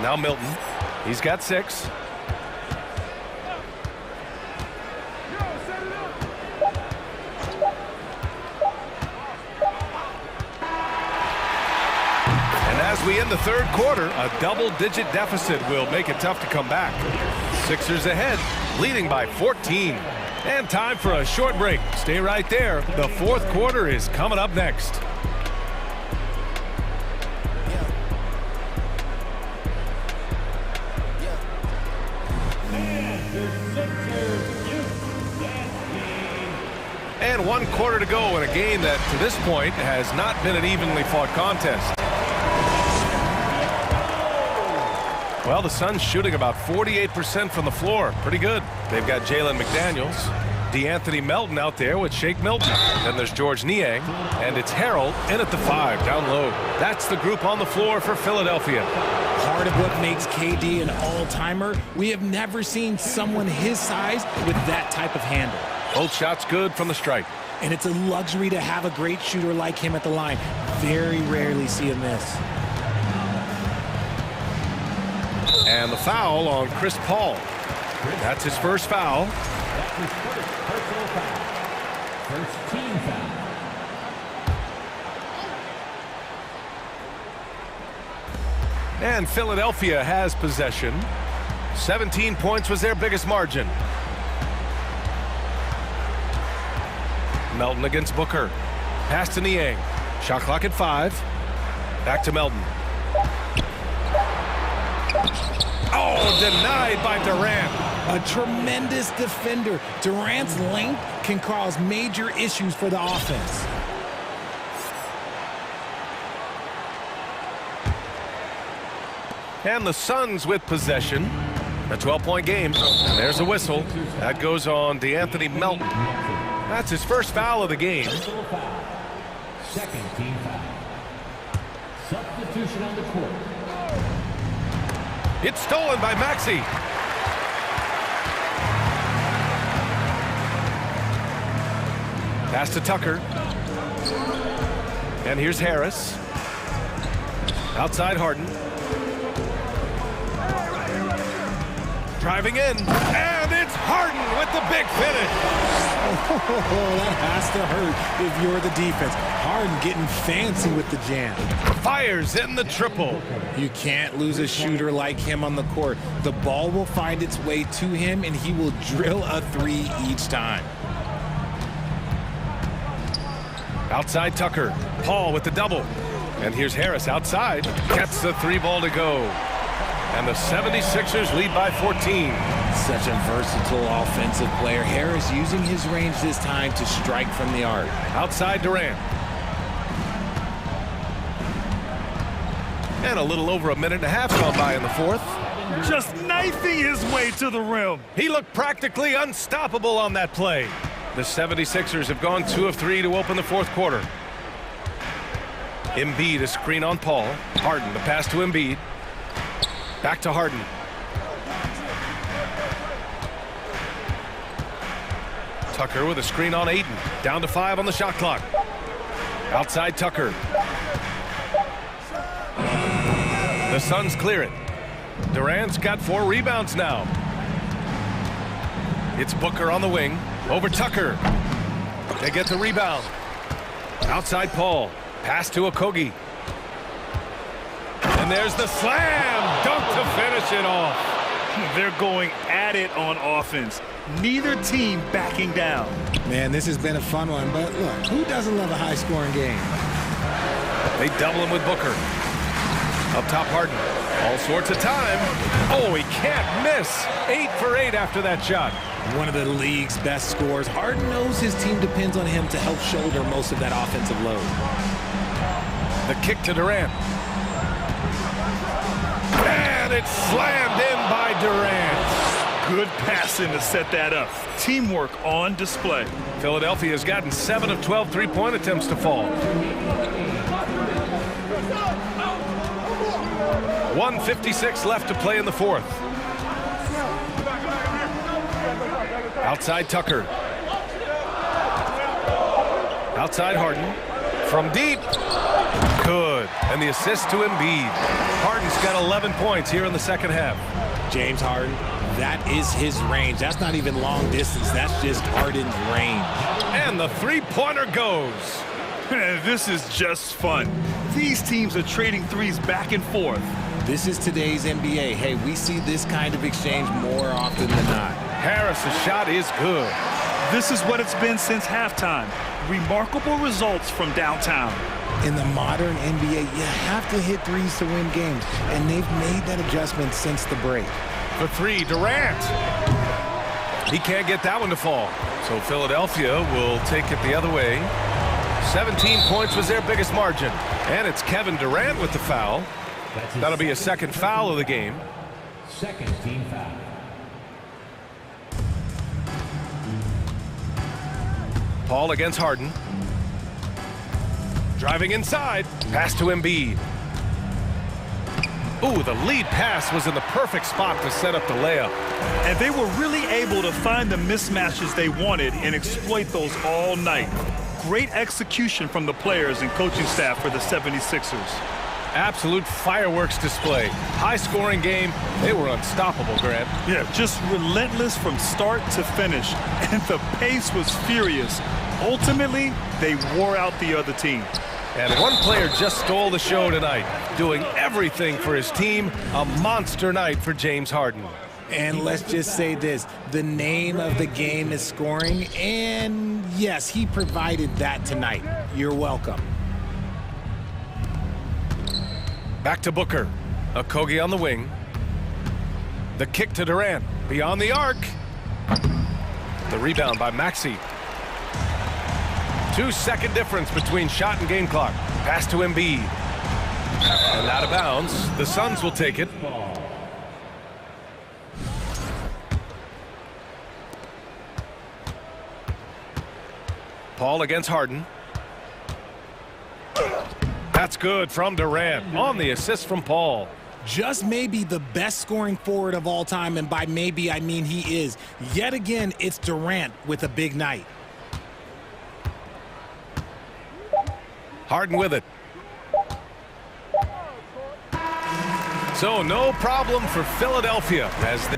A: Now Milton. He's got 6. As we end the third quarter, a double-digit deficit will make it tough to come back. Sixers ahead, leading by 14. And time for a short break. Stay right there. The fourth quarter is coming up next. And 1 quarter to go in a game that, to this point, has not been an evenly fought contest. Well, the Suns shooting about 48% from the floor. Pretty good. They've got Jalen McDaniels, DeAnthony Melton out there with Shake Milton. Then there's George Niang, and it's Harrell in at the 5, down low. That's the group on the floor for Philadelphia.
E: Part of what makes KD an all-timer, we have never seen someone his size with that type of handle.
A: Both shots good from the stripe.
E: And it's a luxury to have a great shooter like him at the line. Very rarely see a miss.
A: And the foul on Chris Paul. That's his first foul.
J: That's his first personal foul. First team foul.
A: And Philadelphia has possession. 17 points was their biggest margin. Melton against Booker. Pass to Niang. Shot clock at 5. Back to Melton. Oh, denied by Durant.
E: A tremendous defender. Durant's length can cause major issues for the offense.
A: And the Suns with possession. A 12-point game. And there's a whistle. That goes on DeAnthony Melton. That's his first foul of the game.
J: Second team foul. Substitution on the court.
A: It's stolen by Maxey. Pass to Tucker. And here's Harris. Outside Harden. Driving in. And it's Harden with the big finish.
E: Oh, that has to hurt if you're the defense. Harden getting fancy with the jam.
A: Fires in the triple.
E: You can't lose a shooter like him on the court. The ball will find its way to him, and he will drill a 3 each time.
A: Outside Tucker. Paul with the double. And here's Harris outside. Gets the 3 ball to go. And the 76ers lead by 14.
E: Such a versatile offensive player. Harris using his range this time to strike from the arc.
A: Outside Durant. And a little over a minute and a half gone by in the fourth.
B: Just knifing his way to the rim.
A: He looked practically unstoppable on that play. The 76ers have gone 2 of 3 to open the fourth quarter. Embiid a screen on Paul. Harden the pass to Embiid. Back to Harden. Tucker with a screen on Ayton. Down to 5 on the shot clock. Outside Tucker. The Suns clear it. Durant's got 4 rebounds now. It's Booker on the wing. Over Tucker. They get the rebound. Outside Paul. Pass to Okogie. And there's the slam dunk to finish it off.
B: They're going at it on offense. Neither team backing down.
E: Man, this has been a fun one, but look, who doesn't love a high-scoring game?
A: They double him with Booker. Up top, Harden. All sorts of time. Oh, he can't miss. 8 for 8 after that shot.
E: One of the league's best scorers. Harden knows his team depends on him to help shoulder most of that offensive load.
A: The kick to Durant. And it's slammed in by Durant.
B: Good passing to set that up. Teamwork on display.
A: Philadelphia has gotten 7 of 12 three-point attempts to fall. 1:56 left to play in the fourth. Outside Tucker. Outside Harden. From deep. Good. And the assist to Embiid. Harden's got 11 points here in the second half.
E: James Harden, that is his range. That's not even long distance. That's just Harden's range.
A: And the three-pointer goes.
B: This is just fun. These teams are trading threes back and forth.
E: This is today's NBA. Hey, we see this kind of exchange more often than not.
A: Harris's shot is good.
B: This is what it's been since halftime. Remarkable results from downtown.
E: In the modern NBA, you have to hit threes to win games, and they've made that adjustment since the break.
A: For three, Durant. He can't get that one to fall. So Philadelphia will take it the other way. 17 points was their biggest margin. And it's Kevin Durant with the foul. That'll be a second foul of the game.
J: Second team foul.
A: Paul against Harden. Driving inside. Pass to Embiid. Ooh, the lead pass was in the perfect spot to set up the layup.
B: And they were really able to find the mismatches they wanted and exploit those all night. Great execution from the players and coaching staff for the 76ers.
A: Absolute fireworks display. High-scoring game. They were unstoppable, Grant.
B: Yeah, just relentless from start to finish. And the pace was furious. Ultimately, they wore out the other team.
A: And one player just stole the show tonight, doing everything for his team. A monster night for James Harden.
E: And let's just say this, the name of the game is scoring, and yes, he provided that tonight. You're welcome.
A: Back to Booker. Okogie on the wing. The kick to Durant. Beyond the arc. The rebound by Maxey. 2-second difference between shot and game clock. Pass to Embiid. And out of bounds. The Suns will take it. Paul against Harden. That's good from Durant on the assist from Paul.
E: Just maybe the best scoring forward of all time, and by maybe I mean he is. Yet again, it's Durant with a big night.
A: Harden with it. So no problem for Philadelphia as they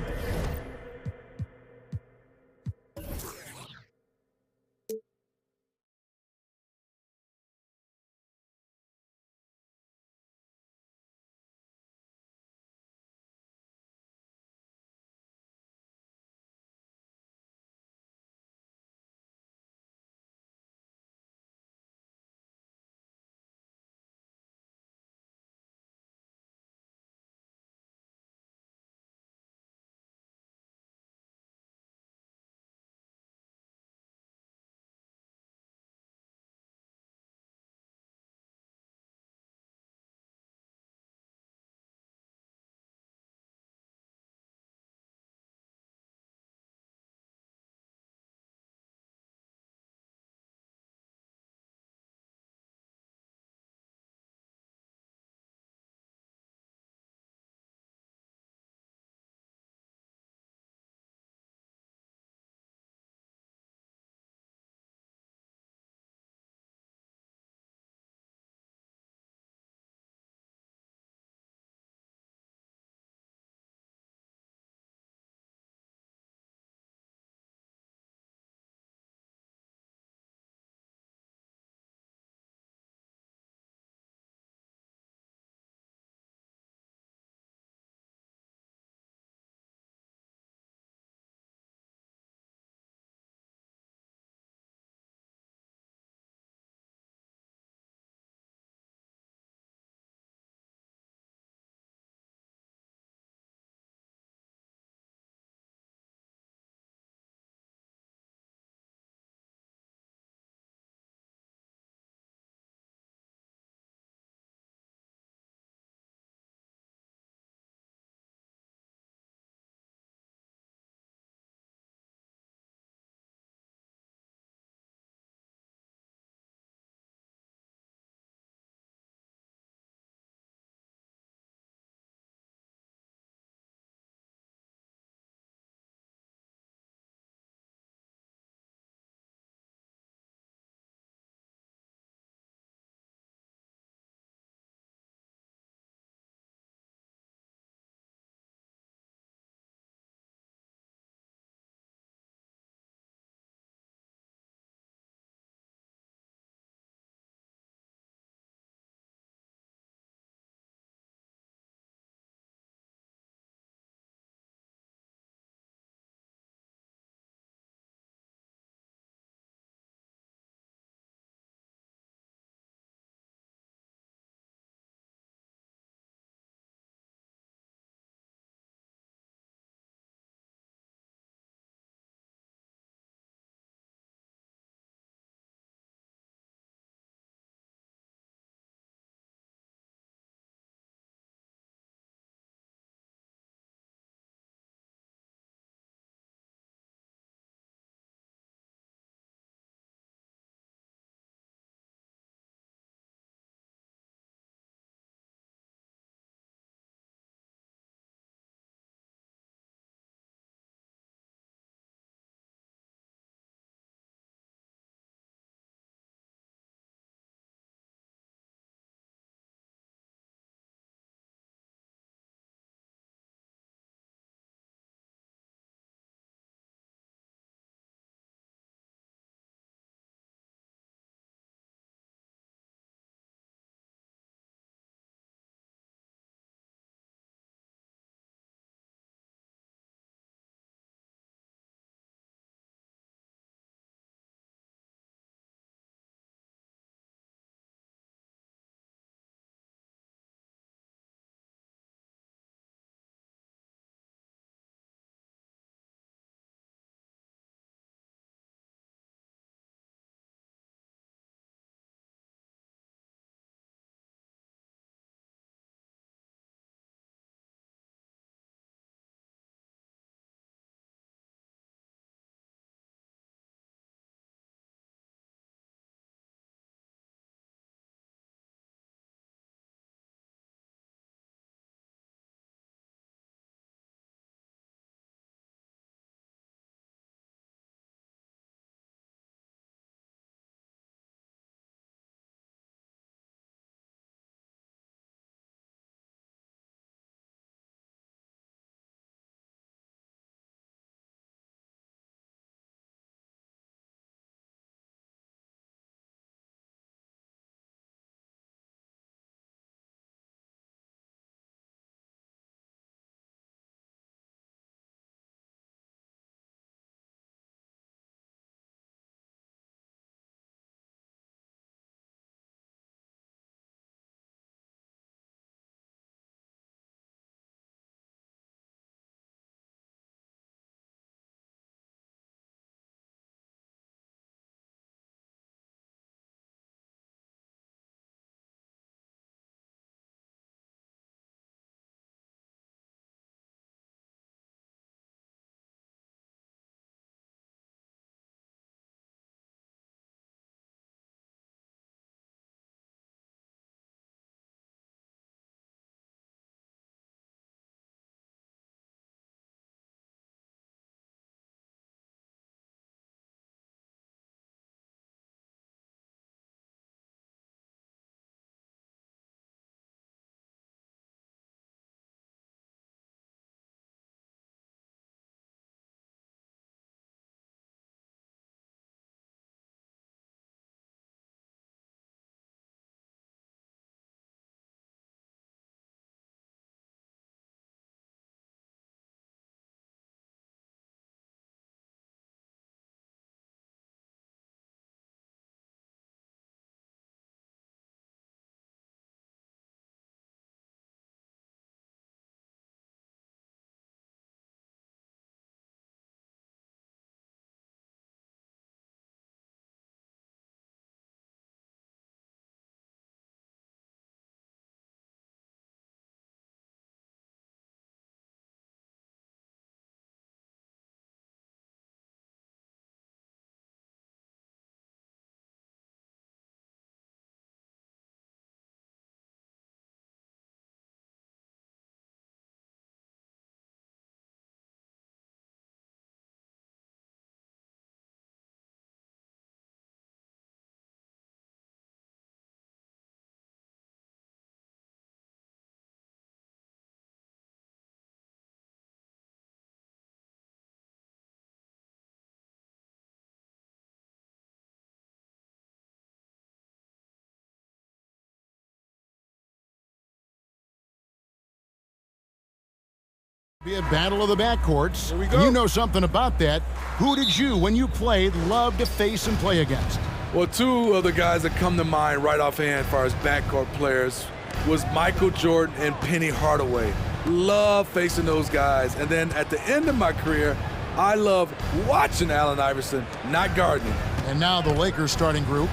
D: Be a battle of the backcourts.
H: Here we go.
D: You know something about that. Who did you, when you played, love to face and play against?
H: Well, two of the guys that come to mind right offhand as far as backcourt players was Michael Jordan and Penny Hardaway. Love facing those guys. And then at the end of my career, I love watching Allen Iverson, not guarding.
D: And now the Lakers starting group.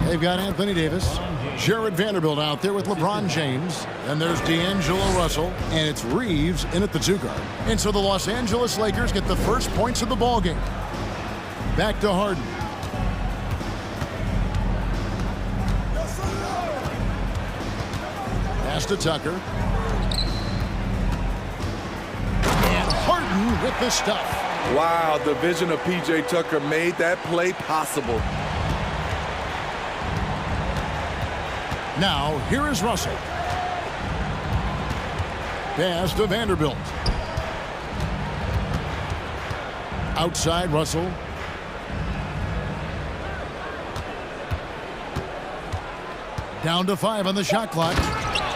D: They've got Anthony Davis, Jared Vanderbilt out there with LeBron James, and there's D'Angelo Russell, and it's Reeves in at the 2 guard. And so the Los Angeles Lakers get the first points of the ball game. Back to Harden. Pass to Tucker. And Harden with the stuff.
H: Wow, the vision of P.J. Tucker made that play possible.
D: Now, here is Russell. Pass to Vanderbilt. Outside Russell. Down to 5 on the shot clock.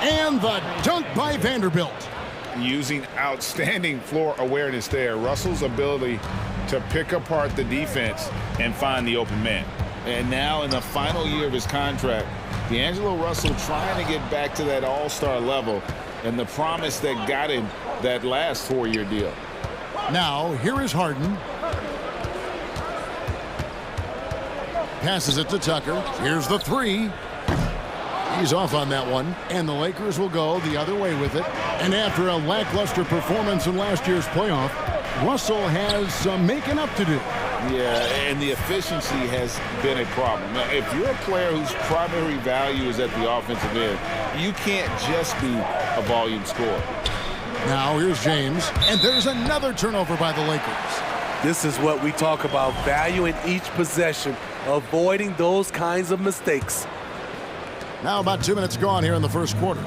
D: And the dunk by Vanderbilt.
O: Using outstanding floor awareness there. Russell's ability to pick apart the defense and find the open man. And now in the final year of his contract, D'Angelo Russell trying to get back to that all-star level and the promise that got him that last 4-year deal.
D: Now, here is Harden. Passes it to Tucker. Here's the 3. He's off on that one, and the Lakers will go the other way with it. And after a lackluster performance in last year's playoff, Russell has some making up to do.
O: Yeah, and the efficiency has been a problem. Now, if you're a player whose primary value is at the offensive end, you can't just be a volume scorer.
D: Now here's James, and there's another turnover by the Lakers.
H: This is what we talk about, value in each possession, avoiding those kinds of mistakes.
D: Now about 2 minutes gone here in the first quarter.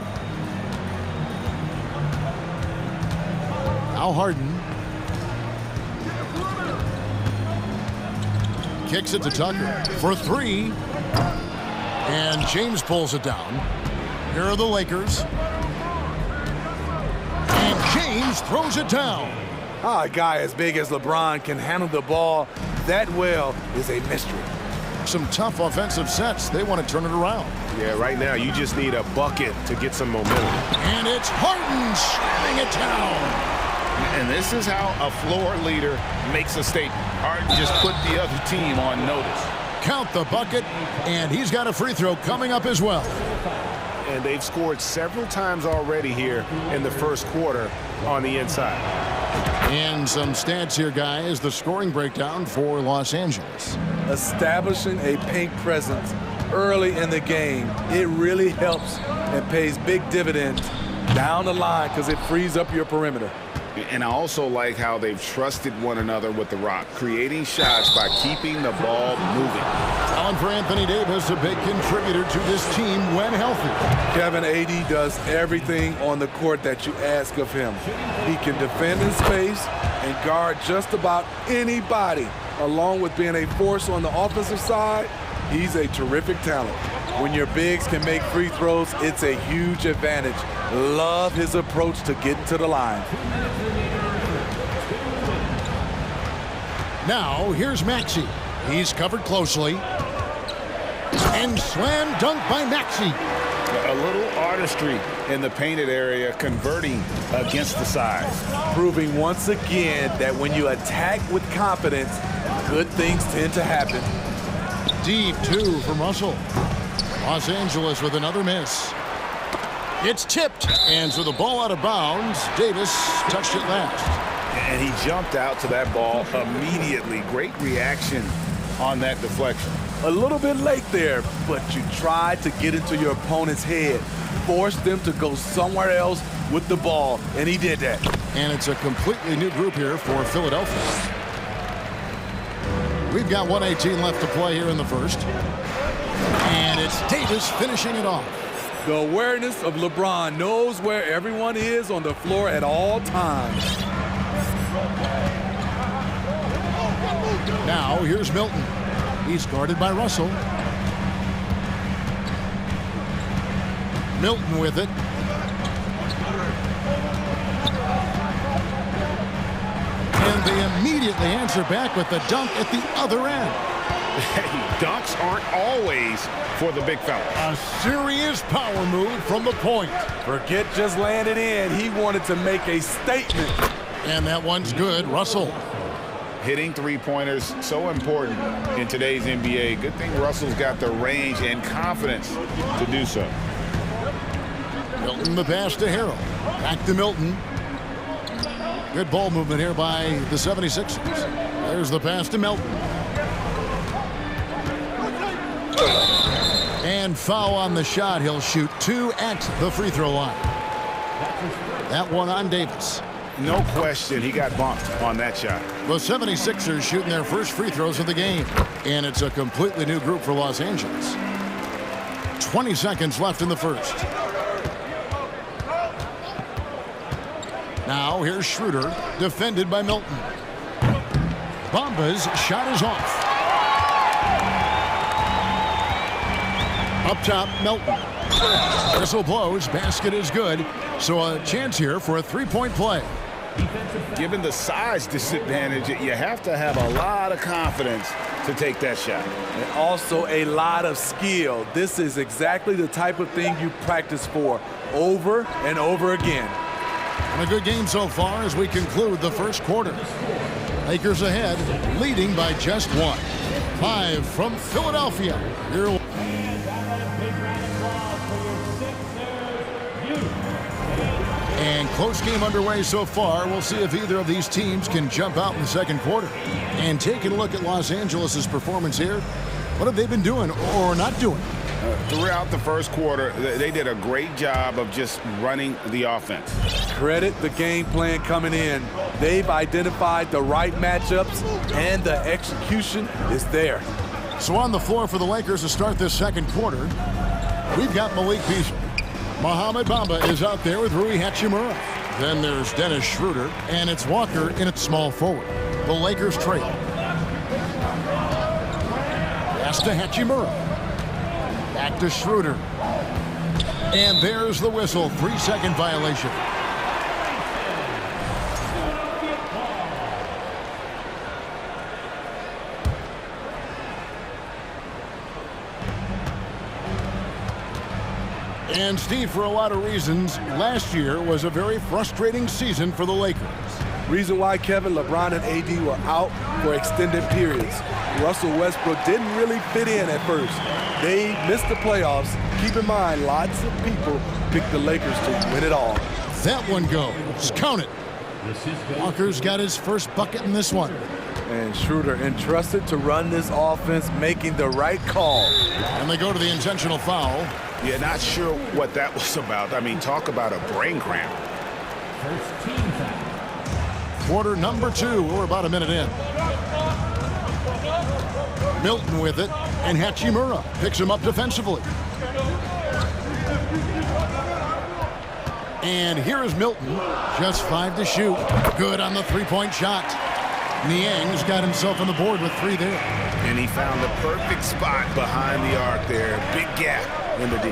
D: Now Harden. Kicks it to Tucker for 3. And James pulls it down. Here are the Lakers. And James throws it down.
H: A guy as big as LeBron can handle the ball that well is a mystery.
D: Some tough offensive sets. They want to turn it around.
P: Yeah, right now you just need a bucket to get some momentum.
D: And it's Harden slamming it down.
O: And this is how a floor leader makes a statement. Harden just put the other team on notice.
D: Count the bucket, and he's got a free throw coming up as well.
P: And they've scored several times already here in the first quarter on the inside.
D: And some stats here, guys. The scoring breakdown for Los Angeles.
H: Establishing a paint presence early in the game, it really helps and pays big dividends down the line because it frees up your perimeter.
O: And I also like how they've trusted one another with the rock, creating shots by keeping the ball moving.
D: Talent for Anthony Davis, a big contributor to this team when healthy.
H: Kevin, AD does everything on the court that you ask of him. He can defend in space and guard just about anybody. Along with being a force on the offensive side, he's a terrific talent. When your bigs can make free throws, it's a huge advantage. Love his approach to getting to the line.
D: Now, here's Maxey. He's covered closely. And slam dunk by Maxey.
O: A little artistry in the painted area, converting against the size.
H: Proving once again that when you attack with confidence, good things tend to happen.
D: Deep 2 from Russell. Los Angeles with another miss. It's tipped, and so the ball out of bounds. Davis touched it last.
O: And he jumped out to that ball immediately. Great reaction on that deflection.
H: A little bit late there, but you tried to get into your opponent's head. Force them to go somewhere else with the ball, and he did that.
D: And it's a completely new group here for Philadelphia. We've got 1:18 left to play here in the first. And it's Davis finishing it off.
H: The awareness of LeBron knows where everyone is on the floor at all times.
D: Now here's Milton. He's guarded by Russell. Milton with it. they immediately answer back with the dunk at the other end.
O: Hey, dunks aren't always for the big fella.
D: A serious power move from the point.
H: Forget just laying it in. He wanted to make a statement.
D: And that one's good. Russell.
O: Hitting three-pointers, so important in today's NBA. Good thing Russell's got the range and confidence to do so.
D: Milton the pass to Harrell. Back to Milton. Good ball movement here by the 76ers. There's the pass to Milton. And foul on the shot. He'll shoot 2 at the free throw line. That one on Davis.
O: No question, he got bumped on that shot.
D: The 76ers shooting their first free throws of the game. And it's a completely new group for Los Angeles. 20 seconds left in the first. Now here's Schroeder, defended by Milton. Bamba's shot is off. Up top, Milton. Whistle blows, basket is good. So a chance here for a three-point play.
O: Given the size disadvantage, you have to have a lot of confidence to take that shot.
H: And also a lot of skill. This is exactly the type of thing you practice for over and over again.
D: And a good game so far as we conclude the first quarter. Lakers ahead, leading by just 1. Live from Philadelphia. Here. And close game underway so far. We'll see if either of these teams can jump out in the second quarter. And taking a look at Los Angeles' performance here, what have they been doing or not doing?
O: Throughout the first quarter, they did a great job of just running the offense.
H: Credit the game plan coming in. They've identified the right matchups, and the execution is there.
D: So on the floor for the Lakers to start this second quarter, we've got Malik Beasley. Mohamed Bamba is out there with Rui Hachimura. Then there's Dennis Schroeder, and it's Walker in at small forward. The Lakers trail. Pass to Hachimura. Back to Schroeder. And there's the whistle. 3-second violation. And Steve, for a lot of reasons, last year was a very frustrating season for the Lakers.
H: Reason why, Kevin, LeBron and AD were out for extended periods. Russell Westbrook didn't really fit in at first. They missed the playoffs. Keep in mind, lots of people picked the Lakers to win it all.
D: That one goes. Count it. Walker's got his first bucket in this one.
H: And Schroeder entrusted to run this offense, making the right call.
D: And they go to the intentional foul.
O: Yeah, not sure what that was about. I mean, talk about a brain cramp.
D: Quarter number 2. We're about a minute in. Milton with it, and Hachimura picks him up defensively. And here is Milton, just 5 to shoot. Good on the three-point shot. Niang's got himself on the board with 3 there.
O: And he found the perfect spot behind the arc there. Big gap in the D.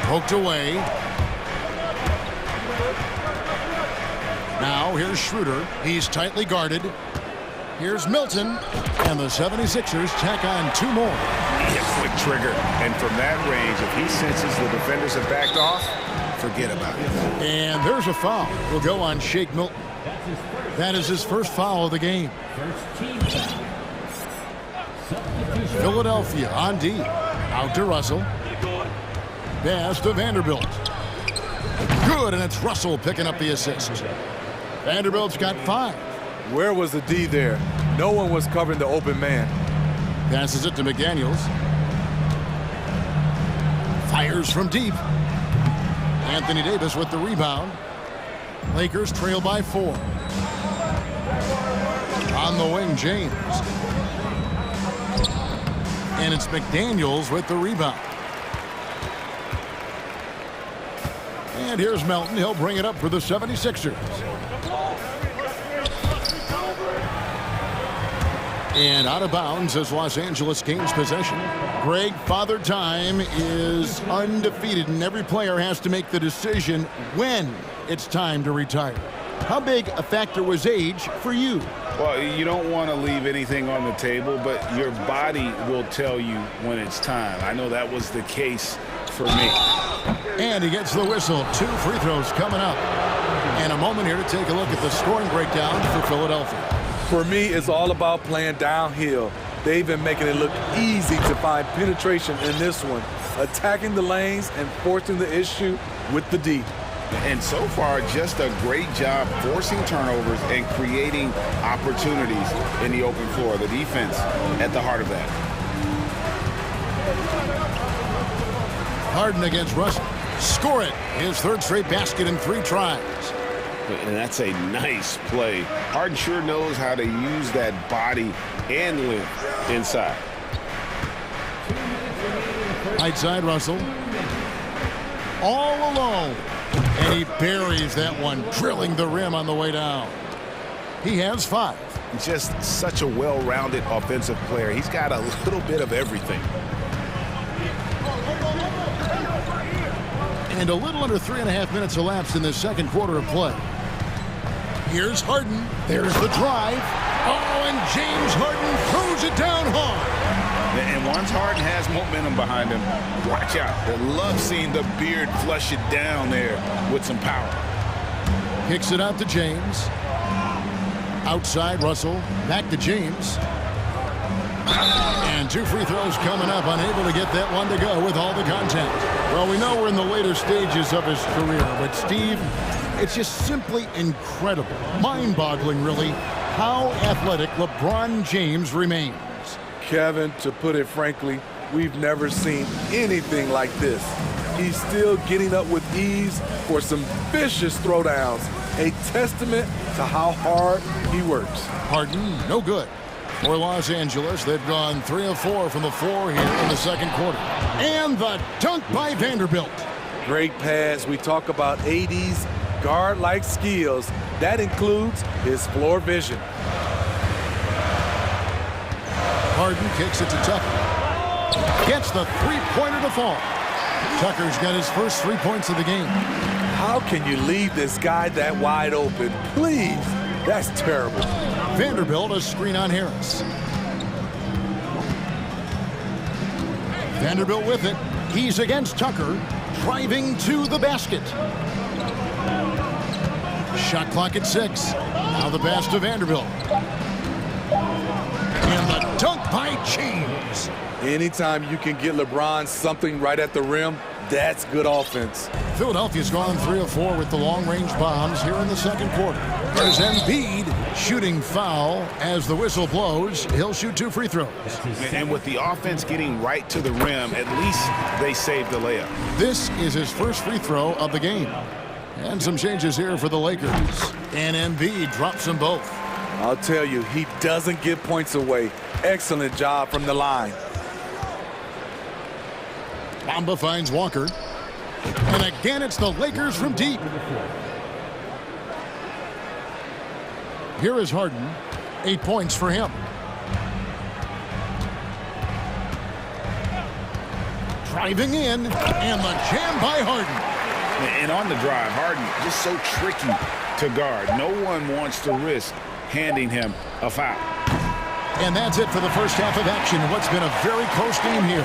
D: Poked away. Now here's Schroeder. He's tightly guarded. Here's Milton. And the 76ers tack on 2 more.
O: A quick trigger. And from that range, if he senses the defenders have backed off, forget about it.
D: And there's a foul. Will go on Shake Milton. That is his first foul of the game. Philadelphia on D. Out to Russell. Pass to Vanderbilt. Good, and it's Russell picking up the assist. Vanderbilt's got 5.
H: Where was the D there? No one was covering the open man.
D: Passes it to McDaniels. Fires from deep. Anthony Davis with the rebound. Lakers trail by 4. On the wing, James. And it's McDaniels with the rebound. And here's Melton. He'll bring it up for the 76ers. And out of bounds as Los Angeles gains possession. Greg, Father Time is undefeated, and every player has to make the decision when it's time to retire. How big a factor was age for you?
C: Well, you don't want to leave anything on the table, but your body will tell you when it's time. I know that was the case for me.
D: And he gets the whistle. 2 free throws coming up. And a moment here to take a look at the scoring breakdown for Philadelphia.
H: For me, it's all about playing downhill. They've been making it look easy to find penetration in this one, attacking the lanes and forcing the issue with the D.
C: And so far, just a great job forcing turnovers and creating opportunities in the open floor. The defense at the heart of that.
D: Harden against Russell. Score it. His 3rd straight basket in 3 tries.
P: And that's a nice play. Harden sure knows how to use that body and length inside.
D: Right side, Russell. All alone. And he buries that one, drilling the rim on the way down. He has 5.
P: Just such a well-rounded offensive player. He's got a little bit of everything.
D: And a little under 3.5 minutes elapsed in the second quarter of play. Here's Harden. There's the drive. Oh, and James Harden throws it down hard.
C: And once Harden has momentum behind him, watch out. I love seeing the beard flush it down there with some power.
D: Kicks it out to James. Outside, Russell. Back to James. And 2 free throws coming up. Unable to get that one to go with all the contact. Well, we know we're in the later stages of his career, but Steve, it's just simply incredible, mind-boggling, really, how athletic LeBron James remains.
H: Kevin, to put it frankly, we've never seen anything like this. He's still getting up with ease for some vicious throwdowns, a testament to how hard he works.
D: Harden, no good. For Los Angeles, they've gone 3 of 4 from the floor here in the second quarter. And the dunk by Vanderbilt.
H: Great pass. We talk about AD's guard-like skills. That includes his floor vision.
D: Harden kicks it to Tucker. Gets the 3-pointer to fall. Tucker's got his first 3 points of the game.
H: How can you leave this guy that wide open? Please. That's terrible.
D: Vanderbilt a screen on Harris. Vanderbilt with it. He's against Tucker. Driving to the basket. Shot clock at 6. Now the pass to Vanderbilt. And the dunk by James.
H: Anytime you can get LeBron something right at the rim, that's good offense.
D: Philadelphia's gone 3 of 4 with the long-range bombs here in the second quarter. There's Embiid shooting foul as the whistle blows. He'll shoot 2 free throws.
P: And with the offense getting right to the rim, at least they saved the layup.
D: This is his first free throw of the game. And some changes here for the Lakers. And Embiid drops them both.
H: I'll tell you, he doesn't give points away. Excellent job from the line.
D: Bamba finds Walker. And again, it's the Lakers from deep. Here is Harden. 8 points for him. Driving in, and the jam by Harden.
C: And on the drive, Harden just so tricky to guard. No one wants to risk handing him a foul.
D: And that's it for the first half of action. What's been a very close game here.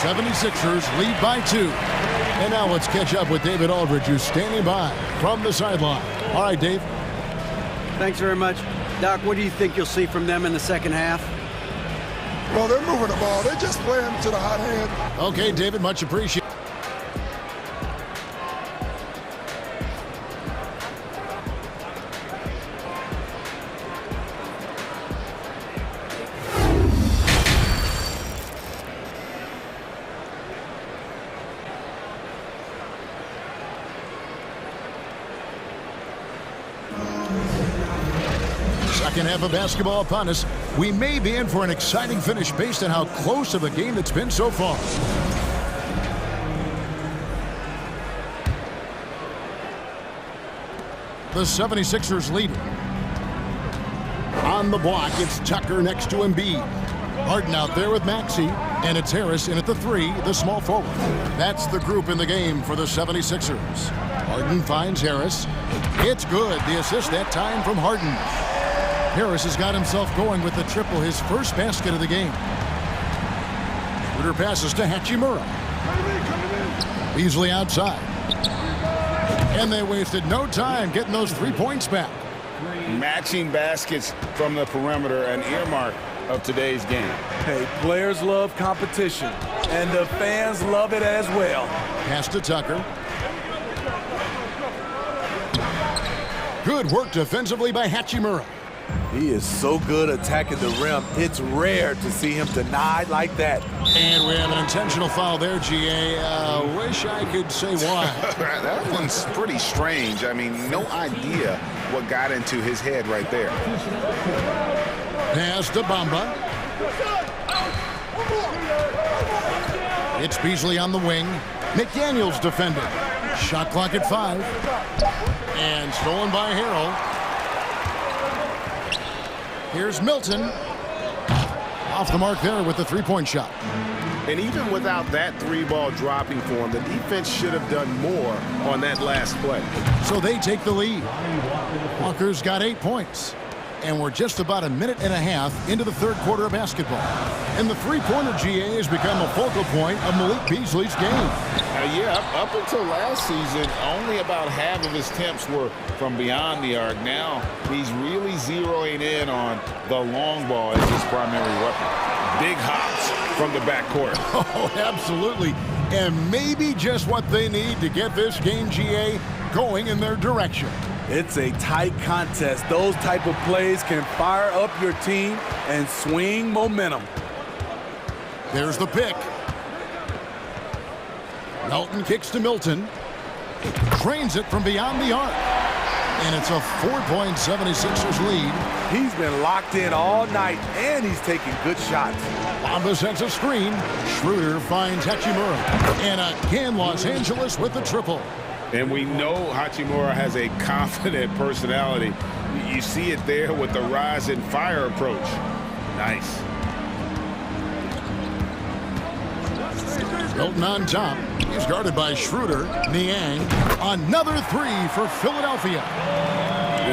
D: 76ers lead by 2. And now let's catch up with David Aldridge, who's standing by from the sideline. All right, Dave.
F: Thanks very much. Doc, what do you think you'll see from them in the second half?
Q: Well, they're moving the ball. They're just playing to the hot hand.
D: Okay, David, much appreciated. Second half of basketball upon us. We may be in for an exciting finish based on how close of a game it's been so far. The 76ers lead. On the block, it's Tucker next to Embiid. Harden out there with Maxey, and it's Harris in at the 3, the small forward. That's the group in the game for the 76ers. Harden finds Harris. It's good. The assist that time from Harden. Harris has got himself going with the triple, his first basket of the game. Schroeder passes to Hachimura. Beasley outside. And they wasted no time getting those 3 points back.
P: Matching baskets from the perimeter, an earmark of today's game.
H: Hey, players love competition, and the fans love it as well.
D: Pass to Tucker. Good work defensively by Hachimura.
H: He is so good attacking the rim. It's rare to see him denied like that.
D: And we have an intentional foul there, GA. Wish I could say why.
O: That one's pretty strange. I mean, no idea what got into his head right there.
D: Pass to Bamba. It's Beasley on the wing. McDaniels defending. Shot clock at 5. And stolen by Harrell. Here's Milton. Off the mark there with the 3-point shot.
P: And even without that 3-ball dropping for him, the defense should have done more on that last play.
D: So they take the lead. Walker's got 8 points. And we're just about a minute and a half into the third quarter of basketball. And the three-pointer, GA, has become a focal point of Malik Beasley's game.
P: Yeah, up until last season, only about half of his attempts were from beyond the arc. Now he's really zeroing in on the long ball as his primary weapon. Big hops from the backcourt.
D: Oh, absolutely. And maybe just what they need to get this game, GA, going in their direction.
H: It's a tight contest. Those type of plays can fire up your team and swing momentum.
D: There's the pick. Melton kicks to Milton. Drains it from beyond the arc. And it's a 4-point 76ers lead.
H: He's been locked in all night, and he's taking good shots.
D: Bamba sets a screen. Schroeder finds Hachimura. And again, Los Angeles with the triple.
P: And we know Hachimura has a confident personality. You see it there with the rise and fire approach. Nice.
D: Milton on top. He's guarded by Schroeder. Niang. Another 3 for Philadelphia.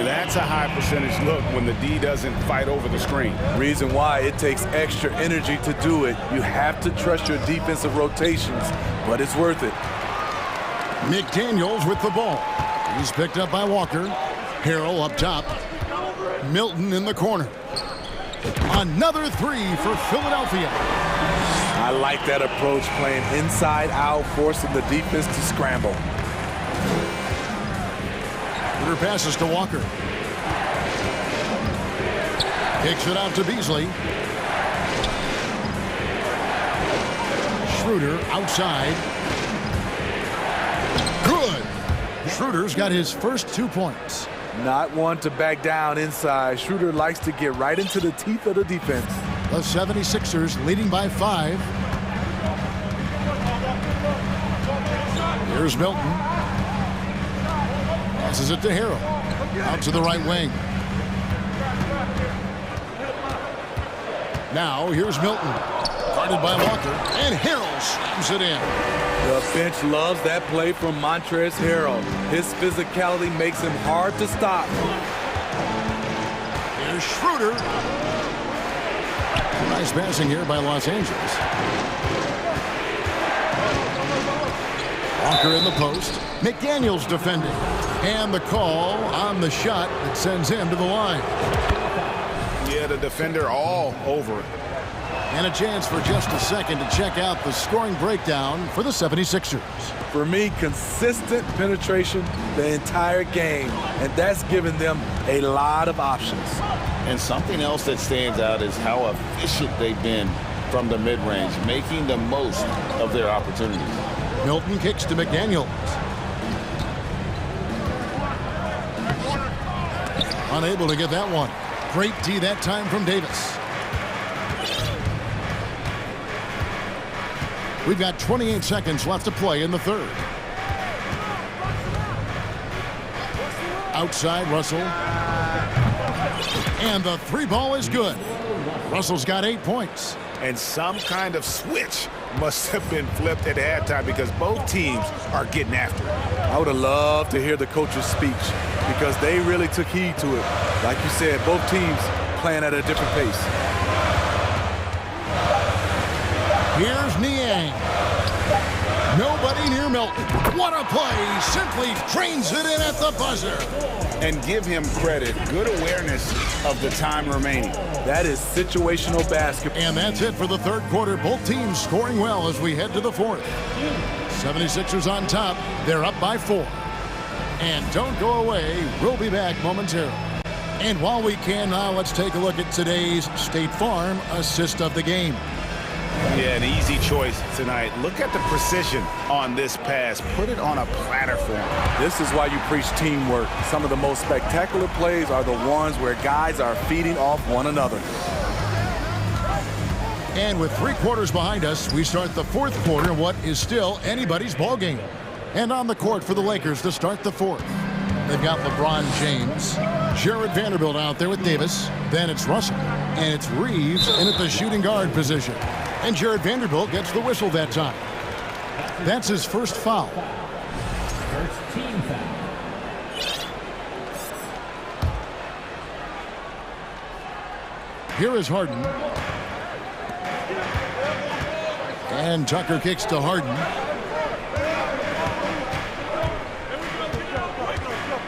P: That's a high percentage look when the D doesn't fight over the screen.
H: Reason why it takes extra energy to do it. You have to trust your defensive rotations, but it's worth it.
D: McDaniels with the ball. He's picked up by Walker. Harrell up top. Milton in the corner. Another 3 for Philadelphia.
H: I like that approach, playing inside out, forcing the defense to scramble.
D: Schroeder passes to Walker. Kicks it out to Beasley. Schroeder outside. Good. Schroeder's got his first 2 points.
H: Not one to back down inside. Schroeder likes to get right into the teeth of the defense.
D: The 76ers leading by 5. Here's Milton. Passes it to Harrell. Out to the right wing. Now here's Milton. Guarded by Walker. And Harrell slams it in.
H: The bench loves that play from Montrezl Harrell. His physicality makes him hard to stop.
D: Here's Schroeder. Nice passing here by Los Angeles. Walker in the post. McDaniels defending. And the call on the shot that sends him to the line.
O: Yeah, the defender all over it.
D: And a chance for just a second to check out the scoring breakdown for the 76ers.
H: For me, consistent penetration the entire game, and that's given them a lot of options.
P: And something else that stands out is how efficient they've been from the mid-range, making the most of their opportunities.
D: Milton kicks to McDaniels. Unable to get that one. Great D that time from Davis. We've got 28 seconds left to play in the third. Outside Russell. And the 3 ball is good. Russell's got 8 points.
O: And some kind of switch must have been flipped at halftime because both teams are getting after it.
H: I would have loved to hear the coach's speech because they really took heed to it. Like you said, both teams playing at a different pace.
D: Here's Niang. Nobody near Milton. What a play. Simply trains it in at the buzzer.
O: And give him credit. Good awareness of the time remaining.
H: That is situational basketball.
D: And that's it for the third quarter. Both teams scoring well as we head to the fourth. 76ers on top. They're up by 4. And don't go away. We'll be back momentarily. And while we can now, let's take a look at today's State Farm assist of the game.
O: Yeah, an easy choice tonight. Look at the precision on this pass. Put it on a platter for him.
H: This is why you preach teamwork. Some of the most spectacular plays are the ones where guys are feeding off one another.
D: And with 3 quarters behind us, we start the fourth quarter in what is still anybody's ball game. And on the court for the Lakers to start the fourth. They've got LeBron James, Jared Vanderbilt out there with Davis. Then it's Russell, and it's Reeves in at the shooting guard position. And Jared Vanderbilt gets the whistle that time. That's his first foul.
J: First team foul.
D: Here is Harden. And Tucker kicks to Harden.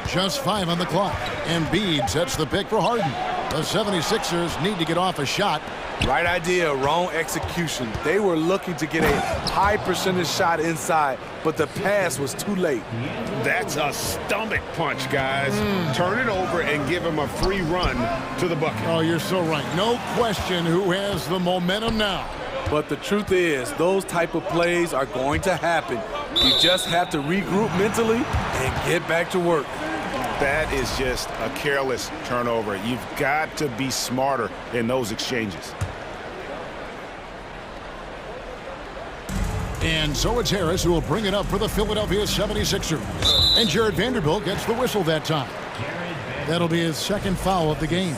D: Just 5 on the clock. Embiid sets the pick for Harden. The 76ers need to get off a shot.
H: Right idea, wrong execution. They were looking to get a high percentage shot inside, but the pass was too late.
O: That's a stomach punch, guys. Turn it over and give him a free run to the bucket.
D: Oh, you're so right. No question who has the momentum now.
H: But the truth is, those type of plays are going to happen. You just have to regroup mentally and get back to work.
O: That is just a careless turnover. You've got to be smarter in those exchanges.
D: And so it's Harris who will bring it up for the Philadelphia 76ers. And Jared Vanderbilt gets the whistle that time. That'll be his second foul of the game.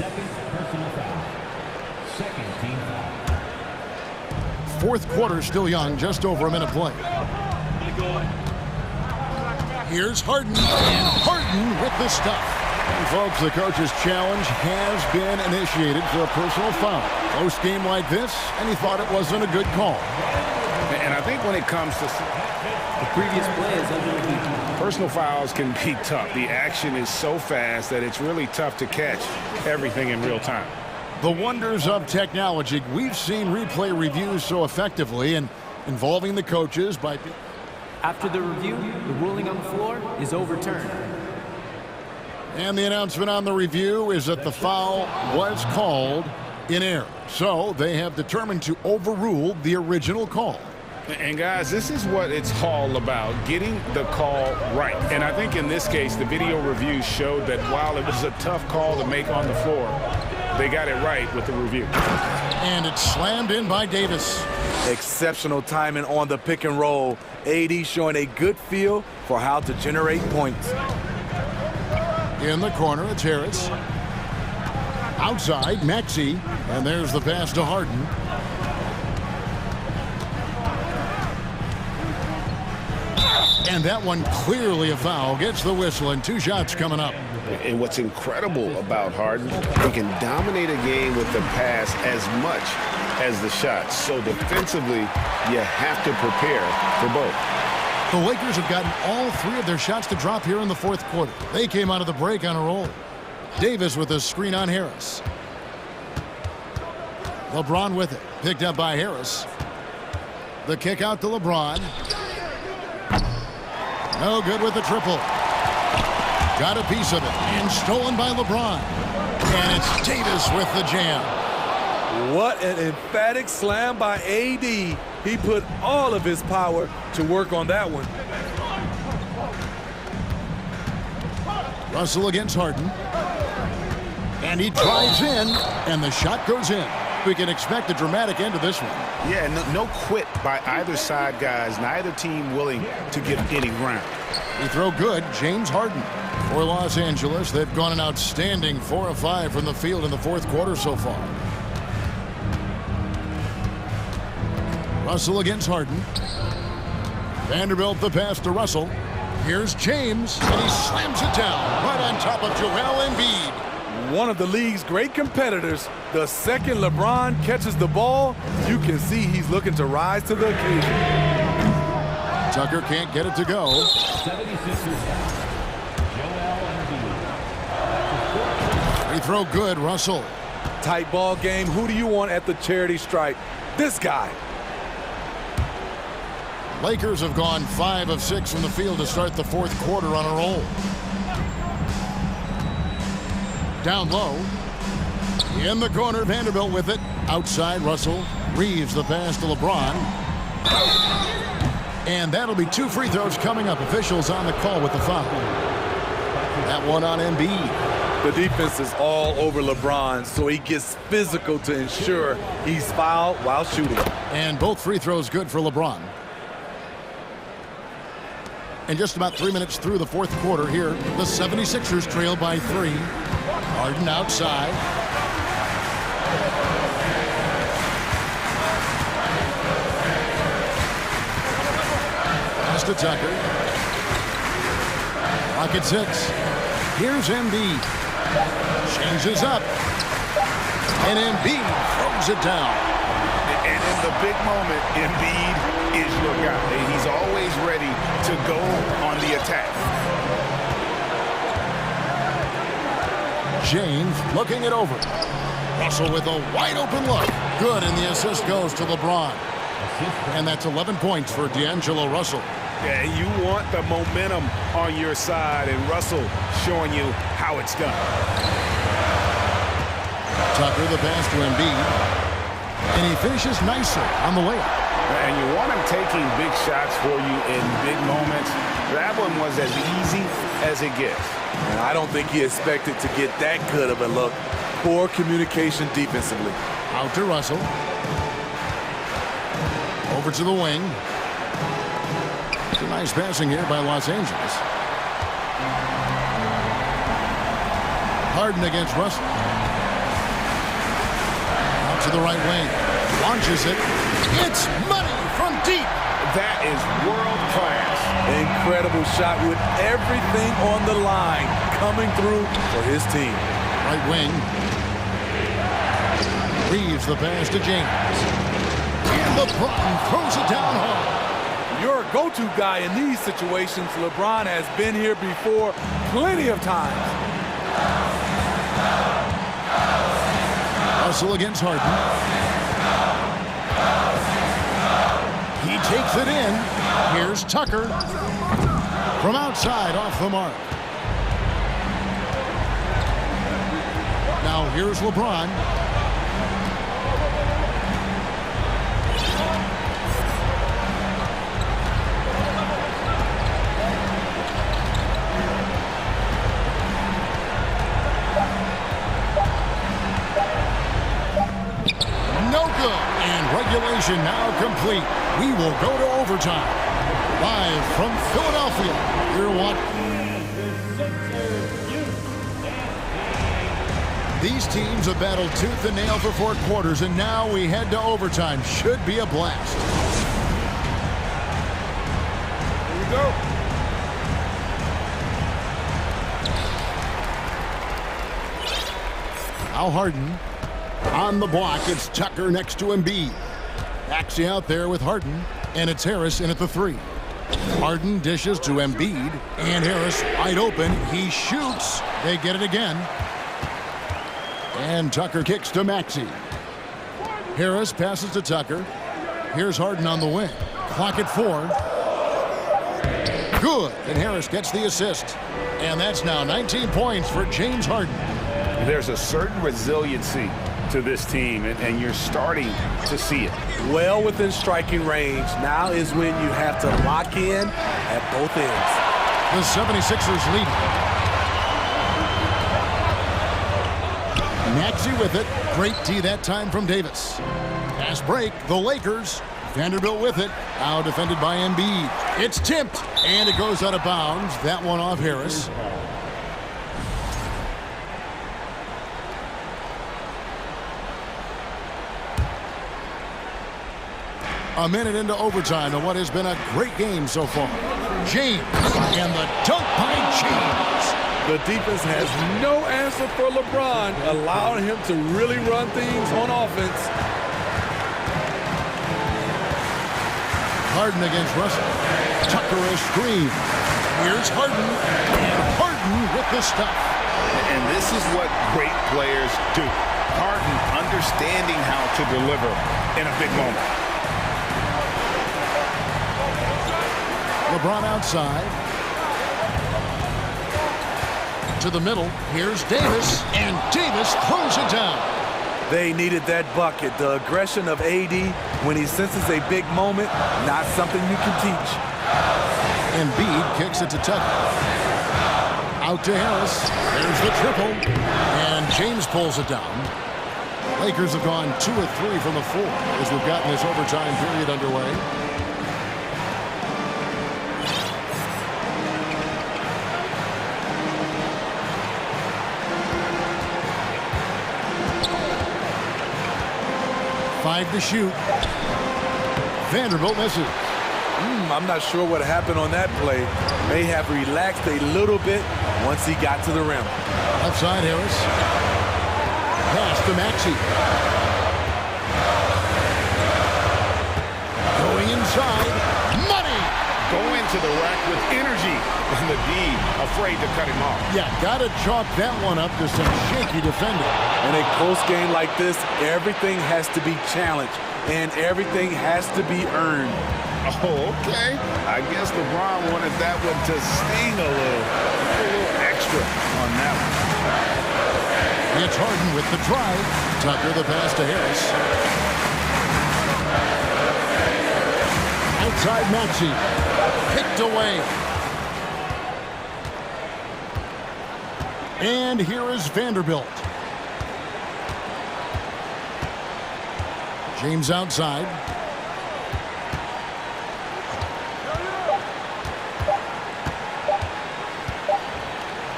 D: Fourth quarter still young, just over a minute play. Here's Harden, and Harden with the stuff. And folks, the coach's challenge has been initiated for a personal foul. Post game like this, and he thought it wasn't a good call.
O: And I think when it comes to
G: The previous play is under review.
O: personal fouls can be tough. The action is so fast that it's really tough to catch everything in real time.
D: The wonders of technology. We've seen replay reviews so effectively and involving the coaches by...
G: After the review, the ruling on the floor is overturned.
D: And the announcement on the review is that the foul was called in error. So they have determined to overrule the original call.
O: And guys, this is what it's all about, getting the call right. And I think in this case, the video review showed that while it was a tough call to make on the floor, they got it right with the review.
D: And it's slammed in by Davis.
H: Exceptional timing on the pick and roll. AD showing a good feel for how to generate points.
D: In the corner, it's Harris. Outside, Maxey. And there's the pass to Harden. And that one clearly a foul. Gets the whistle, and 2 shots coming up.
O: And what's incredible about Harden, he can dominate a game with the pass as much as the shots. So defensively, you have to prepare for both.
D: The Lakers have gotten all 3 of their shots to drop here in the fourth quarter. They came out of the break on a roll. Davis with a screen on Harris. LeBron with it. Picked up by Harris. The kick out to LeBron. No good with the triple. Got a piece of it. And stolen by LeBron. And it's Davis with the jam.
H: What an emphatic slam by AD. He put all of his power to work on that one.
D: Russell against Harden. And he drives in, and the shot goes in. We can expect a dramatic end to this one.
O: Yeah, no quit by either side, guys. Neither team willing to give any ground.
D: He throw good, James Harden. For Los Angeles, they've gone an outstanding 4 of 5 from the field in the fourth quarter so far. Russell against Harden. Vanderbilt the pass to Russell. Here's James, and he slams it down right on top of Joel Embiid.
H: One of the league's great competitors. The second LeBron catches the ball, you can see he's looking to rise to the occasion.
D: Tucker can't get it to go. Free throw good, Russell.
H: Tight ball game. Who do you want at the charity stripe? This guy.
D: Lakers have gone 5 of 6 from the field to start the fourth quarter on a roll. Down low. In the corner, Vanderbilt with it. Outside, Russell. Reeves the pass to LeBron. And that'll be 2 free throws coming up. Officials on the call with the foul. That one on Embiid.
H: The defense is all over LeBron, so he gets physical to ensure he's fouled while shooting.
D: And both free throws good for LeBron. And just about 3 minutes through the fourth quarter here, the 76ers trail by 3. Harden outside. Pass to Tucker. Rocket 6. Here's Embiid. Changes up. And Embiid throws it down.
O: And in the big moment, Embiid is your guy. He's always ready to go on the attack.
D: James looking it over. Russell with a wide open look. Good, and the assist goes to LeBron. And that's 11 points for D'Angelo Russell.
C: Yeah, you want the momentum on your side, and Russell showing you how it's done.
D: Tucker the pass to Embiid. And he finishes nicely on the layup.
C: And you want him taking big shots for you in big moments. That one was as easy as it gets.
H: And I don't think he expected to get that good of a look. Poor communication defensively.
D: Out to Russell. Over to the wing. It's a nice passing here by Los Angeles. Harden against Russell. Out to the right wing. Launches it. It's money from deep.
C: That is world class.
H: Incredible shot with everything on the line coming through for his team.
D: Right wing. Reeves the pass to James. And LeBron throws it down hard.
H: Your go-to guy in these situations, LeBron has been here before plenty of times.
D: Russell against Harden. He takes it in. Here's Tucker. From outside, off the mark. Now here's LeBron. No good. And regulation now complete. We will go to overtime. Live from Philadelphia. You're watching. These teams have battled tooth and nail for 4 quarters, and now we head to overtime. Should be a blast.
C: Here we go.
D: Now Harden. On the block, it's Tucker next to Embiid. Axie out there with Harden, and it's Harris in at the 3. Harden dishes to Embiid, and Harris wide open. He shoots. They get it again. And Tucker kicks to Maxey. Harris passes to Tucker. Here's Harden on the wing. Clock at 4. Good, and Harris gets the assist. And that's now 19 points for James Harden.
C: There's a certain resiliency to this team, and you're starting to see it.
H: Well within striking range. Now is when you have to lock in at both ends.
D: The 76ers lead. Maxey with it. Great D that time from Davis. Pass break. The Lakers. Vanderbilt with it. Now defended by Embiid. It's tipped, and it goes out of bounds. That one off Harris. A minute into overtime in what has been a great game so far. James, and the dunk by James.
H: The defense has no answer for LeBron, allowing him to really run things on offense.
D: Harden against Russell. Tucker a screen. Here's Harden, and Harden with the stuff.
O: And this is what great players do. Harden understanding how to deliver in a big moment.
D: LeBron outside. To the middle. Here's Davis, and Davis throws it down.
H: They needed that bucket. The aggression of AD when he senses a big moment, not something you can teach.
D: Embiid kicks it to Tucker. Out to Harris. There's the triple. And James pulls it down. Lakers have gone 2 of 3 from the floor as we've gotten this overtime period underway. Five to shoot. Vanderbilt misses.
H: I'm not sure what happened on that play. May have relaxed a little bit once he got to the rim.
D: Outside Harris. Pass to Maxey. Going inside. Money!
O: Going to the rack with energy. And the D afraid to cut him off.
D: Yeah, got to chalk that one up to some shaky defending.
H: In a close game like this, everything has to be challenged and everything has to be earned.
O: Oh, okay. I guess LeBron wanted that one to sting a little extra on that one.
D: It's Harden with the drive. Tucker the pass to Harris. Outside Maxey. Picked away. And here is Vanderbilt. James outside.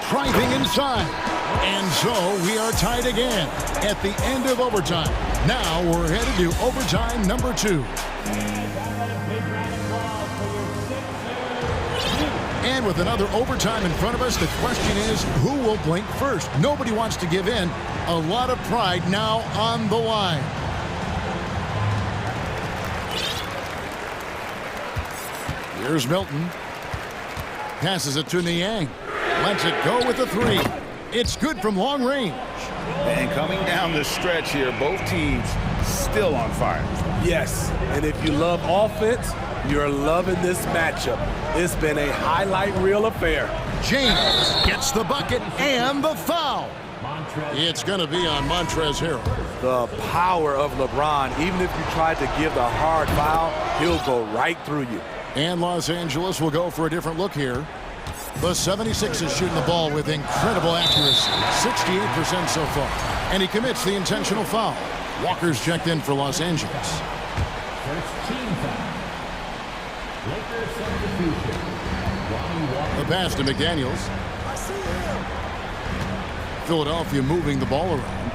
D: Driving inside. And so we are tied again at the end of overtime. Now we're headed to overtime number 2. And with another overtime in front of us, the question is, who will blink first? Nobody wants to give in. A lot of pride now on the line. Here's Milton. Passes it to Niang. Lets it go with the 3. It's good from long range.
O: And coming down the stretch here, both teams still on fire.
H: Yes, and if you love offense, you're loving this matchup. It's been a highlight reel affair.
D: James gets the bucket and the foul. It's going to be on Montrezl Harrell.
H: The power of LeBron. Even if you tried to give the hard foul, he'll go right through you.
D: And Los Angeles will go for a different look here. The 76ers shooting the ball with incredible accuracy, 68% so far. And he commits the intentional foul. Walker's checked in for Los Angeles. The pass to McDaniels. Philadelphia moving the ball around.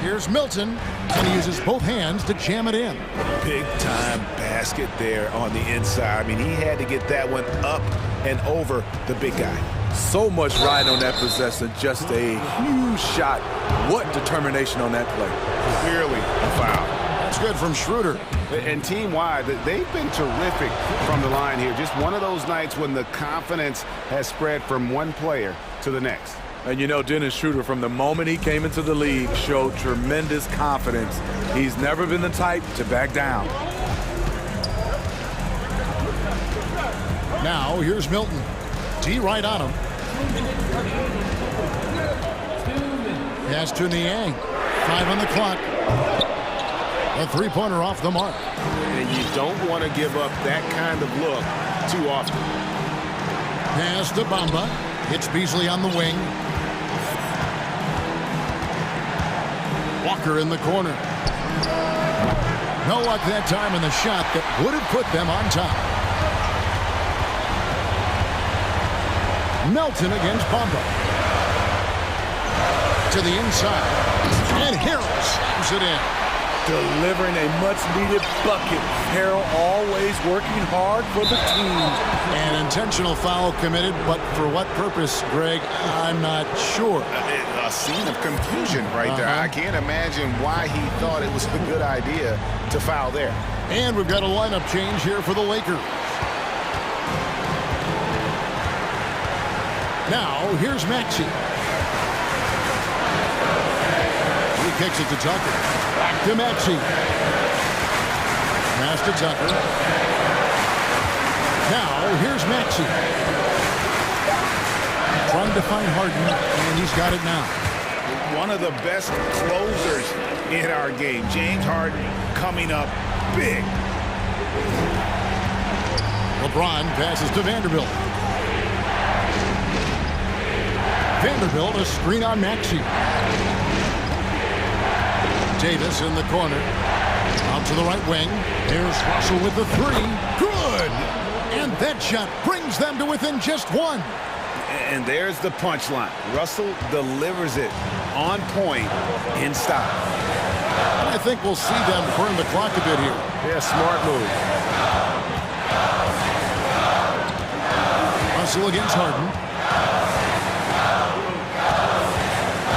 D: Here's Milton, and he uses both hands to jam it in.
O: Big time basket there on the inside. I mean, he had to get that one up and over the big guy.
H: So much riding on that possession, just a huge shot. What determination on that play.
O: Clearly a foul.
D: That's good from Schroeder.
O: And team-wide, they've been terrific from the line here. Just one of those nights when the confidence has spread from one player to the next.
H: And you know, Dennis Schroeder, from the moment he came into the league, showed tremendous confidence. He's never been the type to back down.
D: Now, here's Milton. D right on him. Pass to Niang. 5 on the clock. A three-pointer off the mark.
O: And you don't want to give up that kind of look too often.
D: Pass to Bamba. Hits Beasley on the wing. Walker in the corner. No luck that time in the shot that would have put them on top. Melton against Bamba. To the inside. And Harris slams it in.
H: delivering a much-needed bucket. Harrell always working hard for the team.
D: An intentional foul committed, but for what purpose, Greg? I'm not sure.
O: A scene of confusion right there. I can't imagine why he thought it was a good idea to foul there.
D: And we've got a lineup change here for the Lakers. Now, here's Maxey. He kicks it to Tucker. Back to Maxey. Pass to Tucker. Now, here's Maxey. Trying to find Harden, and he's got it now.
O: One of the best closers in our game. James Harden coming up big.
D: LeBron passes to Vanderbilt. Vanderbilt, a screen on Maxey. Davis in the corner. Out to the right wing. Here's Russell with the three. Good! And that shot brings them to within just one.
O: And there's the punchline. Russell delivers it on point in style.
D: And I think we'll see them burn the clock a bit here.
O: Yeah, smart move.
D: Russell against Harden.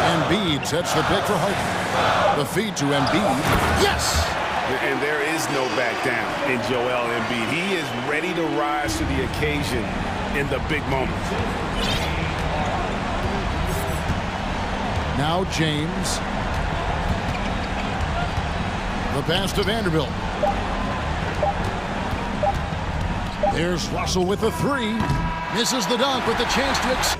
D: Embiid sets the pick for Harden. The feed to Embiid. Yes!
O: And there is no back down in Joel Embiid. He is ready to rise to the occasion in the big moments.
D: Now James. The pass to Vanderbilt. There's Russell with the three. Misses the dunk with the chance to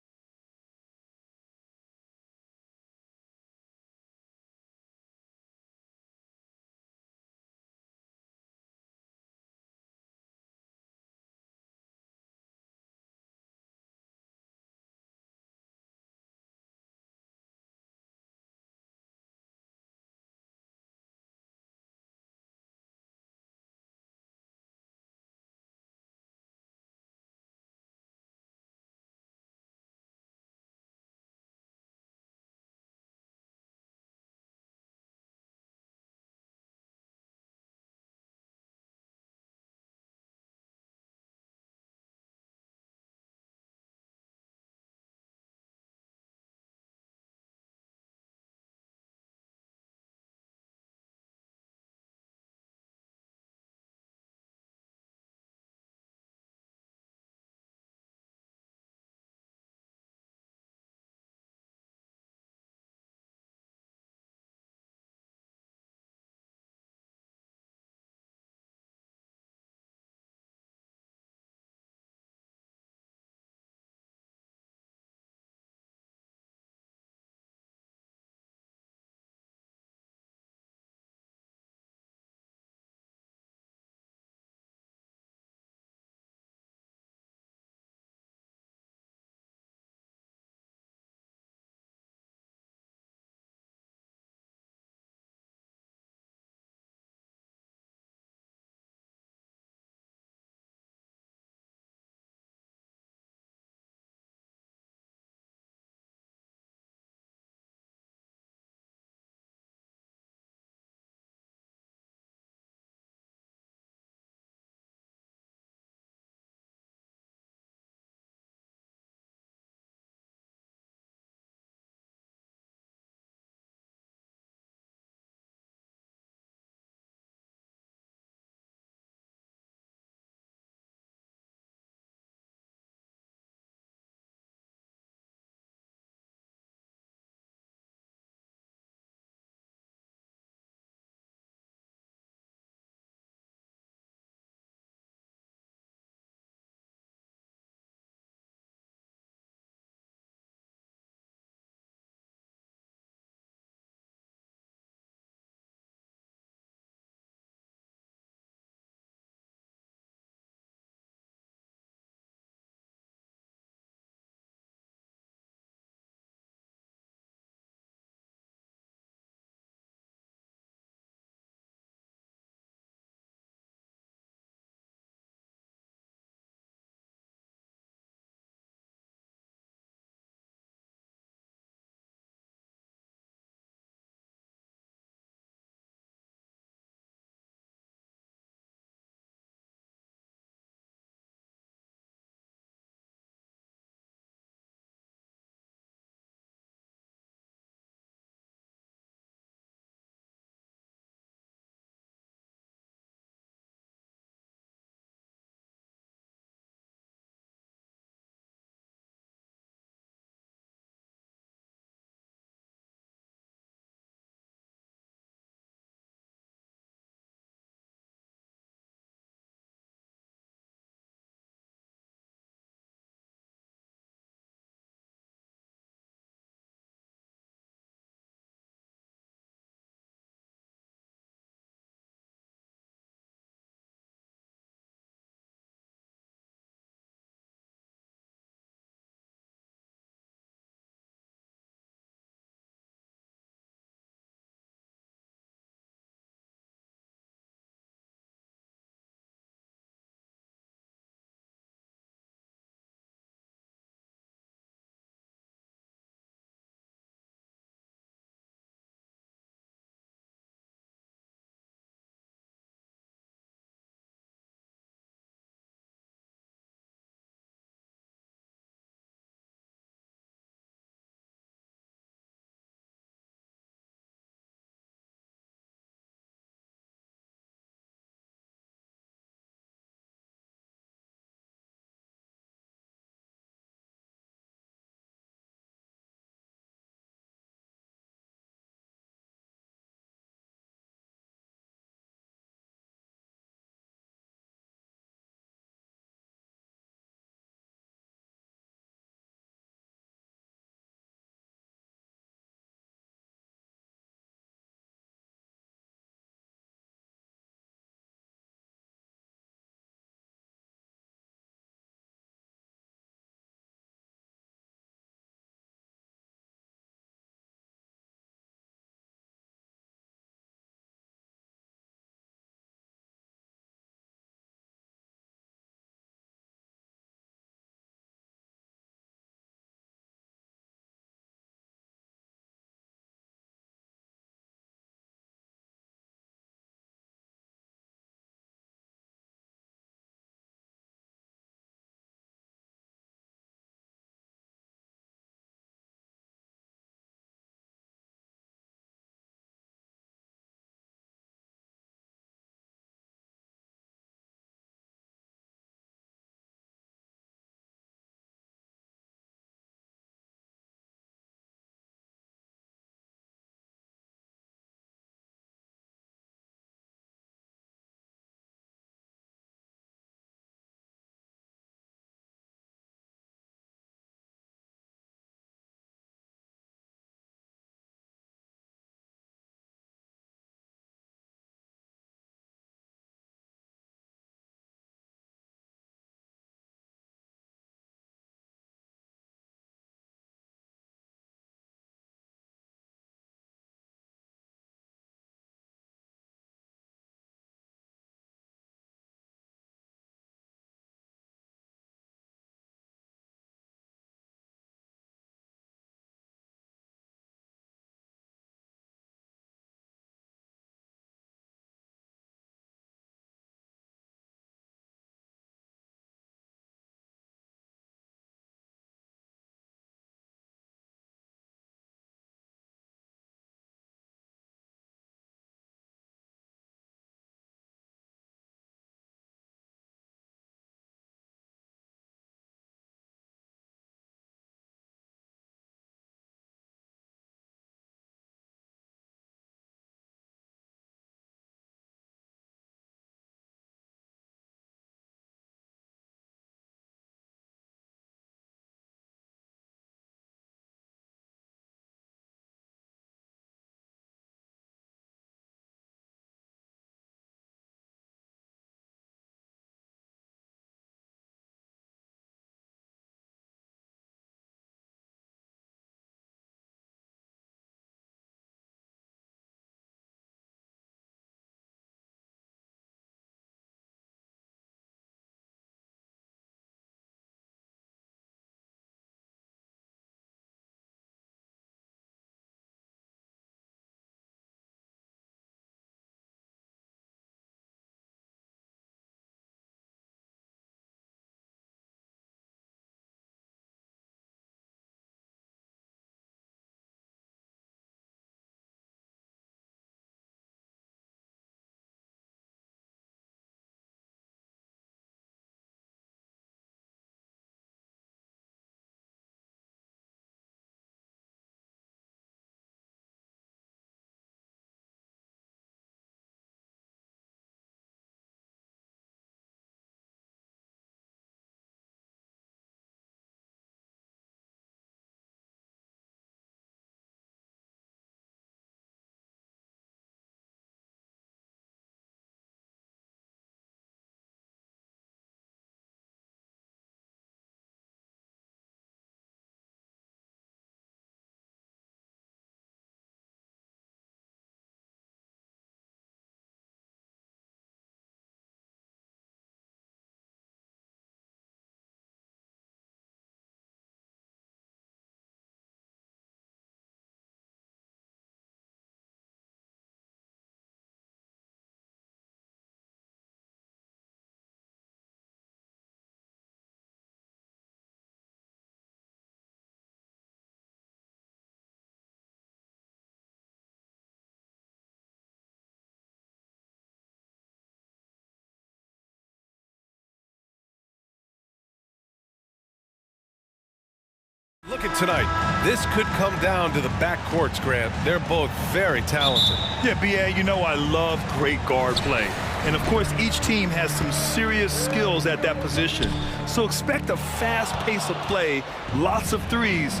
A: Look at tonight. This could come down to the backcourts, Grant. They're both very talented.
B: Yeah, B.A., you know I love great guard play. And, of course, each team has some serious skills at that position. So expect a fast pace of play, lots of threes.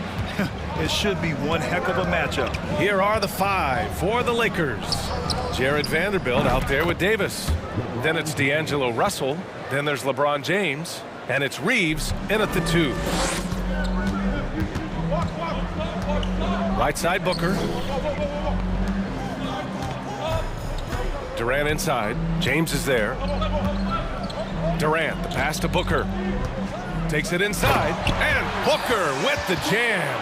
B: It should be one heck of a matchup.
A: Here are the 5 for the Lakers. Jared Vanderbilt out there with Davis. Then it's D'Angelo Russell. Then there's LeBron James. And it's Reeves in at the 2. Right side, Booker. Durant inside. James is there. Durant, the pass to Booker. Takes it inside. And Booker with the jam.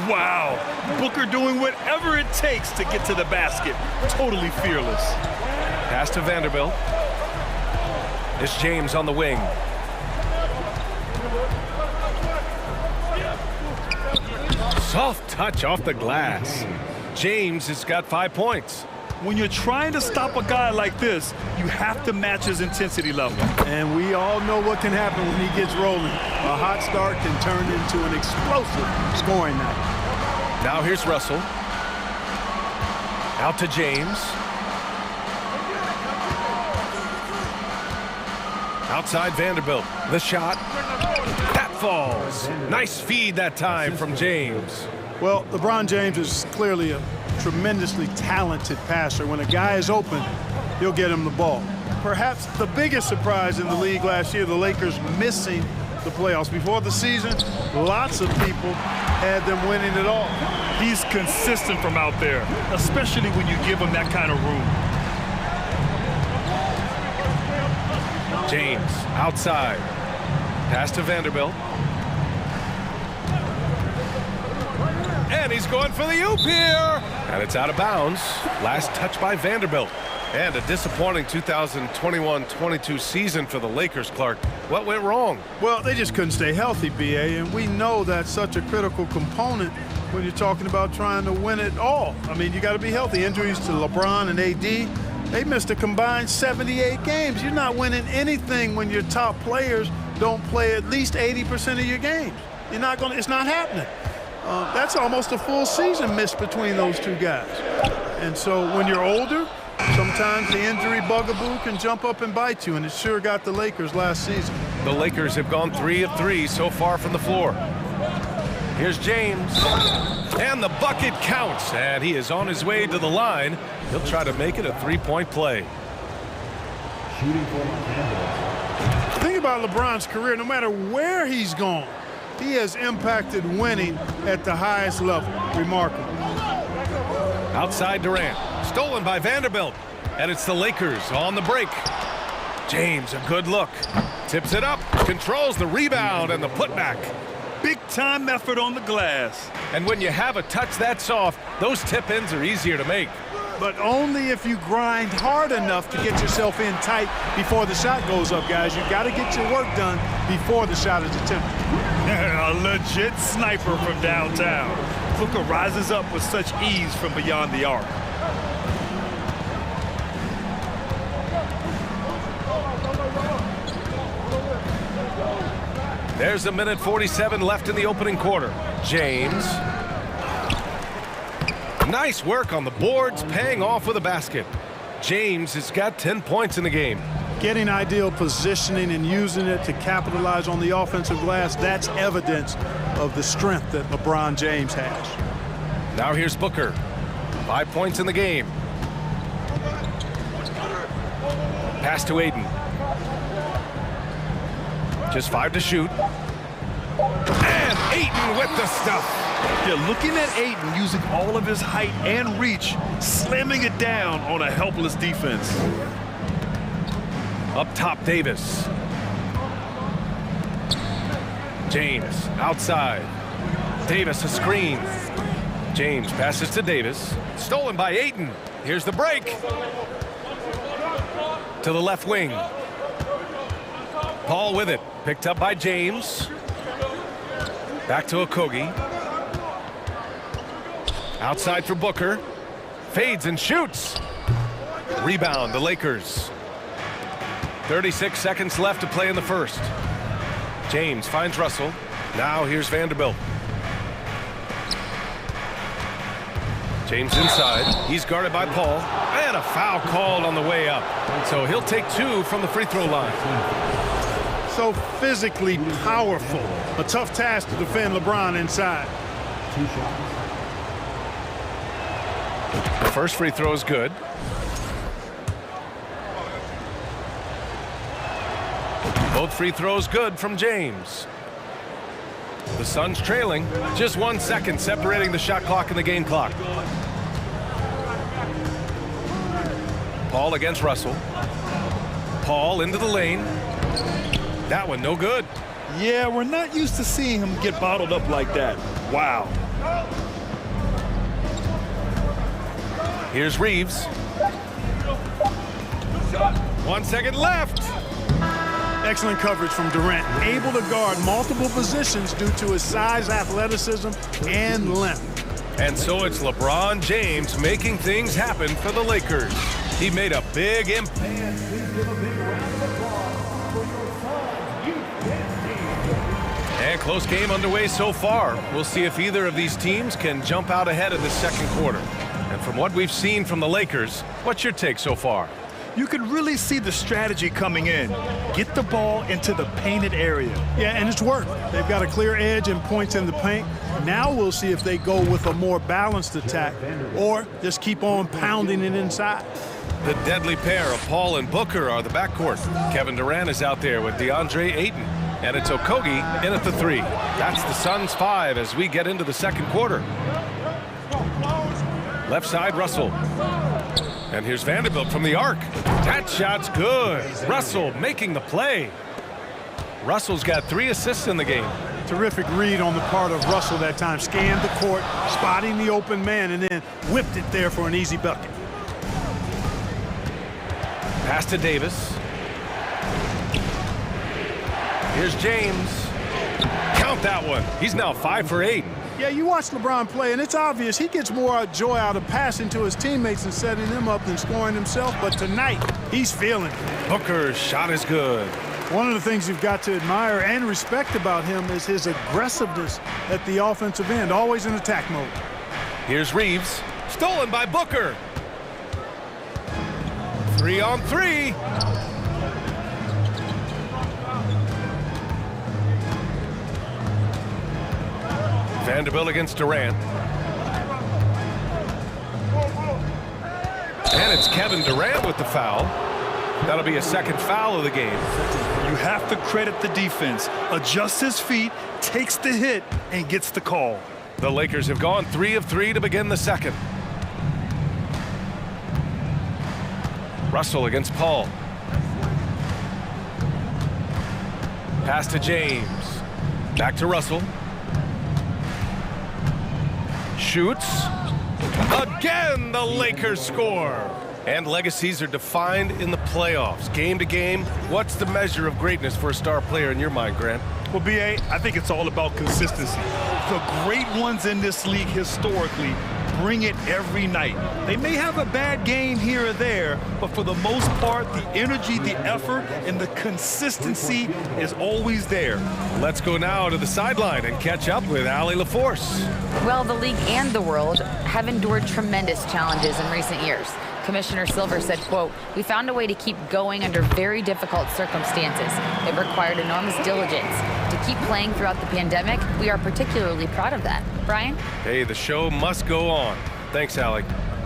B: Wow. Booker doing whatever it takes to get to the basket. Totally fearless.
A: Pass to Vanderbilt. It's James on the wing. Soft touch off the glass. James has got 5 points.
B: When you're trying to stop a guy like this, you have to match his intensity level.
I: And we all know what can happen when he gets rolling. A hot start can turn into an explosive scoring night.
A: Now here's Russell. Out to James. Outside Vanderbilt. The shot. That falls. Nice feed that time from James.
I: Well, LeBron James is clearly a tremendously talented passer. When a guy is open, he'll get him the ball. Perhaps the biggest surprise in the league last year, the Lakers missing the playoffs. Before the season, lots of people had them winning it all.
B: He's consistent from out there, especially when you give him that kind of room.
A: James outside. Pass to Vanderbilt. And he's going for the oop here. And it's out of bounds. Last touch by Vanderbilt. And a disappointing 2021-22 season for the Lakers, Clark. What went wrong?
I: Well, they just couldn't stay healthy, B.A., and we know that's such a critical component when you're talking about trying to win it all. I mean, you got to be healthy. Injuries to LeBron and A.D., they missed a combined 78 games. You're not winning anything when your top players don't play at least 80% of your games. You're not going to, it's not happening. That's almost a full season missed between those two guys. And so when you're older, sometimes the injury bugaboo can jump up and bite you, and it sure got the Lakers last season.
A: The Lakers have gone 3 of 3 so far from the floor. Here's James. And the bucket counts, and he is on his way to the line. He'll try to make it a three-point play.
I: Think about LeBron's career. No matter where he's gone, he has impacted winning at the highest level. Remarkable.
A: Outside Durant. Stolen by Vanderbilt. And it's the Lakers on the break. James, a good look. Tips it up. Controls the rebound and the putback.
B: Big-time effort on the glass.
A: And when you have a touch that soft, those tip-ins are easier to make.
I: But only if you grind hard enough to get yourself in tight before the shot goes up, guys. You've got to get your work done before the shot is attempted.
B: A legit sniper from downtown. Booker rises up with such ease from beyond the arc.
A: There's 1:47 left in the opening quarter. James. Nice work on the boards, paying off with a basket. James has got 10 points in the game.
I: Getting ideal positioning and using it to capitalize on the offensive glass, that's evidence of the strength that LeBron James has.
A: Now here's Booker. 5 points in the game. Pass to Aiden. Just 5 to shoot. And Ayton with the stuff.
B: Yeah, looking at Ayton using all of his height and reach, slamming it down on a helpless defense.
A: Up top, Davis. James outside. Davis a screen. James passes to Davis. Stolen by Ayton. Here's the break. To the left wing. Paul with it. Picked up by James. Back to Okogie. Outside for Booker. Fades and shoots. Rebound, the Lakers. 36 seconds left to play in the first. James finds Russell. Now here's Vanderbilt. James inside. He's guarded by Paul. And a foul called on the way up. So he'll take 2 from the free throw line.
I: So physically powerful. A tough task to defend LeBron inside.
J: 2 shots.
A: The first free throw is good. Both free throws good from James. The Suns trailing. Just 1 second separating the shot clock and the game clock. Paul against Russell. Paul into the lane. That one no good.
B: Yeah, we're not used to seeing him get bottled up like that. Wow.
A: Here's Reeves. 1 second left.
I: Excellent coverage from Durant, able to guard multiple positions due to his size, athleticism, and length.
A: And so it's LeBron James making things happen for the Lakers. He made a big impact. And close game underway so far. We'll see if either of these teams can jump out ahead in the second quarter. And from what we've seen from the Lakers, what's your take so far?
B: You can really see the strategy coming in. Get the ball into the painted area.
I: Yeah, and it's worked. They've got a clear edge and points in the paint. Now we'll see if they go with a more balanced attack or just keep on pounding it inside.
A: The deadly pair of Paul and Booker are the backcourt. Kevin Durant is out there with DeAndre Ayton. And it's Okogie in at the 3. That's the Suns 5 as we get into the second quarter. Left side, Russell. And here's Vanderbilt from the arc. That shot's good. Russell making the play. Russell's got 3 assists in the game.
I: Terrific read on the part of Russell that time. Scanned the court, spotting the open man, and then whipped it there for an easy bucket.
A: Pass to Davis. Here's James. Count that one. He's now 5 for 8.
I: Yeah, you watch LeBron play, and it's obvious he gets more joy out of passing to his teammates and setting them up than scoring himself. But tonight, he's feeling it.
A: Booker's shot is good.
I: One of the things you've got to admire and respect about him is his aggressiveness at the offensive end, always in attack mode.
A: Here's Reeves. Stolen by Booker. 3 on 3. Vanderbilt against Durant. And it's Kevin Durant with the foul. That'll be a second foul of the game.
B: You have to credit the defense. Adjusts his feet, takes the hit, and gets the call.
A: The Lakers have gone 3 of 3 to begin the second. Russell against Paul. Pass to James. Back to Russell. Shoots. Again, the Lakers score. And legacies are defined in the playoffs. Game to game, what's the measure of greatness for a star player in your mind, Grant?
B: Well, B.A., I think it's all about consistency. The great ones in this league historically bring it every night. They may have a bad game here or there, but for the most part, the energy, the effort, and the consistency is always there.
A: Let's go now to the sideline and catch up with Allie LaForce.
K: Well, the league and the world have endured tremendous challenges in recent years. Commissioner Silver said, quote, "We found a way to keep going under very difficult circumstances. It required enormous diligence. To keep playing throughout the pandemic, we are particularly proud of that." Brian?
A: Hey, the show must go on. Thanks, Allie.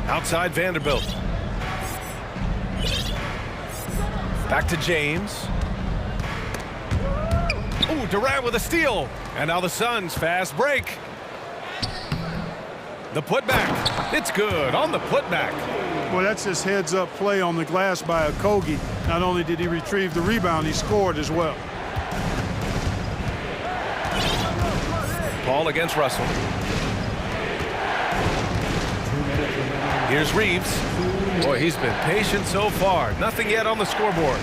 A: Outside Vanderbilt. Back to James. Ooh, Durant with a steal. And now the Suns fast break. The putback. It's good on the putback.
I: Well, that's his heads-up play on the glass by Okogie. Not only did he retrieve the rebound, he scored as well.
A: Paul against Russell. Here's Reeves. Boy, he's been patient so far. Nothing yet on the scoreboard.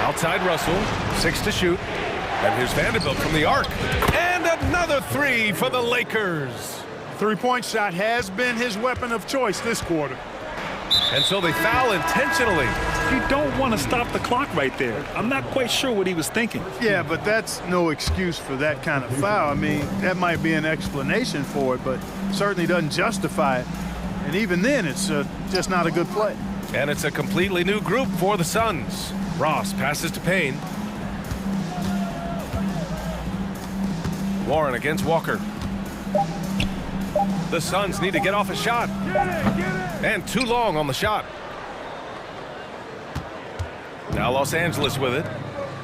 A: Outside Russell, 6 to shoot. And here's Vanderbilt from the arc. And another 3 for the Lakers.
I: Three-point shot has been his weapon of choice this quarter.
A: And so they foul intentionally.
B: You don't want to stop the clock right there. I'm not quite sure what he was thinking.
I: Yeah, but that's no excuse for that kind of foul. I mean, that might be an explanation for it, but certainly doesn't justify it. And even then, it's just not a good play.
A: And it's a completely new group for the Suns. Ross passes to Payne. Warren against Walker. The Suns need to get off a shot. And too long on the shot. Now Los Angeles with it.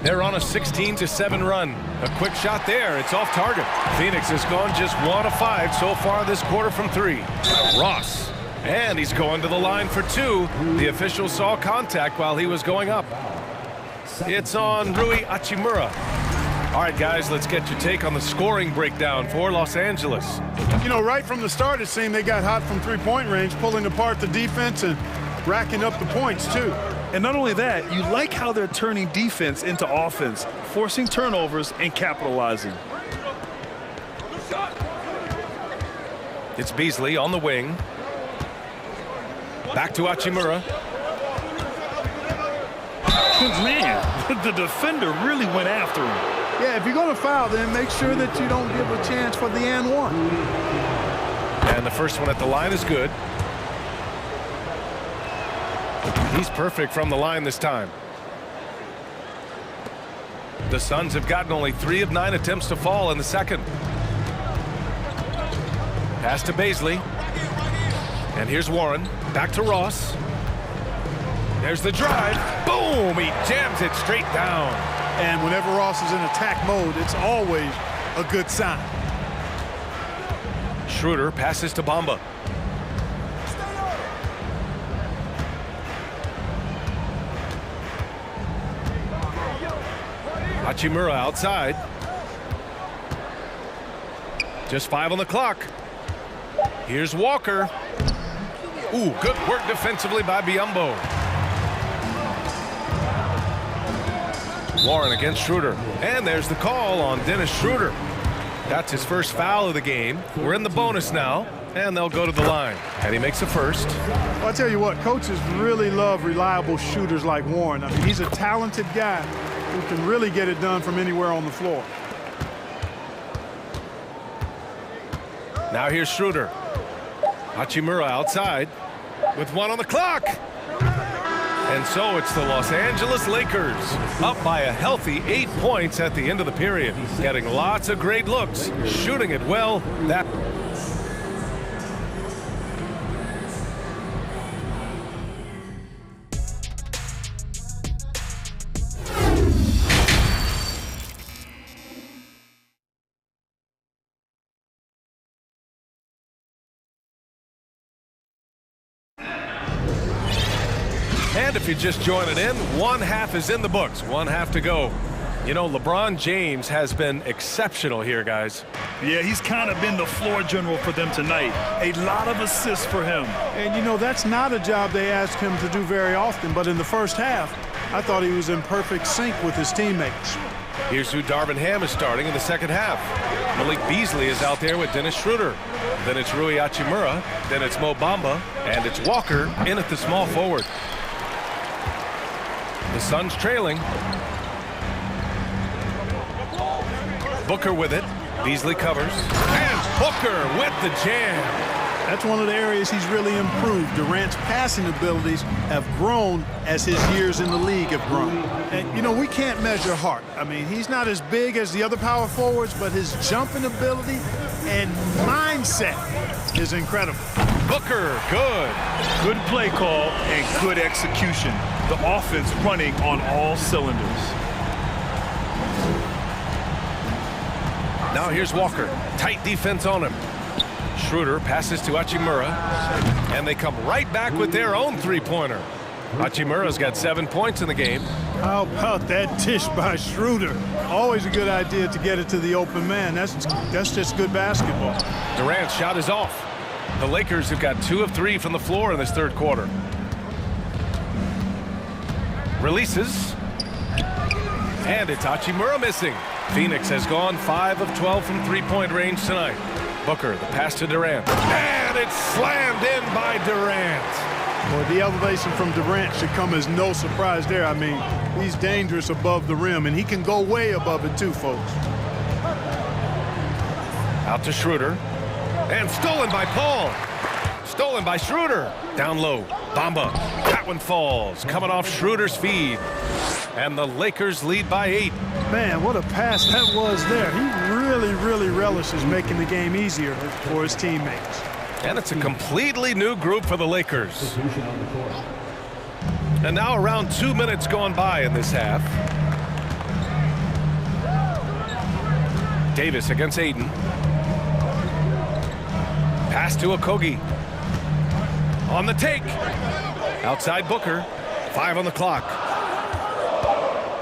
A: They're on a 16-7 run. A quick shot there. It's off target. Phoenix has gone just 1 of 5 so far this quarter from 3. Ross. And he's going to the line for 2. The official saw contact while he was going up. It's on Rui Hachimura. All right, guys, let's get your take on the scoring breakdown for Los Angeles.
I: You know, right from the start, it seemed they got hot from three-point range, pulling apart the defense and racking up the points, too.
B: And not only that, you like how they're turning defense into offense, forcing turnovers and capitalizing.
A: It's Beasley on the wing. Back to Hachimura.
B: Man, the defender really went after him.
I: Yeah, if you're going to foul, then make sure that you don't give a chance for the and one.
A: And the first one at the line is good. He's perfect from the line this time. The Suns have gotten only 3 of 9 attempts to fall in the second. Pass to Beasley. And here's Warren. Back to Ross. There's the drive. Boom! He jams it straight down.
I: And whenever Ross is in attack mode, it's always a good sign.
A: Schroeder passes to Bamba. Hachimura outside. Just 5 on the clock. Here's Walker. Ooh, good work defensively by Biyombo. Warren against Schroeder. And there's the call on Dennis Schroeder. That's his first foul of the game. We're in the bonus now, and they'll go to the line. And he makes a first.
I: Well, I'll tell you what, coaches really love reliable shooters like Warren. I mean, he's a talented guy who can really get it done from anywhere on the floor.
A: Now here's Schroeder. Hachimura outside with 1 on the clock. And so it's the Los Angeles Lakers up by a healthy 8 points at the end of the period. Getting lots of great looks, shooting it well. That And if you're just joining in, 1 half is in the books. 1 half to go. You know, LeBron James has been exceptional here, guys.
B: Yeah, he's kind of been the floor general for them tonight. A lot of assists for him.
I: And, you know, that's not a job they ask him to do very often. But in the first half, I thought he was in perfect sync with his teammates.
A: Here's who Darvin Ham is starting in the second half. Malik Beasley is out there with Dennis Schroeder. Then it's Rui Hachimura. Then it's Mo Bamba. And it's Walker in at the small forward. The Suns trailing. Booker with it. Beasley covers. And Booker with the jam.
I: That's one of the areas he's really improved. Durant's passing abilities have grown as his years in the league have grown. And, you know, we can't measure heart. I mean, he's not as big as the other power forwards, but his jumping ability and mindset is incredible.
A: Booker, good.
B: Good play call and good execution. The offense running on all cylinders.
A: Now here's Walker. Tight defense on him. Schroeder passes to Hachimura. And they come right back with their own three-pointer. Hachimura's got 7 points in the game.
I: How about that dish by Schroeder? Always a good idea to get it to the open man. That's just good basketball.
A: Durant's shot is off. The Lakers have got 2 of 3 from the floor in this third quarter. Releases. And it's Hachimura missing. Phoenix has gone 5 of 12 from three-point range tonight. Booker, the pass to Durant. And it's slammed in by Durant.
I: Well, the elevation from Durant should come as no surprise there. I mean, he's dangerous above the rim, and he can go way above it too, folks.
A: Out to Schroeder. And stolen by Paul. Stolen by Schroeder. Down low. Bamba. That one falls. Coming off Schroeder's feed. And the Lakers lead by 8.
I: Man, what a pass that was there. He really relishes making the game easier for his teammates.
A: And it's a completely new group for the Lakers. And now around 2 minutes gone by in this half. Davis against Aiden. Pass to Okogie. On the take. Outside Booker. 5 on the clock.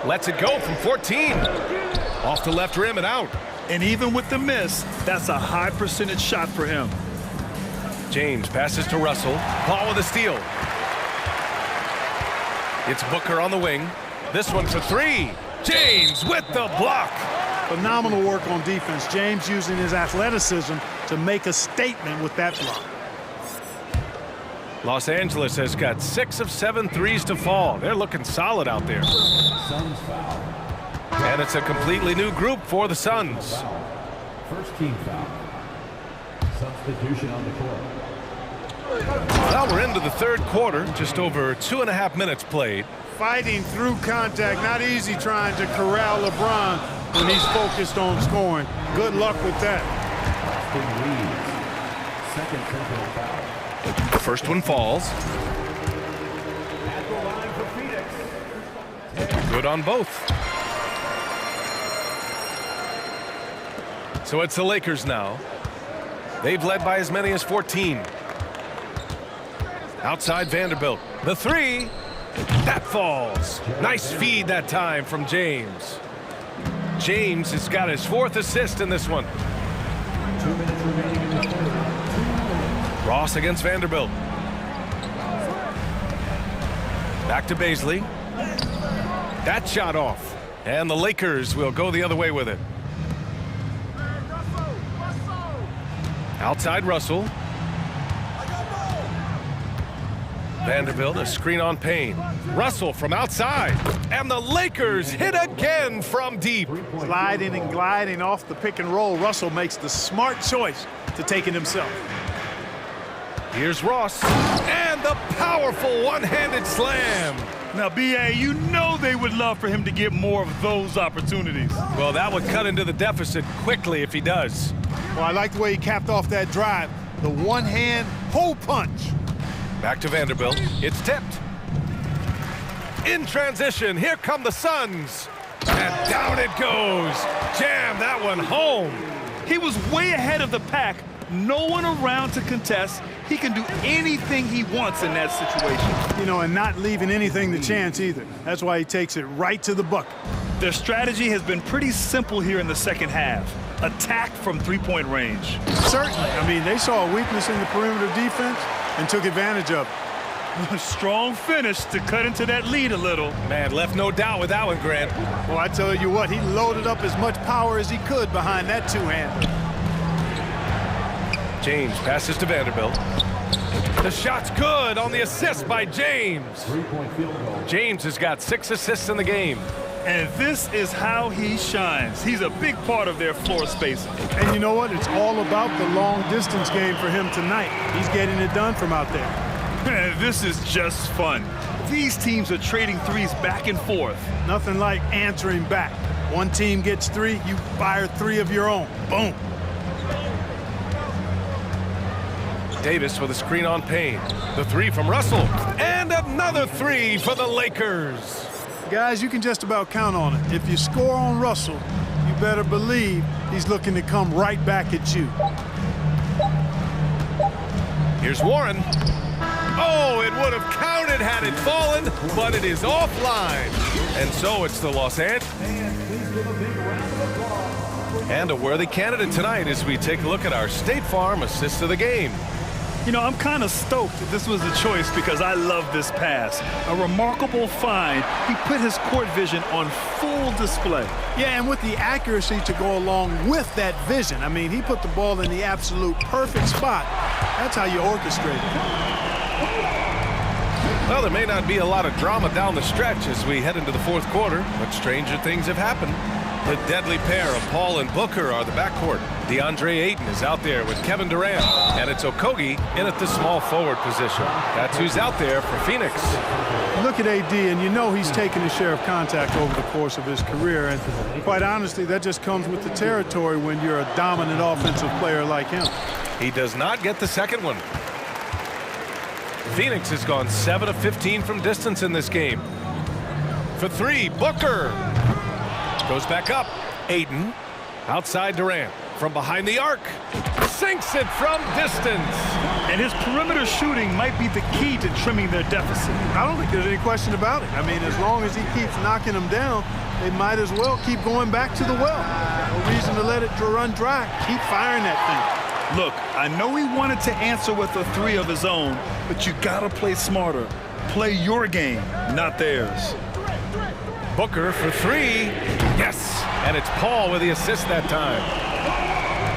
A: Lets it go from 14. Off the left rim and out.
B: And even with the miss, that's a high percentage shot for him.
A: James passes to Russell. Paul with a steal. It's Booker on the wing. This one for 3. James with the block.
I: Phenomenal work on defense. James using his athleticism to make a statement with that block.
A: Los Angeles has got 6 of 7 threes to fall. They're looking solid out there. And it's a completely new group for the Suns.
J: First team foul. Substitution on the court.
A: Well, we're into the third quarter. Just over 2.5 minutes played.
I: Fighting through contact. Not easy trying to corral LeBron when he's focused on scoring. Good luck with that.
J: Second personal foul.
A: The first one falls. Good on both. So it's the Lakers now. They've led by as many as 14. Outside Vanderbilt. The 3. That falls. Nice feed that time from James. James has got his 4th assist in this one.
J: 2 minutes remaining in the third.
A: Ross against Vanderbilt. Back to Baisley. That shot off. And the Lakers will go the other way with it. Outside Russell. Vanderbilt, a screen on Payne. Russell from outside. And the Lakers hit again from deep.
I: Sliding and gliding off the pick and roll. Russell makes the smart choice to take it himself.
A: Here's Ross. And the powerful one-handed slam.
B: Now, B.A., you know they would love for him to get more of those opportunities.
A: Well, that would cut into the deficit quickly if he does.
I: Well, I like the way he capped off that drive. The one-hand hole punch.
A: Back to Vanderbilt. It's tipped. In transition, here come the Suns. And down it goes. Jam that one home.
B: He was way ahead of the pack. No one around to contest. He can do anything he wants in that situation.
I: You know, and not leaving anything to chance either. That's why he takes it right to the bucket.
B: Their strategy has been pretty simple here in the second half. Attack from three-point range.
I: Certainly. I mean, they saw a weakness in the perimeter defense and took advantage of it.
B: A strong finish to cut into that lead a little.
A: Man, left no doubt with that one, Grant.
I: Well, I tell you what, he loaded up as much power as he could behind that two-hander.
A: James passes to Vanderbilt. The shot's good on the assist by James. James has got 6 assists in the game.
B: And this is how he shines. He's a big part of their floor spacing.
I: And you know what? It's all about the long-distance game for him tonight. He's getting it done from out there.
B: Man, this is just fun. These teams are trading threes back and forth.
I: Nothing like answering back. One team gets 3, you fire 3 of your own. Boom.
A: Davis with a screen on Payne. The 3 from Russell. And another 3 for the Lakers.
I: Guys, you can just about count on it. If you score on Russell, you better believe he's looking to come right back at you.
A: Here's Warren. Oh, it would have counted had it fallen, but it is offline. And so it's the Los Angeles. And a worthy candidate tonight as we take a look at our State Farm assist of the game.
B: You know, I'm kind of stoked that this was the choice because I love this pass. A remarkable find. He put his court vision on full display.
I: Yeah, and with the accuracy to go along with that vision. I mean, he put the ball in the absolute perfect spot. That's how you orchestrate it.
A: Well, there may not be a lot of drama down the stretch as we head into the fourth quarter, but stranger things have happened. The deadly pair of Paul and Booker are the backcourt. DeAndre Ayton is out there with Kevin Durant, and it's Okogie in at the small forward position. That's who's out there for Phoenix.
I: Look at AD, and you know he's taken his share of contact over the course of his career, and quite honestly, that just comes with the territory when you're a dominant offensive player like him.
A: He does not get the second one. Phoenix has gone 7 of 15 from distance in this game. For three, Booker. Goes back up. Ayton. Outside Durant. From behind the arc. Sinks it from distance.
B: And his perimeter shooting might be the key to trimming their deficit.
I: I don't think there's any question about it. I mean, as long as he keeps knocking them down, they might as well keep going back to the well. No reason to let it run dry. Keep firing that thing.
B: Look, I know he wanted to answer with a three of his own, but you gotta play smarter. Play your game, not theirs.
A: Booker for three. Yes! And it's Paul with the assist that time.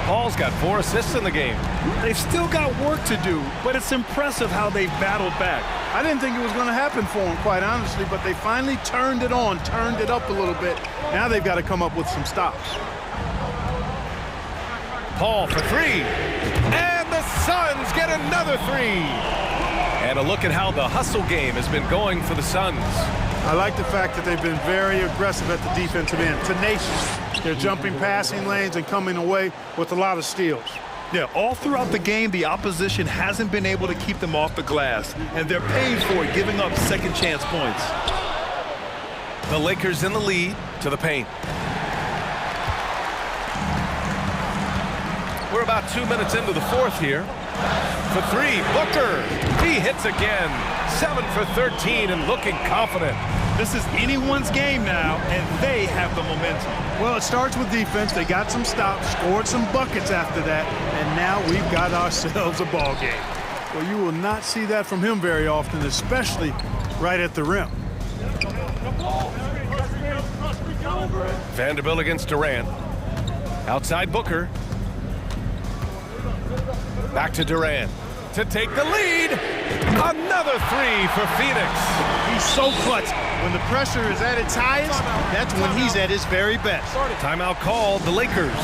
A: Paul's got 4 assists in the game.
B: They've still got work to do, but it's impressive how they've battled back.
I: I didn't think it was going to happen for them, quite honestly, but they finally turned it on, turned it up a little bit. Now they've got to come up with some stops.
A: Paul for three. And the Suns get another three. And a look at how the hustle game has been going for the Suns.
I: I like the fact that they've been very aggressive at the defensive end, tenacious. They're jumping passing lanes and coming away with a lot of steals.
B: Yeah, all throughout the game, the opposition hasn't been able to keep them off the glass, and they're paying for it, giving up second chance points.
A: The Lakers in the lead to the paint. We're about 2 minutes into the fourth here. For three, Booker. He hits again. 7 for 13 and looking confident.
B: This is anyone's game now, and they have the momentum.
I: Well, it starts with defense. They got some stops, scored some buckets after that, and now we've got ourselves a ball game. Well, you will not see that from him very often, especially right at the rim.
A: Vanderbilt against Durant. Outside Booker. Back to Durant to take the lead. Another three for Phoenix.
I: He's so clutch. When the pressure is at its highest, that's when he's at his very best.
A: Timeout called, the Lakers.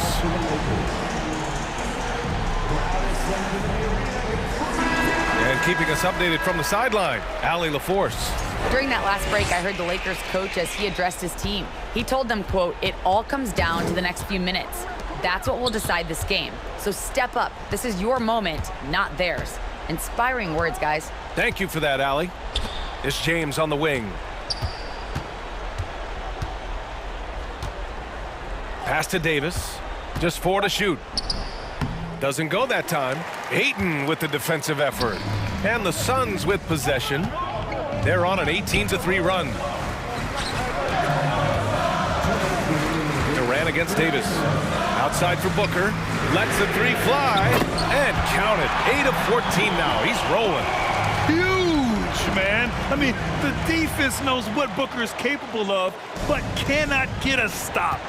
A: And keeping us updated from the sideline, Allie LaForce.
K: During that last break, I heard the Lakers coach as he addressed his team. He told them, quote, "It all comes down to the next few minutes. That's what will decide this game. So step up. This is your moment, not theirs." Inspiring words, guys.
A: Thank you for that, Allie. It's James on the wing. Pass to Davis. Just 4 to shoot. Doesn't go that time. Ayton with the defensive effort. And the Suns with possession. They're on an 18-3 run. Durant against Davis. Outside for Booker. Lets the three fly. And count it. 8 of 14 now. He's rolling.
B: Huge, man. I mean, the defense knows what Booker is capable of, but cannot get a stop.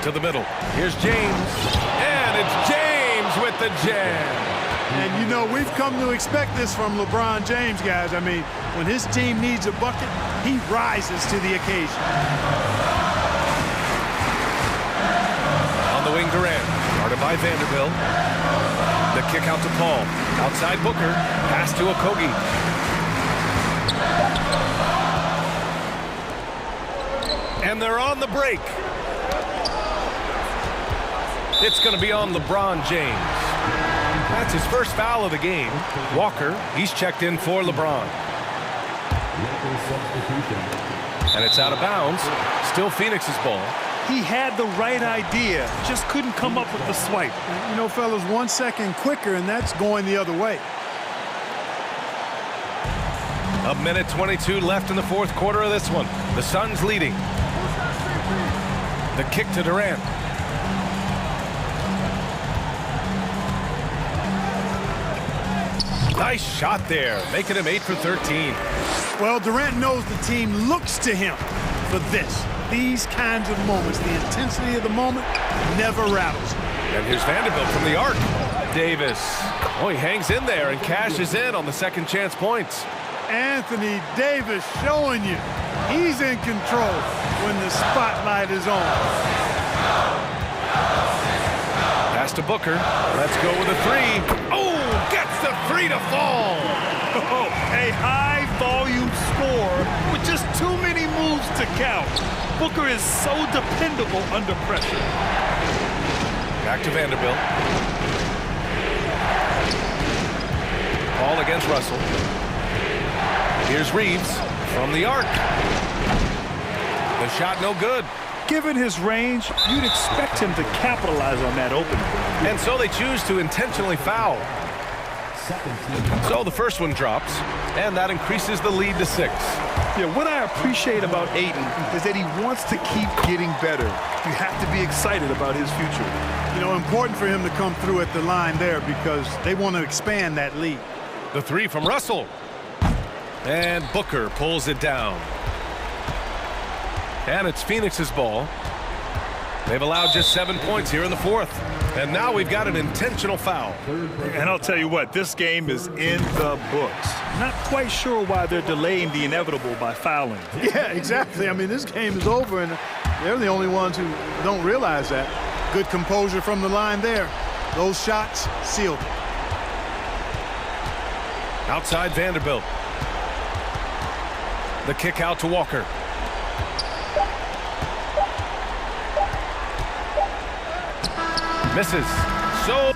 A: To the middle. Here's James. And it's James with the jam.
I: And, you know, we've come to expect this from LeBron James, guys. I mean, when his team needs a bucket, he rises to the occasion.
A: On the wing, Durant. Guarded by Vanderbilt. The kick out to Paul. Outside Booker. Pass to Okogie. And they're on the break. It's going to be on LeBron James. That's his first foul of the game. Walker, he's checked in for LeBron. And it's out of bounds. Still Phoenix's ball.
B: He had the right idea, just couldn't come up with the swipe.
I: You know, fellas, 1 second quicker, and that's going the other way.
A: A minute 22 left in the fourth quarter of this one. The Suns leading. The kick to Durant. Nice shot there, making him 8 for 13.
I: Well, Durant knows the team looks to him for this. These kinds of moments, the intensity of the moment never rattles.
A: And here's Vanderbilt from the arc. Davis. Oh, he hangs in there and cashes in on the second chance points.
I: Anthony Davis showing you he's in control when the spotlight is on.
A: Pass to Booker. Let's go with a three. Oh, gets the three to fall.
B: Oh, a high-volume score with just too many moves to count. Booker is so dependable under pressure.
A: Back to Vanderbilt. Ball against Russell. Here's Reeves from the arc. The shot no good.
B: Given his range, you'd expect him to capitalize on that opening.
A: And so they choose to intentionally foul. So the first one drops, and that increases the lead to 6.
B: Yeah, what I appreciate about Ayton is that he wants to keep getting better. You have to be excited about his future.
I: You know, important for him to come through at the line there because they want to expand that lead.
A: The three from Russell. And Booker pulls it down. And it's Phoenix's ball. They've allowed just 7 points here in the fourth. And now we've got an intentional foul.
B: And I'll tell you what, this game is in the books. Not quite sure why they're delaying the inevitable by fouling.
I: Yeah, exactly. I mean, this game is over, and they're the only ones who don't realize that. Good composure from the line there. Those shots sealed it.
A: Outside Vanderbilt. The kick out to Walker. Misses. So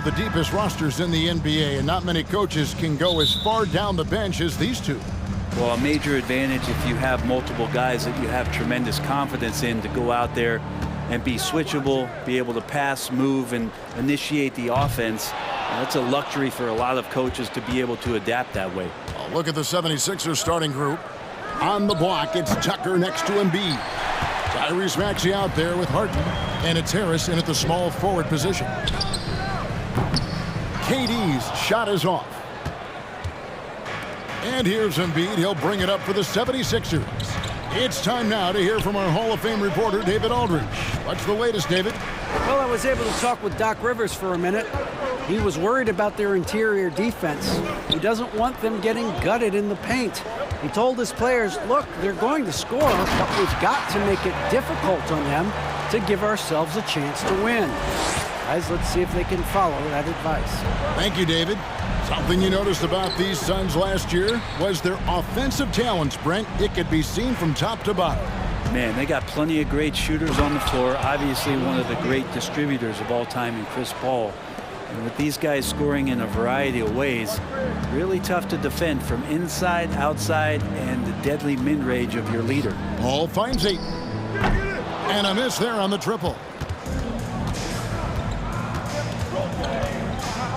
D: The deepest rosters in the NBA, and not many coaches can go as far down the bench as these two.
N: Well, a major advantage if you have multiple guys that you have tremendous confidence in to go out there and be switchable, be able to pass, move, and initiate the offense. That's a luxury for a lot of coaches to be able to adapt that way.
D: Oh, look at the 76ers starting group. On the block, it's Tucker next to Embiid. Tyrese Maxey out there with Harden, and it's Harris in at the small forward position. KD's shot is off. And here's Embiid. He'll bring it up for the 76ers. It's time now to hear from our Hall of Fame reporter, David Aldridge. What's the latest, David?
F: Well, I was able to talk with Doc Rivers for a minute. He was worried about their interior defense. He doesn't want them getting gutted in the paint. He told his players, look, they're going to score, but we've got to make it difficult on them to give ourselves a chance to win. Guys, let's see if they can follow that advice.
D: Thank you, David. Something you noticed about these Suns last year was their offensive talents, Brent. It could be seen from top to bottom.
N: Man, they got plenty of great shooters on the floor. Obviously, one of the great distributors of all time in Chris Paul. And with these guys scoring in a variety of ways, really tough to defend from inside, outside, and the deadly mid-range of your leader.
D: Paul finds 8. And a miss there on the triple.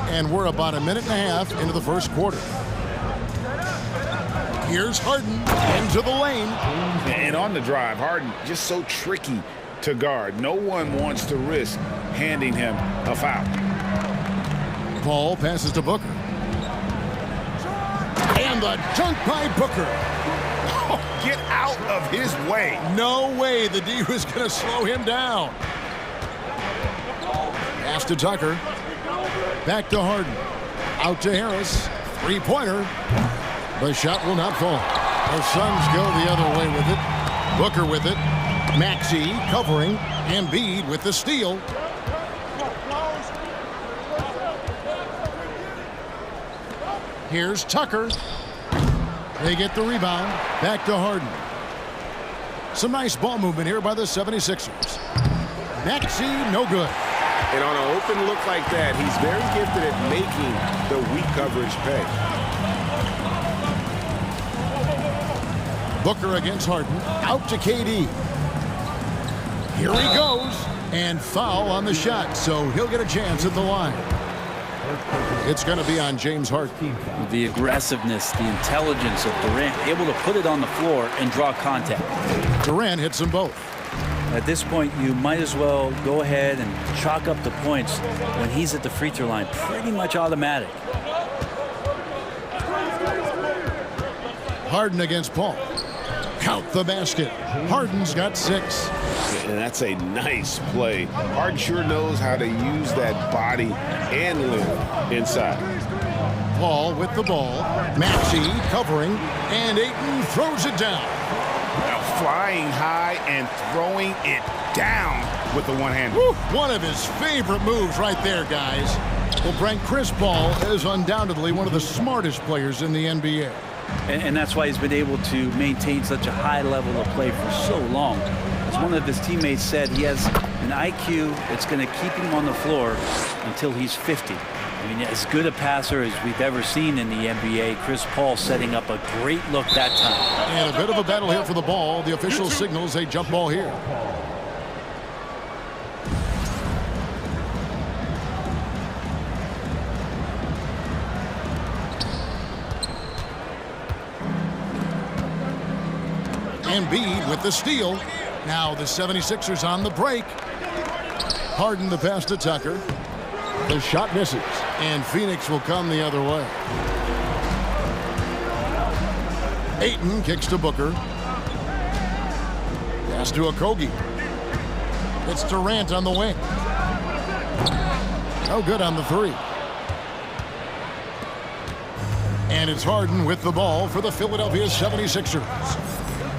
D: And we're about a minute and a half into the first quarter. Here's Harden into the lane.
O: And on the drive, Harden just so tricky to guard. No one wants to risk handing him a foul.
D: Paul passes to Booker. And the dunk by Booker.
O: Oh, get out of his way.
D: No way the D was going to slow him down. Pass to Tucker. Back to Harden. Out to Harris. Three-pointer. The shot will not fall. The Suns go the other way with it. Booker with it. Maxey covering. Embiid with the steal. Here's Tucker. They get the rebound. Back to Harden. Some nice ball movement here by the 76ers. Maxey, no good.
P: And on an open look like that, he's very gifted at making the weak coverage pay.
D: Booker against Harden. Out to KD. Here he goes. And foul on the shot, so he'll get a chance at the line. It's going to be on James Harden.
N: The aggressiveness, the intelligence of Durant, able to put it on the floor and draw contact.
D: Durant hits them both.
N: At this point, you might as well go ahead and chalk up the points when he's at the free throw line. Pretty much automatic.
D: Harden against Paul. Count the basket. Harden's got 6.
O: And that's a nice play. Harden sure knows how to use that body and limb inside.
D: Paul with the ball. Maxey covering. And Ayton throws it down.
O: Now flying high and throwing it down with the one-hand.
D: One of his favorite moves right there, guys. Well, Brent, Chris Paul is undoubtedly one of the smartest players in the NBA.
N: And that's why he's been able to maintain such a high level of play for so long. As one of his teammates said, he has an IQ that's going to keep him on the floor until he's 50. I mean, as good a passer as we've ever seen in the NBA. Chris Paul setting up a great look that time.
D: And a bit of a battle here for the ball. The official signals a jump ball here. Embiid with the steal. Now the 76ers on the break. Harden the pass to Tucker. The shot misses, and Phoenix will come the other way. Ayton kicks to Booker. Pass to Okogie. It's Durant on the wing. No good on the 3. And it's Harden with the ball for the Philadelphia 76ers.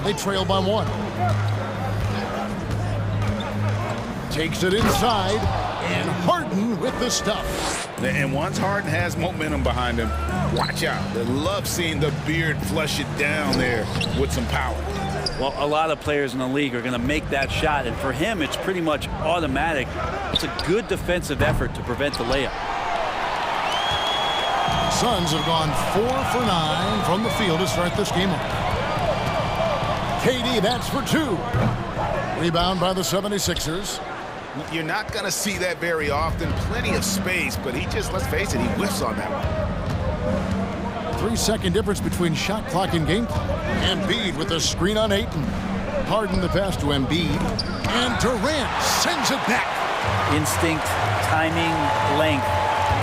D: They trail by 1. Takes it inside, and Harden with the stuff.
O: And once Harden has momentum behind him, watch out. They love seeing the beard flush it down there with some power.
N: Well, a lot of players in the league are going to make that shot, and for him, it's pretty much automatic. It's a good defensive effort to prevent the layup.
D: Suns have gone 4 for 9 from the field to start this game off. KD, that's for 2. Rebound by the 76ers.
O: You're not going to see that very often. Plenty of space, but he just, let's face it, he whiffs on that one.
D: 3-second difference between shot clock and game clock. Embiid with a screen on Ayton. Harden the pass to Embiid. And Durant sends it back.
N: Instinct, timing, length.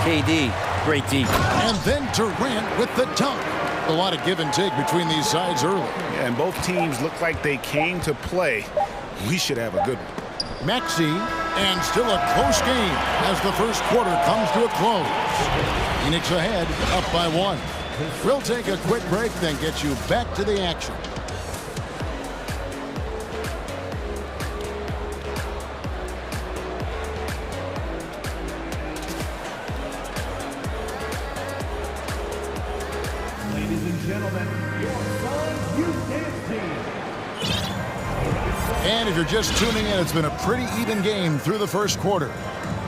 N: KD, great D.
D: And then Durant with the dunk. A lot of give and take between these sides early.
O: Yeah, and both teams look like they came to play. We should have a good one.
D: Maxey, and still a close game as the first quarter comes to a close. Phoenix ahead, up by 1. We'll take a quick break, then get you back to the action.
J: Ladies and gentlemen, your Suns Youth Dance Team.
D: And if you're just tuning in, it's been a pretty even game through the first quarter.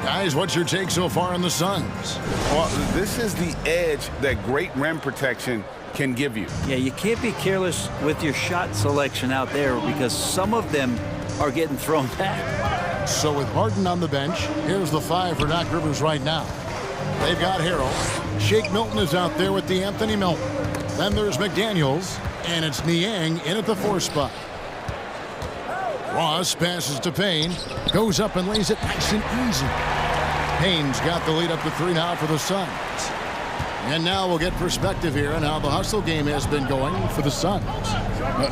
D: Guys, what's your take so far on the Suns?
O: Well, this is the edge that great rim protection can give you.
N: Yeah, you can't be careless with your shot selection out there because some of them are getting thrown back.
D: So with Harden on the bench, here's the 5 for Doc Rivers right now. They've got Harrell. Shake Milton is out there with the Anthony Milton. Then there's McDaniels, and it's Niang in at the 4 spot. Ross passes to Payne, goes up and lays it nice and easy. Payne's got the lead up to 3 now for the Suns. And now we'll get perspective here on how the hustle game has been going for the Suns.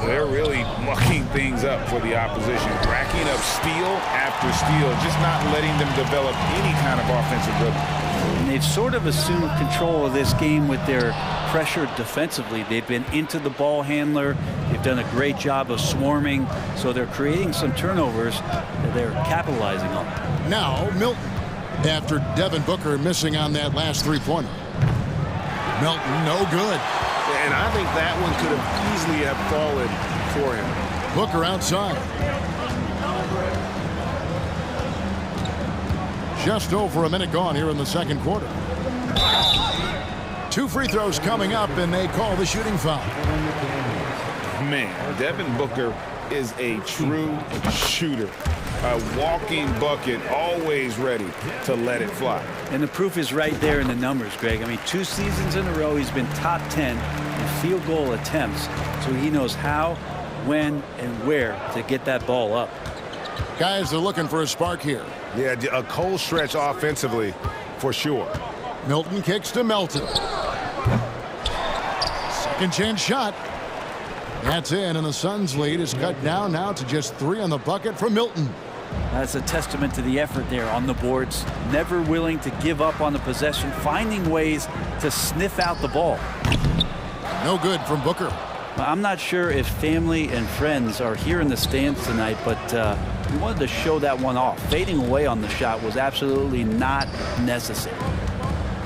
O: They're really mucking things up for the opposition, racking up steal after steal, just not letting them develop any kind of offensive rhythm.
N: And they've sort of assumed control of this game with their pressure defensively. They've been into the ball handler. They've done a great job of swarming, so they're creating some turnovers that they're capitalizing on.
D: Now Milton, after Devin Booker missing on that last 3-pointer. Milton, no good.
O: And I think that one could have easily have fallen for him.
D: Booker outside. Just over a minute gone here in the second quarter. 2 free throws coming up, and they call the shooting foul.
O: Man, Devin Booker is a true shooter. A walking bucket, always ready to let it fly.
N: And the proof is right there in the numbers, Greg. I mean, 2 seasons in a row, he's been top 10 in field goal attempts. So he knows how, when, and where to get that ball up.
D: Guys, they're looking for a spark here.
O: Yeah, a cold stretch offensively, for sure.
D: Milton kicks to Melton. Second chance shot. That's in, and the Suns' lead is cut down now to just 3 on the bucket for Milton.
N: That's a testament to the effort there on the boards. Never willing to give up on the possession, finding ways to sniff out the ball.
D: No good from Booker.
N: I'm not sure if family and friends are here in the stands tonight, but we wanted to show that one off. Fading away on the shot was absolutely not necessary.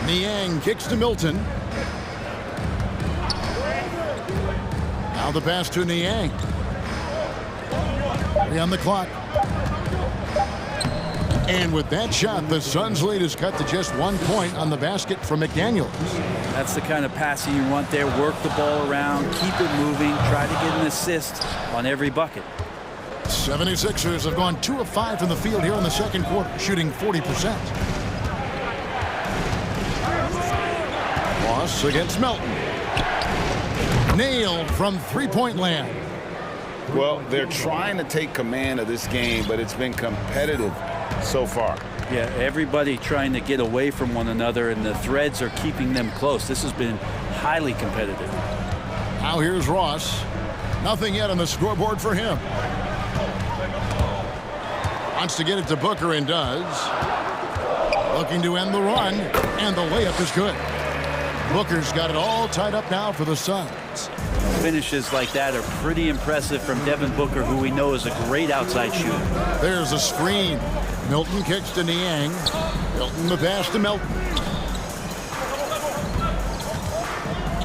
D: Niang kicks to Milton. Now the pass to Niang. 3 on the clock. And with that shot, the Suns' lead is cut to just 1 point on the basket from McDaniels.
N: That's the kind of passing you want there. Work the ball around, keep it moving, try to get an assist on every bucket.
D: 76ers have gone 2 of 5 from the field here in the second quarter, shooting 40%. Ross against Melton. Nailed from 3-point land.
O: Well, they're trying to take command of this game, but it's been competitive so far.
N: Yeah, everybody trying to get away from one another, and the threads are keeping them close. This has been highly competitive.
D: Now here's Ross. Nothing yet on the scoreboard for him. Wants to get it to Booker and does. Looking to end the run, and the layup is good. Booker's got it all tied up now for the Suns.
N: Finishes like that are pretty impressive from Devin Booker, who we know is a great outside shooter.
D: There's a screen. Milton kicks to Niang. Milton the pass to Milton.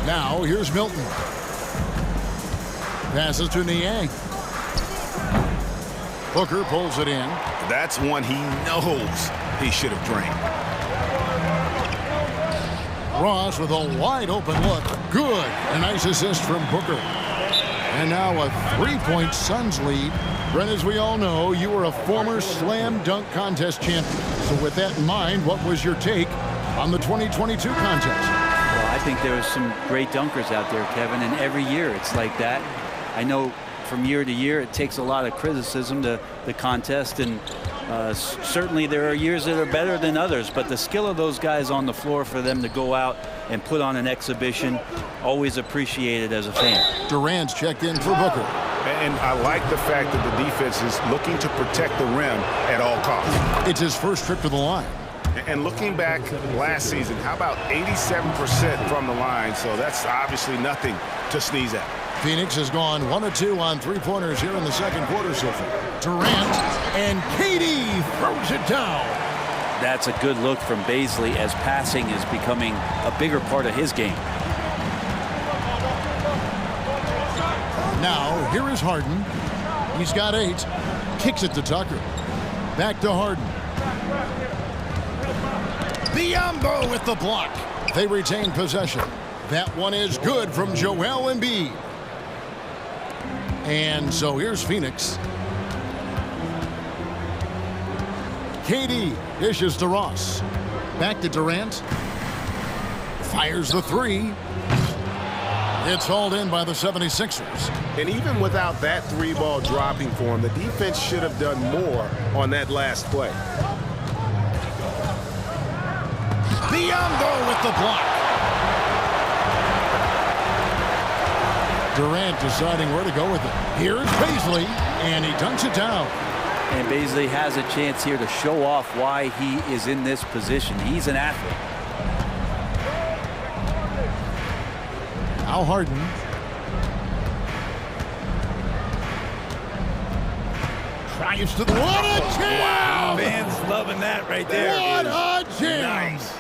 D: Now here's Milton. Passes to Niang. Booker pulls it in.
O: That's one he knows he should have drained.
D: Ross with a wide open look. Good. A nice assist from Booker. And now a 3-point Suns lead. Brent, as we all know, you were a former slam dunk contest champion. So with that in mind, what was your take on the 2022 contest?
N: Well, I think there was some great dunkers out there, Kevin, and every year it's like that. I know from year to year it takes a lot of criticism to the contest, and certainly there are years that are better than others, but the skill of those guys on the floor for them to go out and put on an exhibition, always appreciated as a fan.
D: Durant's checked in for Booker.
O: And I like the fact that the defense is looking to protect the rim at all costs.
D: It's his first trip to the line.
O: And looking back last season, how about 87% from the line? So that's obviously nothing to sneeze at.
D: Phoenix has gone 1 of 2 on three-pointers here in the second quarter so far. Durant, and KD throws it down.
N: That's a good look from Bazley as passing is becoming a bigger part of his game.
D: Now, here is Harden. He's got 8. Kicks it to Tucker. Back to Harden. Biyombo with the block. They retain possession. That one is good from Joel Embiid. And so here's Phoenix. KD dishes to Ross. Back to Durant. Fires the 3. It's hauled in by the 76ers.
O: And even without that 3-ball dropping for him, the defense should have done more on that last play.
D: Biyombo with the block. Durant deciding where to go with it. Here's Bazley, and he dunks it down.
N: And Bazley has a chance here to show off why he is in this position. He's an athlete.
D: Now Harden. Tries to the... What a jam!
E: Wow, fans loving that right there.
D: What a jam!
E: Nice.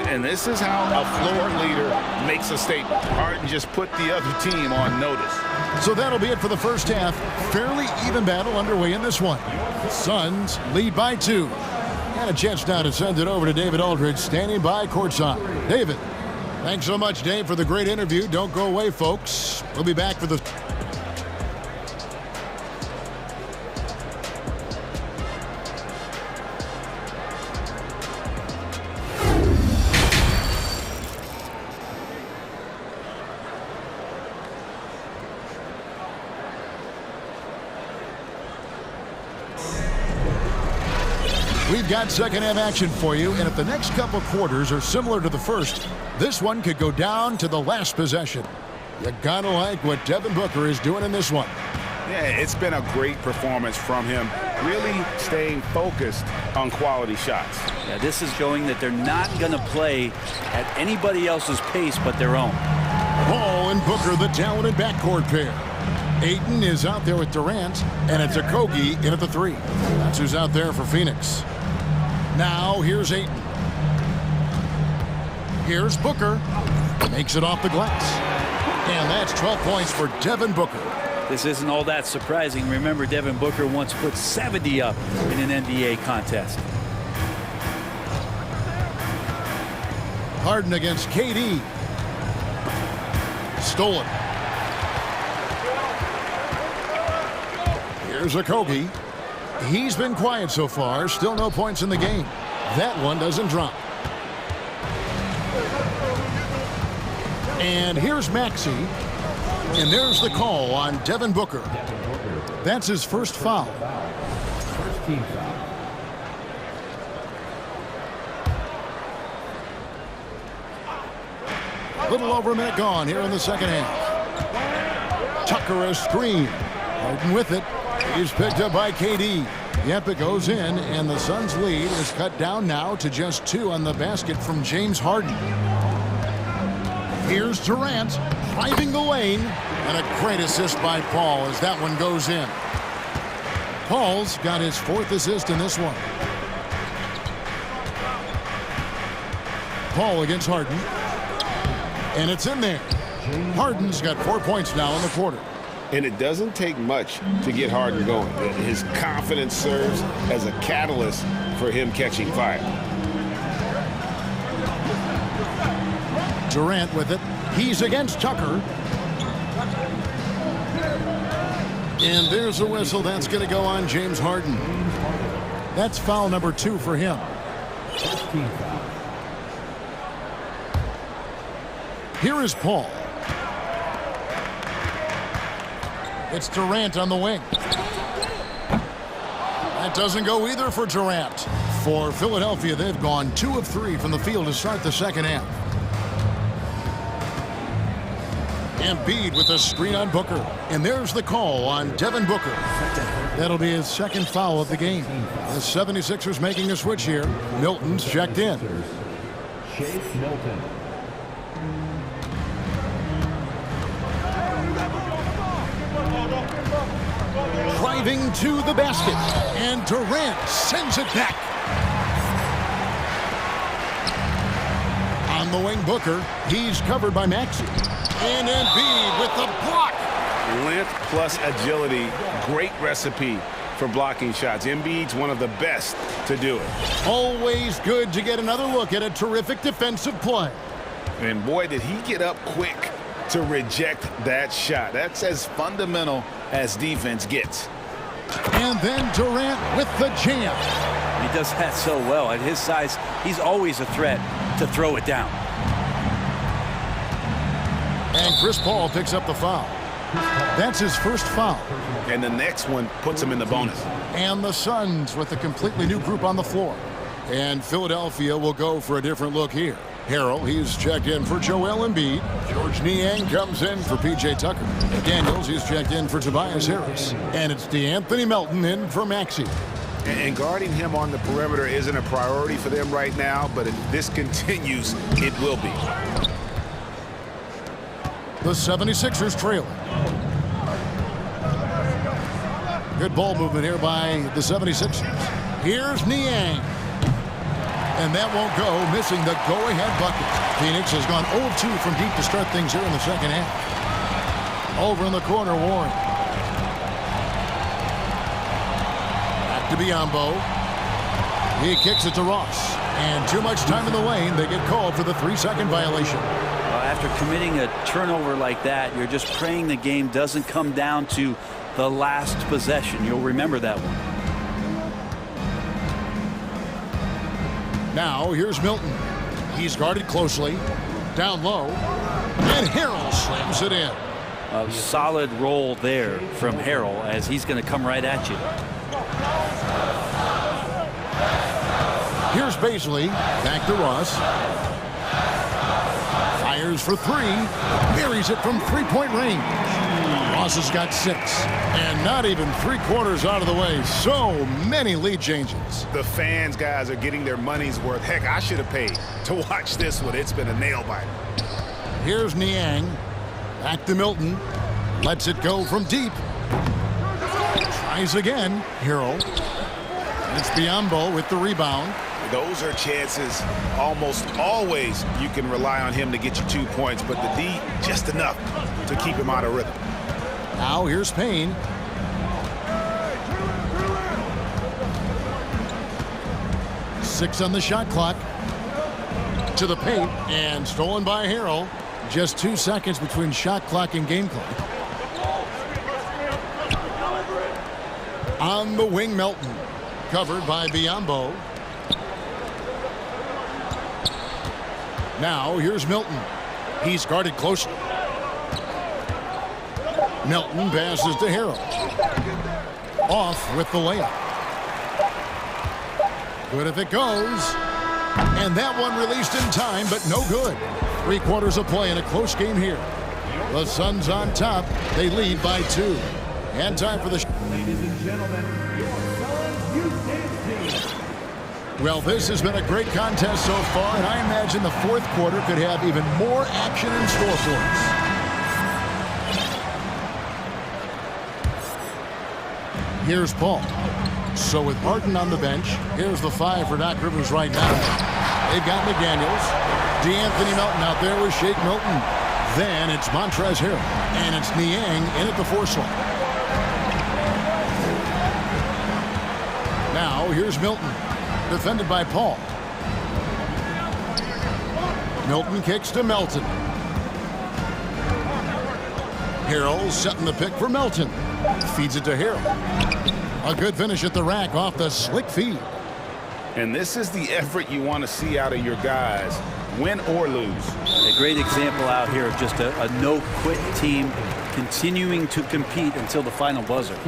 O: And this is how a floor leader makes a statement. Harden just put the other team on notice.
D: So that'll be it for the first half. Fairly even battle underway in this one. Suns lead by 2. And a chance now to send it over to David Aldridge, standing by courtside. David, thanks so much, Dave, for the great interview. Don't go away, folks. We'll be back for the... We've got second half action for you, and if the next couple quarters are similar to the first, this one could go down to the last possession. You gotta like what Devin Booker is doing in this one.
O: Yeah, it's been a great performance from him, really staying focused on quality shots.
N: Yeah, this is showing that they're not going to play at anybody else's pace but their own.
D: Paul and Booker, the talented backcourt pair. Ayton is out there with Durant, and it's Okogie in at the 3. That's who's out there for Phoenix. Now here's Ayton. Here's Booker. Makes it off the glass. And that's 12 points for Devin Booker.
N: This isn't all that surprising. Remember, Devin Booker once put 70 up in an NBA contest.
D: Harden against KD. Stolen. Here's Okogie. He's been quiet so far. Still no points in the game. That one doesn't drop. And here's Maxey. And there's the call on Devin Booker. That's his first foul.
J: First team foul.
D: A little over a minute gone here in the second half. Tucker a screen. Harden with it. He's picked up by KD. Yep, it goes in, and the Suns' lead is cut down now to just 2 on the basket from James Harden. Here's Durant driving the lane, and a great assist by Paul as that one goes in. Paul's got his 4th assist in this one. Paul against Harden. And it's in there. Harden's got 4 points now in the quarter.
O: And it doesn't take much to get Harden going. His confidence serves as a catalyst for him catching fire.
D: Durant with it. He's against Tucker. And there's a whistle. That's going to go on James Harden. That's foul number 2 for him. Here is Paul. It's Durant on the wing. That doesn't go either for Durant. For Philadelphia, they've gone 2 of 3 from the field to start the second half. Embiid with a screen on Booker. And there's the call on Devin Booker. That'll be his second foul of the game. The 76ers making a switch here. Milton's checked in.
J: Shake Milton.
D: Driving to the basket. And Durant sends it back. On the wing, Booker. He's covered by Maxey. And Embiid with the block.
C: Length plus agility, great recipe for blocking shots. Embiid's one of the best to do it.
D: Always good to get another look at a terrific defensive play.
C: And boy, did he get up quick to reject that shot. That's as fundamental as defense gets.
D: And then Durant with the jam.
N: He does that so well. At his size, he's always a threat to throw it down.
D: And Chris Paul picks up the foul. That's his first foul.
C: And the next one puts him in the bonus.
D: And the Suns with a completely new group on the floor. And Philadelphia will go for a different look here. Harrell, he's checked in for Joel Embiid. George Niang comes in for P.J. Tucker. Daniels, he's checked in for Tobias Harris. And it's DeAnthony Melton in for Maxey.
C: And guarding him on the perimeter isn't a priority for them right now, but if this continues, it will be.
D: The 76ers trail. Good ball movement here by the 76ers. Here's Niang. And that won't go, missing the go-ahead bucket. Phoenix has gone 0-2 from deep to start things here in the second half. Over in the corner, Warren. Back to Biyombo. He kicks it to Ross. And too much time in the lane. They get called for the 3-second violation.
N: After committing a turnover like that, you're just praying the game doesn't come down to the last possession. You'll remember that one.
D: Now, here's Milton. He's guarded closely. Down low. And Harrell slams it in.
N: A solid roll there from Harrell as he's going to come right at you.
D: Here's Baisley. Back to Ross. Fires for 3. Buries it from 3-point range. Ross has got 6. And not even 3/4 out of the way. So many lead changes.
C: The fans, guys, are getting their money's worth. Heck, I should have paid to watch this one. It's been a nail-biter.
D: Here's Niang. Back to Milton. Lets it go from deep. Tries again. Harrell. It's Biyombo with the rebound.
C: Those are chances almost always you can rely on him to get you 2 points, but the D just enough to keep him out of rhythm.
D: Now here's Payne. Six on the shot clock. To the paint and stolen by Harrell. Just 2 seconds between shot clock and game clock. On the wing, Melton. Covered by Biyombo. Now here's Milton. He's guarded closely. Milton passes to Harrell. Off with the layup. Good if it goes. And that one released in time, but no good. 3/4 of play in a close game here. The Suns on top. They lead by 2. And time for the...
J: Ladies and gentlemen, your Suns Youth Dance Team.
D: Well, this has been a great contest so far, and I imagine the 4th quarter could have even more action in store for us. Here's Paul. So with Martin on the bench, here's the 5 for Doc Rivers right now. They've got McDaniels. DeAnthony Melton out there with Shake Milton. Then it's Montrezl Harrell. And it's Niang in at the 4 slot. Now here's Milton. Defended by Paul. Milton kicks to Melton. Harrell setting the pick for Melton. Feeds it to Harrell. A good finish at the rack off the slick feed.
C: And this is the effort you want to see out of your guys, win or lose.
N: A great example out here of just a no-quit team continuing to compete until the final buzzer.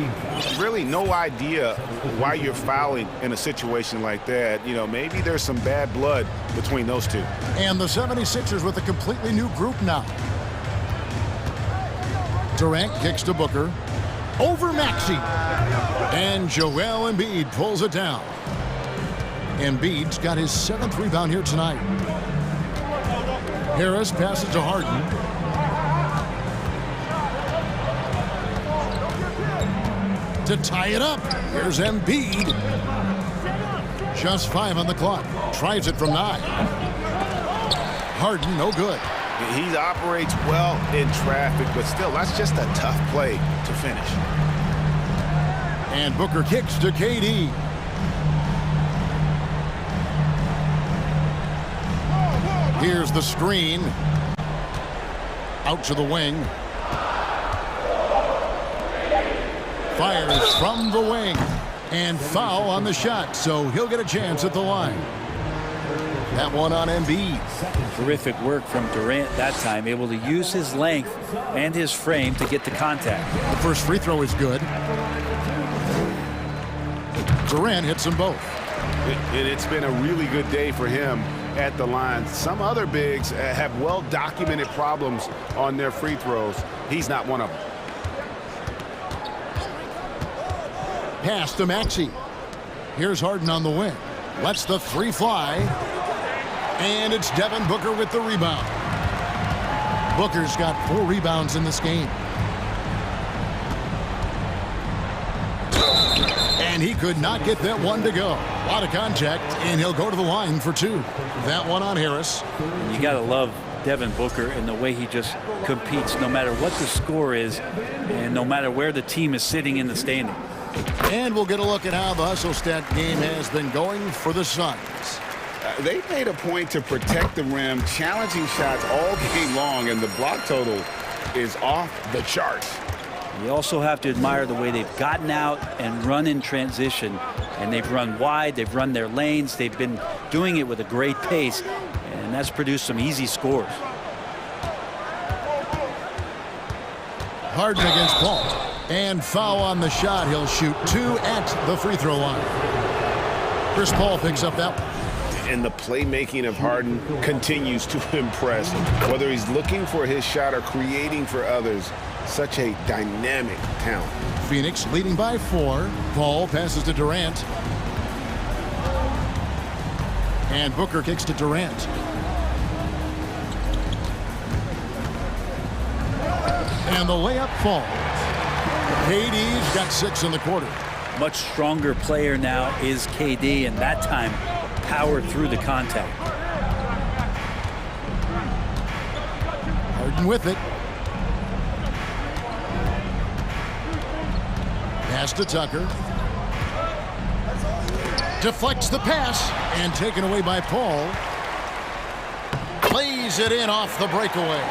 C: Really no idea why you're fouling in a situation like that. You know, maybe there's some bad blood between those two.
D: And the 76ers with a completely new group now. Durant kicks to Booker. Over Maxey. And Joel Embiid pulls it down. Embiid's got his 7th rebound here tonight. Harris passes to Harden. To tie it up, here's Embiid. Just 5 on the clock. Tries it from 9. Harden, no good.
C: He operates well in traffic, but still, that's just a tough play to finish.
D: And Booker kicks to KD. Here's the screen. Out to the wing. Fires from the wing. And foul on the shot, so he'll get a chance at the line. That one on Embiid.
N: Terrific work from Durant that time, able to use his length and his frame to get to contact.
D: The first free throw is good. Durant hits them both.
C: It's been a really good day for him at the line. Some other bigs have well-documented problems on their free throws. He's not one of them.
D: Pass to Maxey. Here's Harden on the wing. Lets the 3 fly. And it's Devin Booker with the rebound. Booker's got 4 rebounds in this game. And he could not get that one to go. A lot of contact, and he'll go to the line for 2. That one on Harris.
N: You got to love Devin Booker and the way he just competes no matter what the score is and no matter where the team is sitting in the standing.
D: And we'll get a look at how the hustle stat game has been going for the Suns.
C: They made a point to protect the rim, challenging shots all game long, and the block total is off the charts.
N: You also have to admire the way they've gotten out and run in transition. And they've run wide, they've run their lanes, they've been doing it with a great pace, and that's produced some easy scores.
D: Harden against Paul. And foul on the shot. He'll shoot 2 at the free throw line. Chris Paul picks up that one.
C: And the playmaking of Harden continues to impress. Whether he's looking for his shot or creating for others, such a dynamic talent.
D: Phoenix leading by 4. Paul passes to Durant. And Booker kicks to Durant. And the layup falls. KD's got 6 in the quarter.
N: Much stronger player now is KD, and that time powered through the contact.
D: Harden with it. Pass to Tucker. Deflects the pass and taken away by Paul. Plays it in off the breakaway.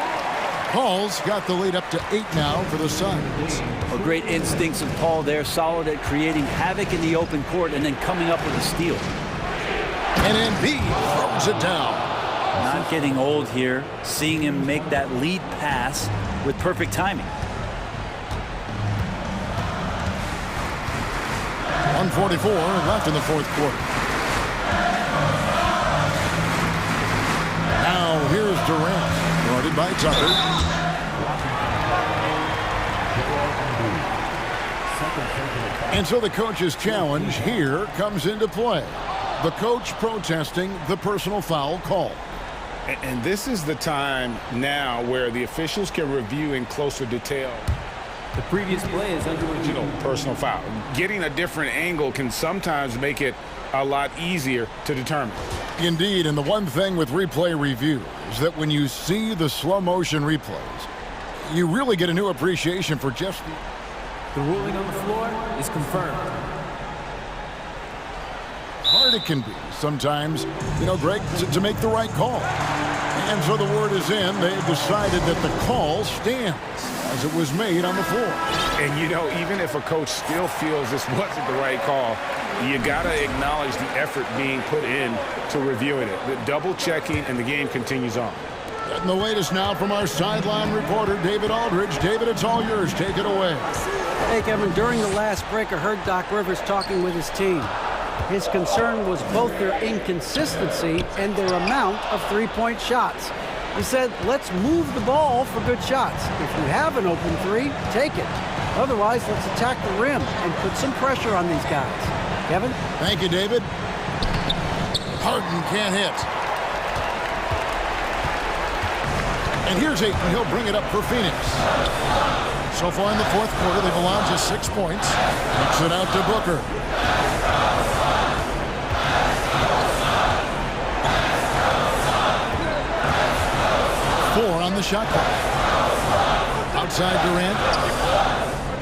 D: Paul's got the lead up to 8 now for the Suns.
N: Well, great instincts of Paul there, solid at creating havoc in the open court and then coming up with a steal.
D: And Embiid throws it down.
N: Not getting old here, seeing him make that lead pass with perfect timing.
D: 1:44 left in the 4th quarter. Now here's Durant, guarded by Tucker. And so the coach's challenge here comes into play. The coach protesting the personal foul call.
C: And this is the time now where the officials can review in closer detail.
G: The previous play is under review.
C: Personal foul. Getting a different angle can sometimes make it a lot easier to determine.
D: Indeed, and the one thing with replay review is that when you see the slow motion replays, you really get a new appreciation for just
G: the ruling on the floor is confirmed.
D: Hard it can be sometimes, Greg, to make the right call. And so the word is in. They've decided that the call stands as it was made on the floor.
C: And, you know, even if a coach still feels this wasn't the right call, you got to acknowledge the effort being put in to reviewing it. The double checking, and the game continues on.
D: Getting the latest now from our sideline reporter, David Aldridge. David, it's all yours. Take it away.
F: Hey, Kevin, during the last break, I heard Doc Rivers talking with his team. His concern was both their inconsistency and their amount of three-point shots. He said, let's move the ball for good shots. If you have an open three, take it. Otherwise, let's attack the rim and put some pressure on these guys. Kevin?
D: Thank you, David. Harden can't hit. And here's Ayton. He'll bring it up for Phoenix. So far in the fourth quarter, they've allowed just 6 points. Kicks it out to Booker. Four on the shot clock. Outside Durant.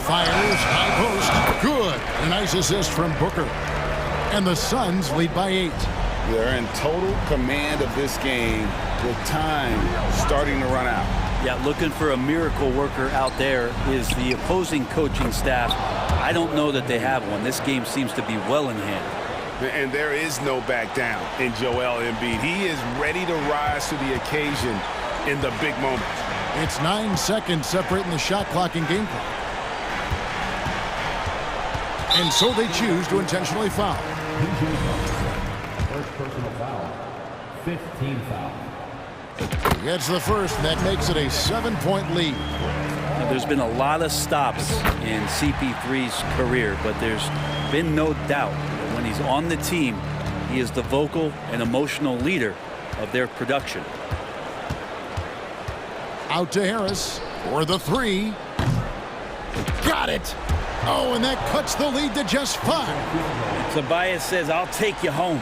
D: Fires, high post. Good. A nice assist from Booker. And the Suns lead by 8.
C: They're in total command of this game with time starting to run out.
N: Yeah, looking for a miracle worker out there is the opposing coaching staff. I don't know that they have one. This game seems to be well in hand.
O: And there is no back down in Joel Embiid. He is ready to rise to the occasion in the big moments.
D: It's 9 seconds separating the shot clock and game clock. And so they choose to intentionally foul.
J: First personal foul. 15 foul.
D: Gets the first, and that makes it a 7-point lead.
N: Now, there's been a lot of stops in CP3's career, but there's been no doubt that when he's on the team, he is the vocal and emotional leader of their production.
D: Out to Harris for the three. Got it. Oh, and that cuts the lead to just 5.
N: Tobias says, I'll take you home.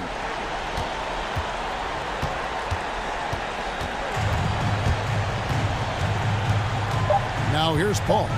D: Now here's Paul.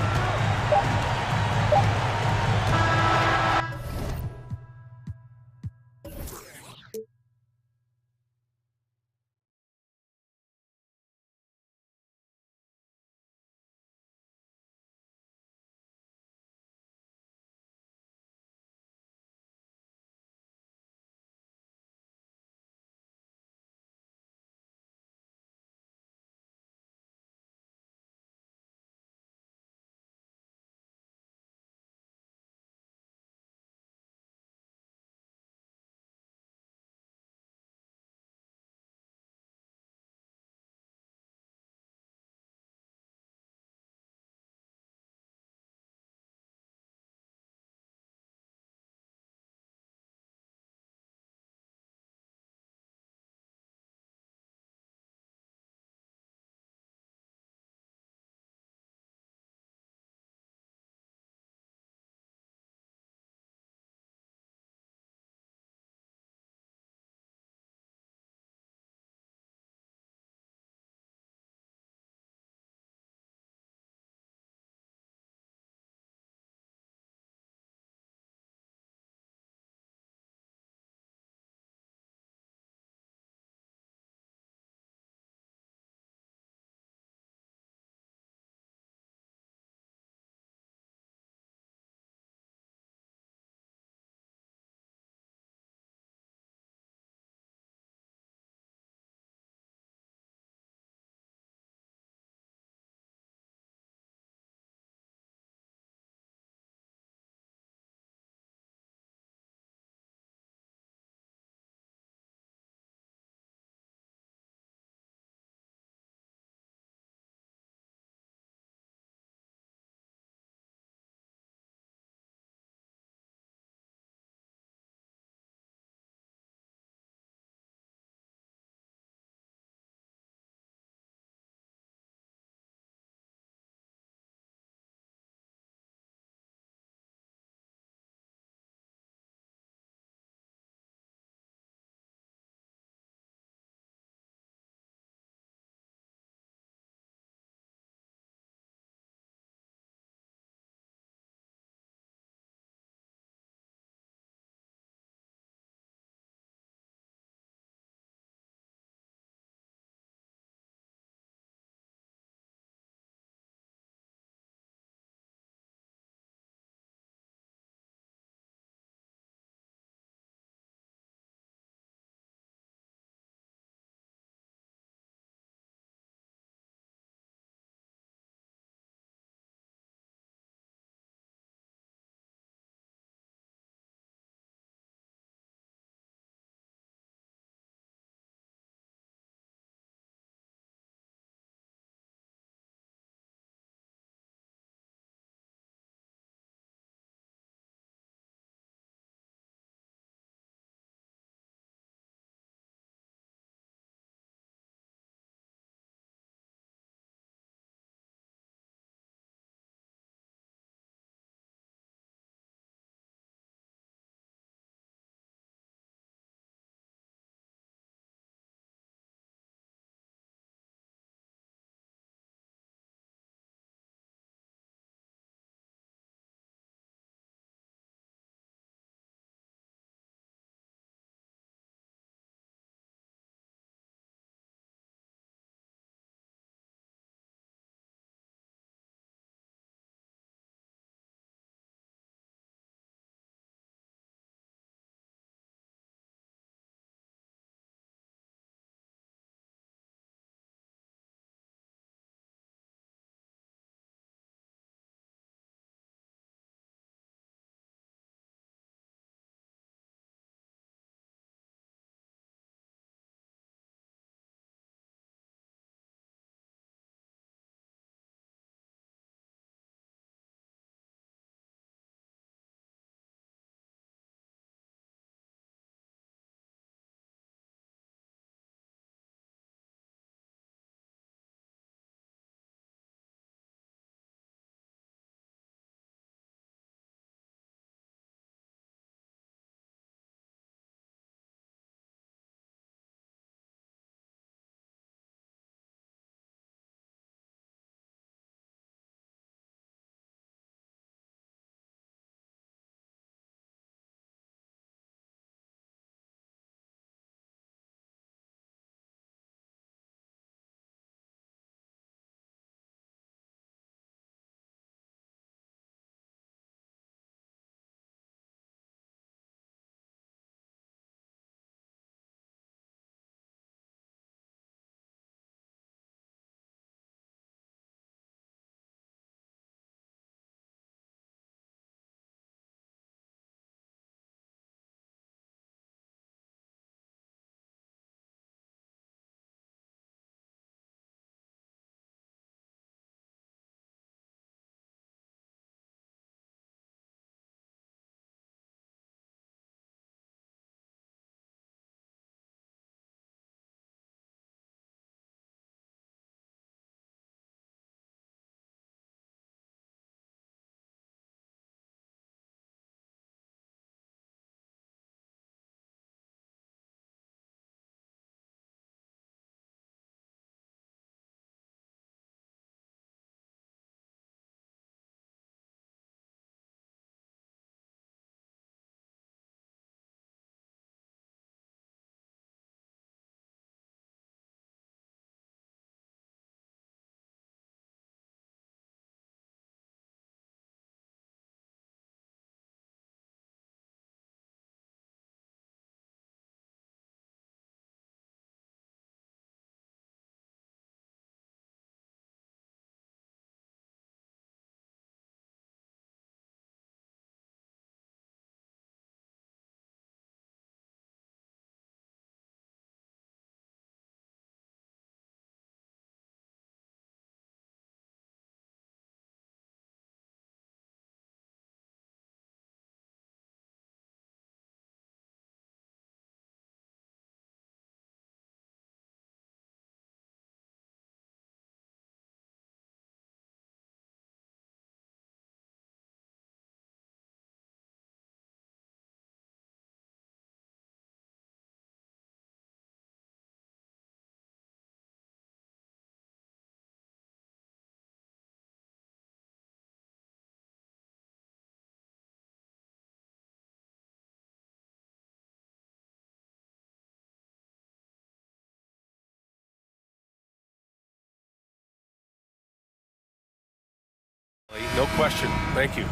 A: No question. Thank you.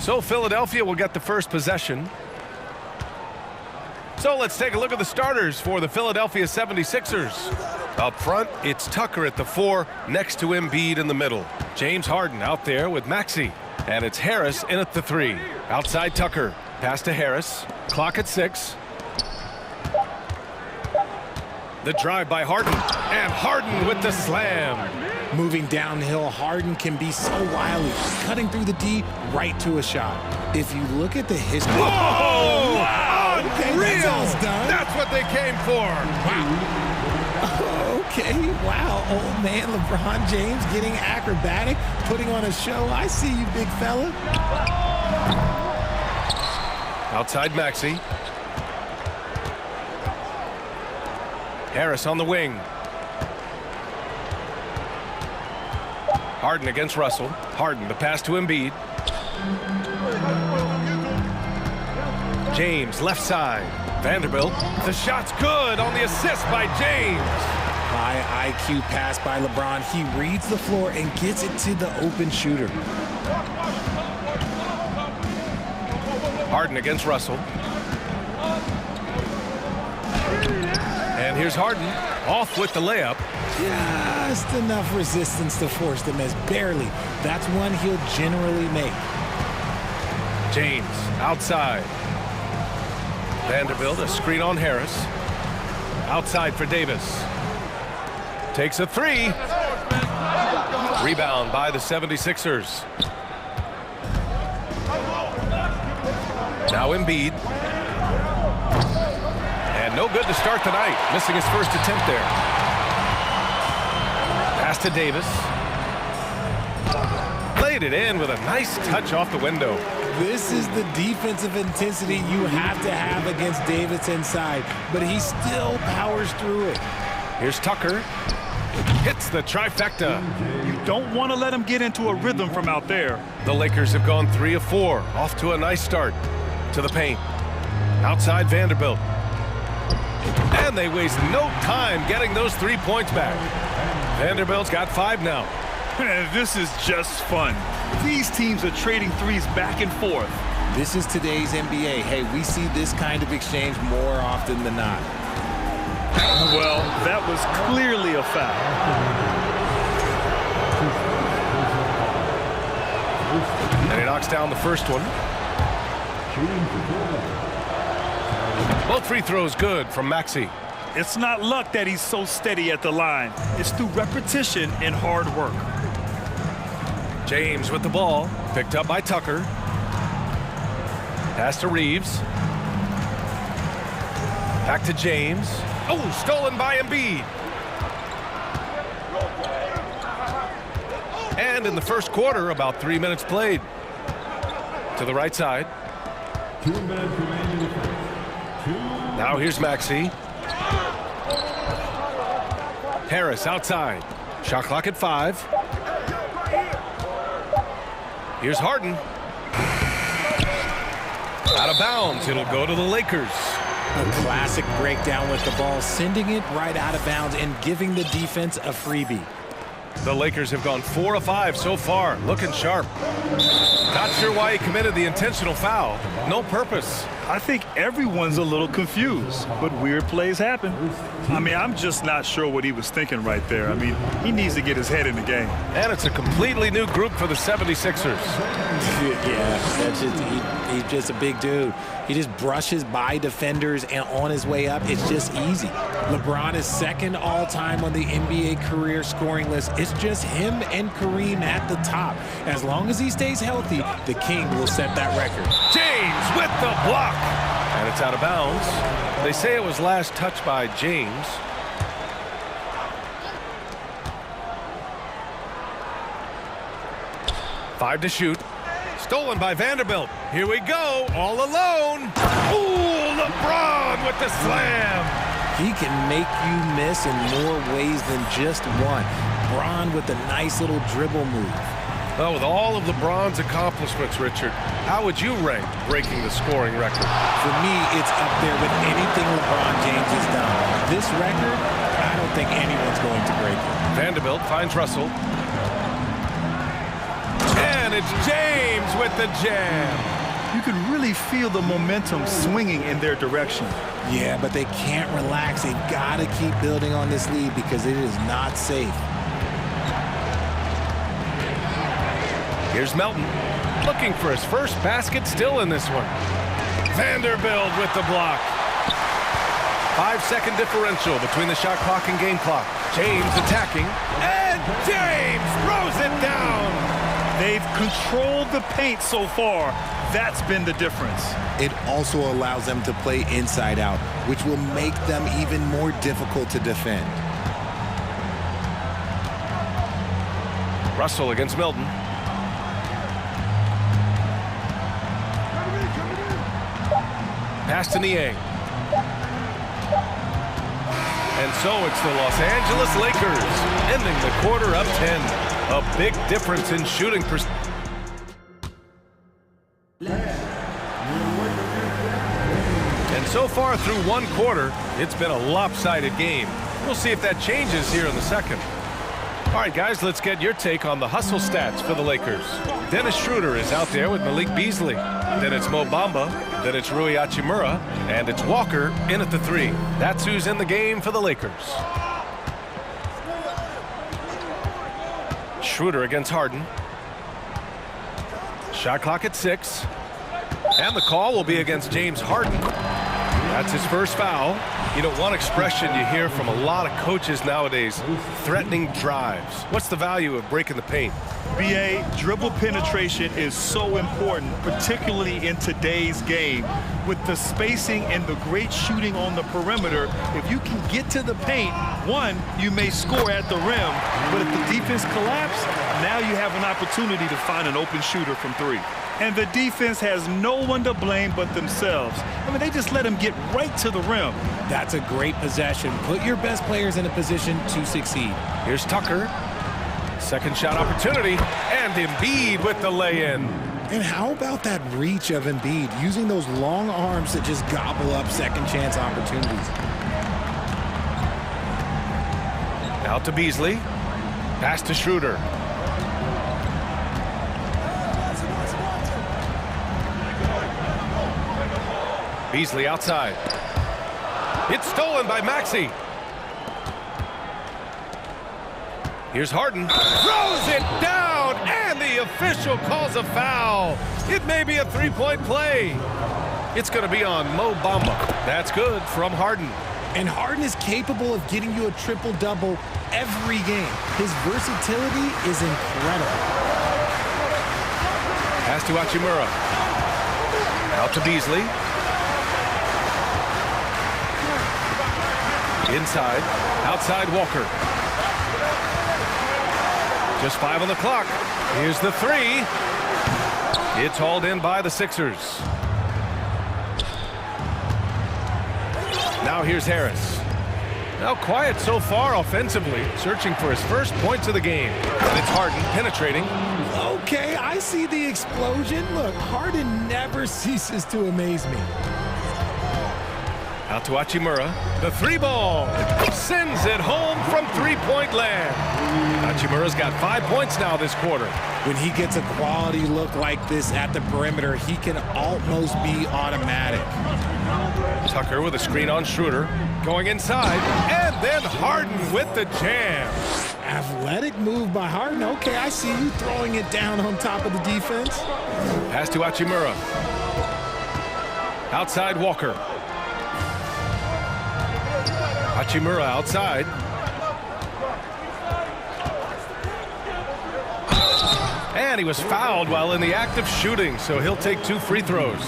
A: So Philadelphia will get the first possession. So let's take a look at the starters for the Philadelphia 76ers. Up front, it's Tucker at the 4, next to Embiid in the middle. James Harden out there with Maxey. And it's Harris in at the 3. Outside Tucker. Pass to Harris. Clock at 6. The drive by Harden. And Harden with the slam.
E: Moving downhill, Harden can be so wily, cutting through the D right to a shot. If you look at the history...
A: Oh!
E: Wow! Okay,
A: Real!
E: that's done.
A: That's what they came for.
E: Wow. Okay, wow. Old man LeBron James getting acrobatic, putting on a show. I see you, big fella.
A: Outside Maxey. Harris on the wing. Harden against Russell. Harden, the pass to Embiid. James, left side. Vanderbilt. The shot's good on the assist by James.
E: High IQ pass by LeBron. He reads the floor and gets it to the open shooter.
A: Harden against Russell. And here's Harden. Off with the layup.
E: Just enough resistance to force the miss. Barely. That's one he'll generally make.
A: James outside. Vanderbilt, a screen on Harris. Outside for Davis. Takes a 3. Rebound by the 76ers. Now Embiid. And no good to start the night. Missing his first attempt there. Pass to Davis. Played it in with a nice touch off the window.
E: This is the defensive intensity you have to have against Davis inside, but he still powers through it.
A: Here's Tucker. Hits the trifecta.
B: You don't want to let him get into a rhythm from out there.
A: The Lakers have gone 3 of 4. Off to a nice start. To the paint. Outside Vanderbilt. And they waste no time getting those 3 points back. Vanderbilt's got 5 now.
B: Man, this is just fun. These teams are trading threes back and forth.
E: This is today's NBA. Hey, we see this kind of exchange more often than not.
B: Well, that was clearly a foul.
A: And he knocks down the first one. Both free throws good from Maxey.
B: It's not luck that he's so steady at the line. It's through repetition and hard work.
A: James with the ball. Picked up by Tucker. Pass to Reeves. Back to James. Oh, stolen by Embiid. And in the first quarter, about 3 minutes played. To the right side.
J: 2 minutes remaining.
A: Now here's Maxey. Harris outside. Shot clock at 5. Here's Harden. Out of bounds. It'll go to the Lakers.
E: A classic breakdown with the ball, sending it right out of bounds and giving the defense a freebie.
A: The Lakers have gone 4 of 5 so far, looking sharp. Not sure why he committed the intentional foul. No purpose.
B: I think everyone's a little confused, but weird plays happen. I mean, I'm just not sure what he was thinking right there. I mean, he needs to get his head in the game.
A: And it's a completely new group for the 76ers.
E: Yeah, that's just, he's just a big dude. He just brushes by defenders and on his way up, it's just easy. LeBron is second all-time on the NBA career scoring list. It's just him and Kareem at the top. As long as he stays healthy, the King will set that record.
A: James with the block. And it's out of bounds. They say it was last touched by James. Five to shoot. Stolen by Vanderbilt. Here we go, all alone. Ooh, LeBron with the slam.
E: He can make you miss in more ways than just one. LeBron with a nice little dribble move.
A: Well, with all of LeBron's accomplishments, Richard, how would you rank breaking the scoring record?
E: For me, it's up there with anything LeBron James has done. This record, I don't don't think anyone's going to break it.
A: Vanderbilt finds Russell. And it's James with the jam.
B: You can really feel the momentum swinging in their direction.
E: Yeah, but they can't relax. They've got to keep building on this lead because it is not safe.
A: Here's Melton, looking for his first basket, still in this one. Vanderbilt with the block. 5-second differential between the shot clock and game clock. James attacking, and James throws it down.
B: They've controlled the paint so far. That's been the difference.
E: It also allows them to play inside out, which will make them even more difficult to defend.
A: Russell against Milton. Pass to Niang. And so it's the Los Angeles Lakers, ending the quarter up 10. A big difference in shooting percentage. And so far through one quarter, it's been a lopsided game. We'll see if that changes here in the second. All right, guys, let's get your take on the hustle stats for the Lakers. Dennis Schroeder is out there with Malik Beasley. Then it's Mo Bamba. Then it's Rui Hachimura. And it's Walker in at the 3. That's who's in the game for the Lakers. Schroeder against Harden. Shot clock at 6. And the call will be against James Harden. That's his first foul. You know, one expression you hear from a lot of coaches nowadays, threatening drives. What's the value of breaking the paint?
B: BA, dribble penetration is so important, particularly in today's game. With the spacing and the great shooting on the perimeter, if you can get to the paint, one, you may score at the rim, but if the defense collapses, now you have an opportunity to find an open shooter from 3. And the defense has no one to blame but themselves. I mean, they just let him get right to the rim.
E: That's a great possession. Put your best players in a position to succeed.
A: Here's Tucker. Second shot opportunity, and Embiid with the lay-in.
E: And how about that reach of Embiid, using those long arms to just gobble up second chance opportunities.
A: Out to Beasley. Pass to Schroeder. Beasley outside. It's stolen by Maxey. Here's Harden. Throws it down, and the official calls a foul. It may be a three-point play. It's going to be on Mo Bamba. That's good from Harden.
E: And Harden is capable of getting you a triple-double every game. His versatility is incredible.
A: Pass to Hachimura. Out to Beasley. Inside, outside Walker. Just 5 on the clock. Here's the 3. It's hauled in by the Sixers. Now here's Harris. Now quiet so far offensively, searching for his first points of the game. And it's Harden penetrating.
E: Okay, I see the explosion. Look, Harden never ceases to amaze me.
A: Out to Hachimura. The 3 ball. Sends it home from three-point land. Hachimura's got 5 points now this quarter.
E: When he gets a quality look like this at the perimeter, he can almost be automatic.
A: Tucker with a screen on Schroeder. Going inside. And then Harden with the jam.
E: Athletic move by Harden. Okay, I see you throwing it down on top of the defense.
A: Pass to Hachimura. Outside Walker. Hachimura outside. And he was fouled while in the act of shooting, so he'll take 2 free throws.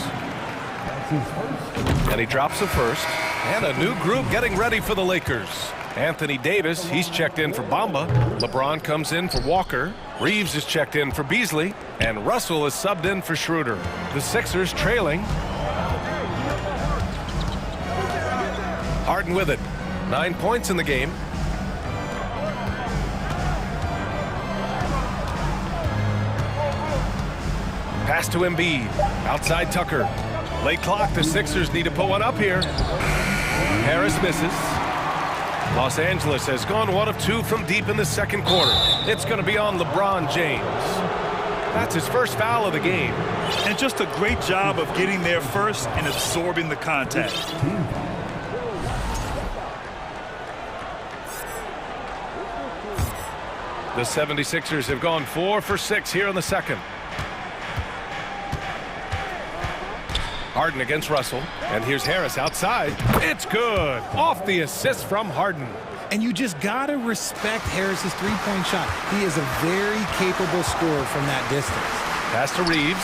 A: And he drops the first. And a new group getting ready for the Lakers. Anthony Davis, he's checked in for Bamba. LeBron comes in for Walker. Reeves is checked in for Beasley. And Russell is subbed in for Schroeder. The Sixers trailing. Harden with it. 9 points in the game. Pass to Embiid. Outside Tucker. Late clock. The Sixers need to put one up here. Harris misses. Los Angeles has gone 1 of 2 from deep in the second quarter. It's going to be on LeBron James. That's his first foul of the game.
B: And just a great job of getting there first and absorbing the contact.
A: The 76ers have gone 4 for 6 here in the second. Harden against Russell, and here's Harris outside. It's good. Off the assist from Harden.
E: And you just got to respect Harris's three-point shot. He is a very capable scorer from that distance.
A: Pass to Reeves.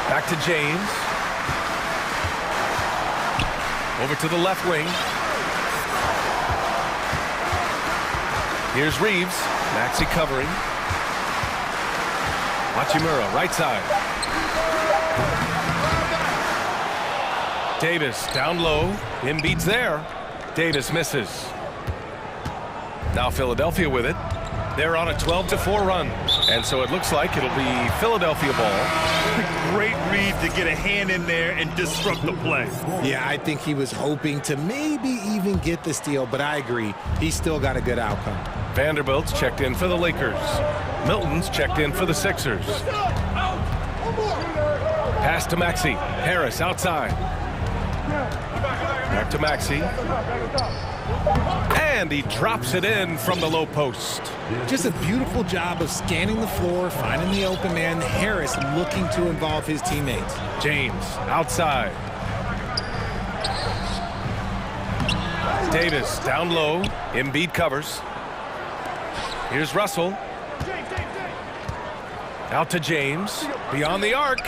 A: Back to James. Over to the left wing. Here's Reeves. Maxey covering. Hachimura, right side. Davis down low. Embiid's there. Davis misses. Now Philadelphia with it. They're on a 12-4 run. And so it looks like it'll be Philadelphia ball.
B: Great read to get a hand in there and disrupt the play.
E: Yeah, I think he was hoping to maybe even get the steal, but I agree. He's still got a good outcome.
A: Vanderbilt's checked in for the Lakers. Milton's checked in for the Sixers. Pass to Maxey. Harris outside. Back to Maxey. And he drops it in from the low post.
E: Just a beautiful job of scanning the floor, finding the open man. Harris looking to involve his teammates.
A: James outside. Davis down low. Embiid covers. Here's Russell. Out to James. Beyond the arc.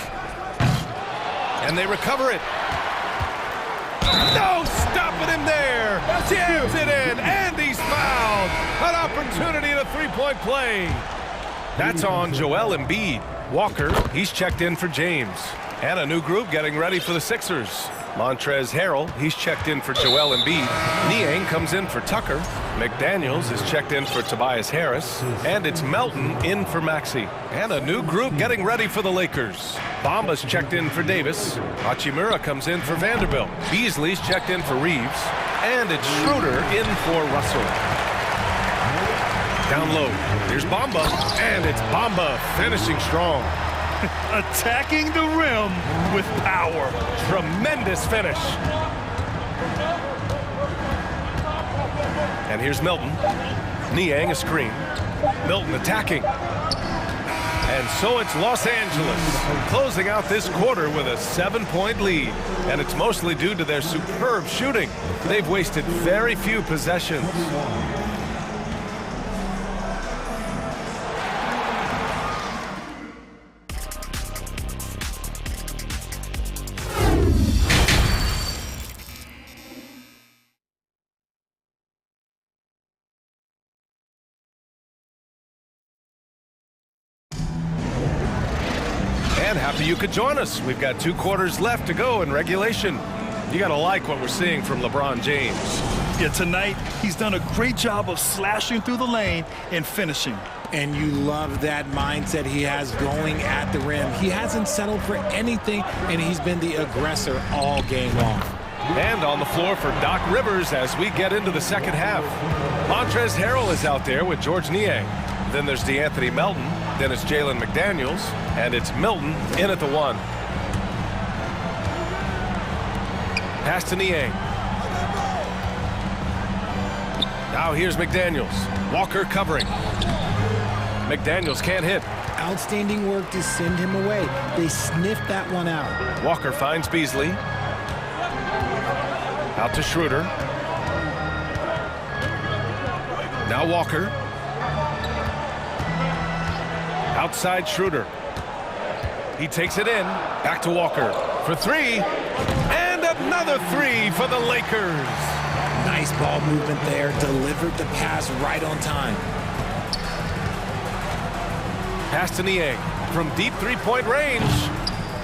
A: And they recover it. No, stopping him there. Jams it in, and he's fouled. An opportunity at a three-point play. That's on Joel Embiid. Walker, he's checked in for James. And a new group getting ready for the Sixers. Montrezl Harrell, he's checked in for Joel Embiid. Niang comes in for Tucker. McDaniels is checked in for Tobias Harris. And it's Melton in for Maxey. And a new group getting ready for the Lakers. Bamba's checked in for Davis. Hachimura comes in for Vanderbilt. Beasley's checked in for Reeves. And it's Schroeder in for Russell. Down low, here's Bamba. And it's Bamba finishing strong.
B: Attacking the rim with power.
A: Tremendous finish. And here's Milton. Niang a screen. Milton attacking. And so it's Los Angeles closing out this quarter with a 7-point lead. And it's mostly due to their superb shooting. They've wasted very few possessions. And happy you could join us. We've got 2 quarters left to go in regulation. You got to like what we're seeing from LeBron James.
B: Yeah, tonight he's done a great job of slashing through the lane and finishing.
E: And you love that mindset he has going at the rim. He hasn't settled for anything, and he's been the aggressor all game long.
A: And on the floor for Doc Rivers as we get into the second half. Montrezl Harrell is out there with George Niang. Then there's DeAnthony Melton. Then it's Jalen McDaniels. And it's Milton in at the 1. Pass to Niang. Now here's McDaniels. Walker covering. McDaniels can't hit.
E: Outstanding work to send him away. They sniffed that one out.
A: Walker finds Beasley. Out to Schroeder. Now Walker. Outside Schroeder. He takes it in. Back to Walker for 3. And another 3 for the Lakers.
E: Nice ball movement there. Delivered the pass right on time.
A: Pass to Niang from deep 3-point range.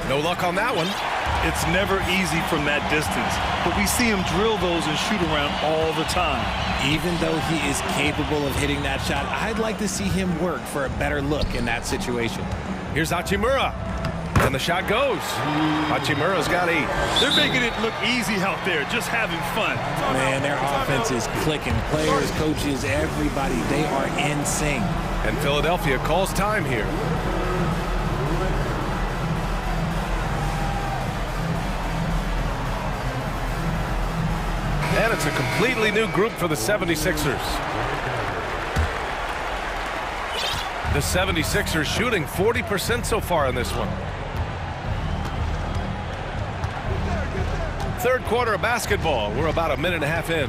A: No luck on that one.
B: It's never easy from that distance, but we see him drill those and shoot around all the time.
E: Even though he is capable of hitting that shot, I'd like to see him work for a better look in that situation.
A: Here's Hachimura. And the shot goes. Hachimura's got 8.
B: They're making it look easy out there, just having fun.
E: Man, their offense is clicking. Players, coaches, everybody, they are in sync.
A: And Philadelphia calls time here. And it's a completely new group for the 76ers. The 76ers shooting 40% so far in this one. Third quarter of basketball. We're about a minute and a half in.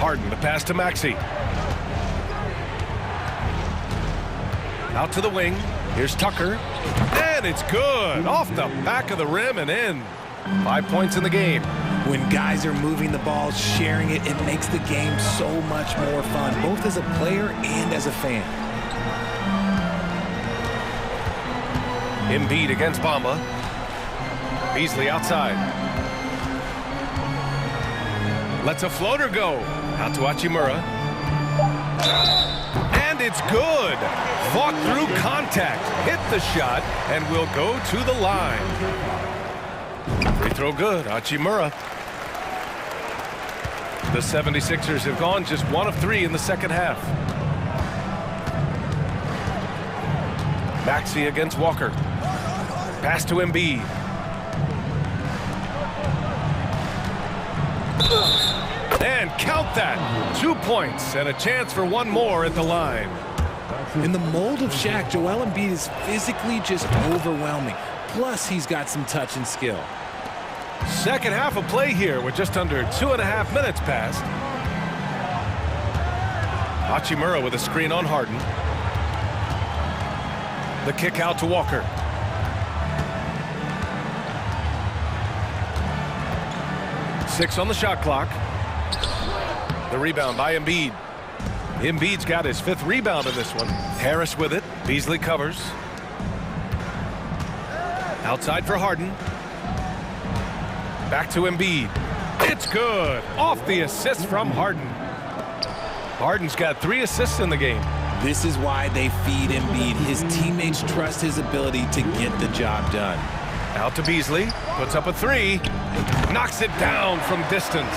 A: Harden, the pass to Maxey. Out to the wing. Here's Tucker. And it's good. Off the back of the rim and in. 5 points in the game.
E: When guys are moving the ball, sharing it, it makes the game so much more fun, both as a player and as a fan.
A: Embiid against Bamba. Beasley outside. Lets a floater go. Out to Hachimura. And it's good. Fought through contact. Hit the shot and will go to the line. Free throw good. Hachimura. The 76ers have gone just 1 of 3 in the second half. Maxey against Walker. Pass to Embiid. And count that. 2 points and a chance for 1 more at the line.
E: In the mold of Shaq, Joel Embiid is physically just overwhelming. Plus, he's got some touch and skill.
A: Second half of play here with just under 2.5 minutes passed. Hachimura with a screen on Harden. The kick out to Walker. Six on the shot clock. The rebound by Embiid. Embiid's got his 5th rebound in this one. Harris with it. Beasley covers. Outside for Harden. Back to Embiid. It's good. Off the assist from Harden. Harden's got 3 assists in the game.
E: This is why they feed Embiid. His teammates trust his ability to get the job done.
A: Out to Beasley. Puts up a 3. Knocks it down from distance.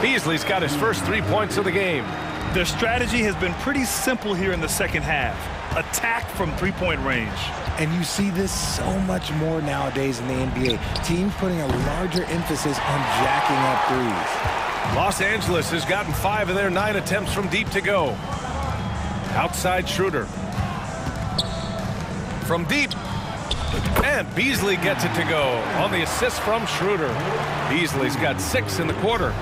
A: Beasley's got his first 3 points of the game.
B: Their strategy has been pretty simple here in the second half. Attack from 3-point range.
E: And you see this so much more nowadays in the NBA. Teams putting a larger emphasis on jacking up threes.
A: Los Angeles has gotten 5 of their 9 attempts from deep to go. Outside Schroeder. From deep. And Beasley gets it to go on the assist from Schroeder. Beasley's got 6 in the quarter.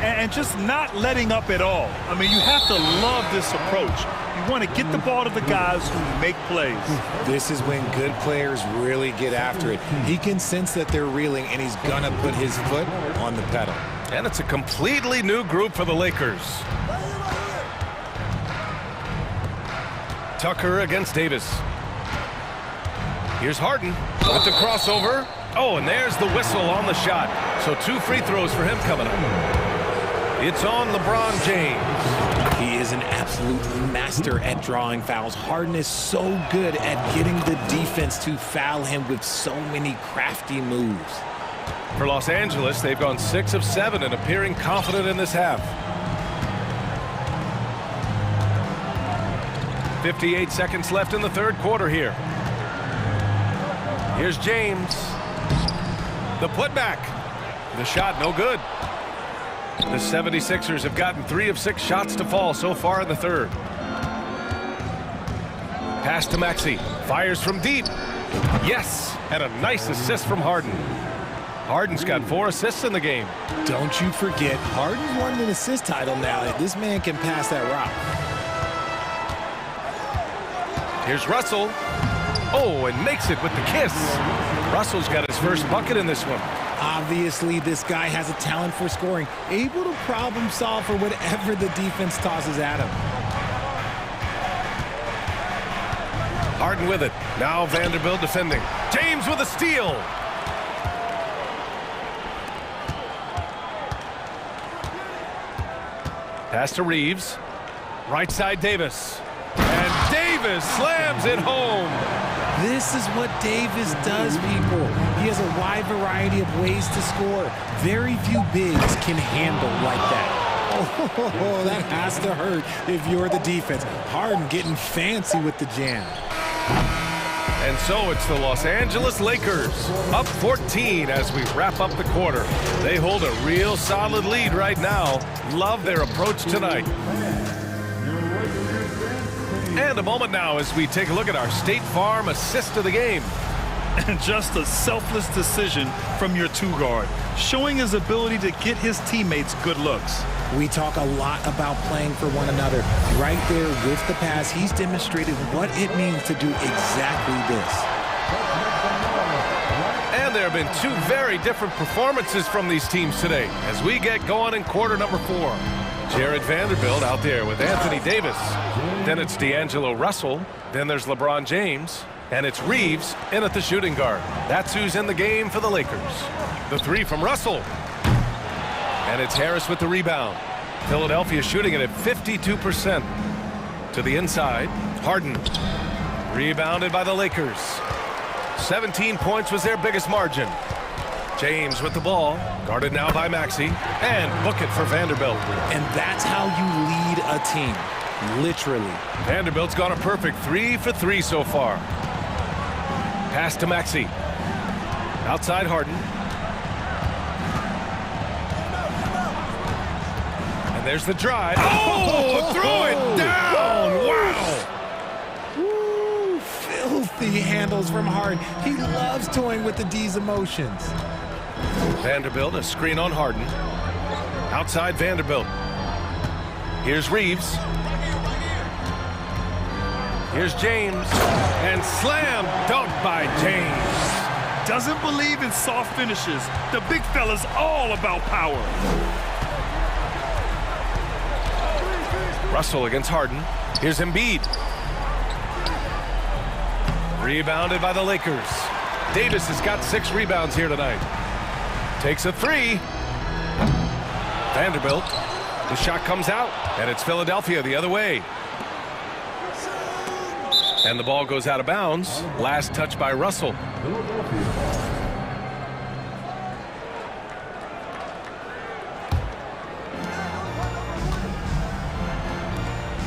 B: And just not letting up at all. I mean, you have to love this approach. You want to get the ball to the guys who make plays.
E: This is when good players really get after it. He can sense that they're reeling, and he's going to put his foot on the pedal.
A: And it's a completely new group for the Lakers. Tucker against Davis. Here's Harden with the crossover. Oh, and there's the whistle on the shot. So 2 free throws for him coming up. It's on LeBron James.
E: He is an absolute master at drawing fouls. Harden is so good at getting the defense to foul him with so many crafty moves.
A: For Los Angeles, they've gone 6 of 7 and appearing confident in this half. 58 seconds left in the third quarter here. Here's James. The putback. The shot no good. The 76ers have gotten 3 of 6 shots to fall so far in the third. Pass to Maxey. Fires from deep. Yes, and a nice assist from Harden. Harden's got 4 assists in the game.
E: Don't you forget, Harden's won an assist title now. This man can pass that rock.
A: Here's Russell. Oh, and makes it with the kiss. Russell's got his first bucket in this one.
E: Obviously, this guy has a talent for scoring, able to problem solve for whatever the defense tosses at him.
A: Harden with it. Now Vanderbilt defending. James with a steal. Pass to Reeves. Right side Davis. And Davis slams it home.
E: This is what Davis does, people. He has a wide variety of ways to score. Very few bigs can handle like that. Oh, that has to hurt if you're the defense. Harden getting fancy with the jam.
A: And so it's the Los Angeles Lakers, up 14 as we wrap up the quarter. They hold a real solid lead right now. Love their approach tonight. And a moment now as we take a look at our State Farm assist of the game.
B: And just a selfless decision from your two-guard, showing his ability to get his teammates good looks.
E: We talk a lot about playing for one another. Right there with the pass, he's demonstrated what it means to do exactly this.
A: And there have been two very different performances from these teams today as we get going in quarter number 4. Jared Vanderbilt out there with Anthony Davis. Then it's D'Angelo Russell. Then there's LeBron James. And it's Reeves in at the shooting guard. That's who's in the game for the Lakers. The three from Russell. And it's Harris with the rebound. Philadelphia shooting it at 52%. To the inside, Harden. Rebounded by the Lakers. 17 points was their biggest margin. James with the ball, guarded now by Maxey, and book it for Vanderbilt.
E: And that's how you lead a team, literally.
A: Vanderbilt's gone a perfect 3 for 3 so far. Pass to Maxey. Outside Harden. And there's the drive. Oh, throw it down! Wow!
E: Woo, filthy handles from Harden. He loves toying with the D's emotions.
A: Vanderbilt, a screen on Harden. Outside Vanderbilt. Here's Reeves. Here's James. And slam dunk by James.
B: Doesn't believe in soft finishes. The big fella's all about power.
A: Russell against Harden. Here's Embiid. Rebounded by the Lakers. Davis has got 6 rebounds here tonight. Takes a 3. Vanderbilt. The shot comes out, and it's Philadelphia the other way. And the ball goes out of bounds. Last touch by Russell.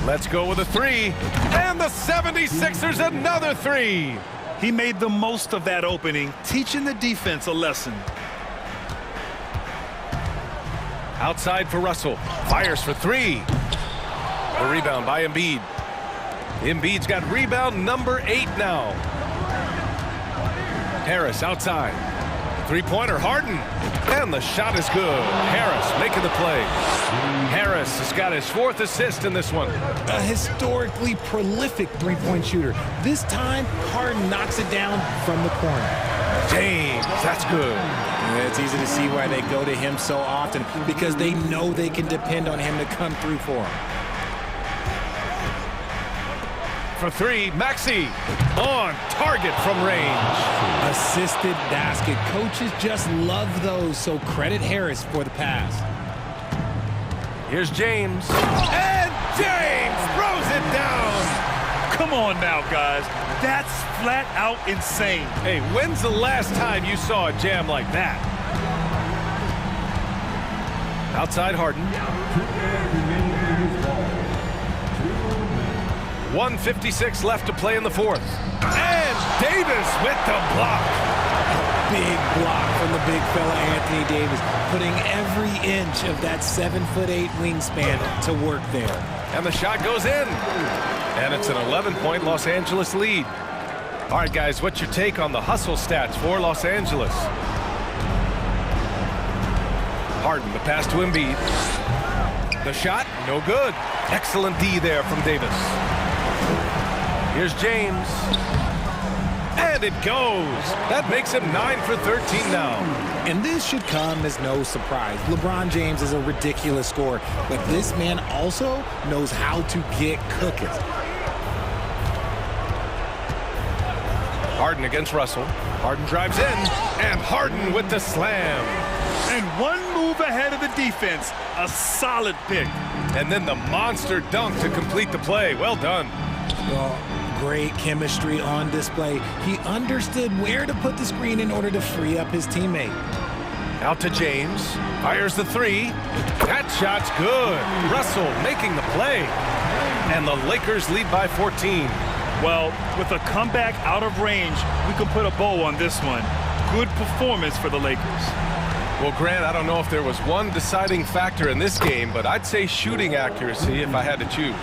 A: Let's go with a 3. And the 76ers another 3.
B: He made the most of that opening, teaching the defense a lesson.
A: Outside for Russell. Fires for 3. The rebound by Embiid. Embiid's got rebound number 8 now. Harris outside. Three-pointer, Harden. And the shot is good. Harris making the play. Harris has got his 4th assist in this one.
E: A historically prolific three-point shooter. This time, Harden knocks it down from the corner.
A: James, that's good.
E: Yeah, it's easy to see why they go to him so often, because they know they can depend on him to come through for them.
A: For 3, Maxey on target from range.
E: Assisted basket. Coaches just love those, so credit Harris for the pass.
A: Here's James. And James throws it down.
B: Come on now, guys. That's flat out insane.
A: Hey, when's the last time you saw a jam like that? Outside Harden. 1:56 left to play in the 4th. And Davis with the block.
E: Big block from the big fella Anthony Davis, putting every inch of that 7'8" wingspan to work there.
A: And the shot goes in. And it's an 11-point Los Angeles lead. All right, guys, what's your take on the hustle stats for Los Angeles? Harden, the pass to Embiid. The shot, no good. Excellent D there from Davis. Here's James. And it goes. That makes him 9 for 13 now.
E: And this should come as no surprise. LeBron James is a ridiculous scorer, but this man also knows how to get cooking.
A: Harden against Russell. Harden drives in, and Harden with the slam.
B: And one move ahead of the defense. A solid pick.
A: And then the monster dunk to complete the play. Well done.
E: Well, Great chemistry on display. He understood where to put the screen in order to free up his teammate.
A: Out to James. Fires the three. That shot's good. Russell making the play. And the Lakers lead by 14.
B: Well, with a comeback out of range, we can put a bow on this one. Good performance for the Lakers.
A: Well, Grant, I don't know if there was one deciding factor in this game, but I'd say shooting accuracy if I had to choose.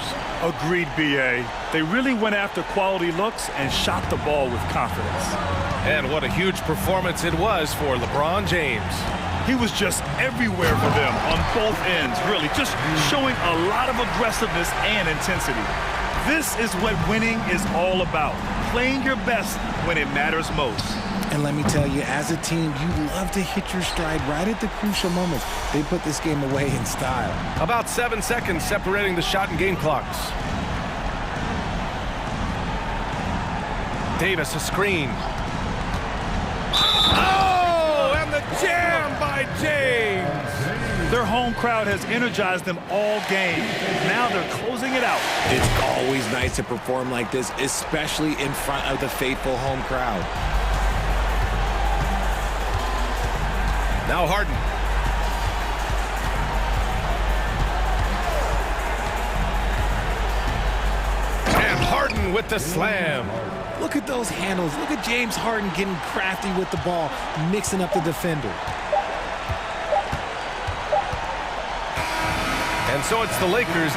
B: Agreed, B.A. They really went after quality looks and shot the ball with confidence.
A: And what a huge performance it was for LeBron James.
B: He was just everywhere for them on both ends, really, just showing a lot of aggressiveness and intensity. This is what winning is all about, playing your best when it matters most.
E: And let me tell you, as a team, you love to hit your stride right at the crucial moments. They put this game away in style.
A: About 7 seconds separating the shot and game clocks. Davis, a screen. Oh, and the jam by James.
B: Their home crowd has energized them all game. Now they're closing it out.
E: It's always nice to perform like this, especially in front of the faithful home crowd.
A: Now Harden. And Harden with the slam.
E: Look at those handles. Look at James Harden getting crafty with the ball, mixing up the defender.
A: And so it's the Lakers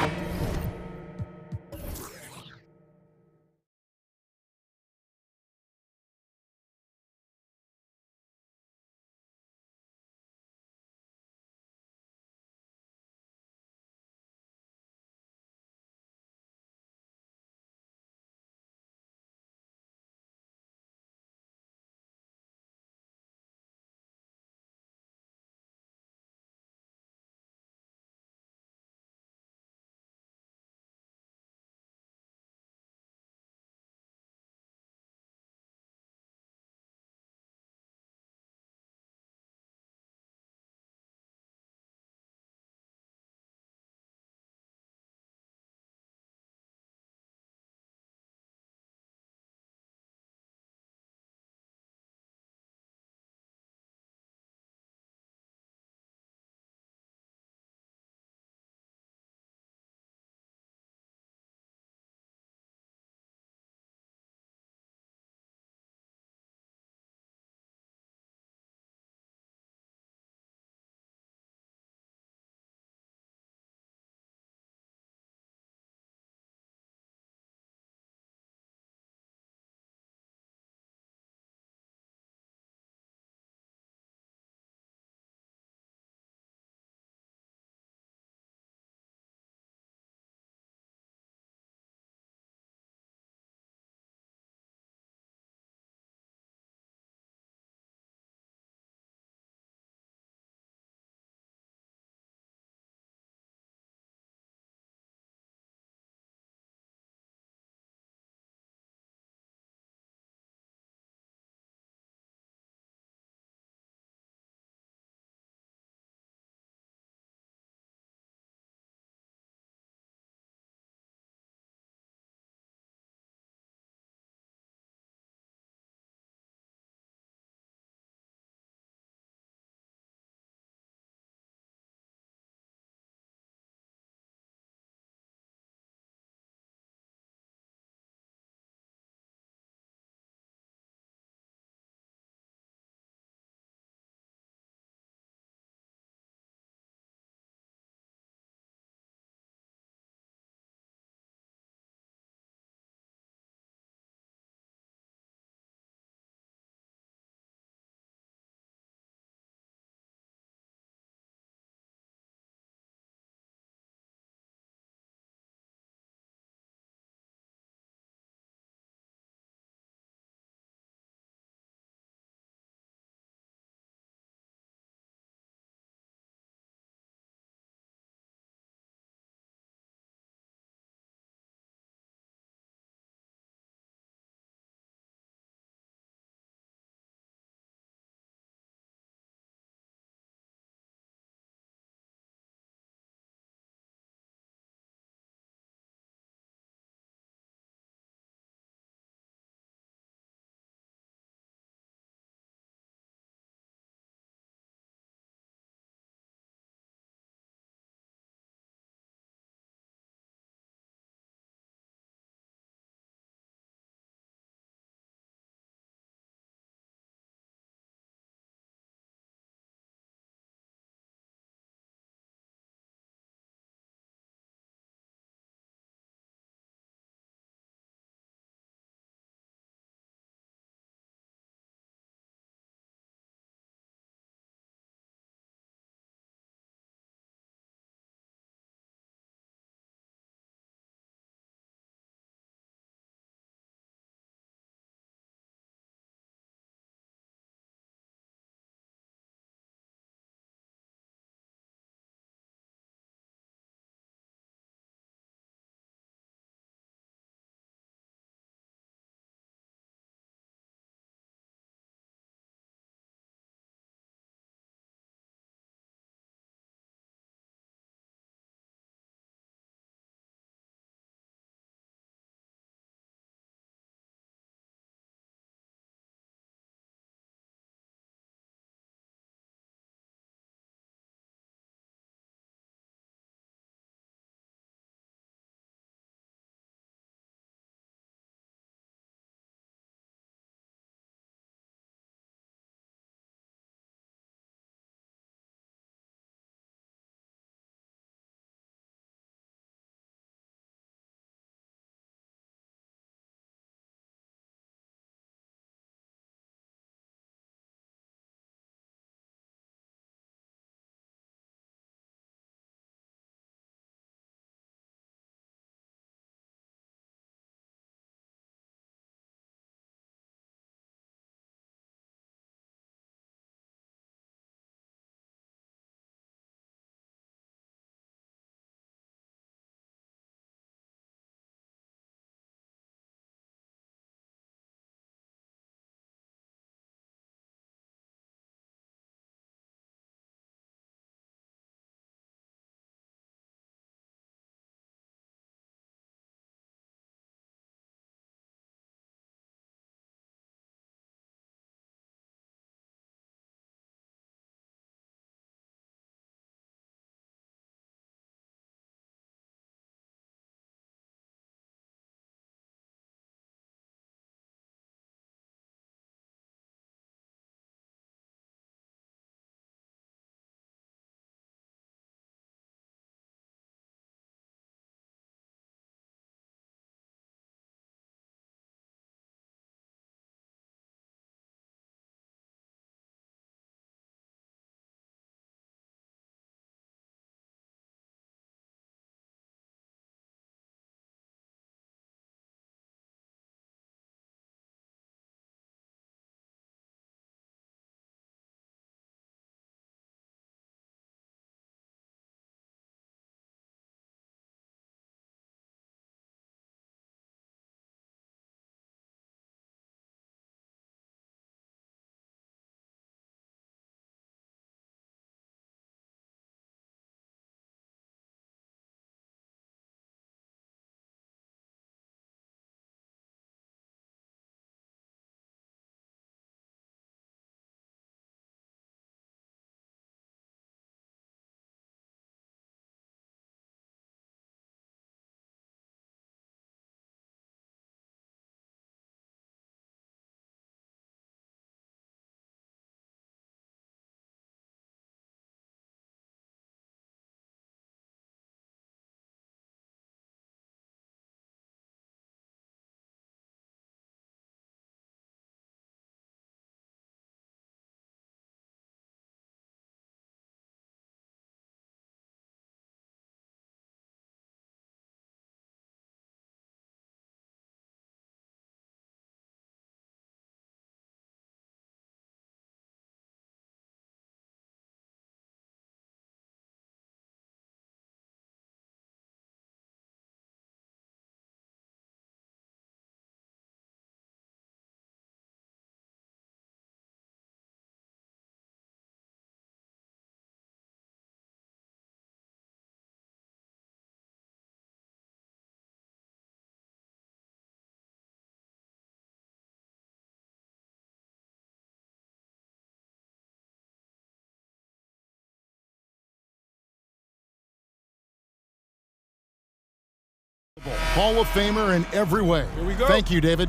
D: Hall of Famer in every way.
H: Here we go.
D: Thank you, David.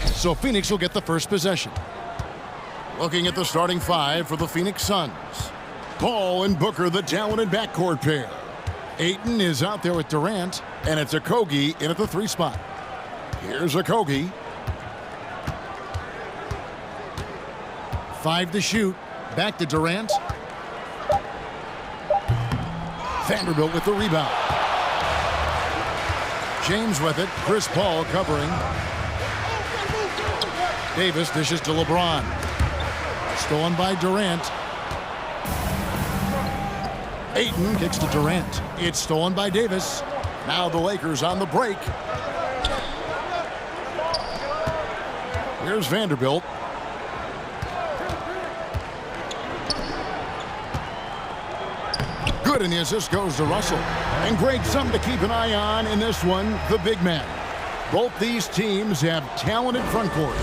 D: So Phoenix will get the first possession. Looking at the starting five for the Phoenix Suns. Paul and Booker, the talented backcourt pair. Ayton is out there with Durant, and it's Okogie in at the 3 spot. Here's Okogie. 5 to shoot. Back to Durant. Vanderbilt with the rebound. James with it. Chris Paul covering. Davis dishes to LeBron. Stolen by Durant. Ayton kicks to Durant. It's stolen by Davis. Now the Lakers on the break. Here's Vanderbilt. Good, and the assist goes to Russell. And Greg, something to keep an eye on in this one, the big man. Both these teams have talented front courts.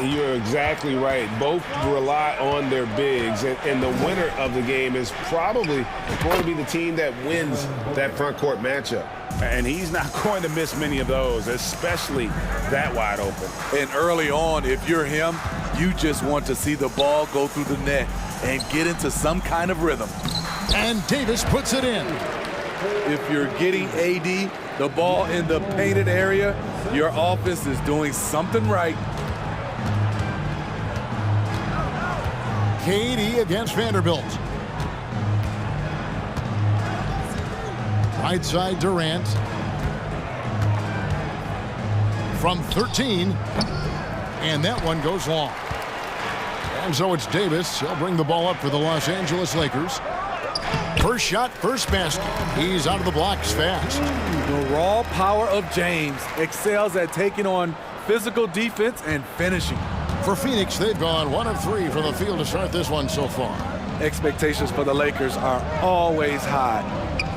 C: You're exactly right. Both rely on their bigs, and the winner of the game is probably going to be the team that wins that front court matchup. And he's not going to miss many of those, especially that wide open.
H: And early on, if you're him, you just want to see the ball go through the net and get into some kind of rhythm.
D: And Davis puts it in.
H: If you're getting AD the ball in the painted area, your offense is doing something right.
D: KD against Vanderbilt. Right side Durant. From 13. And that one goes long. And so it's Davis. He'll bring the ball up for the Los Angeles Lakers. First shot, first basket. He's out of the blocks fast.
H: The raw power of James excels at taking on physical defense and finishing.
D: For Phoenix, they've gone 1 of 3 from the field to start this one so far.
H: Expectations for the Lakers are always high,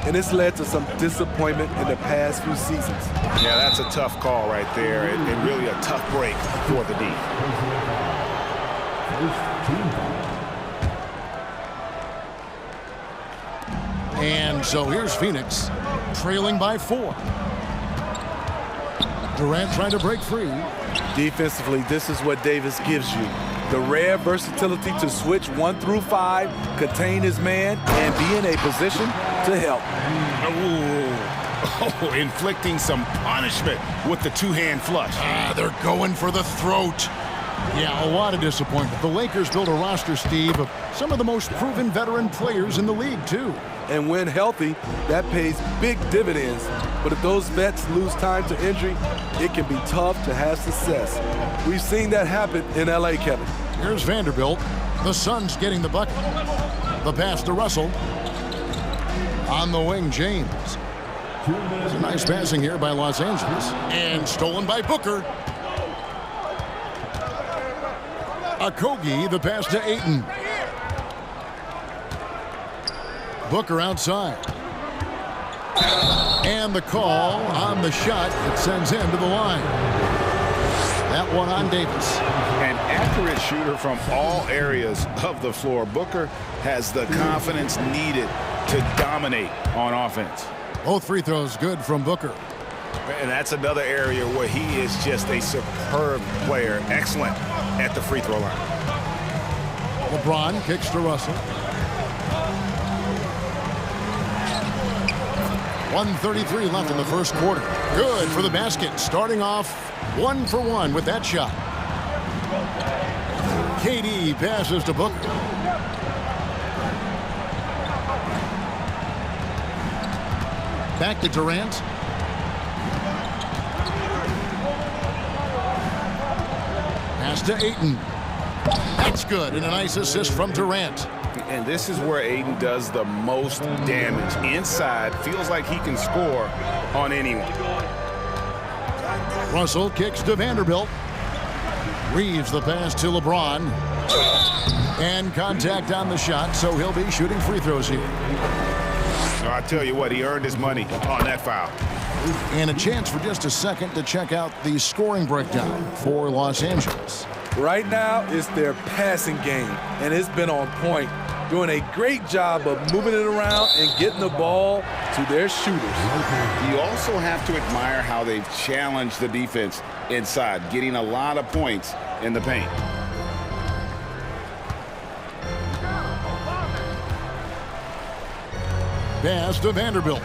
H: and it's led to some disappointment in the past few seasons.
O: Yeah, that's a tough call right there, and really a tough break for the D.
D: And so here's Phoenix, trailing by 4. Durant trying to break free.
H: Defensively, this is what Davis gives you. The rare versatility to switch 1 through 5, contain his man, and be in a position to help.
O: Oh, inflicting some punishment with the two-hand flush.
D: They're going for the throat. Yeah, a lot of disappointment. The Lakers built a roster, Steve, of some of the most proven veteran players in the league, too.
H: And when healthy, that pays big dividends. But if those vets lose time to injury, it can be tough to have success. We've seen that happen in LA, Kevin.
D: Here's Vanderbilt. The Suns getting the bucket. The pass to Russell. On the wing, James. It's a nice passing here by Los Angeles. And stolen by Booker. Okogie, the pass to Ayton. Booker outside. And the call on the shot that sends him to the line. That one on Davis.
O: An accurate shooter from all areas of the floor. Booker has the confidence needed to dominate on offense.
D: Both free throws good from Booker.
O: And that's another area where he is just a superb player. Excellent at the free throw line.
D: LeBron kicks to Russell. 1:33 left in the first quarter. Good for the basket. Starting off 1 for 1 with that shot. KD passes to Booker. Back to Durant. Pass to Ayton. That's good, and a nice assist from Durant.
O: And this is where Ayton does the most damage. Inside, feels like he can score on anyone.
D: Russell kicks to Vanderbilt. Reeves the pass to LeBron. And contact on the shot, so he'll be shooting free throws here.
O: I tell you what, he earned his money on that foul.
D: And a chance for just a second to check out the scoring breakdown for Los Angeles.
H: Right now, it's their passing game, and it's been on point. doing a great job of moving it around and getting the ball to their shooters.
P: You also have to admire how they've challenged the defense inside, getting a lot of points in the paint.
D: Pass to Vanderbilt.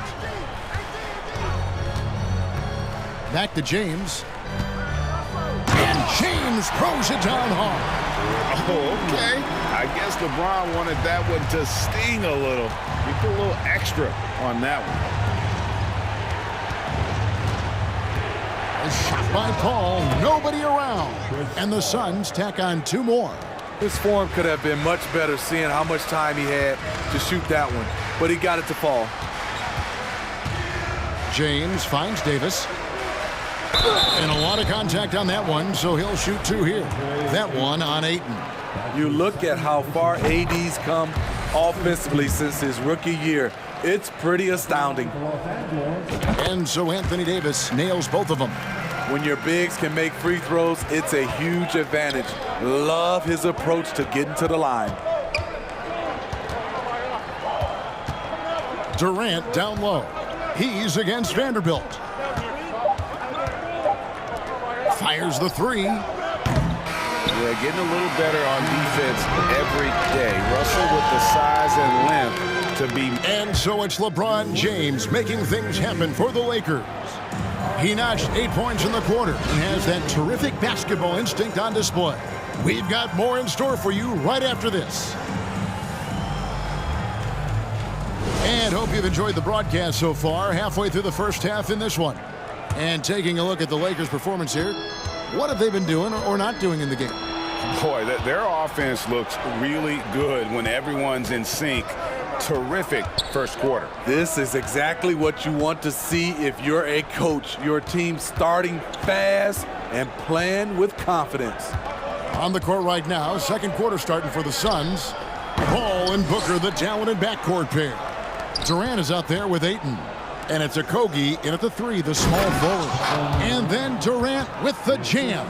D: Back to James. And James throws it down hard.
P: Oh, okay. I guess LeBron wanted that one to sting a little. He put a little extra on that one.
D: A shot by Paul. Nobody around. And the Suns tack on 2 more.
H: His form could have been much better seeing how much time he had to shoot that one, but he got it to fall.
D: James finds Davis. And a lot of contact on that one, so he'll shoot 2 here. That one on Ayton.
H: You look at how far AD's come offensively since his rookie year. It's pretty astounding.
D: And so Anthony Davis nails both of them.
H: When your bigs can make free throws, it's a huge advantage. Love his approach to getting to the line.
D: Durant down low. He's against Vanderbilt. Fires the 3.
P: Yeah, getting a little better on defense every day. Russell with the size and length to be.
D: And so it's LeBron James making things happen for the Lakers. He notched 8 points in the quarter and has that terrific basketball instinct on display. We've got more in store for you right after this. And hope you've enjoyed the broadcast so far, halfway through the first half in this one. And taking a look at the Lakers' performance here, what have they been doing or not doing in the game?
O: Boy, their offense looks really good when everyone's in sync. Terrific first quarter.
H: This is exactly what you want to see if you're a coach. Your team starting fast and playing with confidence.
D: On the court right now, second quarter starting for the Suns. Paul and Booker, the talented backcourt pair. Durant is out there with Ayton. And it's Okogie in at the 3, the small forward. And then Durant with the jam.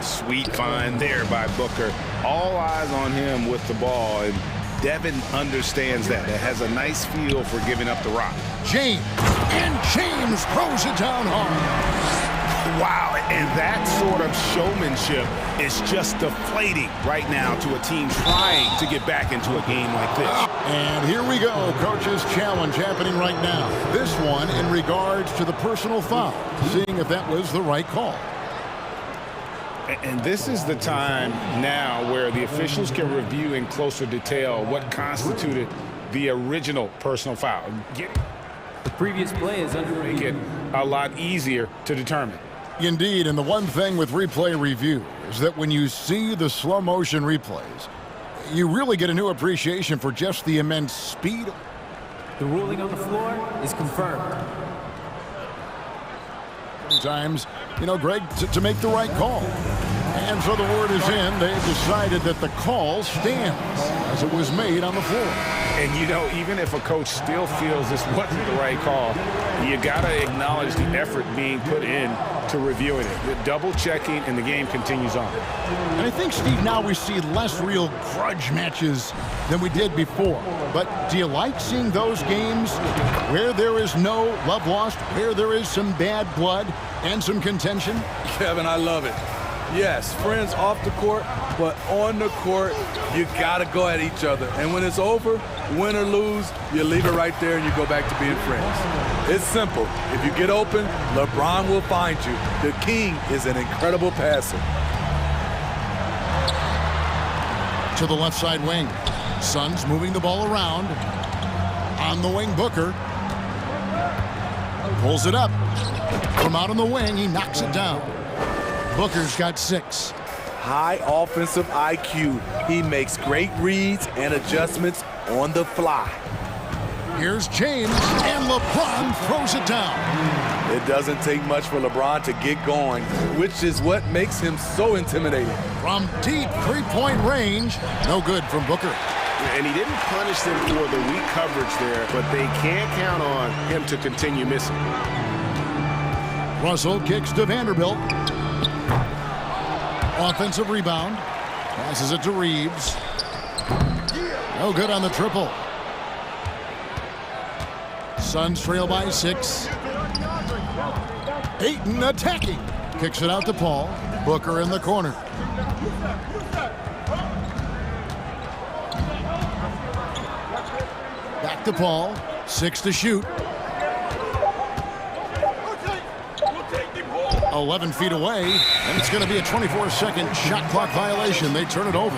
O: Sweet find there by Booker. All eyes on him with the ball. And Devin understands that. It has a nice feel for giving up the rock.
D: James. And James throws it down hard.
O: Wow, and that sort of showmanship is just deflating right now to a team trying to get back into a game like this.
D: And here we go, coach's challenge happening right now. This one in regards to the personal foul, seeing if that was the right call.
O: And this is the time now where the officials can review in closer detail what constituted the original personal foul.
G: The previous play is under
O: make it a lot easier to determine.
D: Indeed, and the one thing with replay review is that when you see the slow motion replays, you really get a new appreciation for just the immense speed.
G: The ruling on the floor is confirmed.
D: Sometimes, you know, Greg, to make the right call. And so the word is in. They've decided that the call stands as it was made on the floor.
O: And, you know, even if a coach still feels this wasn't the right call, you got to acknowledge the effort being put in to reviewing it. The double checking, and the game continues on.
D: And I think, Steve, now we see less real grudge matches than we did before. But do you like seeing those games where there is no love lost, where there is some bad blood and some contention?
H: Kevin, I love it. Yes, friends off the court, but on the court, you got to go at each other. And when it's over, win or lose, you leave it right there and you go back to being friends. It's simple. If you get open, LeBron will find you. The king is an incredible passer.
D: To the left side wing. Suns moving the ball around. On the wing, Booker. Pulls it up. From out on the wing, he knocks it down. Booker's got 6.
H: High offensive IQ. He makes great reads and adjustments on the fly.
D: Here's James, and LeBron throws it down.
H: It doesn't take much for LeBron to get going, which is what makes him so intimidating.
D: From deep three-point range, no good from Booker.
O: And he didn't punish them for the weak coverage there, but they can't count on him to continue missing.
D: Russell kicks to Vanderbilt. Offensive rebound. Passes it to Reeves. No good on the triple. Suns trail by 6. Ayton attacking. Kicks it out to Paul. Booker in the corner. Back to Paul. 6 to shoot. 11 feet away, and it's going to be a 24-second shot clock violation. They turn it over.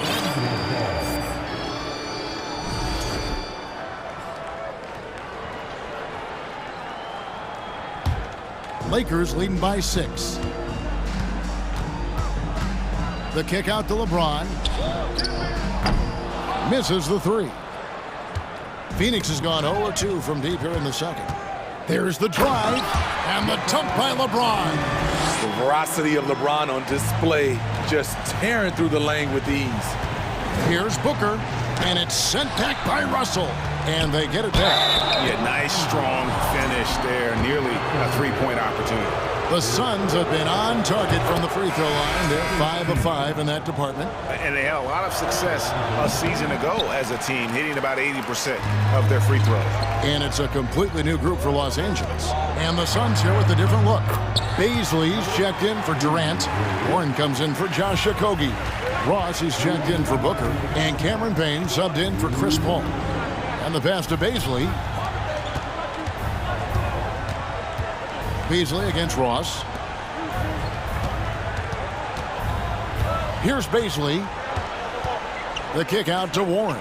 D: Lakers leading by 6. The kick out to LeBron. Misses the 3. Phoenix has gone 0-2 from deep here in the second. There's the drive, and the dunk by LeBron.
H: The veracity of LeBron on display, just tearing through the lane with ease.
D: Here's Booker, and it's sent back by Russell, and they get it back.
O: Yeah, nice, strong finish there, nearly a three-point opportunity.
D: The Suns have been on target from the free throw line. They're 5 of 5 in that department.
O: And they had a lot of success a season ago as a team, hitting about 80% of their free throws.
D: And it's a completely new group for Los Angeles. And the Suns here with a different look. Baisley's checked in for Durant. Warren comes in for Josh Okogie. Ross is checked in for Booker. And Cameron Payne subbed in for Chris Paul. And the pass to Baisley. Beasley against Ross. Here's Baisley. The kick out to Warren.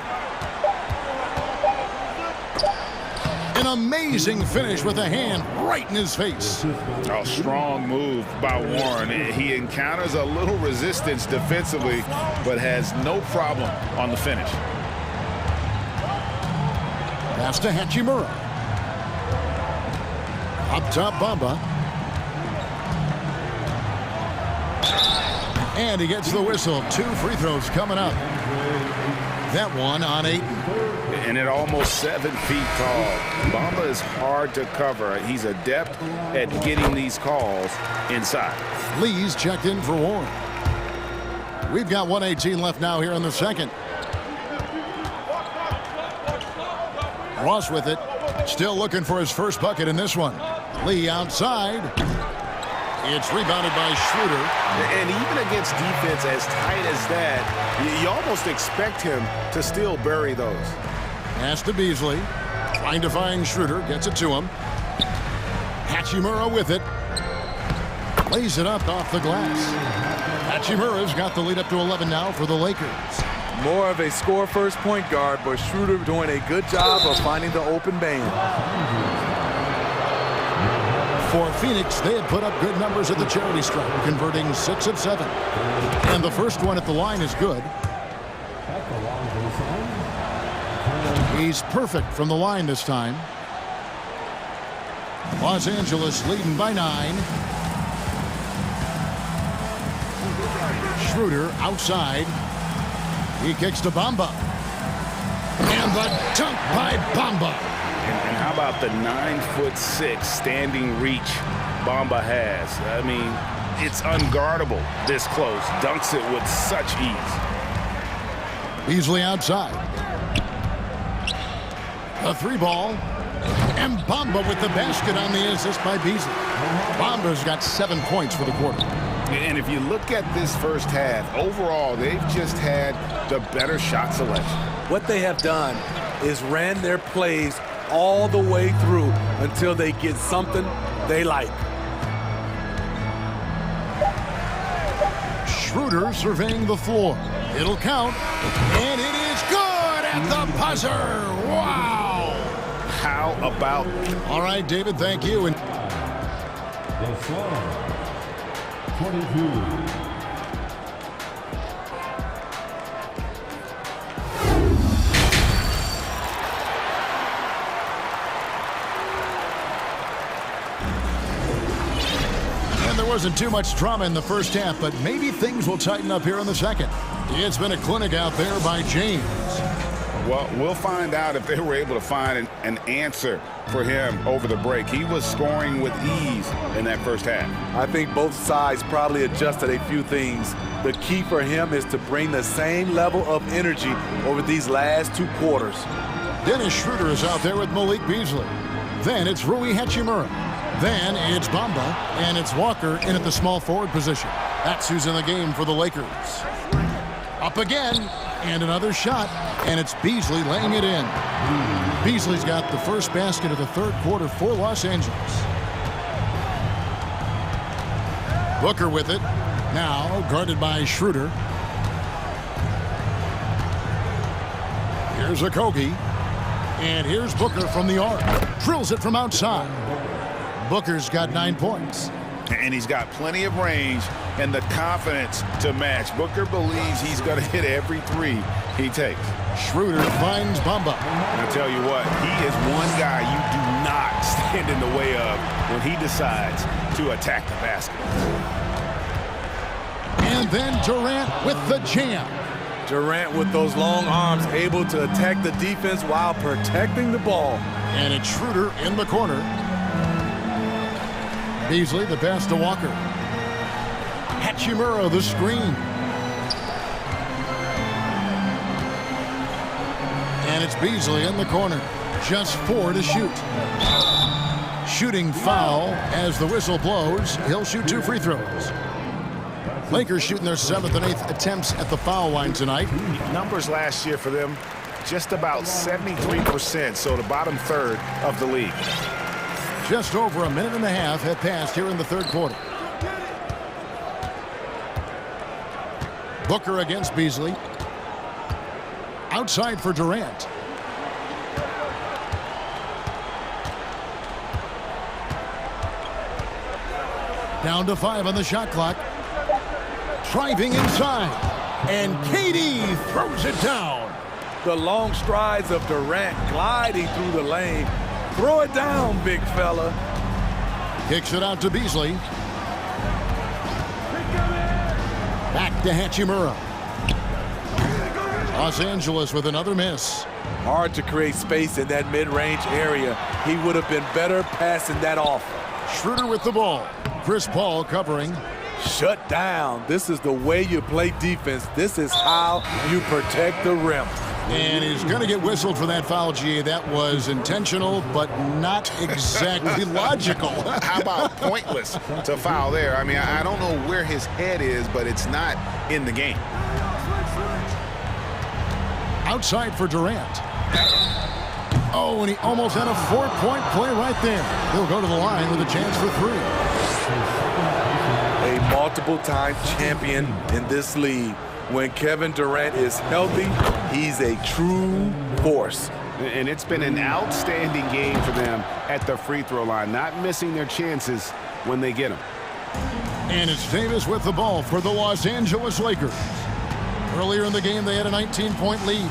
D: An amazing finish with a hand right in his face.
O: A strong move by Warren. He encounters a little resistance defensively, but has no problem on the finish.
D: Pass to Hachimura. Up top, Bamba. And he gets the whistle. 2 free throws coming up. That one on Ayton.
O: And at almost 7 feet tall, Bamba is hard to cover. He's adept at getting these calls inside.
D: Lee's checked in for Warren. We've got 1:18 left now here in the second. Ross with it. Still looking for his first bucket in this one. Lee outside. It's rebounded by Schroeder.
O: And even against defense as tight as that, you almost expect him to still bury those.
D: Pass to Beasley. Trying to find Schroeder. Gets it to him. Hachimura with it. Lays it up off the glass. Hachimura's got the lead up to 11 now for the Lakers.
H: More of a score-first point guard, but Schroeder doing a good job of finding the open man.
D: For Phoenix, they had put up good numbers at the charity stripe, converting 6 of 7. And the first one at the line is good. He's perfect from the line this time. Los Angeles leading by 9. Schroeder outside. He kicks to Bamba. And the dunk by Bamba.
O: And how about the 9'6" standing reach Bamba has? I mean, it's unguardable this close. Dunks it with such ease.
D: Beasley outside. A 3-ball. And Bamba with the basket on the assist by Beasley. Bamba's got 7 points for the quarter.
O: And if you look at this first half, overall, they've just had the better shot selection.
H: What they have done is ran their plays all the way through until they get something they like.
D: Schroeder surveying the floor. It'll count. And it is good at the buzzer. Wow.
O: How about...
D: All right, David, thank you. And
J: 22.
D: And there wasn't too much drama in the first half, but maybe things will tighten up here in the second. It's been a clinic out there by James.
O: Well, we'll find out if they were able to find an answer for him over the break. He was scoring with ease in that first half.
H: I think both sides probably adjusted a few things. The key for him is to bring the same level of energy over these last 2 quarters.
D: Dennis Schroeder is out there with Malik Beasley. Then it's Rui Hachimura. Then it's Bamba, and it's Walker in at the small forward position. That's who's in the game for the Lakers. Up again, and another shot, and it's Beasley laying it in. Beasley's got the first basket of the 3rd quarter for Los Angeles. Booker with it, now guarded by Schroeder. Here's Okogie, and here's Booker from the arc. Drills it from outside. Booker's got 9 points.
O: And he's got plenty of range and the confidence to match. Booker believes he's going to hit every 3 he takes.
D: Schroeder finds Bamba.
O: And I tell you what, he is one guy you do not stand in the way of when he decides to attack the basket.
D: And then Durant with the jam.
H: Durant with those long arms, able to attack the defense while protecting the ball.
D: And it's Schroeder in the corner. Beasley, the pass to Walker. Hachimura, the screen. And it's Beasley in the corner. Just 4 to shoot. Shooting foul as the whistle blows. He'll shoot 2 free throws. Lakers shooting their 7th and 8th attempts at the foul line tonight.
O: Numbers last year for them, just about 73%, so the bottom 3rd of the league.
D: Just over a minute and a half have passed here in the 3rd quarter. Booker against Beasley. Outside for Durant. Down to 5 on the shot clock. Driving inside. And KD throws it down.
H: The long strides of Durant gliding through the lane. Throw it down, big fella.
D: Kicks it out to Beasley. Back to Hachimura. Los Angeles with another miss.
H: Hard to create space in that mid-range area. He would have been better passing that off.
D: Schroeder with the ball. Chris Paul covering.
H: Shut down. This is the way you play defense. This is how you protect the rim.
D: And he's going to get whistled for that foul, GA. That was intentional, but not exactly logical.
O: How about pointless to foul there? I mean, I don't know where his head is, but it's not in the game.
D: Outside for Durant. Oh, and he almost had a 4-point play right there. He'll go to the line with a chance for 3.
H: A multiple-time champion in this league. When Kevin Durant is healthy, he's a true force.
O: And it's been an outstanding game for them at the free throw line, not missing their chances when they get them.
D: And it's Davis with the ball for the Los Angeles Lakers. Earlier in the game, they had a 19-point lead.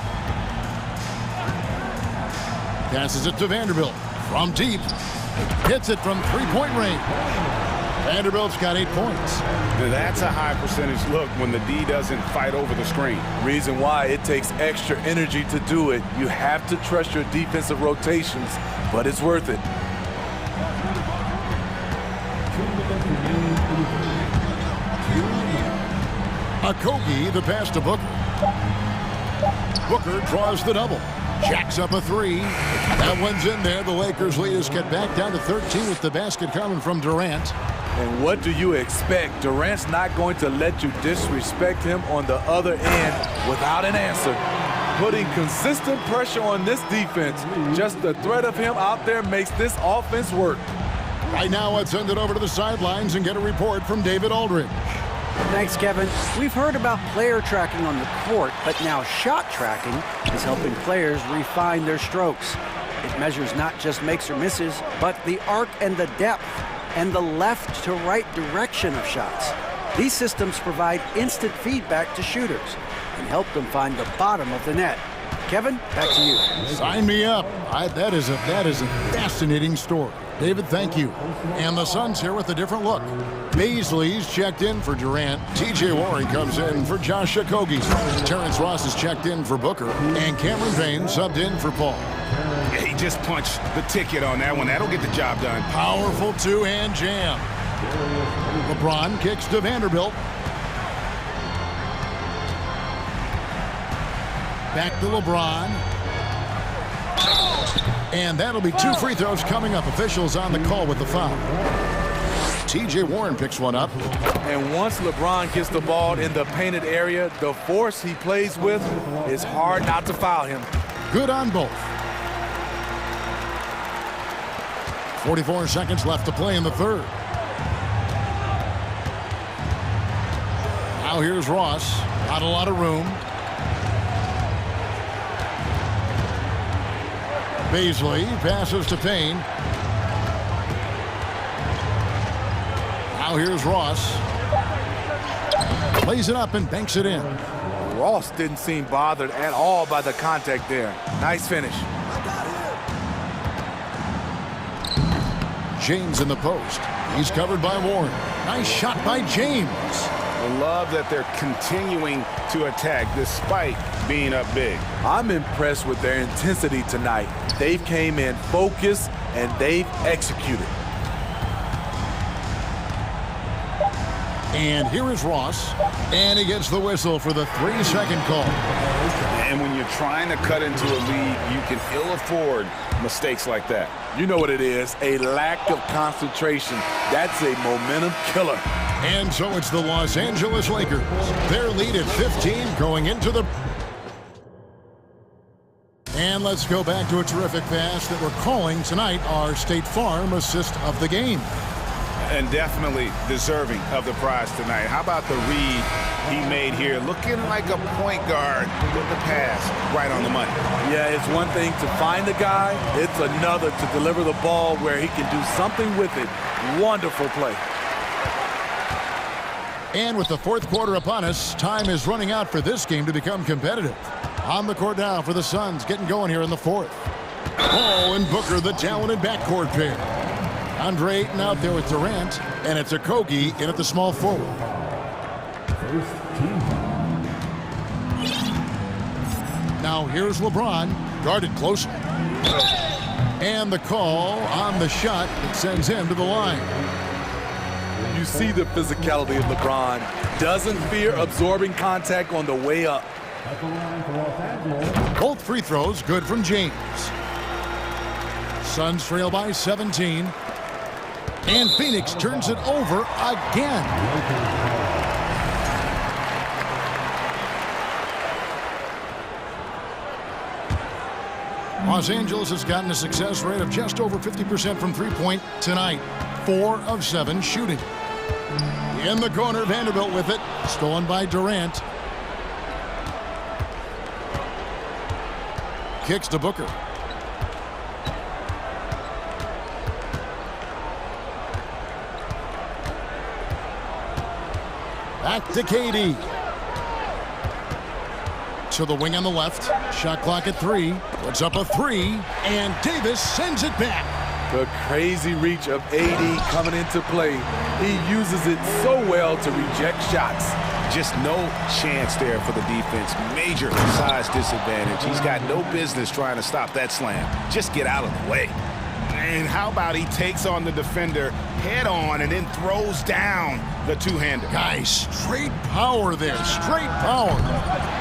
D: Passes it to Vanderbilt from deep. Hits it from 3-point range. Vanderbilt's got 8 points.
O: Now that's a high percentage look when the D doesn't fight over the screen.
H: Reason why it takes extra energy to do it. You have to trust your defensive rotations, but it's worth it.
D: Okogie, the pass to Booker. Booker draws the double. Jacks up a 3. That one's in there. The Lakers lead is get back down to 13 with the basket coming from Durant.
H: And what do you expect? Durant's not going to let you disrespect him on the other end without an answer. Putting consistent pressure on this defense. Just the threat of him out there makes this offense work.
D: Right now, let's send it over to the sidelines and get a report from David Aldridge.
F: Thanks, Kevin. We've heard about player tracking on the court, but now shot tracking is helping players refine their strokes. It measures not just makes or misses, but the arc and the depth and the left to right direction of shots. These systems provide instant feedback to shooters and help them find the bottom of the net. Kevin, back to you.
D: Sign me up. That is a fascinating story. David, thank you. And the Suns here with a different look. Baisley's checked in for Durant. T.J. Warren comes in for Josh Okogie. Terrence Ross is checked in for Booker. And Cameron Payne subbed in for Paul.
O: Yeah, he just punched the ticket on that one. That'll get the job done.
D: Powerful two-hand jam. LeBron kicks to Vanderbilt. Back to LeBron. And that'll be 2 free throws coming up. Officials on the call with the foul. T.J. Warren picks one up.
H: And once LeBron gets the ball in the painted area, the force he plays with, it's hard not to foul him.
D: Good on both. 44 seconds left to play in the third. Now here's Ross. Not a lot of room. Baisley passes to Payne. Now here's Ross. Plays it up and banks it in.
H: Ross didn't seem bothered at all by the contact there. Nice finish.
D: James in the post. He's covered by Warren. Nice shot by James.
O: I love that they're continuing to attack despite being up big.
H: I'm impressed with their intensity tonight. They've came in focused and they've executed.
D: And here is Ross. And he gets the whistle for the 3-second call.
O: And when you're trying to cut into a lead, you can ill afford mistakes like that.
H: You know what it is, a lack of concentration. That's a momentum killer.
D: And so it's the Los Angeles Lakers. Their lead at 15 going into the... And let's go back to a terrific pass that we're calling tonight our State Farm assist of the game.
O: And definitely deserving of the prize tonight. How about the read he made here? Looking like a point guard with the pass right on the money.
H: Yeah, it's one thing to find the guy. It's another to deliver the ball where he can do something with it. Wonderful play.
D: And with the fourth quarter upon us, time is running out for this game to become competitive. On the court now for the Suns, getting going here in the fourth. Paul and Booker, the talented backcourt pair. Andre Ayton out there with Durant, and it's Okogie in at the small forward. Now here's LeBron, guarded closely. And the call on the shot that sends him to the line.
H: You see the physicality of LeBron. Doesn't fear absorbing contact on the way up.
D: Both free throws good from James. Suns trail by 17. And Phoenix turns it over again. Los Angeles has gotten a success rate of just over 50% from three-point tonight. 4 of 7 shooting. In the corner, Vanderbilt with it. Stolen by Durant. Kicks to Booker. Back to KD. To the wing on the left. Shot clock at 3. Puts up a 3. And Davis sends it back.
H: The crazy reach of AD coming into play. He uses it so well to reject shots.
O: Just no chance there for the defense. Major size disadvantage. He's got no business trying to stop that slam. Just get out of the way. And how about he takes on the defender head on and then throws down the two-hander.
D: Guys, straight power there. Straight power.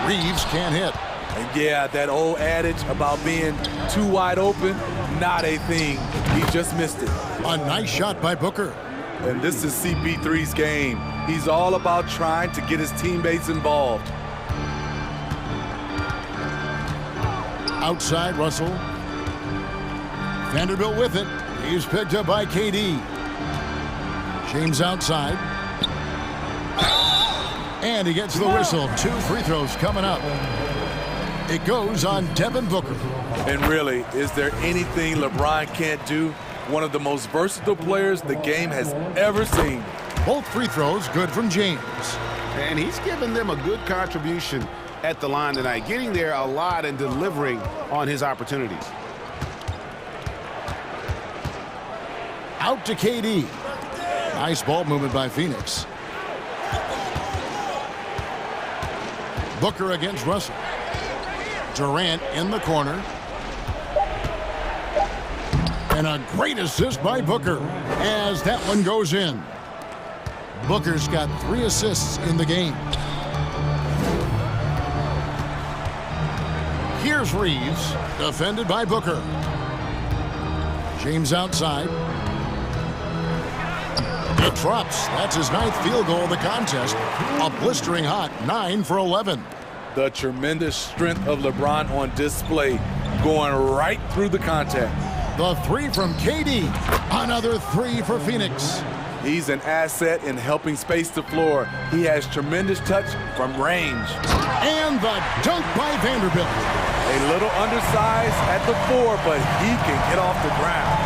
D: Reeves can't hit.
H: And yeah, that old adage about being too wide open, not a thing. He just missed it.
D: A nice shot by Booker.
H: And this is CP3's game. He's all about trying to get his teammates involved.
D: Outside, Russell. Vanderbilt with it. He's picked up by KD. James outside. And he gets the whistle. 2 free throws coming up. It goes on Devin Booker.
H: And really, is there anything LeBron can't do? One of the most versatile players the game has ever seen.
D: Both free throws good from James.
O: And he's given them a good contribution at the line tonight, getting there a lot and delivering on his opportunities.
D: Out to KD. Nice ball movement by Phoenix. Booker against Russell. Durant in the corner. And a great assist by Booker as that one goes in. Booker's got 3 assists in the game. Here's Reeves, defended by Booker. James outside. It drops. That's his 9th field goal of the contest. A blistering hot 9 for 11.
H: The tremendous strength of LeBron on display, going right through the contact.
D: The 3 from KD. Another 3 for Phoenix.
H: He's an asset in helping space the floor. He has tremendous touch from range.
D: And the dunk by Vanderbilt.
H: A little undersized at the 4, but he can get off the ground.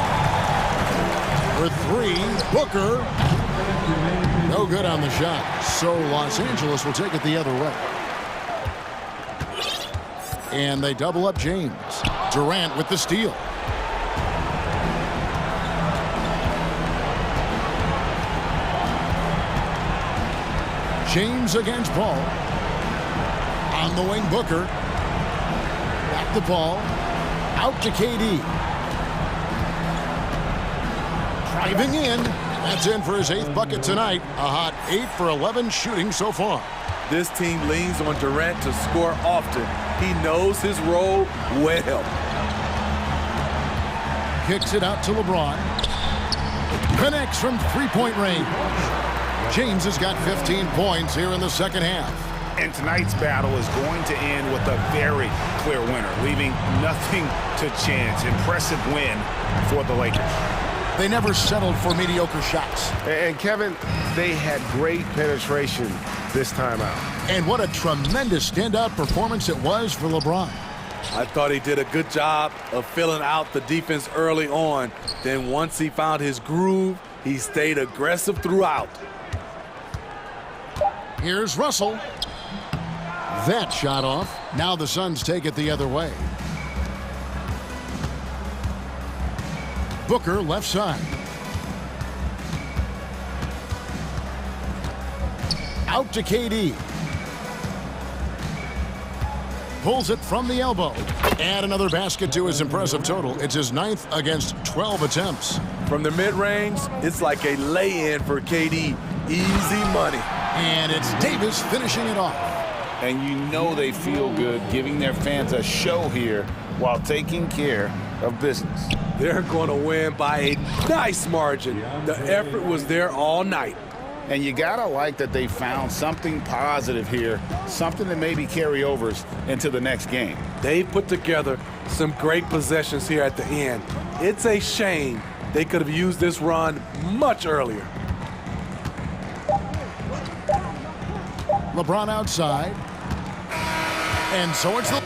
D: For 3, Booker. No good on the shot. So Los Angeles will take it the other way. And they double up James. Durant with the steal. James against Paul. On the wing, Booker. Back to Paul. Out to KD. Driving in. That's in for his 8th bucket tonight. A hot 8 for 11 shooting so far.
H: This team leans on Durant to score often. He knows his role well.
D: Kicks it out to LeBron. Connects from 3-point range. James has got 15 points here in the second half.
O: And tonight's battle is going to end with a very clear winner, leaving nothing to chance. Impressive win for the Lakers.
D: They never settled for mediocre shots.
O: And Kevin, they had great penetration this time out.
D: And what a tremendous standout performance it was for LeBron.
H: I thought he did a good job of filling out the defense early on. Then once he found his groove, he stayed aggressive throughout.
D: Here's Russell. That shot off. Now the Suns take it the other way. Booker left side. Out to KD. Pulls it from the elbow. Add another basket to his impressive total. It's his 9th against 12 attempts.
H: From the mid-range, it's like a lay-in for KD. Easy money.
D: And it's Davis finishing it off.
P: And you know they feel good giving their fans a show here while taking care of business.
H: They're going to win by a nice margin. The effort was there all night.
P: And you got to like that they found something positive here, something that maybe carry overs into the next game.
H: They put together some great possessions here at the end. It's a shame they could have used this run much earlier.
D: LeBron outside. And so it's the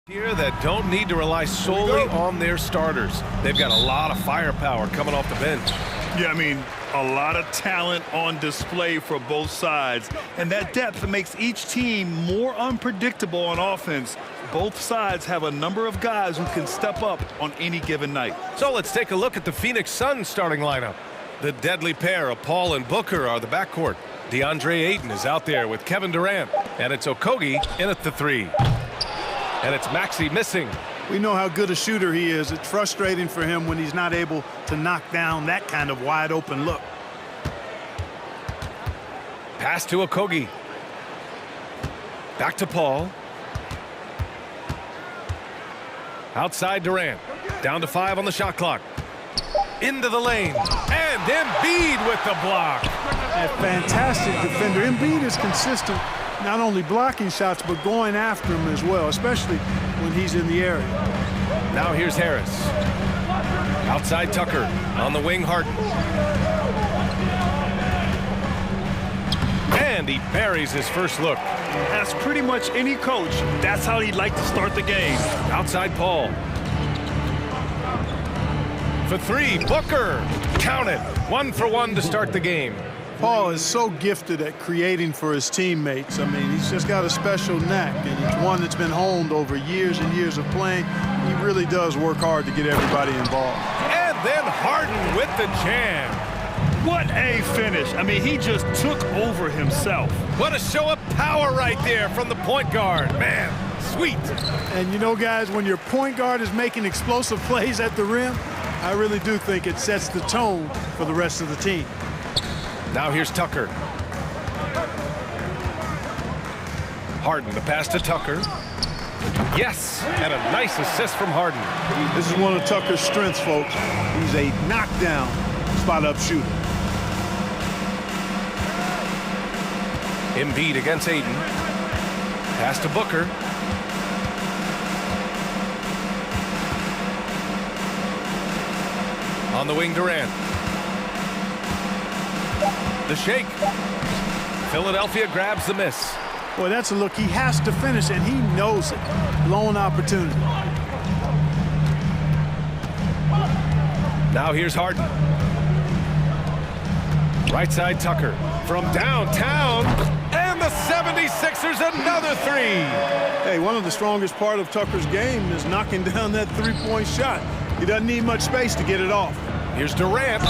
A: Here that don't need to rely solely on their starters. They've got a lot of firepower coming off the bench.
B: Yeah, I mean, a lot of talent on display for both sides. And that depth makes each team more unpredictable on offense. Both sides have a number of guys who can step up on any given night.
A: So let's take a look at the Phoenix Suns starting lineup. The deadly pair of Paul and Booker are the backcourt. DeAndre Ayton is out there with Kevin Durant. And it's Okogie in at the 3. And it's Maxey missing.
M: We know how good a shooter he is. It's frustrating for him when he's not able to knock down that kind of wide open look.
A: Pass to Okogie. Back to Paul. Outside Durant. Down to 5 on the shot clock. Into the lane. And Embiid with the block.
I: A fantastic defender. Embiid is consistent, not only blocking shots, but going after them as well, especially when he's in the area.
A: Now here's Harris. Outside Tucker. On the wing, Harden. And he buries his first look.
B: That's pretty much any coach. That's how he'd like to start the game.
A: Outside Paul. For 3, Booker. Count it. 1 for 1 to start the game.
M: Paul is so gifted at creating for his teammates. I mean, he's just got a special knack, and it's one that's been honed over years and years of playing. He really does work hard to get everybody involved.
A: And then Harden with the jam.
B: What a finish. I mean, he just took over himself.
A: What a show of power right there from the point guard. Man, sweet.
I: And you know, guys, when your point guard is making explosive plays at the rim, I really do think it sets the tone for the rest of the team.
A: Now here's Tucker. Harden, the pass to Tucker. Yes, and a nice assist from Harden.
M: This is one of Tucker's strengths, folks. He's a knockdown spot-up shooter.
A: Embiid against Ayton. Pass to Booker. On the wing, Durant. The shake. Philadelphia grabs the miss.
I: Boy, that's a look. He has to finish, and he knows it. Blown opportunity.
A: Now here's Harden. Right side Tucker. From downtown. And the 76ers another 3.
M: Hey, one of the strongest part of Tucker's game is knocking down that three-point shot. He doesn't need much space to get it off.
A: Here's Durant.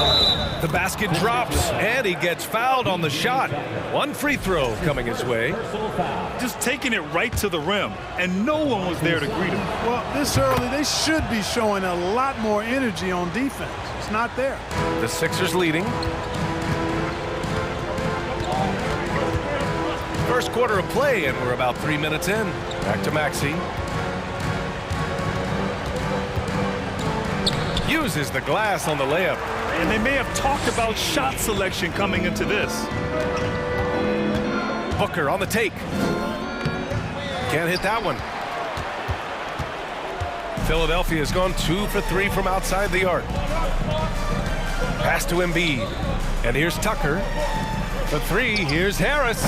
A: The basket drops, and he gets fouled on the shot. 1 free throw coming his way.
B: Just taking it right to the rim, and no one was there to greet him.
I: Well, this early, they should be showing a lot more energy on defense. It's not there.
A: The Sixers leading. First quarter of play, and we're about 3 minutes in. Back to Maxey. Uses the glass on the layup.
B: And they may have talked about shot selection coming into this.
A: Booker on the take. Can't hit that one. Philadelphia has gone 2 for 3 from outside the arc. Pass to Embiid. And here's Tucker. For 3, here's Harris.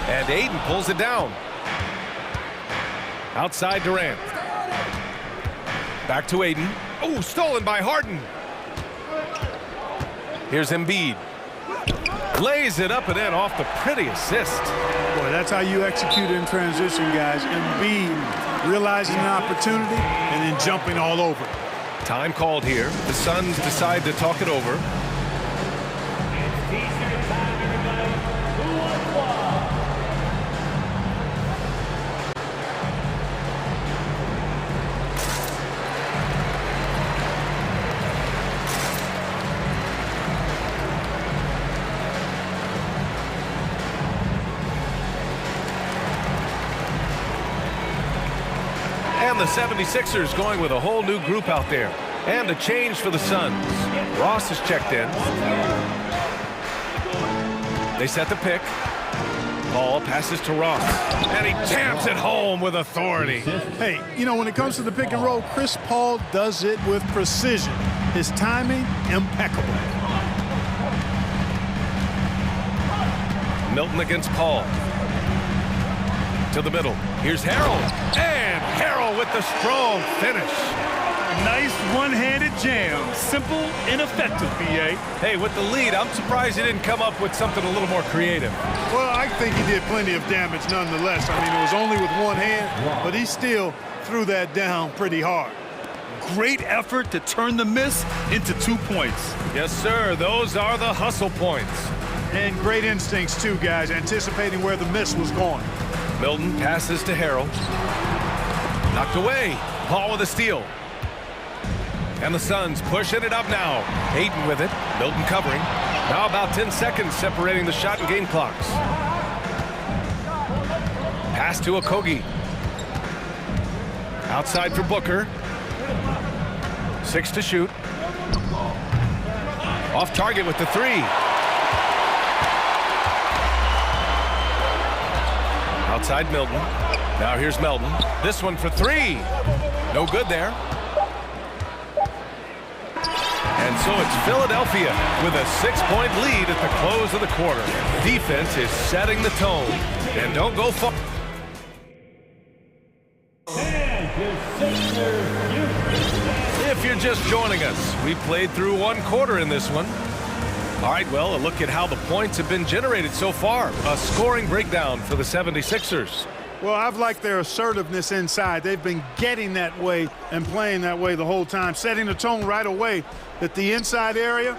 A: And Ayton pulls it down. Outside Durant. Back to Ayton. Oh, stolen by Harden. Here's Embiid. Lays it up and in off the pretty assist.
I: Boy, that's how you execute in transition, guys. Embiid realizing an opportunity and then jumping all over.
A: Time called here. The Suns decide to talk it over. And the 76ers going with a whole new group out there. And a change for the Suns. Ross is checked in. They set the pick. Ball passes to Ross. And he jams it home with authority.
I: Hey, you know, when it comes to the pick and roll, Chris Paul does it with precision. His timing, impeccable.
A: Milton against Paul. To the middle. Here's Harrell. And Harrell with the strong finish.
B: Nice one-handed jam. Simple and effective, B.A.
A: Hey, with the lead, I'm surprised he didn't come up with something a little more creative.
M: Well, I think he did plenty of damage nonetheless. I mean, it was only with one hand, but he still threw that down pretty hard.
B: Great effort to turn the miss into 2 points.
A: Yes, sir. Those are the hustle points.
M: And great instincts, too, guys, anticipating where the miss was going.
A: Milton passes to Harrell. Knocked away. Paul with a steal. And the Suns pushing it up now. Hayden with it. Milton covering. Now about 10 seconds separating the shot and game clocks. Pass to Okogie. Outside for Booker. 6 to shoot. Off target with the 3. Outside Milton. Now here's Melton. This one for 3. No good there. And so it's Philadelphia with a 6-point lead at the close of the quarter. Defense is setting the tone. And don't go far. If you're just joining us, we played through 1 quarter in this one. All right, well, a look at how the points have been generated so far. A scoring breakdown for the 76ers.
M: Well, I've liked their assertiveness inside. They've been getting that way and playing that way the whole time, setting the tone right away that the inside area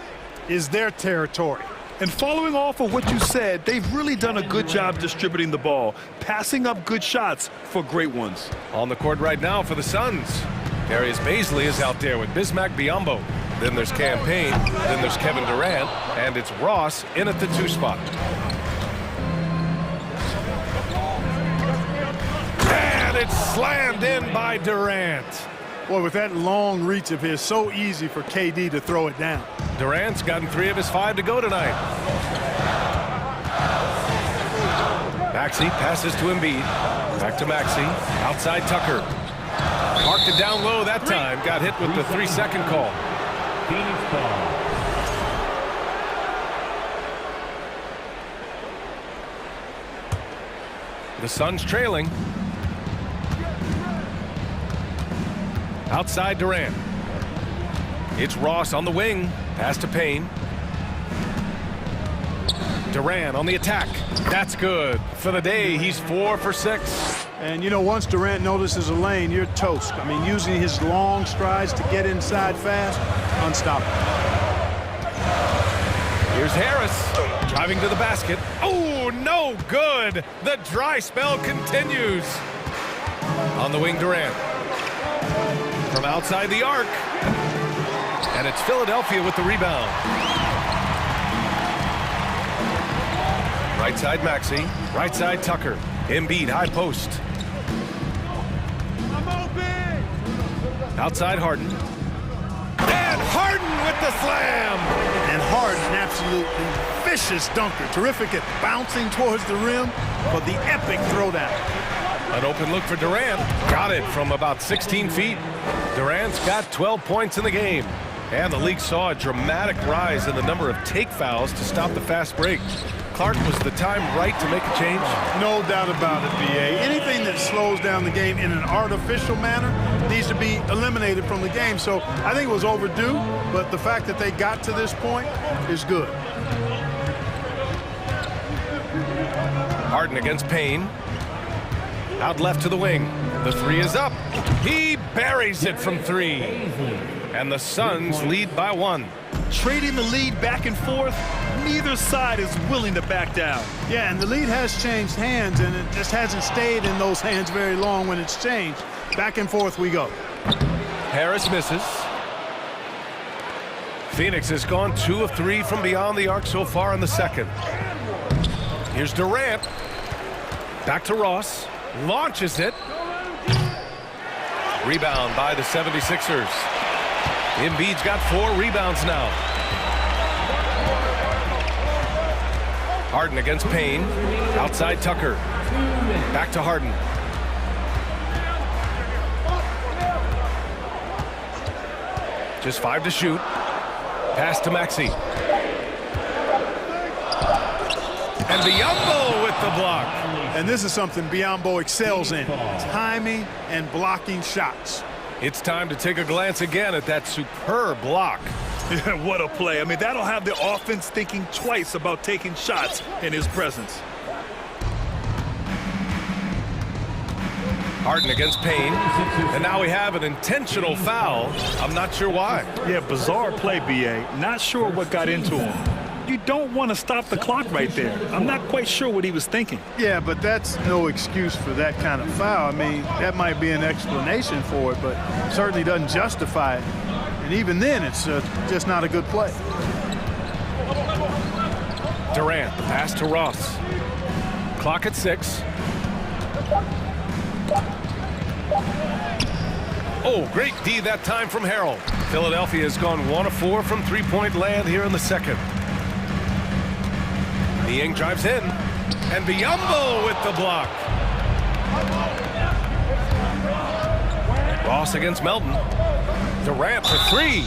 M: is their territory.
B: And following off of what you said, they've really done a good job distributing the ball, passing up good shots for great ones.
A: On the court right now for the Suns. Darius Baisley is out there with Bismack Biyombo. Then there's Campaign. Then there's Kevin Durant. And it's Ross in at the 2 spot. And it's slammed in by Durant.
M: Boy, with that long reach of his, so easy for KD to throw it down.
A: Durant's gotten 3 of his 5 to go tonight. Maxey passes to Embiid. Back to Maxey. Outside Tucker. Marked it down low that time. Got hit with the 3-second call.
J: Phoenix ball.
A: The Suns trailing. Outside Durant. It's Ross on the wing. Pass to Payne. Durant on the attack. That's good. For the day, he's 4 for 6.
M: And, you know, once Durant notices a lane, you're toast. I mean, using his long strides to get inside fast, unstoppable.
A: Here's Harris driving to the basket. Oh, no good. The dry spell continues. On the wing, Durant. From outside the arc. And it's Philadelphia with the rebound. Right side Maxey. Right side Tucker. Embiid high post. Outside Harden. And Harden with the slam.
M: And Harden, an absolutely vicious dunker. Terrific at bouncing towards the rim, but the epic throwdown.
A: An open look for Durant. Got it from about 16 feet. Durant's got 12 points in the game. And the league saw a dramatic rise in the number of take fouls to stop the fast break. Clark, was the time right to make a change?
M: No doubt about it, B.A. Anything that slows down the game in an artificial manner needs to be eliminated from the game. So I think it was overdue, but the fact that they got to this point is good.
A: Harden against Payne. Out left to the wing. The 3 is up. He buries it from 3. And the Suns lead by 1.
B: Trading the lead back and forth, neither side is willing to back down.
M: Yeah, and the lead has changed hands, and it just hasn't stayed in those hands very long when it's changed. Back and forth we go.
A: Harris misses. Phoenix has gone 2 of 3 from beyond the arc so far in the second. Here's Durant. Back to Ross. Launches it. Rebound by the 76ers. Embiid's got 4 rebounds now. Harden against Payne. Outside Tucker. Back to Harden. Just 5 to shoot. Pass to Maxey. And Biyombo with the block.
M: And this is something Biyombo excels in, timing and blocking shots.
A: It's time to take a glance again at that superb block.
B: What a play. I mean, that'll have the offense thinking twice about taking shots in his presence.
A: Harden against Payne, and now we have an intentional foul. I'm not sure why.
B: Yeah, bizarre play, B.A. Not sure what got into him. You don't want to stop the clock right there. I'm not quite sure what he was thinking.
M: Yeah, but that's no excuse for that kind of foul. I mean, that might be an explanation for it, but certainly doesn't justify it. And even then, it's just not a good play.
A: Durant, the pass to Ross. Clock at 6. Oh, great D that time from Harrell. Philadelphia has gone 1 of 4 from three-point land here in the second. Niang drives in, and Biyombo with the block. Ross against Melton. Durant for 3.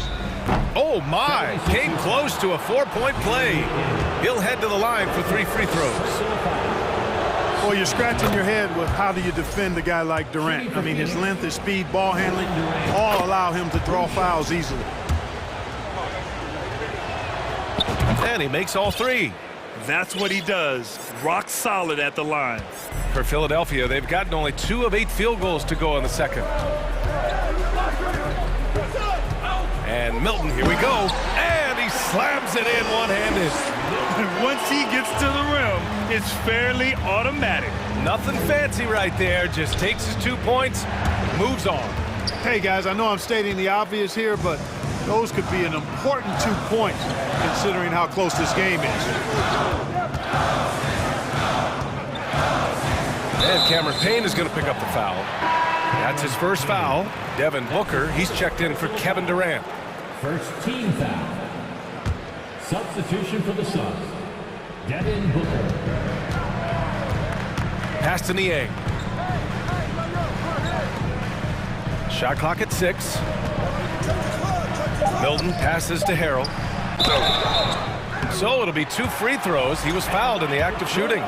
A: Oh my, came close to a 4-point play. He'll head to the line for 3 free throws.
M: Well, you're scratching your head with how do you defend a guy like Durant. I mean, his length, his speed, ball handling, all allow him to draw fouls easily.
A: And he makes all 3.
B: That's what he does. Rock solid at the line.
A: For Philadelphia, they've gotten only 2 of 8 field goals to go in the second. And Milton, here we go. And he slams it in one-handed.
B: Once he gets to the rim, it's fairly automatic.
A: Nothing fancy right there. Just takes his 2 points, moves on.
M: Hey, guys, I know I'm stating the obvious here, but those could be an important 2 points considering how close this game is.
A: And Cameron Payne is going to pick up the foul. That's his first foul. Devin Booker, he's checked in for Kevin Durant.
J: First team foul. Substitution for the Suns. Devin Booker.
A: Pass to Niang. Shot clock at 6. Milton passes to Harrell. So it'll be 2 free throws. He was fouled in the act of shooting.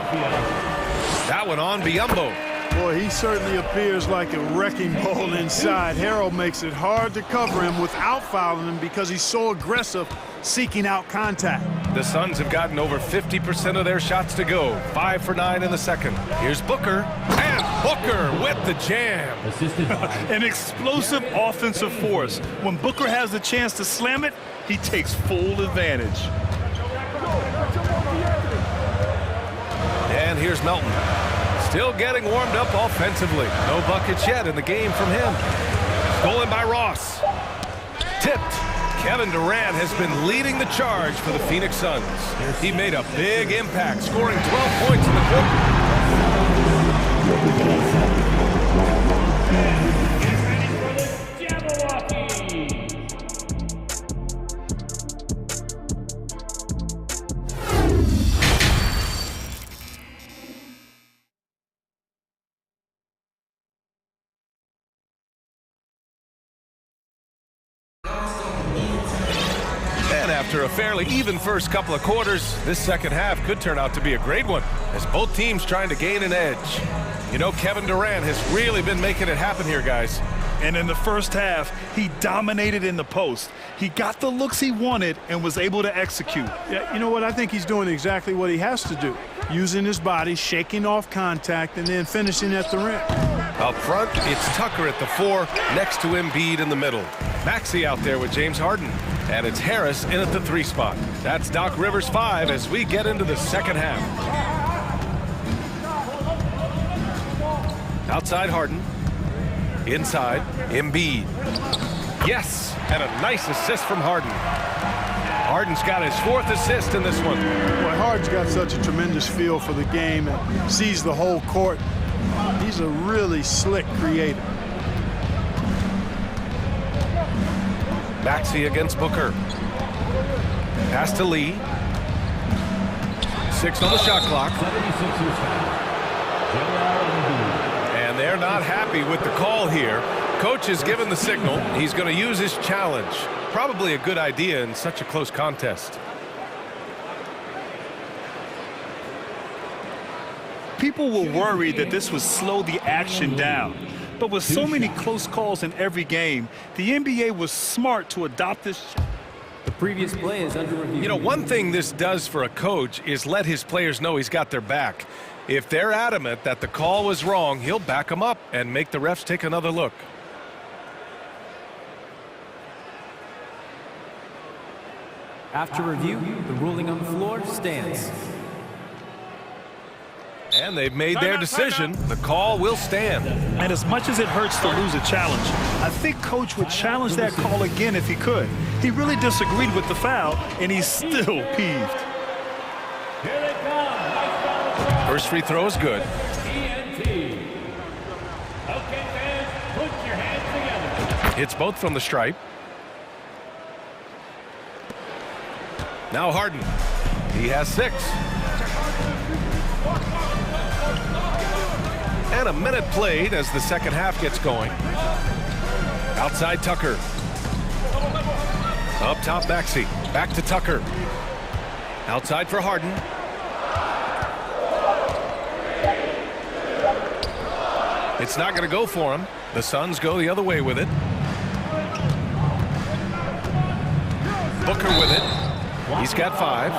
A: That one on Biyombo.
M: Boy, he certainly appears like a wrecking ball inside. Harrell makes it hard to cover him without fouling him because he's so aggressive seeking out contact.
A: The Suns have gotten over 50% of their shots to go. 5 for 9 in the second. Here's Booker. And Booker with the jam.
B: An explosive offensive force. When Booker has the chance to slam it, he takes full advantage.
A: And here's Melton. Still getting warmed up offensively. No buckets yet in the game from him. Stolen by Ross. Tipped. Kevin Durant has been leading the charge for the Phoenix Suns. He made a big impact, scoring 12 points in the quarter. After a fairly even first couple of quarters, this second half could turn out to be a great one as both teams trying to gain an edge. You know, Kevin Durant has really been making it happen here, guys.
B: And in the first half, he dominated in the post. He got the looks he wanted and was able to execute.
M: Yeah, you know what? I think he's doing exactly what he has to do. Using his body, shaking off contact, and then finishing at the rim.
A: Up front, it's Tucker at the 4, next to Embiid in the middle. Maxey out there with James Harden. And it's Harris in at the 3 spot. That's Doc Rivers' 5 as we get into the second half. Outside Harden. Inside, Embiid. Yes, and a nice assist from Harden. Harden's got his 4th assist in this one.
M: Boy, Harden's got such a tremendous feel for the game and sees the whole court. He's a really slick creator.
A: Maxey against Booker. Pass to Lee. 6 on the shot clock. And they're not happy with the call here. Coach has given the signal. He's going to use his challenge. Probably a good idea in such a close contest.
B: people were worried that this would slow the action down. But with so many close calls in every game, the NBA was smart to adopt this.
G: The previous play is under review.
A: You know, one thing this does for a coach is let his players know he's got their back. If they're adamant that the call was wrong, he'll back them up and make the refs take another look.
G: After review, the ruling on the floor stands.
A: And they've made their decision. The call will stand.
B: And as much as it hurts to lose a challenge, I think Coach would challenge that call again if he could. He really disagreed with the foul, and he's still peeved.
A: First free throw is good. Hits both from the stripe. Now Harden. He has 6. And a minute played as the second half gets going. Outside Tucker. Up top Maxey. Back to Tucker. Outside for Harden. It's not going to go for him. The Suns go the other way with it. Booker with it. He's got 5.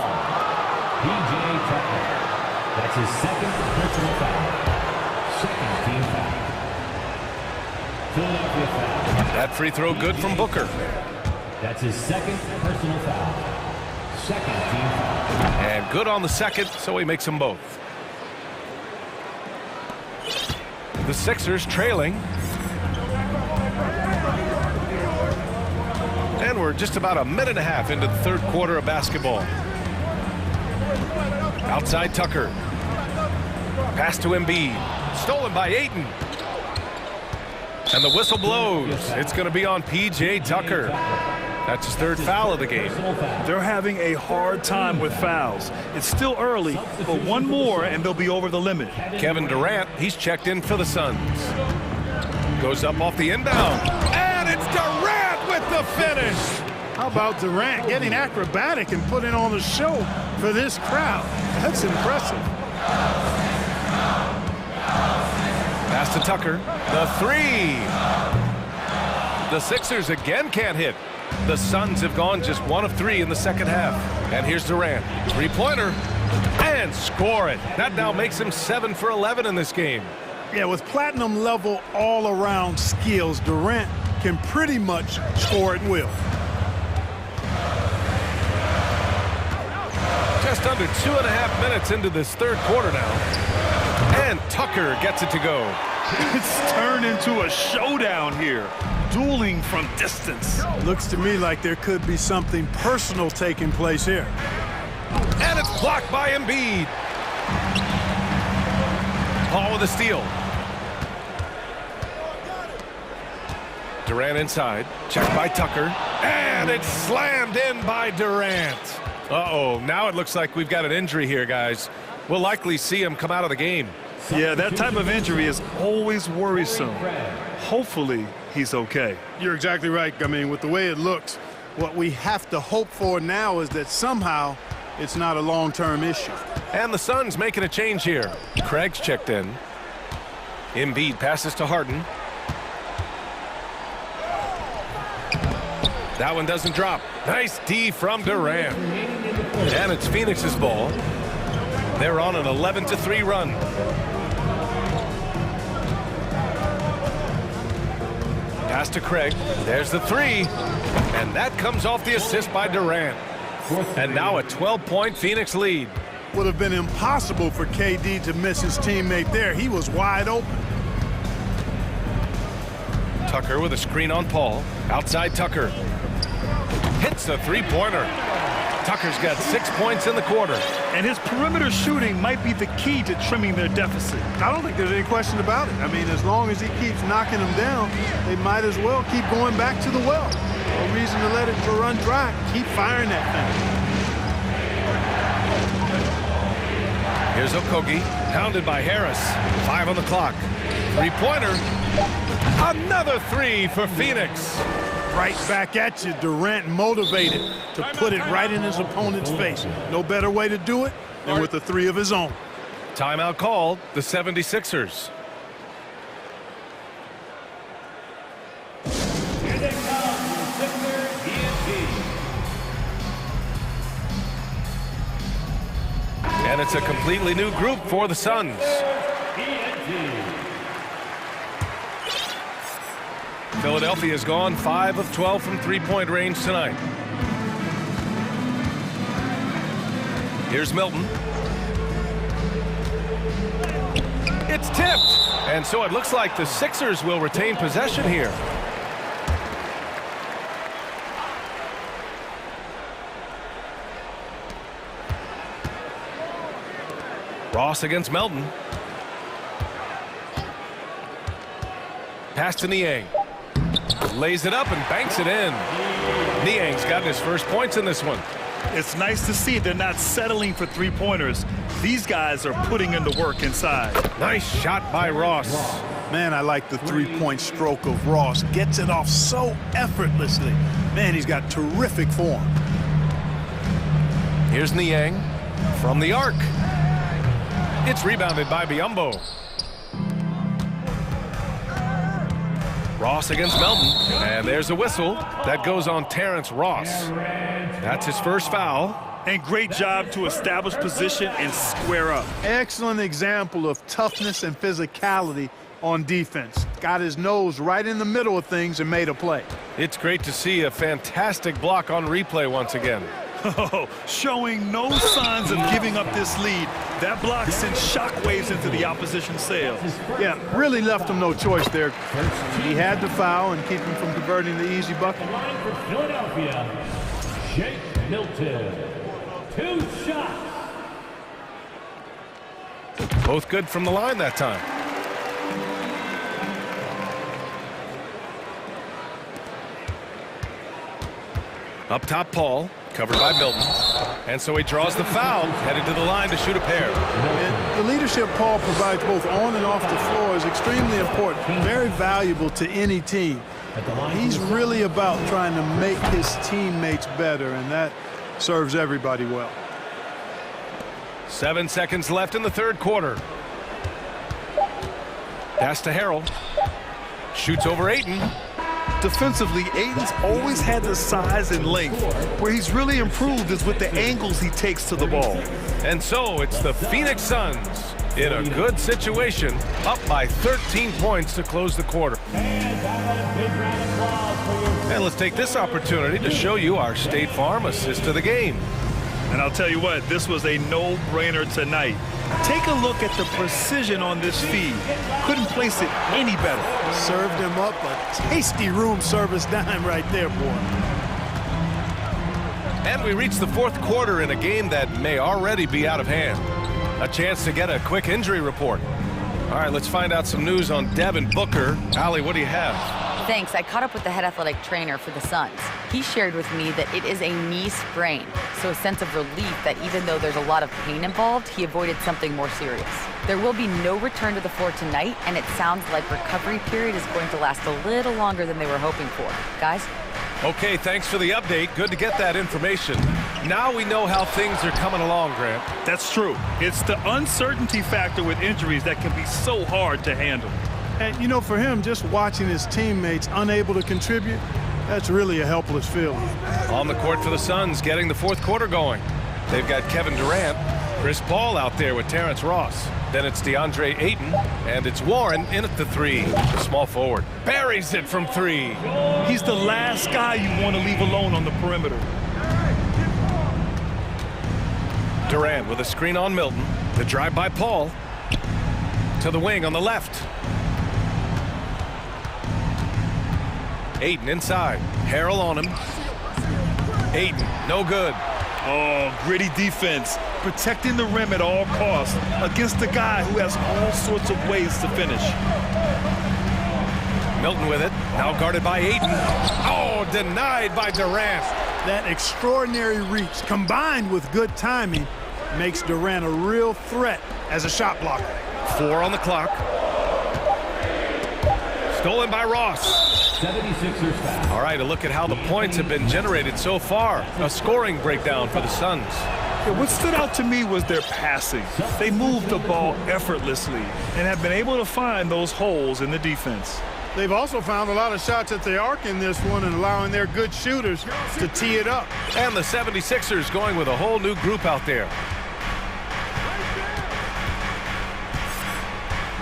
J: P.J. Tucker. That's his second personal foul. Second team foul. Philadelphia foul.
A: That free throw good from Booker.
J: That's his second personal foul. Second team foul.
A: And good on the second, so he makes them both. The Sixers trailing. And we're just about a minute and a half into the third quarter of basketball. Outside Tucker. Pass to Embiid. Stolen by Ayton. And the whistle blows. It's going to be on P.J. Tucker. That's his third foul of the game.
B: They're having a hard time with fouls. It's still early, but one more and they'll be over the limit.
A: Kevin Durant, he's checked in for the Suns. Goes up off the inbound. And it's Durant with the finish.
I: How about Durant getting acrobatic and putting on a show for this crowd? That's impressive.
A: Pass to Tucker. The 3. The Sixers again can't hit. The Suns have gone just 1 of 3 in the second half. And here's Durant. 3-pointer. And score it. That now makes him 7 for 11 in this game.
I: Yeah, with platinum level all-around skills, Durant can pretty much score at will.
A: Just under 2.5 minutes into this third quarter now. And Tucker gets it to go.
B: It's turned into a showdown here. Dueling from distance.
I: Looks to me like there could be something personal taking place here.
A: And it's blocked by Embiid. Paul with a steal. Durant inside. Checked by Tucker. And it's slammed in by Durant. Uh-oh. Now it looks like we've got an injury here, guys. We'll likely see him come out of the game.
B: Yeah, that type of injury is always worrisome. Hopefully, he's okay.
I: You're exactly right. I mean, with the way it looks, what we have to hope for now is that somehow it's not a long-term issue.
A: And the Suns making a change here. Craig's checked in. Embiid passes to Harden. That one doesn't drop. Nice D from Durant. And it's Phoenix's ball. They're on an 11-3 run. Pass to Craig. There's the 3. And that comes off the assist by Durant. And now a 12-point Phoenix lead.
I: Would have been impossible for KD to miss his teammate there. He was wide open.
A: Tucker with a screen on Paul. Outside Tucker. Hits a 3-pointer. Tucker's got 6 points in the quarter.
B: And his perimeter shooting might be the key to trimming their deficit.
I: I don't think there's any question about it. I mean, as long as he keeps knocking them down, they might as well keep going back to the well. No reason to let it run dry. Keep firing that thing.
A: Here's Okogie, pounded by Harris. 5 on the clock. 3-pointer. Another 3 for Phoenix.
I: Right back at you. Durant motivated to put it right in his opponent's face. No better way to do it than with a 3 of his own.
A: Timeout called, the 76ers.
J: Here they come, center,
A: And it's a completely new group for the Suns. Philadelphia's gone 5 of 12 from three-point range tonight. Here's Milton. It's tipped. And so it looks like the Sixers will retain possession here. Ross against Melton. Pass to Niang. Lays it up and banks it in. Niang's gotten his first points in this one.
B: It's nice to see they're not settling for three-pointers. These guys are putting in the work inside.
A: Nice shot by Ross.
I: Man, I like the three-point stroke of Ross. Gets it off so effortlessly. Man, he's got terrific form.
A: Here's Niang from the arc. It's rebounded by Biyombo. Ross against Melton, and there's a whistle that goes on Terrence Ross. That's his first foul.
B: And great job to establish position and square up.
I: Excellent example of toughness and physicality on defense. Got his nose right in the middle of things and made a play.
A: It's great to see a fantastic block on replay once again.
B: Showing no signs of giving up this lead. That block sent shockwaves into the opposition's sails.
I: Yeah, really left him no choice there. He had to foul and keep him from converting the easy bucket.
J: line for Philadelphia, Shake Milton. 2 shots.
A: Both good from the line that time. Up top, Paul. Covered by Milton. And so he draws the foul, headed to the line to shoot a pair.
I: And the leadership Paul provides both on and off the floor is extremely important, very valuable to any team. He's really about trying to make his teammates better, and that serves everybody well.
A: 7 seconds left in the third quarter. Pass to Harrell. Shoots over Ayton.
B: Defensively, Ayton's always had the size and length. Where he's really improved is with the angles he takes to the ball.
A: And so it's the Phoenix Suns in a good situation, up by 13 points to close the quarter. And let's take this opportunity to show you our State Farm assist of the game.
B: And I'll tell you what, this was a no-brainer tonight. Take a look at the precision on this feed. Couldn't place it any better.
I: Served him up a tasty room service dime right there, boy.
A: And we reach the fourth quarter in a game that may already be out of hand. A chance to get a quick injury report. All right, let's find out some news on Devin Booker. Allie, what do you have?
K: Thanks. I caught up with the head athletic trainer for the Suns. He shared with me that it is a knee sprain, so a sense of relief that even though there's a lot of pain involved, he avoided something more serious. There will be no return to the floor tonight, and it sounds like recovery period is going to last a little longer than they were hoping for. Guys?
A: Okay, thanks for the update. Good to get that information. Now we know how things are coming along, Grant.
B: That's true. It's the uncertainty factor with injuries that can be so hard to handle.
I: And, you know, for him, just watching his teammates unable to contribute, that's really a helpless feeling.
A: On the court for the Suns, getting the fourth quarter going. They've got Kevin Durant, Chris Paul out there with Terrence Ross. Then it's DeAndre Ayton, and it's Warren in at the three. Small forward. Buries it from three.
B: He's the last guy you want to leave alone on the perimeter.
A: Durant with a screen on Milton. The drive by Paul. To the wing on the left. Ayton inside. Harrell on him. Ayton, no good.
B: Oh, gritty defense. Protecting the rim at all costs against a guy who has all sorts of ways to finish.
A: Milton with it. Now guarded by Ayton. Oh, denied by Durant.
I: That extraordinary reach combined with good timing makes Durant a real threat as a shot blocker.
A: 4 on the clock. Stolen by Ross.
J: 76ers foul.
A: All right, a look at how the points have been generated so far. A scoring breakdown for the Suns.
B: Yeah, what stood out to me was their passing. They moved the ball effortlessly and have been able to find those holes in the defense.
M: They've also found a lot of shots at the arc in this one and allowing their good shooters to tee it up.
A: And the 76ers going with a whole new group out there.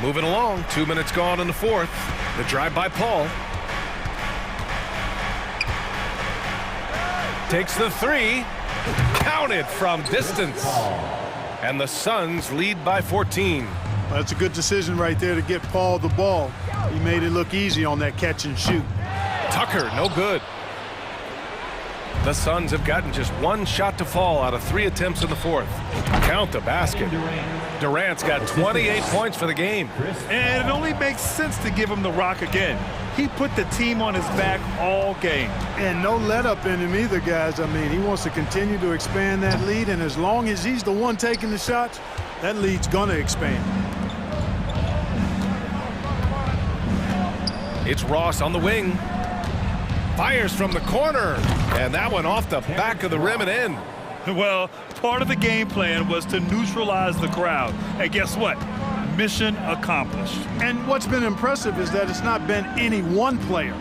A: Moving along, 2 minutes gone in the fourth. The drive by Paul. Takes the three. Counted from distance. And the Suns lead by 14.
M: That's a good decision right there to get Paul the ball. He made it look easy on that catch and shoot.
A: Tucker, no good. The Suns have gotten just one shot to fall out of 3 attempts in the fourth. Count the basket. Durant's got 28 points for the game.
B: And it only makes sense to give him the rock again. He put the team on his back all game.
M: And no let up in him either, guys. I mean, he wants to continue to expand that lead, and as long as he's the one taking the shots, that lead's going to expand.
A: It's Ross on the wing. Fires from the corner, and that one off the back of the rim and in.
B: Well, part of the game plan was to neutralize the crowd. And guess what? Mission accomplished.
M: And what's been impressive is that it's not been any one player.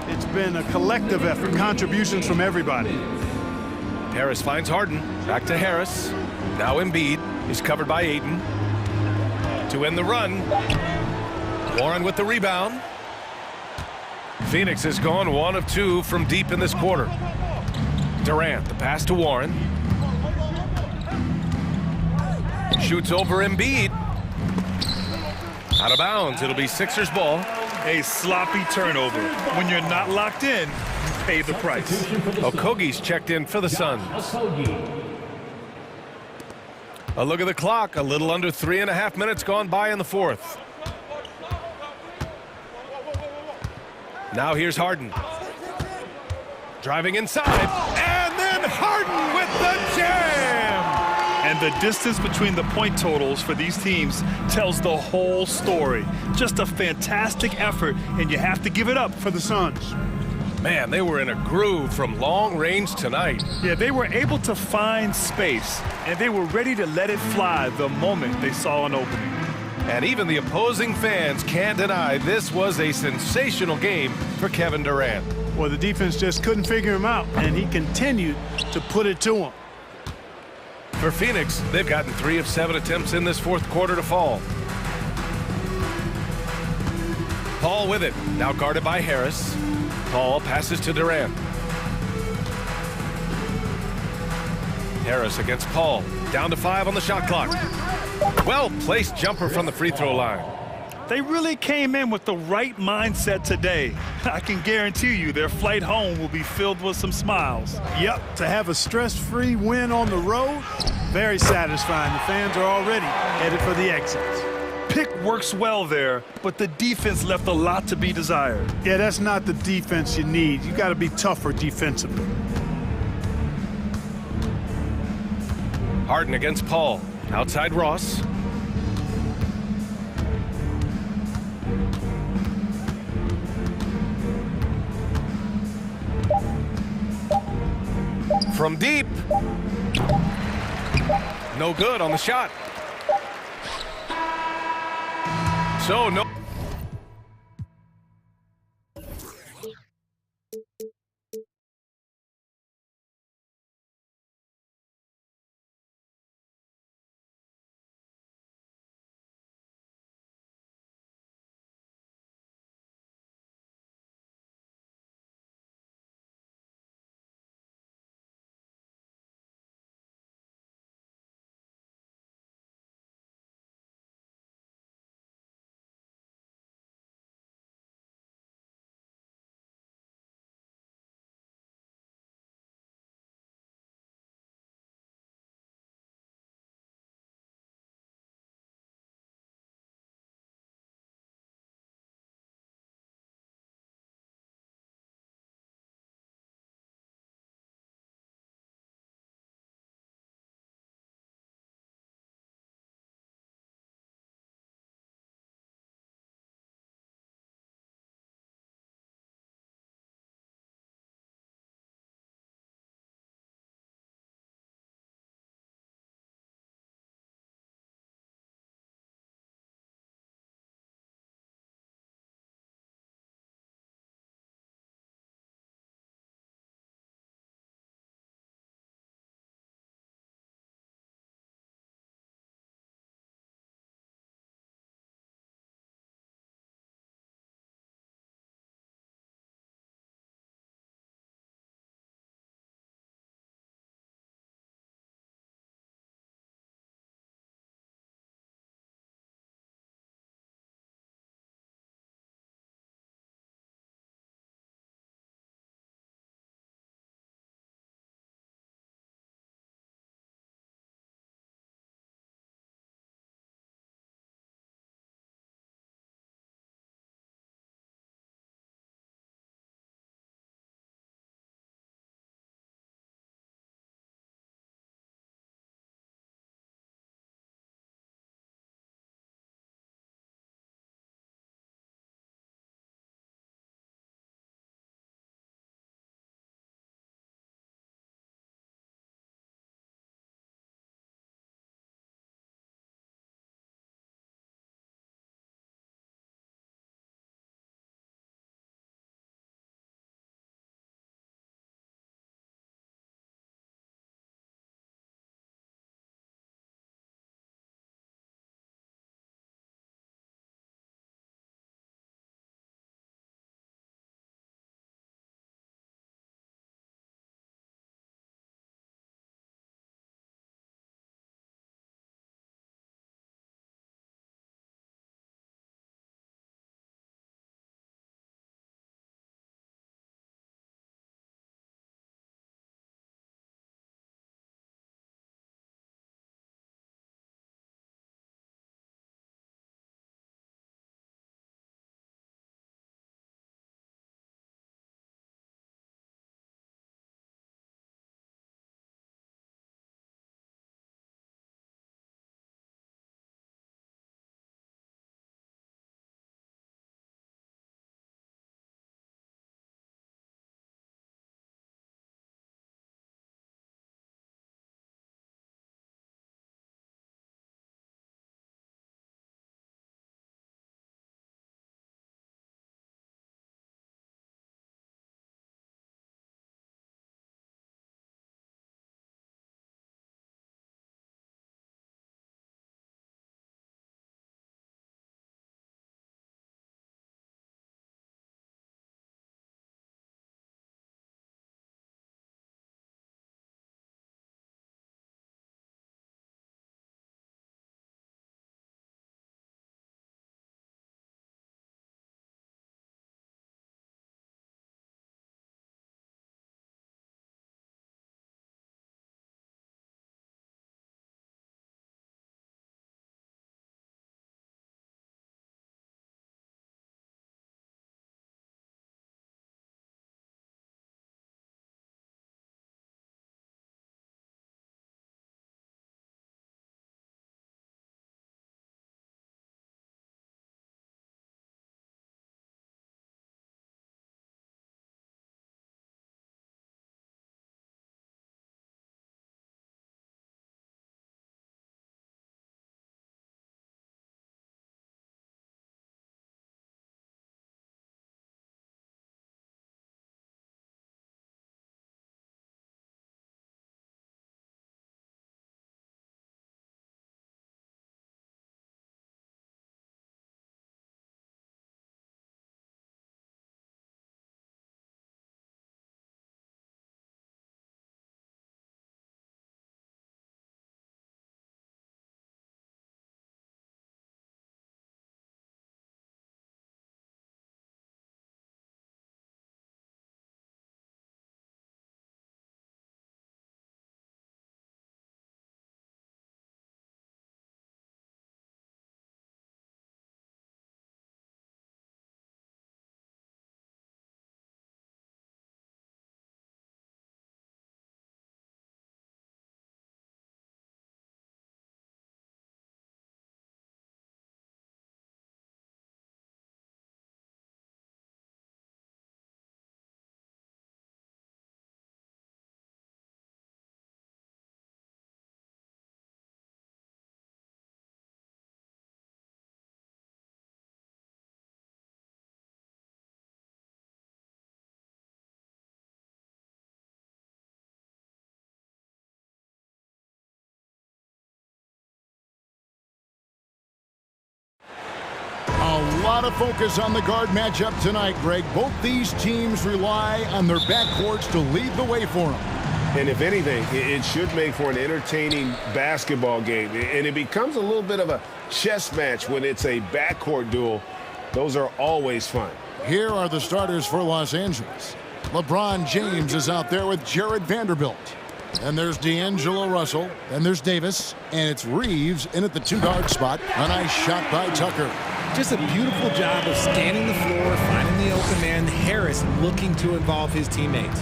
M: It's been a collective effort, contributions from everybody.
A: Harris finds Harden. Back to Harris. Now Embiid is covered by Ayton. To end the run. Warren with the rebound. Phoenix has gone 1 of 2 from deep in this quarter. Durant, the pass to Warren. Shoots over Embiid. Out of bounds. It'll be Sixers ball.
B: A sloppy turnover. When you're not locked in, you pay the price.
A: Okogie's checked in for the Suns. A look at the clock. A little under 3.5 minutes gone by in the fourth. Now here's Harden. Driving inside. And then Harden with the jam!
B: And the distance between the point totals for these teams tells the whole story. Just a fantastic effort, and you have to give it up for the Suns.
A: Man, they were in a groove from long range tonight.
B: Yeah, they were able to find space, and they were ready to let it fly the moment they saw an opening.
A: And even the opposing fans can't deny this was a sensational game for Kevin Durant.
M: Well, the defense just couldn't figure him out, and he continued to put it to him.
A: For Phoenix, they've gotten 3 of 7 attempts in this fourth quarter to fall. Paul with it, now guarded by Harris. Paul passes to Durant. Harris against Paul, down to 5 on the shot clock. Well-placed jumper from the free throw line.
B: They really came in with the right mindset today. I can guarantee you their flight home will be filled with some smiles.
M: Yep, to have a stress-free win on the road, very satisfying. The fans are already headed for the exits.
B: Pick works well there, but the defense left a lot to be desired.
M: Yeah, that's not the defense you need. You got to be tougher defensively.
A: Harden against Paul. Outside Ross. From deep. No good on the shot. So no.
D: lot of focus on the guard matchup tonight, Greg. Both these teams rely on their backcourts to lead the way for them.
C: And if anything, it should make for an entertaining basketball game. And it becomes a little bit of a chess match when it's a backcourt duel. Those are always fun.
D: Here are the starters for Los Angeles. LeBron James is out there with Jared Vanderbilt. And there's D'Angelo Russell. And there's Davis. And it's Reeves in at the 2-guard spot. A nice shot by Tucker.
E: Just a beautiful job of scanning the floor, finding the open man. Harris looking to involve his teammates.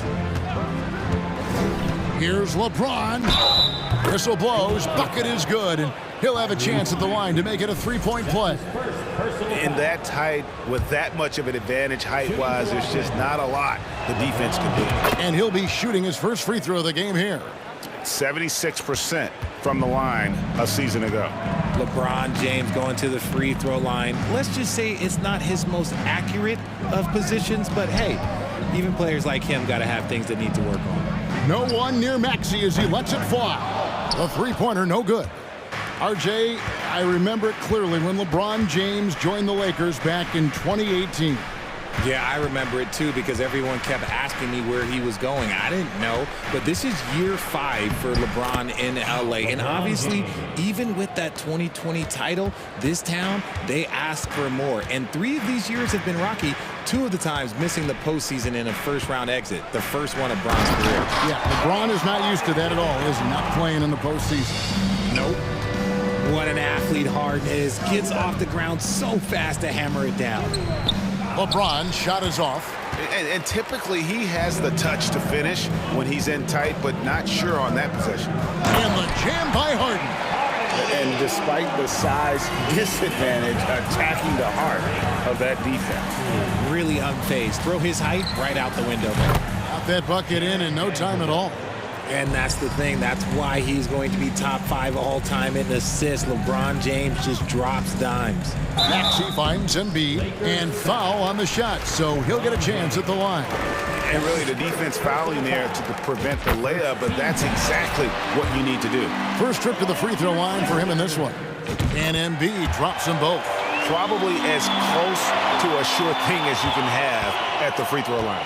D: Here's LeBron. Whistle blows. Bucket is good. And he'll have a chance at the line to make it a 3-point play.
O: In that tight, with that much of an advantage height-wise, there's just not a lot the defense can do.
D: And he'll be shooting his first free throw of the game here.
O: 76% from the line a season ago.
E: LeBron James going to the free throw line. Let's just say it's not his most accurate of positions, but hey, even players like him got to have things that need to work on.
D: No one near Maxey as he lets it fly. The three-pointer, no good. RJ, I remember it clearly when LeBron James joined the Lakers back in 2018.
E: Yeah, I remember it too because everyone kept asking me where he was going. I didn't know, but this is year 5 for LeBron in LA. And obviously, even with that 2020 title, this town, they asked for more. And 3 of these years have been rocky. 2 of the times missing the postseason in a first-round exit, the first one of Bron's career.
D: Yeah, LeBron is not used to that at all. Is not playing in the postseason.
E: Nope. What an athlete Harden is. Gets off the ground so fast to hammer it down.
D: LeBron shot is off.
O: And typically he has the touch to finish when he's in tight, but not sure on that possession.
D: And the jam by Harden.
C: And despite the size disadvantage, attacking the heart of that defense.
E: Really unfazed. Throw his height right out the window.
D: Got that bucket in no time at all.
E: And that's the thing. That's why he's going to be top 5 all-time in assists. LeBron James just drops dimes.
D: Maxey finds Embiid and foul on the shot, so he'll get a chance at the line.
O: And really the defense fouling there to prevent the layup, but that's exactly what you need to do.
D: First trip to the free throw line for him in this one. And Embiid drops them both.
O: Probably as close to a sure thing as you can have at the free throw line.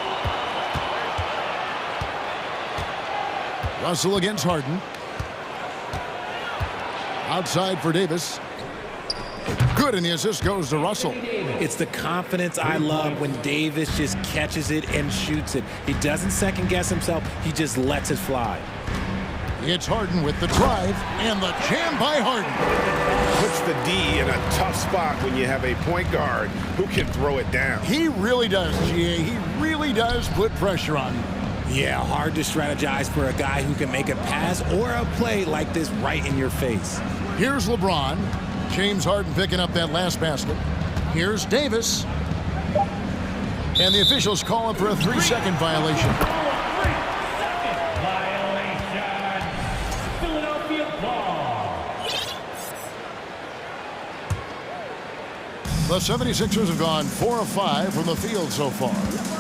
D: Russell against Harden. Outside for Davis. Good, and the assist goes to Russell.
E: It's the confidence I love when Davis just catches it and shoots it. He doesn't second-guess himself. He just lets it fly.
D: It's Harden with the drive, and the jam by Harden.
O: Puts the D in a tough spot when you have a point guard who can throw it down.
D: He really does, GA. He really does put pressure on him.
E: Yeah, hard to strategize for a guy who can make a pass or a play like this right in your face.
D: Here's LeBron. James Harden picking up that last basket. Here's Davis. And the officials calling for a 3-second violation. The 76ers have gone 4 of 5 from the field so far.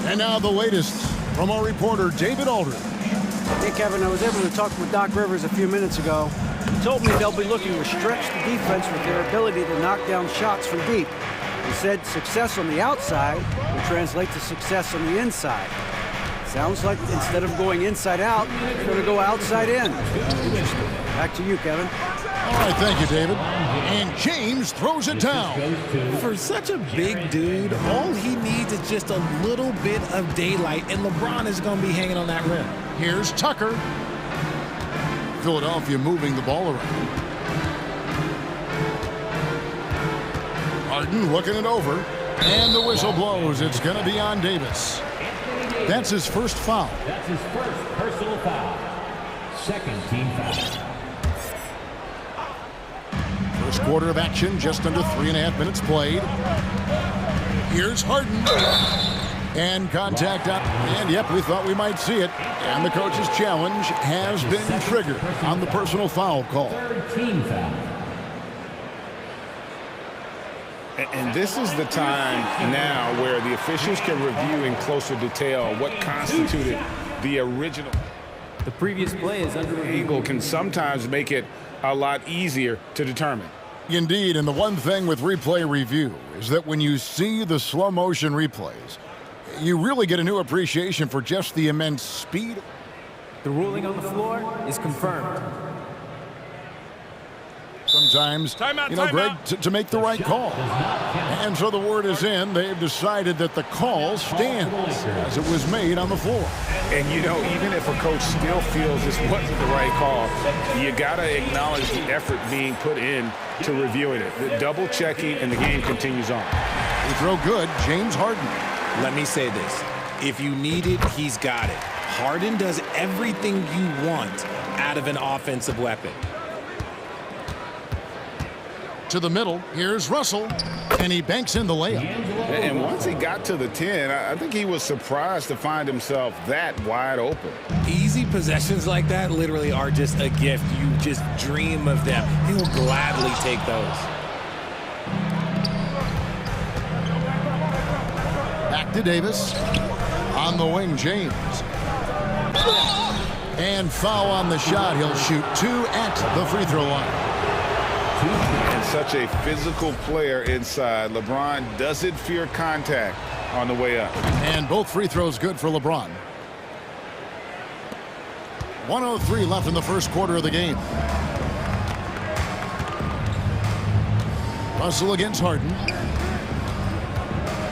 D: And now the latest from our reporter, David Aldridge.
F: Hey, Kevin, I was able to talk with Doc Rivers a few minutes ago. He told me they'll be looking to stretch the defense with their ability to knock down shots from deep. He said success on the outside will translate to success on the inside. Sounds like instead of going inside out, they're going to go outside in. Interesting. Back to you, Kevin.
D: All right, thank you, David. And James throws it down.
E: For such a big dude, all he needs is just a little bit of daylight, and LeBron is going to be hanging on that rim.
D: Here's Tucker. Philadelphia moving the ball around. Harden looking it over. And the whistle blows. It's going to be on Davis. That's his first foul.
J: That's his first personal foul. Second team foul.
D: First quarter of action, just under 3.5 minutes played. Here's Harden. And contact up. And yep, we thought we might see it. And the coach's challenge has been triggered on the personal foul call.
J: Third team foul.
C: And this is the time now where the officials can review in closer detail what constituted the original.
G: The previous play is under review.
C: Angle can sometimes make it a lot easier to determine.
D: Indeed, and the one thing with replay review is that when you see the slow motion replays, you really get a new appreciation for just the immense speed.
G: The ruling on the floor is confirmed.
D: Sometimes, Greg, to make the right call. And so the word is in. They've decided that the call stands as it was made on the floor.
O: And, even if a coach still feels this wasn't the right call, you got to acknowledge the effort being put in to reviewing it. The double checking, and the game continues on.
D: They throw good, James Harden.
E: Let me say this. If you need it, he's got it. Harden does everything you want out of an offensive weapon.
D: To the middle, here's Russell, and he banks in the layup.
O: And once he got to the 10, I think he was surprised to find himself that wide open.
E: Easy possessions like that literally are just a gift. You just dream of them. He'll gladly take those.
D: Back to Davis. On the wing, James. And foul on the shot. He'll shoot 2 at the free throw line.
O: And such a physical player inside. LeBron doesn't fear contact on the way up.
D: And both free throws good for LeBron. 1:03 left in the first quarter of the game. Russell against Harden.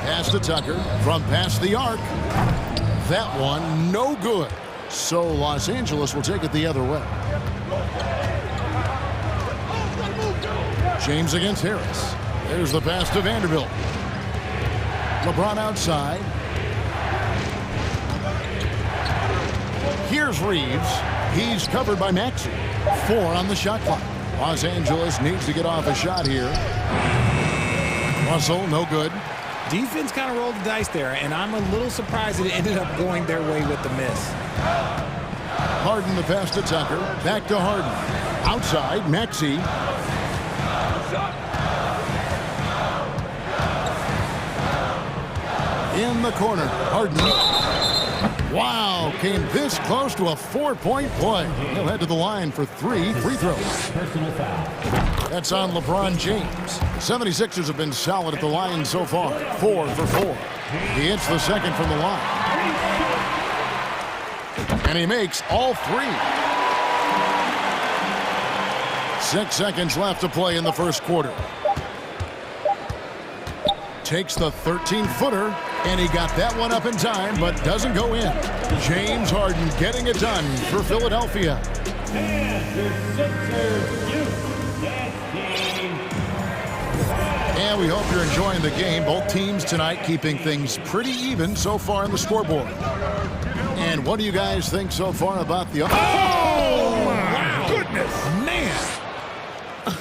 D: Pass to Tucker from past the arc. That one no good. So Los Angeles will take it the other way. James against Harris. There's the pass to Vanderbilt. LeBron outside. Here's Reeves. He's covered by Maxey. 4 on the shot clock. Los Angeles needs to get off a shot here. Russell, no good.
E: Defense kind of rolled the dice there, and I'm a little surprised it ended up going their way with the miss.
D: Harden the pass to Tucker. Back to Harden. Outside, Maxey. In the corner, Harden. Wow, came this close to a 4-point play. He'll head to the line for 3 free throws. That's on LeBron James. The 76ers have been solid at the line so far. 4 for 4. He hits the second from the line. And he makes all 3. 6 seconds left to play in the first quarter. Takes the 13-footer, and he got that one up in time, but doesn't go in. James Harden getting it done for Philadelphia. And we hope you're enjoying the game. Both teams tonight keeping things pretty even so far on the scoreboard. And what do you guys think so far about the...
E: Oh, my goodness, man.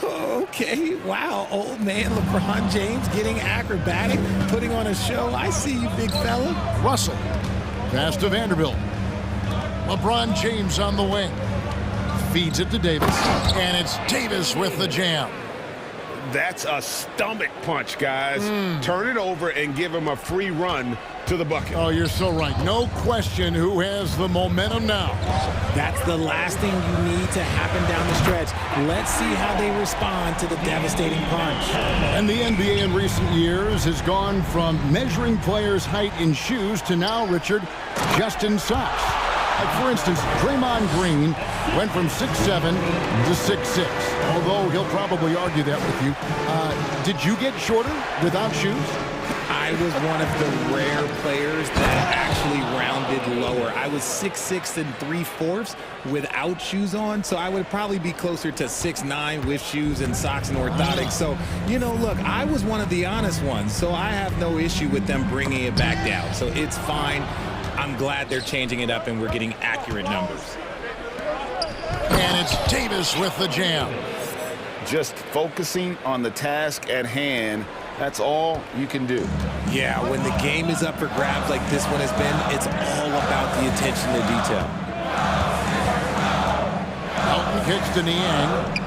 E: Okay, wow, old man LeBron James getting acrobatic, putting on a show. I see you, big fella.
D: Russell, pass to Vanderbilt. LeBron James on the wing. Feeds it to Davis, and it's Davis with the jam.
O: That's a stomach punch, guys. Turn it over and give him a free run to the bucket.
D: Oh, you're so right. No question who has the momentum now.
E: That's the last thing you need to happen down the stretch. Let's see how they respond to the devastating punch.
D: And the NBA in recent years has gone from measuring players' height in shoes to now, Richard, just in socks. Like, for instance, Draymond Green went from 6'7" to 6'6", although he'll probably argue that with you. Did you get shorter without shoes?
E: I was one of the rare players that actually rounded lower. I was 6'6" and 3/4 without shoes on, so I would probably be closer to 6'9" with shoes and socks and orthotics. So, look, I was one of the honest ones, so I have no issue with them bringing it back down. So it's fine. I'm glad they're changing it up and we're getting accurate numbers.
D: And it's Davis with the jam.
O: Just focusing on the task at hand. That's all you can do.
E: Yeah, when the game is up for grabs like this one has been, it's all about the attention to detail.
D: Elton kicks to Niang.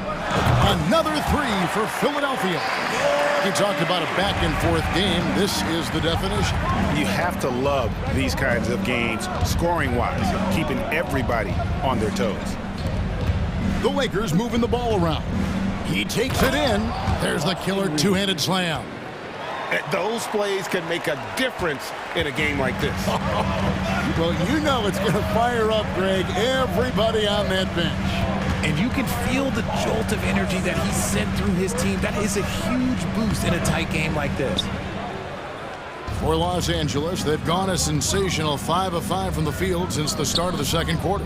D: Another 3 for Philadelphia. You talked about a back-and-forth game. This is the definition.
O: You have to love these kinds of games, scoring-wise, keeping everybody on their toes.
D: The Lakers moving the ball around. He takes it in. There's the killer two-handed slam.
O: Those plays can make a difference in a game like this.
D: Well, you know it's going to fire up, Greg, everybody on that bench.
E: And you can feel the jolt of energy that he sent through his team. That is a huge boost in a tight game like this.
D: For Los Angeles, they've gone a sensational 5 of 5 from the field since the start of the second quarter.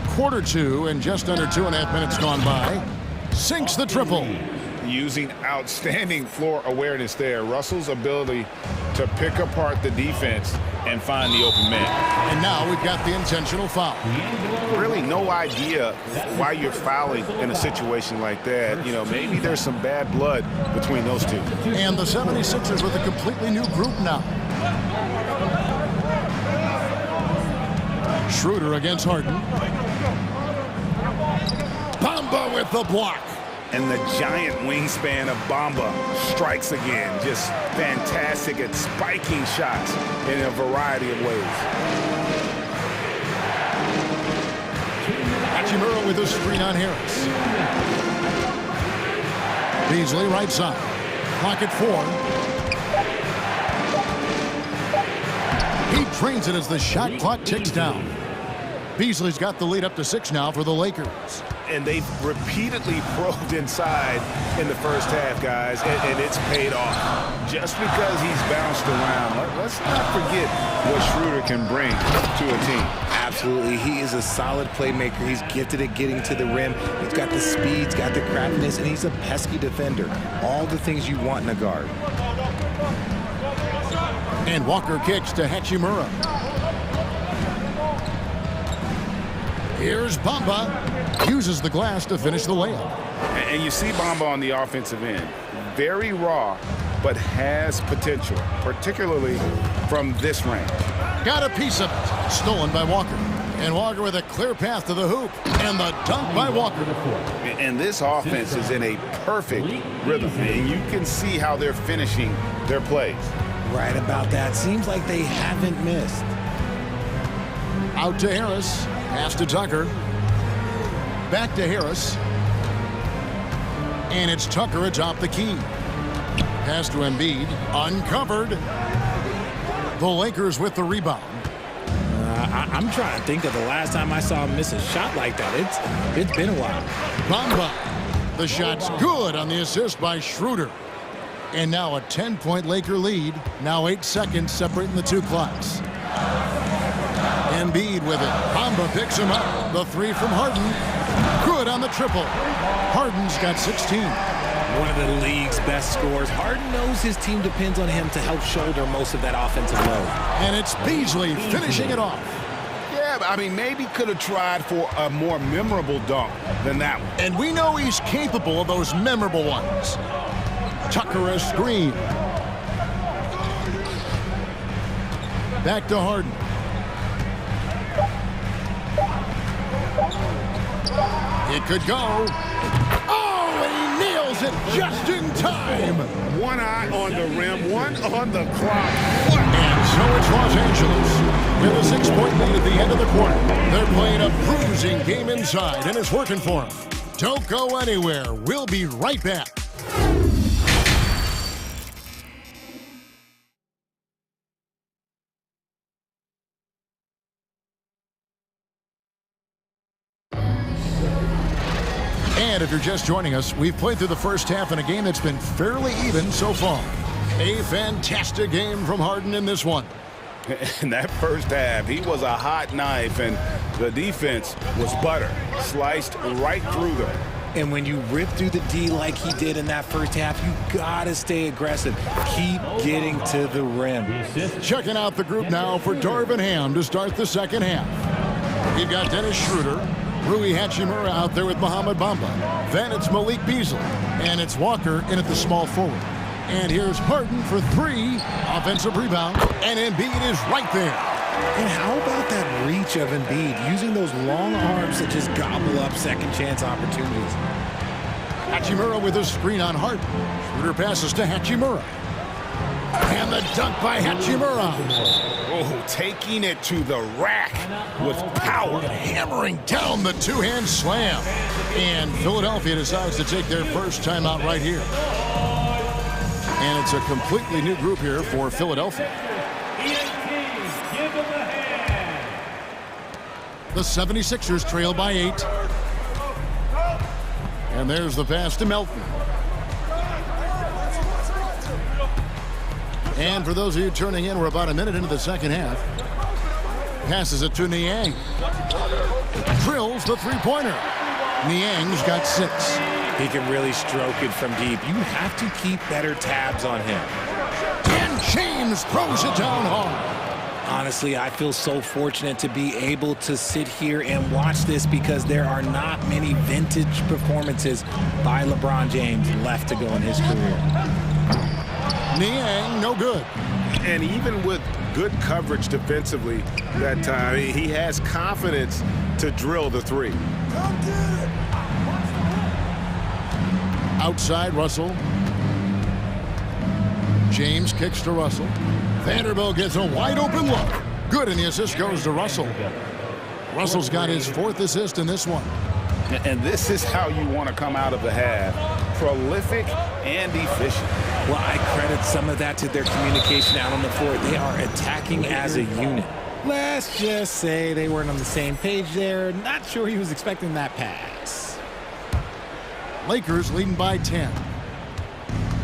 D: Quarter 2 and just under 2.5 minutes gone by. Sinks the triple.
O: Using outstanding floor awareness there. Russell's ability to pick apart the defense and find the open man.
D: And now we've got the intentional foul.
O: Really no idea why you're fouling in a situation like that. You know, maybe there's some bad blood between those two.
D: And the 76ers with a completely new group now. Schroeder against Harden. Bamba with the block.
O: And the giant wingspan of Bamba strikes again. Just fantastic at spiking shots in a variety of ways.
D: Hachimura with a screen on Harris. Beasley right side. Clock at 4. He drains it as the shot clock ticks down. Beasley's got the lead up to 6 now for the Lakers.
O: And they've repeatedly probed inside in the first half, guys, and it's paid off. Just because he's bounced around, let's not forget what Schroeder can bring to a team.
E: Absolutely. He is a solid playmaker. He's gifted at getting to the rim. He's got the speed, he's got the craftiness, and he's a pesky defender. All the things you want in a guard.
D: And Walker kicks to Hachimura. Here's Bamba. Uses the glass to finish the layup.
O: And you see Bamba on the offensive end. Very raw, but has potential, particularly from this range.
D: Got a piece of it. Stolen by Walker. And Walker with a clear path to the hoop. And the dunk by Walker.
O: And this offense is in a perfect rhythm. And you can see how they're finishing their plays.
E: Right about that. Seems like they haven't missed.
D: Out to Harris. Pass to Tucker. Back to Harris. And it's Tucker atop the key. Pass to Embiid. Uncovered. The Lakers with the rebound.
E: I'm trying to think of the last time I saw him miss a shot like that. It's been a while.
D: Bamba. The shot's good on the assist by Schroeder. And now a 10-point Laker lead. Now 8 seconds separating the two clocks. Embiid with it. Bamba picks him up. The 3 from Harden. Good on the triple. Harden's got 16.
E: One of the league's best scorers. Harden knows his team depends on him to help shoulder most of that offensive load.
D: And it's Beasley finishing it off.
O: Yeah, but I mean, maybe could have tried for a more memorable dunk than that one.
D: And we know he's capable of those memorable ones. Tucker a screen. Back to Harden. It could go. Oh, and he nails it just in time.
O: One eye on the rim, one on the clock.
D: And so it's Los Angeles with a 6-point lead at the end of the quarter. They're playing a bruising game inside, and it's working for them. Don't go anywhere. We'll be right back. And if you're just joining us, we've played through the first half in a game that's been fairly even so far. A fantastic game from Harden in this one.
O: In that first half, he was a hot knife, and the defense was butter, sliced right through them.
E: And when you rip through the D like he did in that first half, you gotta stay aggressive. Keep getting to the rim.
D: Checking out the group now for Darvin Ham to start the second half. We've got Dennis Schroeder, Rui Hachimura out there with Mohamed Bamba. Then it's Malik Beasley. And it's Walker in at the small forward. And here's Harden for 3. Offensive rebound. And Embiid is right there.
E: And how about that reach of Embiid, using those long arms to just gobble up second chance opportunities.
D: Hachimura with a screen on Harden. Schroeder passes to Hachimura. And the dunk by Hachimura.
O: Oh, taking it to the rack with power.
D: Hammering down the two-hand slam. And Philadelphia decides to take their first timeout right here. And it's a completely new group here for Philadelphia. The 76ers trail by 8. And there's the pass to Melton. And for those of you turning in, we're about a minute into the second half. Passes it to Niang. Drills the three-pointer. Niang's got 6.
E: He can really stroke it from deep. You have to keep better tabs on him.
D: And James throws it down hard.
E: Honestly, I feel so fortunate to be able to sit here and watch this because there are not many vintage performances by LeBron James left to go in his career.
D: Niang, no good.
O: And even with good coverage defensively that time, he has confidence to drill the three.
D: Outside, Russell. James kicks to Russell. Vanderbilt gets a wide open look. Good, and the assist goes to Russell. Russell's got his 4th assist in this one.
O: And this is how you want to come out of the half. Prolific and efficient.
E: Well, I credit some of that to their communication out on the floor. They are attacking as a unit. Let's just say they weren't on the same page there. Not sure he was expecting that pass.
D: Lakers leading by 10.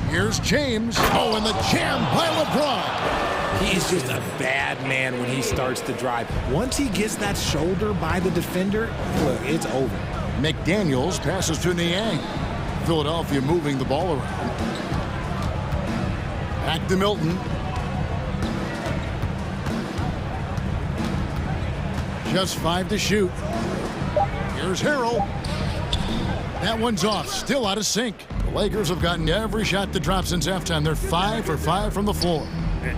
D: Here's James. Oh, and the jam by LeBron.
E: He is just a bad man when he starts to drive. Once he gets that shoulder by the defender, look, it's over.
D: McDaniels passes to Niang. Philadelphia moving the ball around. Back to Milton. Just 5 to shoot. Here's Harrell. That one's off. Still out of sync. The Lakers have gotten every shot to drop since halftime. They're 5 for 5 from the floor.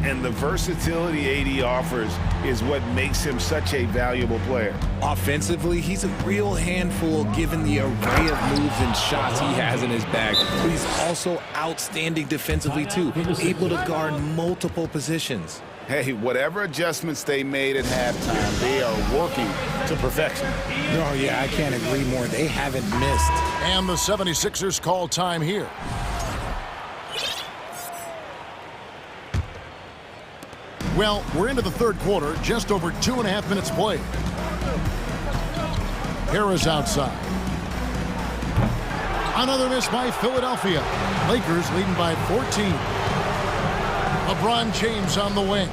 O: And the versatility AD offers is what makes him such a valuable player.
E: Offensively, he's a real handful given the array of moves and shots he has in his bag. But he's also outstanding defensively, too, able to guard multiple positions.
O: Hey, whatever adjustments they made at halftime, they are working to perfection.
E: Oh, yeah, I can't agree more. They haven't missed.
D: And the 76ers call time here. Well, we're into the third quarter, just over 2.5 minutes played. Harris outside. Another miss by Philadelphia. Lakers leading by 14. LeBron James on the wing.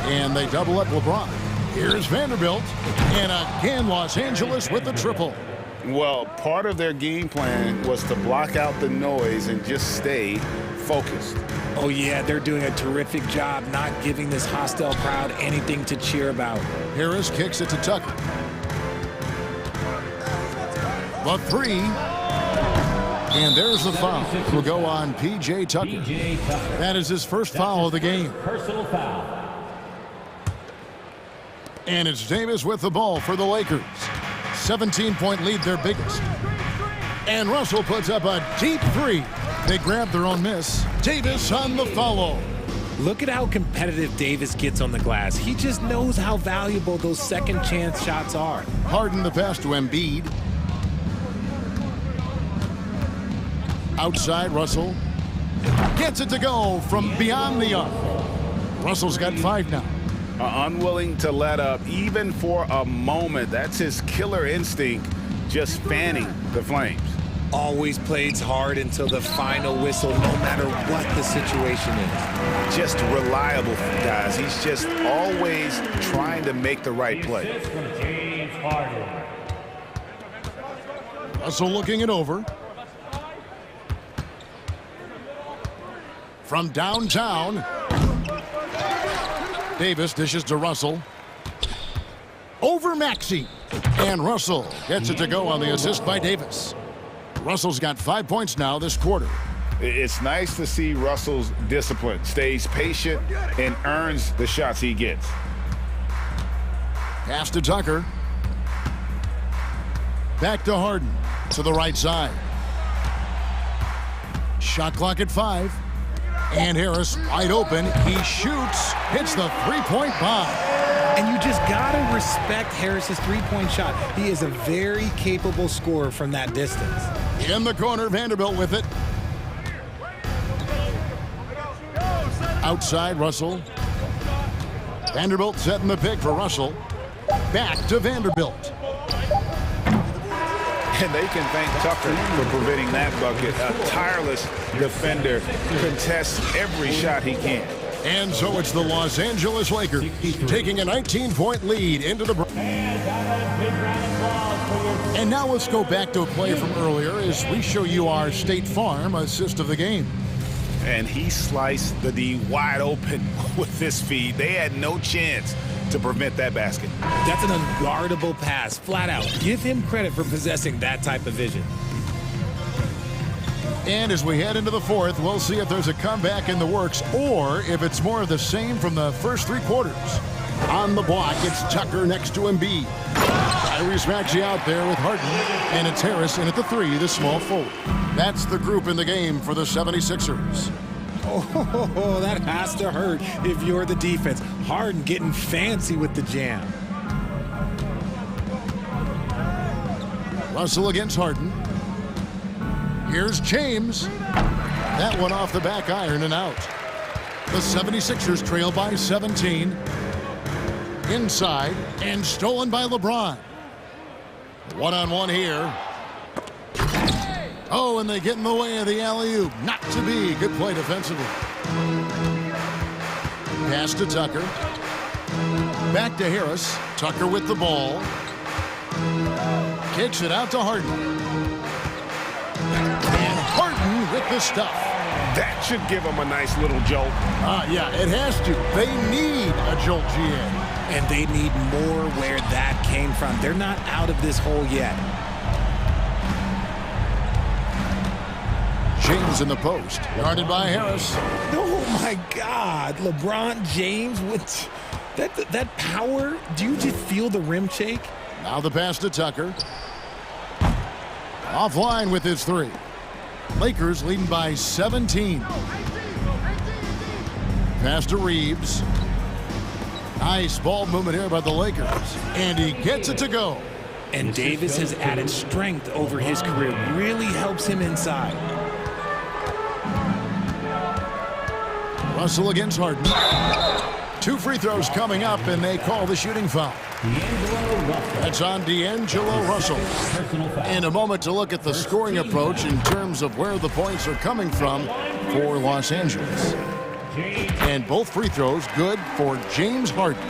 D: And they double up LeBron. Here's Vanderbilt. And again, Los Angeles with the triple.
O: Well, part of their game plan was to block out the noise and just stay focused.
E: Oh, yeah, they're doing a terrific job not giving this hostile crowd anything to cheer about.
D: Harris kicks it to Tucker. The 3. And there's the foul. Will go on P.J. Tucker. That is his first foul of the game.
J: Personal foul.
D: And it's Davis with the ball for the Lakers. 17-point lead, their biggest. And Russell puts up a deep 3. They grab their own miss. Davis on the follow.
E: Look at how competitive Davis gets on the glass. He just knows how valuable those second chance shots are.
D: Harden the pass to Embiid. Outside, Russell. Gets it to go from beyond the arc. Russell's got 5 now.
O: Unwilling to let up even for a moment. That's his killer instinct, just fanning the flames.
E: Always plays hard until the final whistle, no matter what the situation is.
O: Just reliable, guys. He's just always trying to make the right play.
D: Russell looking it over. From downtown. Davis dishes to Russell. Over Maxey. And Russell gets it to go on the assist by Davis. Russell's got 5 points now this quarter.
O: It's nice to see Russell's discipline, stays patient, and earns the shots he gets.
D: Pass to Tucker. Back to Harden to the right side. Shot clock at 5. And Harris wide open. He shoots, hits the three-point bomb.
E: And you just gotta respect Harris's three-point shot. He is a very capable scorer from that distance.
D: In the corner, Vanderbilt with it. Outside, Russell. Vanderbilt setting the pick for Russell. Back to Vanderbilt.
O: And they can thank Tucker for preventing that bucket. A tireless defender contests every shot he can.
D: And so it's the Los Angeles Lakers taking a 19-point lead into the break. And now let's go back to a play from earlier as we show you our State Farm assist of the game.
O: And he sliced the D wide open with this feed. They had no chance to prevent that basket.
E: That's an unguardable pass, flat out. Give him credit for possessing that type of vision.
D: And as we head into the fourth, we'll see if there's a comeback in the works or if it's more of the same from the first three quarters. On the block, it's Tucker next to Embiid. Tyrese Maxey out there with Harden, and it's Harris in at the three, the small forward. That's the group in the game for the 76ers.
E: Oh, that has to hurt if you're the defense. Harden getting fancy with the jam.
D: Russell against Harden. Here's James. That one off the back iron and out. The 76ers trail by 17. Inside and stolen by LeBron. One-on-one here. Oh, and they get in the way of the alley-oop. Not to be. Good play defensively. Pass to Tucker. Back to Harris. Tucker with the ball. Kicks it out to Harden. And Harden with the stuff.
O: That should give them a nice little jolt.
D: Yeah, it has to. They need a jolt, GA.
E: And they need more where that came from. They're not out of this hole yet.
D: James in the post, guarded by Harris.
E: Oh my God, LeBron James with that power. Do you just feel the rim shake?
D: Now the pass to Tucker. Offline with his three. Lakers leading by 17. Pass to Reeves. Nice ball movement here by the Lakers. And he gets it to go.
E: And Davis has added strength over his career. Really helps him inside.
D: Russell against Harden. 2 free throws coming up, and they call the shooting foul. That's on D'Angelo Russell. In a moment to look at the scoring approach in terms of where the points are coming from for Los Angeles. And both free throws good for James Harden.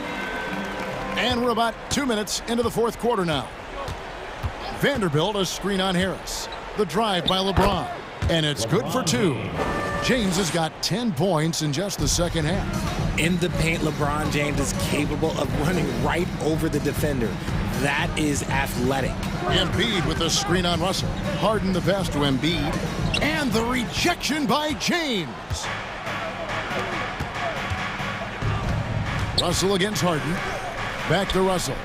D: And we're about 2 minutes into the fourth quarter now. Vanderbilt a screen on Harris. The drive by LeBron. And it's good for 2. James has got 10 points in just the second half.
E: In the paint, LeBron James is capable of running right over the defender. That is athletic.
D: Embiid with the screen on Russell. Harden the pass to Embiid. And the rejection by James. Russell against Harden. Back to Russell.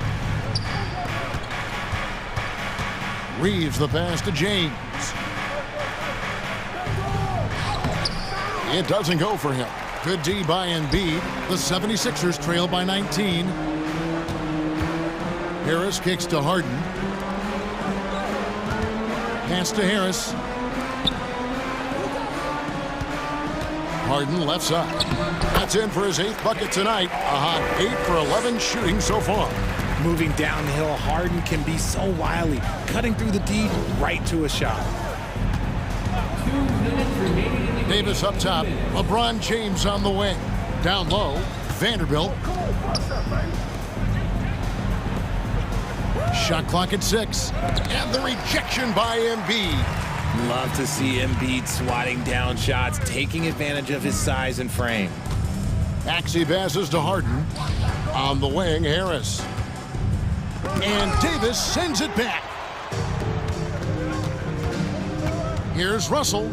D: Reeves the pass to James. It doesn't go for him. Good D by Embiid. The 76ers trail by 19. Harris kicks to Harden. Pass to Harris. Harden left side. That's in for his 8th bucket tonight. A hot 8 for 11 shooting so far.
E: Moving downhill, Harden can be so wily. Cutting through the D right to a shot.
D: Davis up top. LeBron James on the wing. Down low. Vanderbilt. Shot clock at 6. And the rejection by Embiid.
E: Love to see Embiid swatting down shots, taking advantage of his size and frame.
D: Maxey passes to Harden. On the wing, Harris. And Davis sends it back. Here's Russell.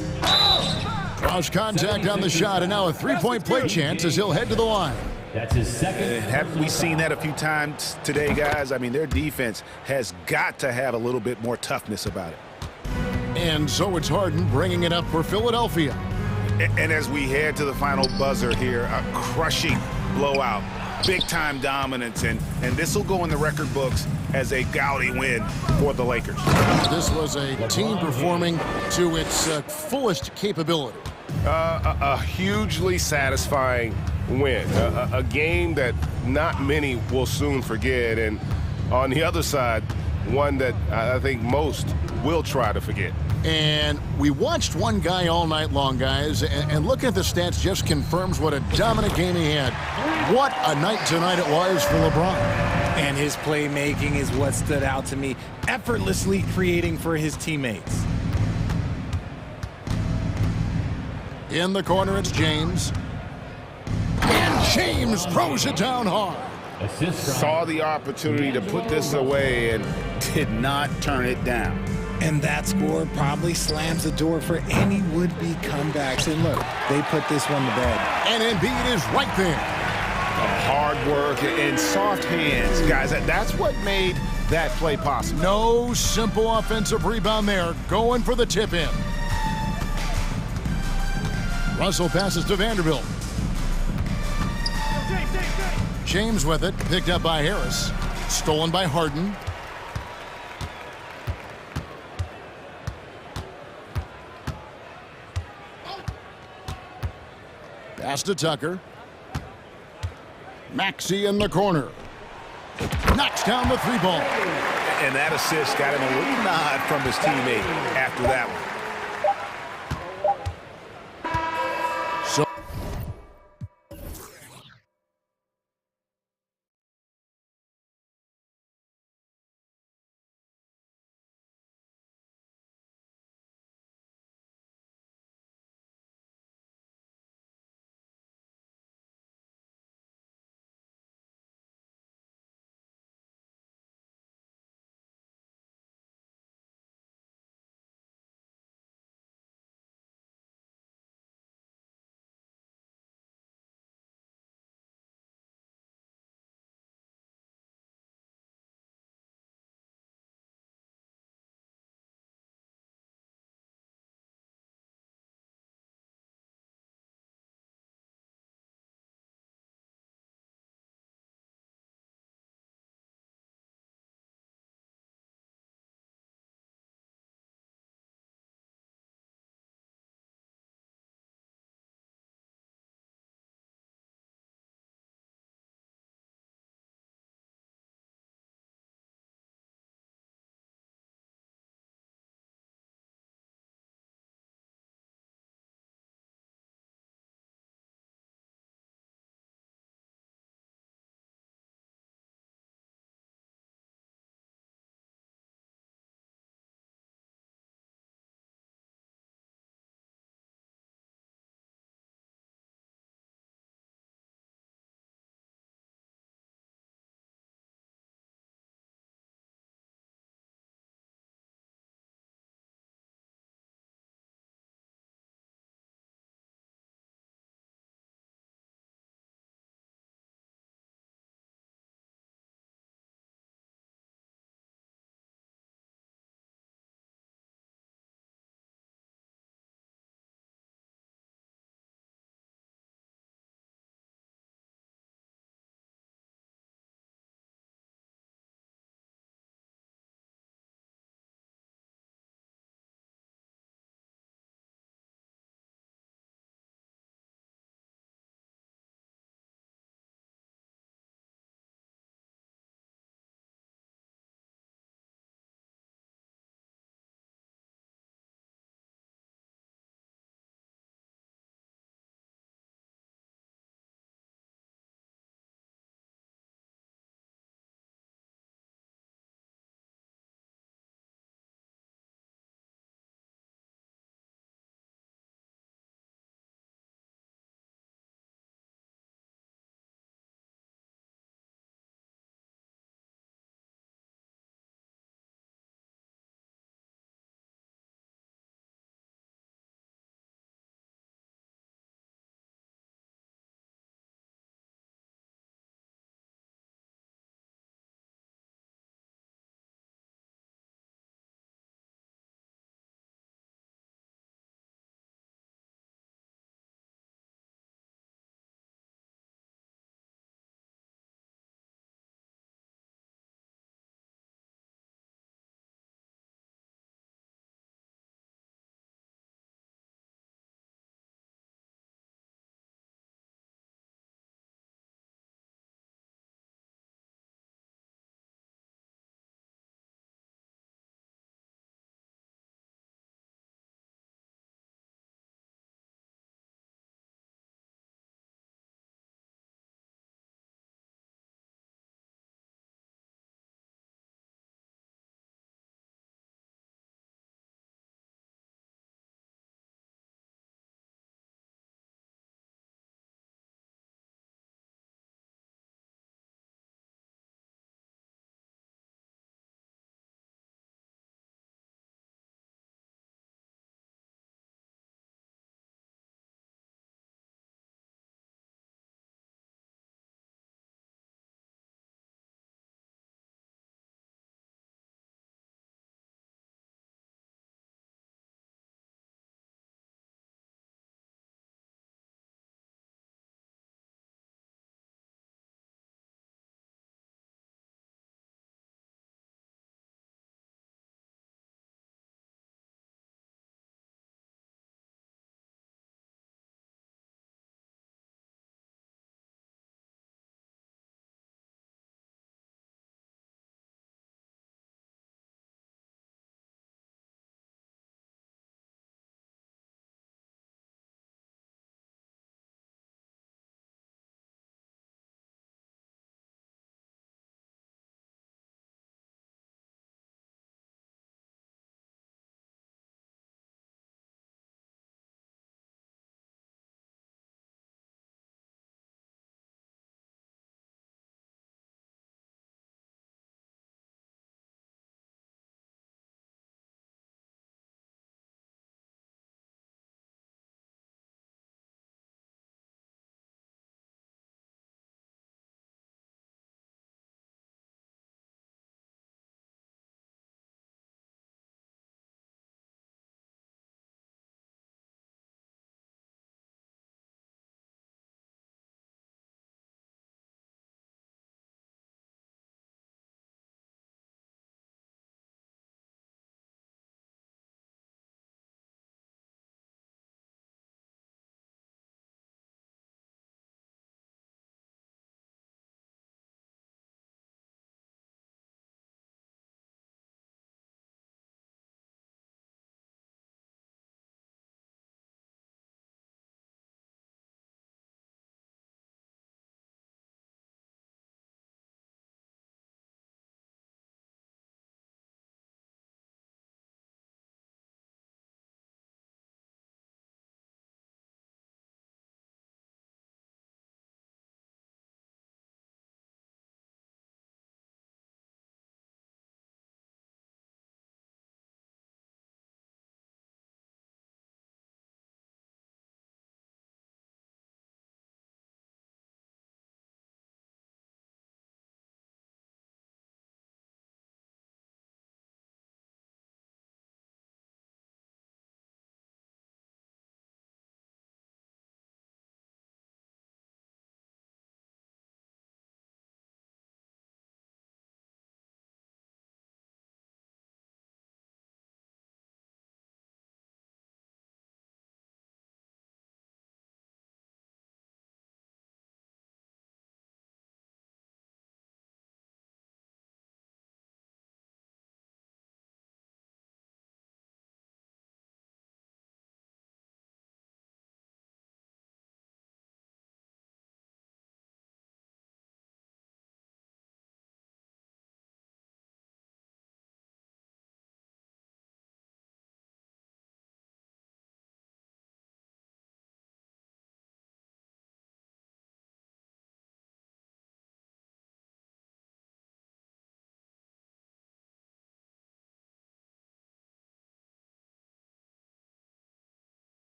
D: Draws contact on the shot, and now a 3-point play chance as he'll head to the line.
J: That's his second.
O: Haven't we seen that a few times today, guys? I mean, their defense has got to have a little bit more toughness about it.
D: And so it's Harden bringing it up for Philadelphia.
O: And as we head to the final buzzer here, a crushing blowout, big-time dominance, and this will go in the record books as a gaudy win for the Lakers.
D: This was a team performing to its fullest capability.
R: A hugely satisfying win, a game that not many will soon forget, and on the other side, one that I think most will try to forget.
D: And we watched one guy all night long, guys, and looking at the stats just confirms what a dominant game he had. What a night tonight it was for LeBron.
E: And his playmaking is what stood out to me, effortlessly creating for his teammates.
D: In the corner, it's James. And James throws it down hard.
O: Saw the opportunity to put this away and did not turn it down.
E: And that score probably slams the door for any would-be comebacks. And look, they put this one to bed.
D: And Embiid is right there.
O: Hard work and soft hands, guys. That's what made that play possible.
D: No simple offensive rebound there. Going for the tip-in. Russell passes to Vanderbilt. James with it, picked up by Harris. Stolen by Harden. Pass to Tucker. Maxey in the corner. Knocks down the three ball.
O: And that assist got him a little nod from his teammate after that one.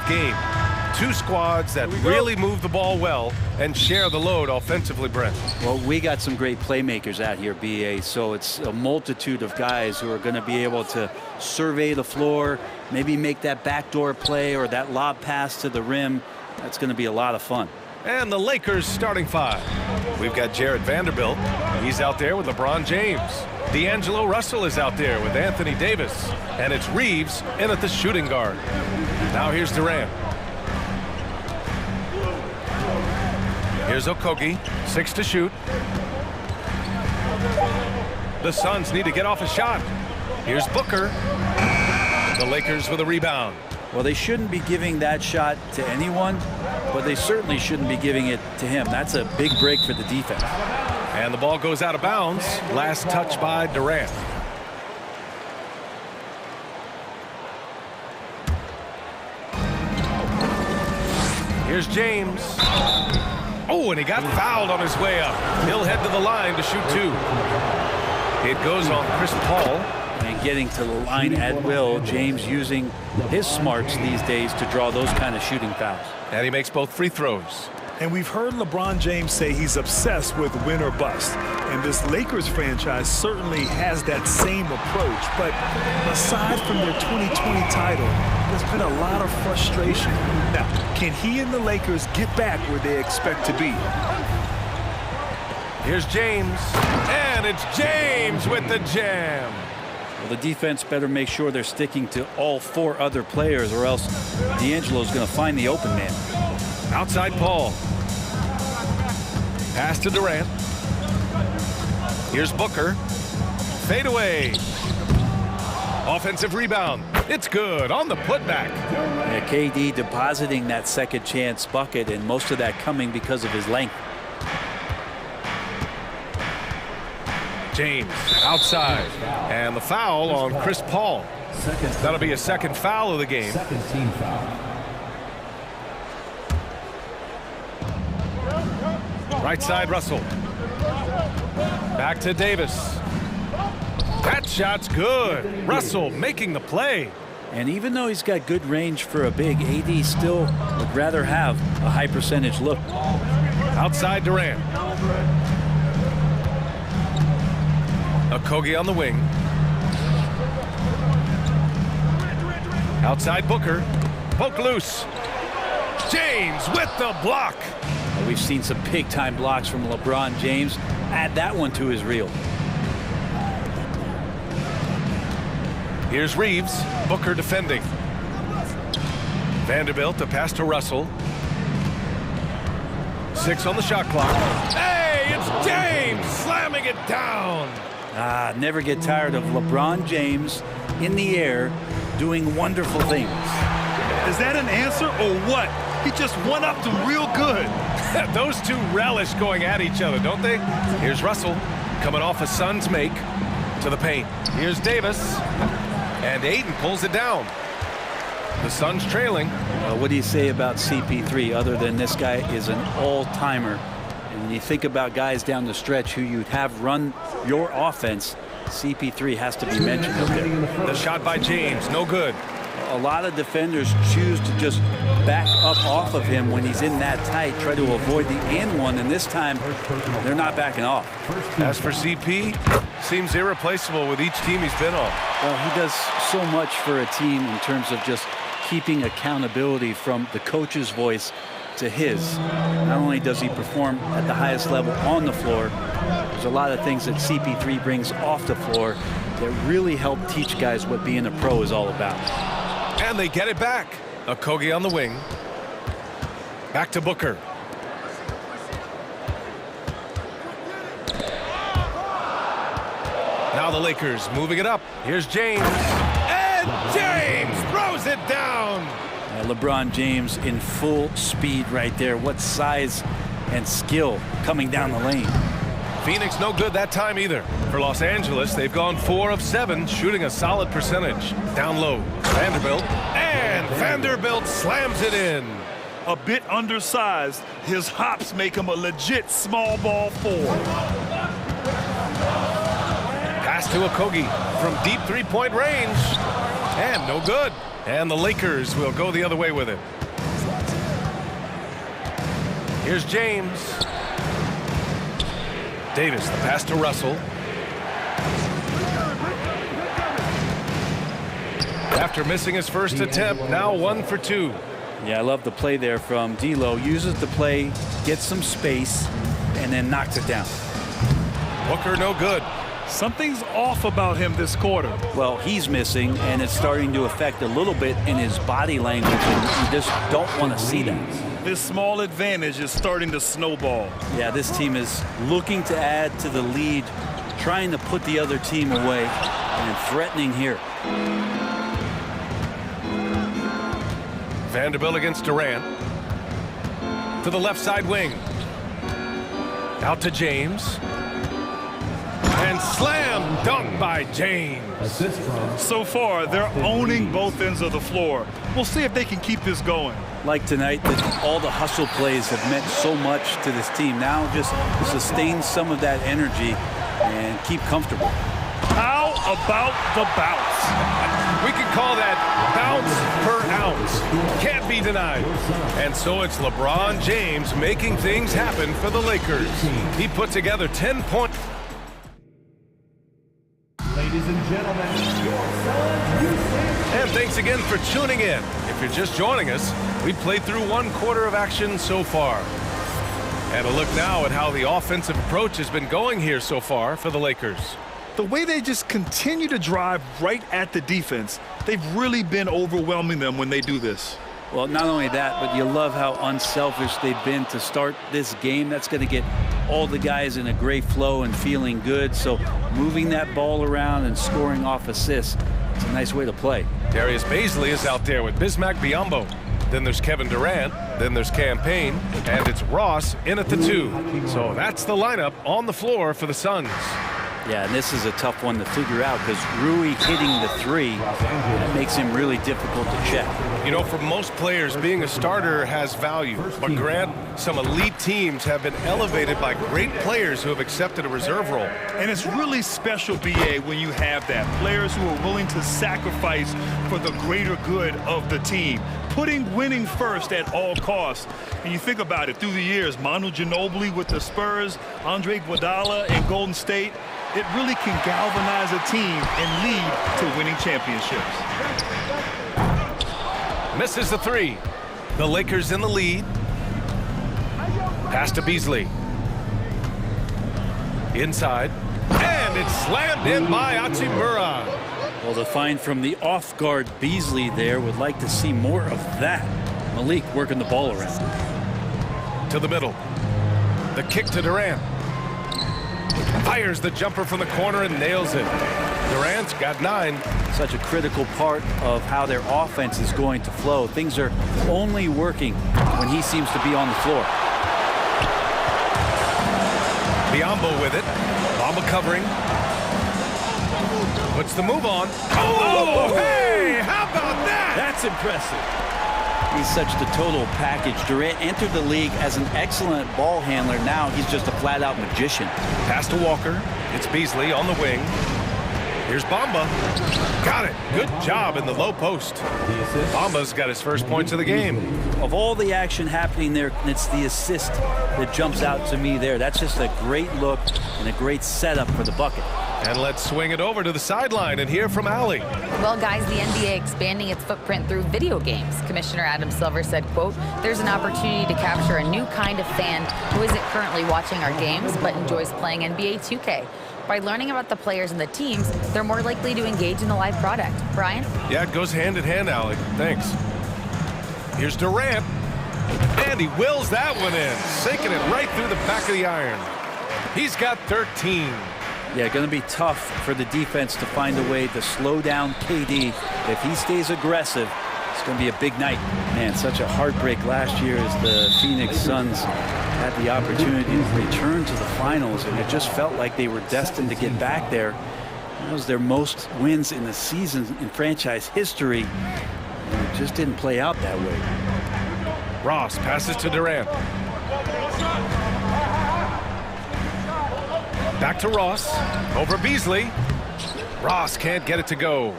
A: Game. Two squads that really move the ball well and share the load offensively, Brent.
N: Well, we got some great playmakers out here, BA, so it's a multitude of guys who are going to be able to survey the floor, maybe make that backdoor play or that lob pass to the rim. That's going to be a lot of fun.
A: And the Lakers starting five. We've got Jared Vanderbilt. He's out there with LeBron James. D'Angelo Russell is out there with Anthony Davis. And it's Reeves in at the shooting guard. Now here's Durant. Here's Okogie, 6 to shoot. The Suns need to get off a shot. Here's Booker. The Lakers with a rebound.
N: Well, they shouldn't be giving that shot to anyone, but they certainly shouldn't be giving it to him. That's a big break for the defense.
A: And the ball goes out of bounds. Last touch by Durant. Here's James. Oh, and he got fouled on his way up. He'll head to the line to shoot 2. It goes on Chris Paul.
N: And getting to the line at will, James using his smarts these days to draw those kind of shooting fouls.
A: And he makes both free throws.
B: And we've heard LeBron James say he's obsessed with win or bust. And this Lakers franchise certainly has that same approach. But aside from their 2020 title, there's been a lot of frustration. Now, can he and the Lakers get back where they expect to be?
A: Here's James. And it's James with the jam.
N: Well, the defense better make sure they're sticking to all 4 other players, or else D'Angelo's going to find the open man.
A: Outside Paul. Pass to Durant. Here's Booker. Fade away. Offensive rebound. It's good on the putback.
N: Yeah, KD depositing that second chance bucket, and most of that coming because of his length.
A: James outside. And the foul on Chris Paul. That'll be a second foul of the game.
J: Second team foul.
A: Right side, Russell. Back to Davis. That shot's good. Russell making the play.
N: And even though he's got good range for a big, AD still would rather have a high percentage look.
A: Outside Durant. Okogie on the wing. Outside Booker. Poke loose. James with the block.
N: We've seen some big-time blocks from LeBron James. Add that one to his reel.
A: Here's Reeves. Booker defending. Vanderbilt, the pass to Russell. 6 on the shot clock. Hey, it's James slamming it down.
N: Never get tired of LeBron James in the air doing wonderful things.
B: Is that an answer or what? He just one-upped him real good.
A: Those two relish going at each other, don't they? Here's Russell coming off a Suns make to the paint. Here's Davis. And Ayton pulls it down. The Suns trailing.
N: What do you say about CP3 other than this guy is an all-timer? And when you think about guys down the stretch who you'd have run your offense, CP3 has to be mentioned up there.
A: The shot by James, no good.
N: A lot of defenders choose to just back up off of him when he's in that tight, try to avoid the and one, and this time they're not backing off.
A: As for CP, seems irreplaceable with each team he's been on.
N: Well, he does so much for a team in terms of just keeping accountability from the coach's voice to his. Not only does he perform at the highest level on the floor, there's a lot of things that CP3 brings off the floor that really help teach guys what being a pro is all about.
A: And they get it back. Okogie on the wing. Back to Booker. Now the Lakers moving it up. Here's James. And James throws it down.
N: LeBron James in full speed right there. What size and skill coming down the lane.
A: Phoenix no good that time either. For Los Angeles, they've gone 4 of 7, shooting a solid percentage. Down low, Vanderbilt. And Vanderbilt slams it in.
B: A bit undersized, his hops make him a legit small ball 4.
A: Pass to Okogie from deep 3-point range. And no good. And the Lakers will go the other way with it. Here's James. Davis, the pass to Russell. After missing his first attempt, now 1 for 2.
N: Yeah, I love the play there from D'Lo. Uses the play, gets some space, and then knocks it down.
A: Booker, no good.
B: Something's off about him this quarter.
N: Well, he's missing, and it's starting to affect a little bit in his body language, and you just don't want to see that.
B: This small advantage is starting to snowball.
N: Yeah, this team is looking to add to the lead, trying to put the other team away, and threatening here.
A: Vanderbilt against Durant. To the left side wing. Out to James. And slam dunk by James.
B: So far, they're owning both ends of the floor. We'll see if they can keep this going.
N: Like tonight, that all the hustle plays have meant so much to this team. Now just sustain some of that energy and keep comfortable.
B: How about the bounce?
A: We could call that bounce per ounce. Can't be denied. And so it's LeBron James making things happen for the Lakers. He put together 10 points.
J: Ladies and gentlemen, your son, Houston.
A: And thanks again for tuning in. If you're just joining us, we played through 1 quarter of action so far. And a look now at how the offensive approach has been going here so far for the Lakers.
B: The way they just continue to drive right at the defense, they've really been overwhelming them when they do this.
N: Well, not only that, but you love how unselfish they've been to start this game. That's going to get all the guys in a great flow and feeling good. So moving that ball around and scoring off assists, it's a nice way to play.
A: Darius Bazley is out there with Bismack Biyombo. Then there's Kevin Durant. Then there's Cam Payne. And it's Ross in at the 2. So that's the lineup on the floor for the Suns.
N: Yeah, and this is a tough one to figure out because Rui hitting the 3, that makes him really difficult to check.
A: You know, for most players, being a starter has value. But Grant, some elite teams have been elevated by great players who have accepted a reserve role.
B: And it's really special, BA, when you have that. Players who are willing to sacrifice for the greater good of the team. Putting winning first at all costs. And you think about it, through the years, Manu Ginobili with the Spurs, Andre Iguodala in Golden State, it really can galvanize a team and lead to winning championships.
A: Misses the 3. The Lakers in the lead. Pass to Beasley. Inside. And it's slammed in by Hachimura.
N: Well, the find from the off-guard Beasley there, would like to see more of that. Malik working the ball around.
A: To the middle. The kick to Durant. Fires the jumper from the corner and nails it. Durant's got 9.
N: Such a critical part of how their offense is going to flow. Things are only working when he seems to be on the floor.
A: Biyombo with it. Bamba covering. Puts the move on. Oh, hey! How about that?
N: That's impressive. He's such the total package. Durant entered the league as an excellent ball handler. Now he's just a flat-out magician.
A: Pass to Walker. It's Beasley on the wing. Here's Bamba. Got it. Good job in the low post. Bamba's got his first points of the game.
N: Of all the action happening there, it's the assist that jumps out to me there. That's just a great look and a great setup for the bucket.
A: And let's swing it over to the sideline and hear from Allie.
K: Well, guys, the NBA expanding its footprint through video games. Commissioner Adam Silver said, quote, "There's an opportunity to capture a new kind of fan who isn't currently watching our games but enjoys playing NBA 2K. By learning about the players and the teams, they're more likely to engage in the live product." Brian?
A: Yeah, it goes hand in hand, Allie. Thanks. Here's Durant. And he wills that one in, sinking it right through the back of the iron. He's got 13.
N: Yeah, going to be tough for the defense to find a way to slow down KD. If he stays aggressive, it's going to be a big night. Man, such a heartbreak last year as the Phoenix Suns had the opportunity to return to the finals, and it just felt like they were destined to get back there. That was their most wins in the season in franchise history, and it just didn't play out that way.
A: Ross passes to Durant. Back to Ross. Over Beasley. Ross can't get it to go.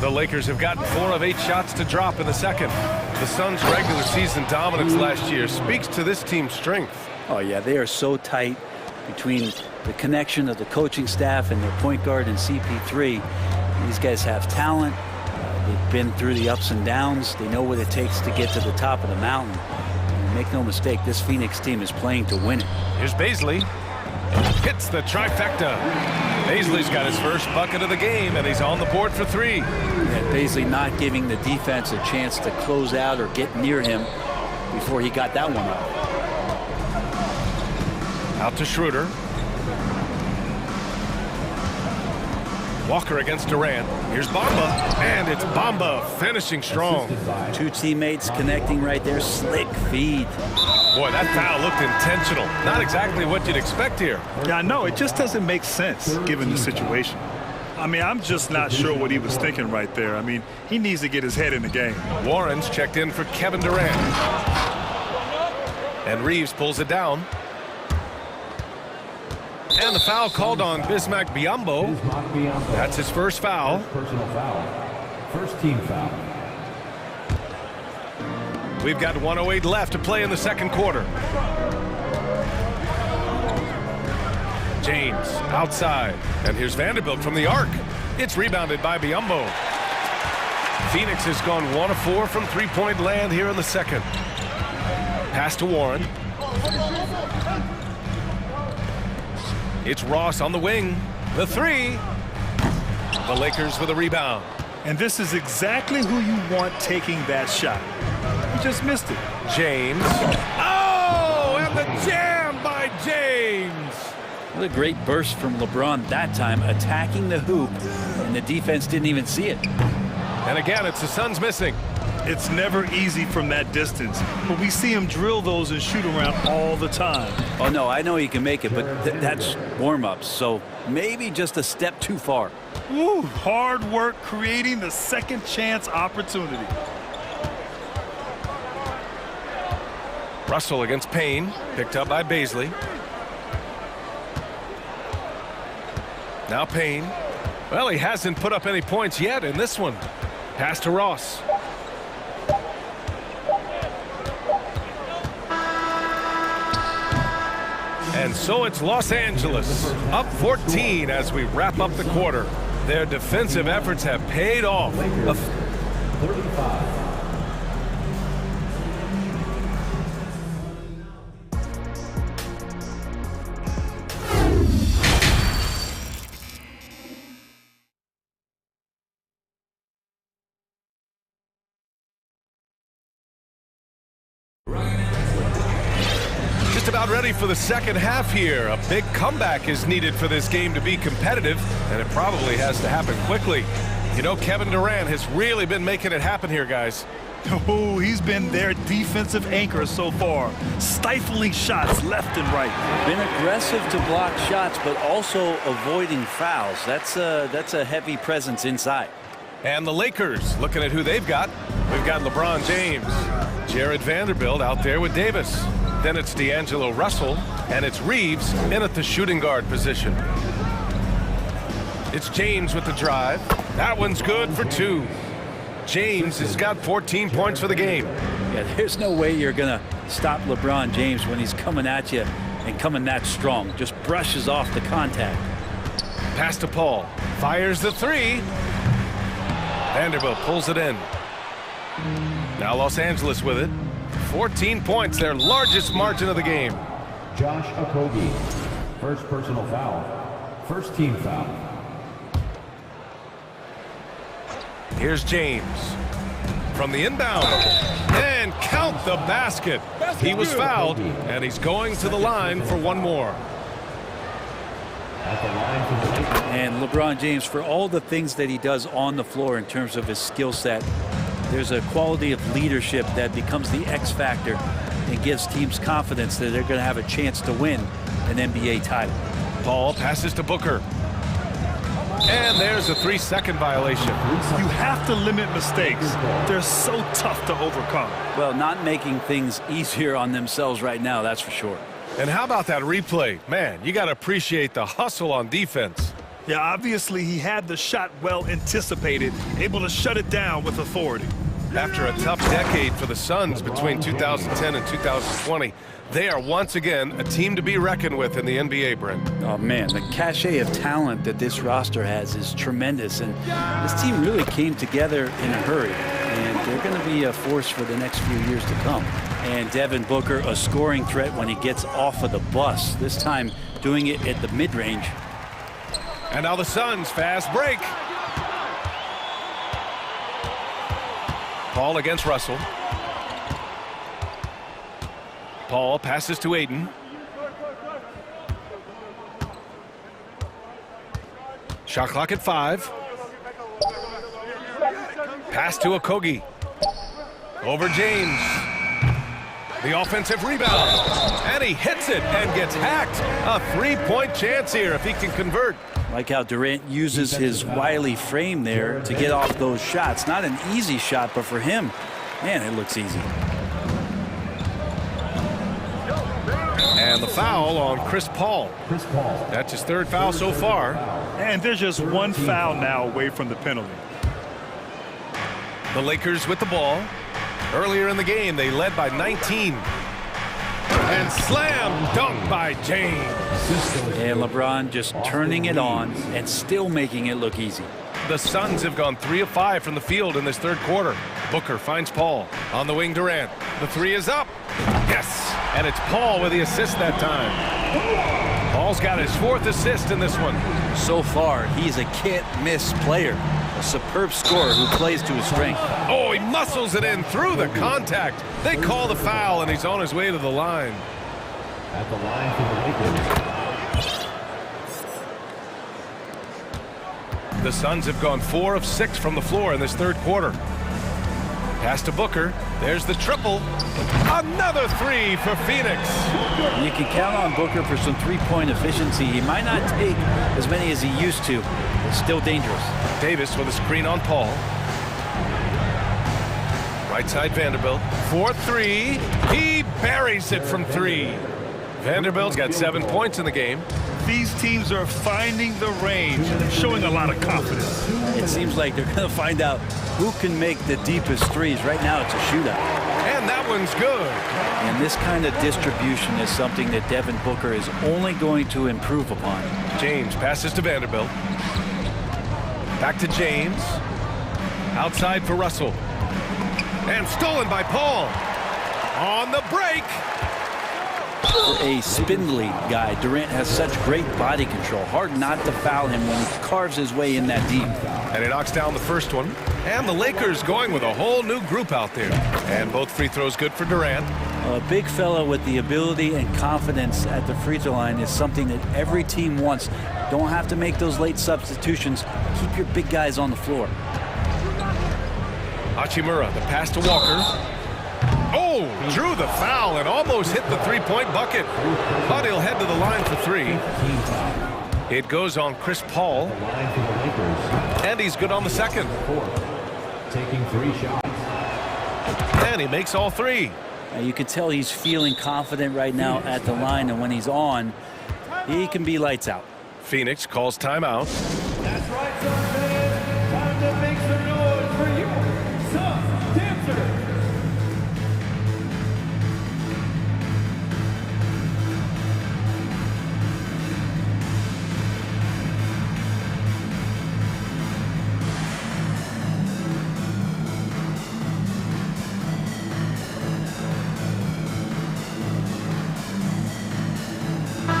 A: The Lakers have gotten 4 of 8 shots to drop in the second. The Suns' regular season dominance last year speaks to this team's strength.
N: Oh, yeah, they are so tight between the connection of the coaching staff and their point guard and CP3. These guys have talent. They've been through the ups and downs. They know what it takes to get to the top of the mountain. And make no mistake, this Phoenix team is playing to win it.
A: Here's Bazley. Hits the trifecta. Bazley's got his first bucket of the game, and he's on the board for 3.
N: Yeah, Bazley not giving the defense a chance to close out or get near him before he got that one up.
A: Out to Schroeder. Walker against Durant. Here's Bamba, and it's Bamba finishing strong.
N: 2 teammates connecting right there. Slick feed.
A: Boy, that foul looked intentional. Not exactly what you'd expect here.
B: Yeah, I know. It just doesn't make sense given the situation. I mean, I'm just not sure what he was thinking right there. I mean, he needs to get his head in the game.
A: Warren's checked in for Kevin Durant. And Reeves pulls it down. And the foul called on Bismack Biyombo. That's his first foul.
J: Personal foul. First team foul.
A: We've got 1:08 left to play in the second quarter. James outside. And here's Vanderbilt from the arc. It's rebounded by Biyombo. Phoenix has gone 1 of 4 from three-point land here in the second. Pass to Warren. It's Ross on the wing. The 3. The Lakers with a rebound.
B: And this is exactly who you want taking that shot. He just missed it.
A: James. Oh, and the jam by James.
N: What a great burst from LeBron that time, attacking the hoop, and the defense didn't even see it.
A: And again, it's the Suns missing.
B: It's never easy from that distance, but we see him drill those and shoot around all the time.
N: Oh, no, I know he can make it, but that's warm-ups, so maybe just a step too far.
B: Ooh, hard work creating the second chance opportunity.
A: Russell against Payne, picked up by Bazley. Now Payne. Well, he hasn't put up any points yet in this one. Pass to Ross. And so it's Los Angeles, up 14 as we wrap up the quarter. Their defensive efforts have paid off.
J: 35.
A: Just about ready for the second half here. A big comeback is needed for this game to be competitive, and it probably has to happen quickly. You know, Kevin Durant has really been making it happen here, guys.
B: Oh, he's been their defensive anchor so far, stifling shots left and right.
N: Been aggressive to block shots, but also avoiding fouls. That's a heavy presence inside.
A: And the Lakers, looking at who they've got. We've got LeBron James, Jared Vanderbilt out there with Davis. Then it's D'Angelo Russell, and it's Reeves in at the shooting guard position. It's James with the drive. That one's good for 2. James has got 14 points for the game.
N: Yeah, there's no way you're going to stop LeBron James when he's coming at you and coming that strong. Just brushes off the contact.
A: Pass to Paul. Fires the 3. Vanderbilt pulls it in. Now Los Angeles with it. 14 points, their largest margin of the game.
J: Josh Okogie, first personal foul. First team foul.
A: Here's James from the inbound. And count the basket. He was fouled, and he's going to the line for one more.
N: And LeBron James, for all the things that he does on the floor in terms of his skill set, there's a quality of leadership that becomes the X factor and gives teams confidence that they're going to have a chance to win an NBA title.
A: Paul passes to Booker. And there's a 3-second violation.
B: You have to limit mistakes. They're so tough to overcome.
N: Well, not making things easier on themselves right now, that's for sure.
A: And how about that replay? Man, you got to appreciate the hustle on defense.
B: Yeah, obviously he had the shot well anticipated, able to shut it down with authority.
A: After a tough decade for the Suns between 2010 and 2020, they are once again a team to be reckoned with in the NBA, Brent.
N: Oh, man, the cachet of talent that this roster has is tremendous, and this team really came together in a hurry, and they're going to be a force for the next few years to come. And Devin Booker, a scoring threat when he gets off of the bus, this time doing it at the mid-range.
A: And now the Suns, fast break. Paul against Russell. Paul passes to Aiden. Shot clock at 5. Pass to Okogie. Over James. The offensive rebound. And he hits it and gets hacked. A three-point chance here if he can convert.
N: Like how Durant uses his wily frame there to get off those shots. Not an easy shot, but for him, man, it looks easy.
A: And the foul on Chris Paul. That's his third foul so far.
B: And there's just one foul now away from the penalty.
A: The Lakers with the ball. Earlier in the game, they led by 19. And slam dunk by James.
N: And LeBron just turning it on and still making it look easy.
A: The Suns have gone 3 of 5 from the field in this third quarter. Booker finds Paul. On the wing, Durant. The three is up. Yes. And it's Paul with the assist that time. Paul's got his 4th assist in this one.
N: So far, he's a can't-miss player. A superb scorer who plays to his strength.
A: Oh, he muscles it in through the contact. They call the foul, and he's on his way to the line.
J: At the line for the Lakers.
A: The Suns have gone 4 of 6 from the floor in this third quarter. Pass to Booker. There's the triple. Another 3 for Phoenix.
N: You can count on Booker for some three-point efficiency. He might not take as many as he used to. It's still dangerous.
A: Davis with a screen on Paul. Right side Vanderbilt. 4-3. He buries it from 3. Vanderbilt's got 7 points in the game.
B: These teams are finding the range, showing a lot of confidence.
N: It seems like they're going to find out who can make the deepest threes. Right now, it's a shootout.
A: And that one's good.
N: And this kind of distribution is something that Devin Booker is only going to improve upon.
A: James passes to Vanderbilt. Back to James. Outside for Russell. And stolen by Paul. On the break.
N: For a spindly guy, Durant has such great body control. Hard not to foul him when he carves his way in that deep.
A: And he knocks down the first one. And the Lakers going with a whole new group out there. And both free throws good for Durant.
N: A big fella with the ability and confidence at the free throw line is something that every team wants. Don't have to make those late substitutions. Keep your big guys on the floor.
A: Hachimura, the pass to Walker. Oh, drew the foul and almost hit the three-point bucket. But he'll head to the line for 3. It goes on Chris Paul. And he's good on the second.
J: Taking 3 shots.
A: And he makes all 3.
N: You can tell he's feeling confident right now at the line, and when he's on, he can be lights out.
A: Phoenix calls timeout.
J: That's right, Sun fans. Time to make some noise for your Sun Dancer.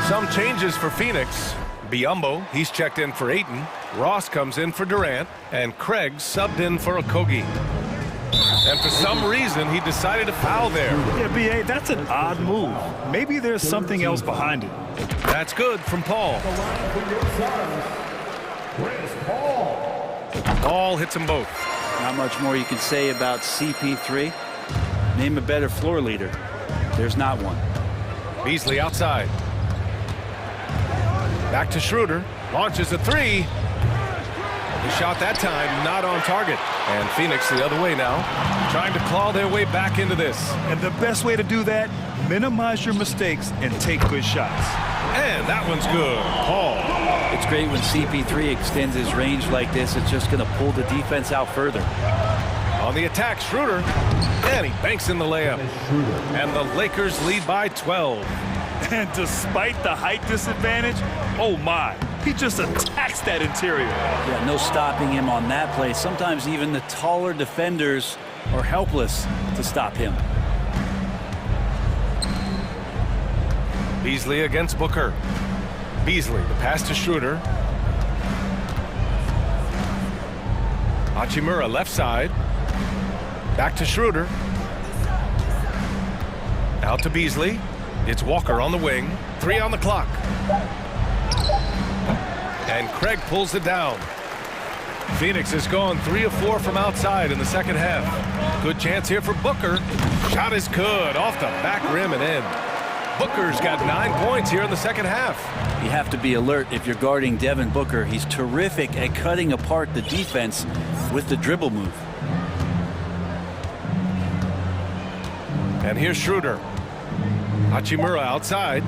A: Some changes for Phoenix. Biyombo, he's checked in for Ayton. Ross comes in for Durant. And Craig subbed in for Okogie. And for some reason, he decided to foul there.
B: Yeah, B.A., that's an odd move. Maybe there's something else behind it.
A: That's good from Paul. Paul hits them both.
N: Not much more you can say about CP3. Name a better floor leader. There's not one.
A: Beasley outside. Back to Schroeder. Launches a 3. He shot that time, not on target. And Phoenix the other way now, trying to claw their way back into this.
B: And the best way to do that, minimize your mistakes and take good shots.
A: And that one's good. Paul
N: It's great when CP3 extends his range like this. It's just going to pull the defense out further.
A: On the attack, Schroeder. And he banks in the layup. And the Lakers lead by 12.
B: And despite the height disadvantage, oh my, he just attacks that interior.
N: Yeah, no stopping him on that play. Sometimes even the taller defenders are helpless to stop him.
A: Beasley against Booker. Beasley, the pass to Schroeder. Hachimura left side. Back to Schroeder. Out to Beasley. It's Walker on the wing. 3 on the clock. And Craig pulls it down. Phoenix has gone 3 of 4 from outside in the second half. Good chance here for Booker. Shot is good. Off the back rim and in. Booker's got 9 points here in the second half.
N: You have to be alert if you're guarding Devin Booker. He's terrific at cutting apart the defense with the dribble move.
A: And here's Schroeder. Hachimura outside.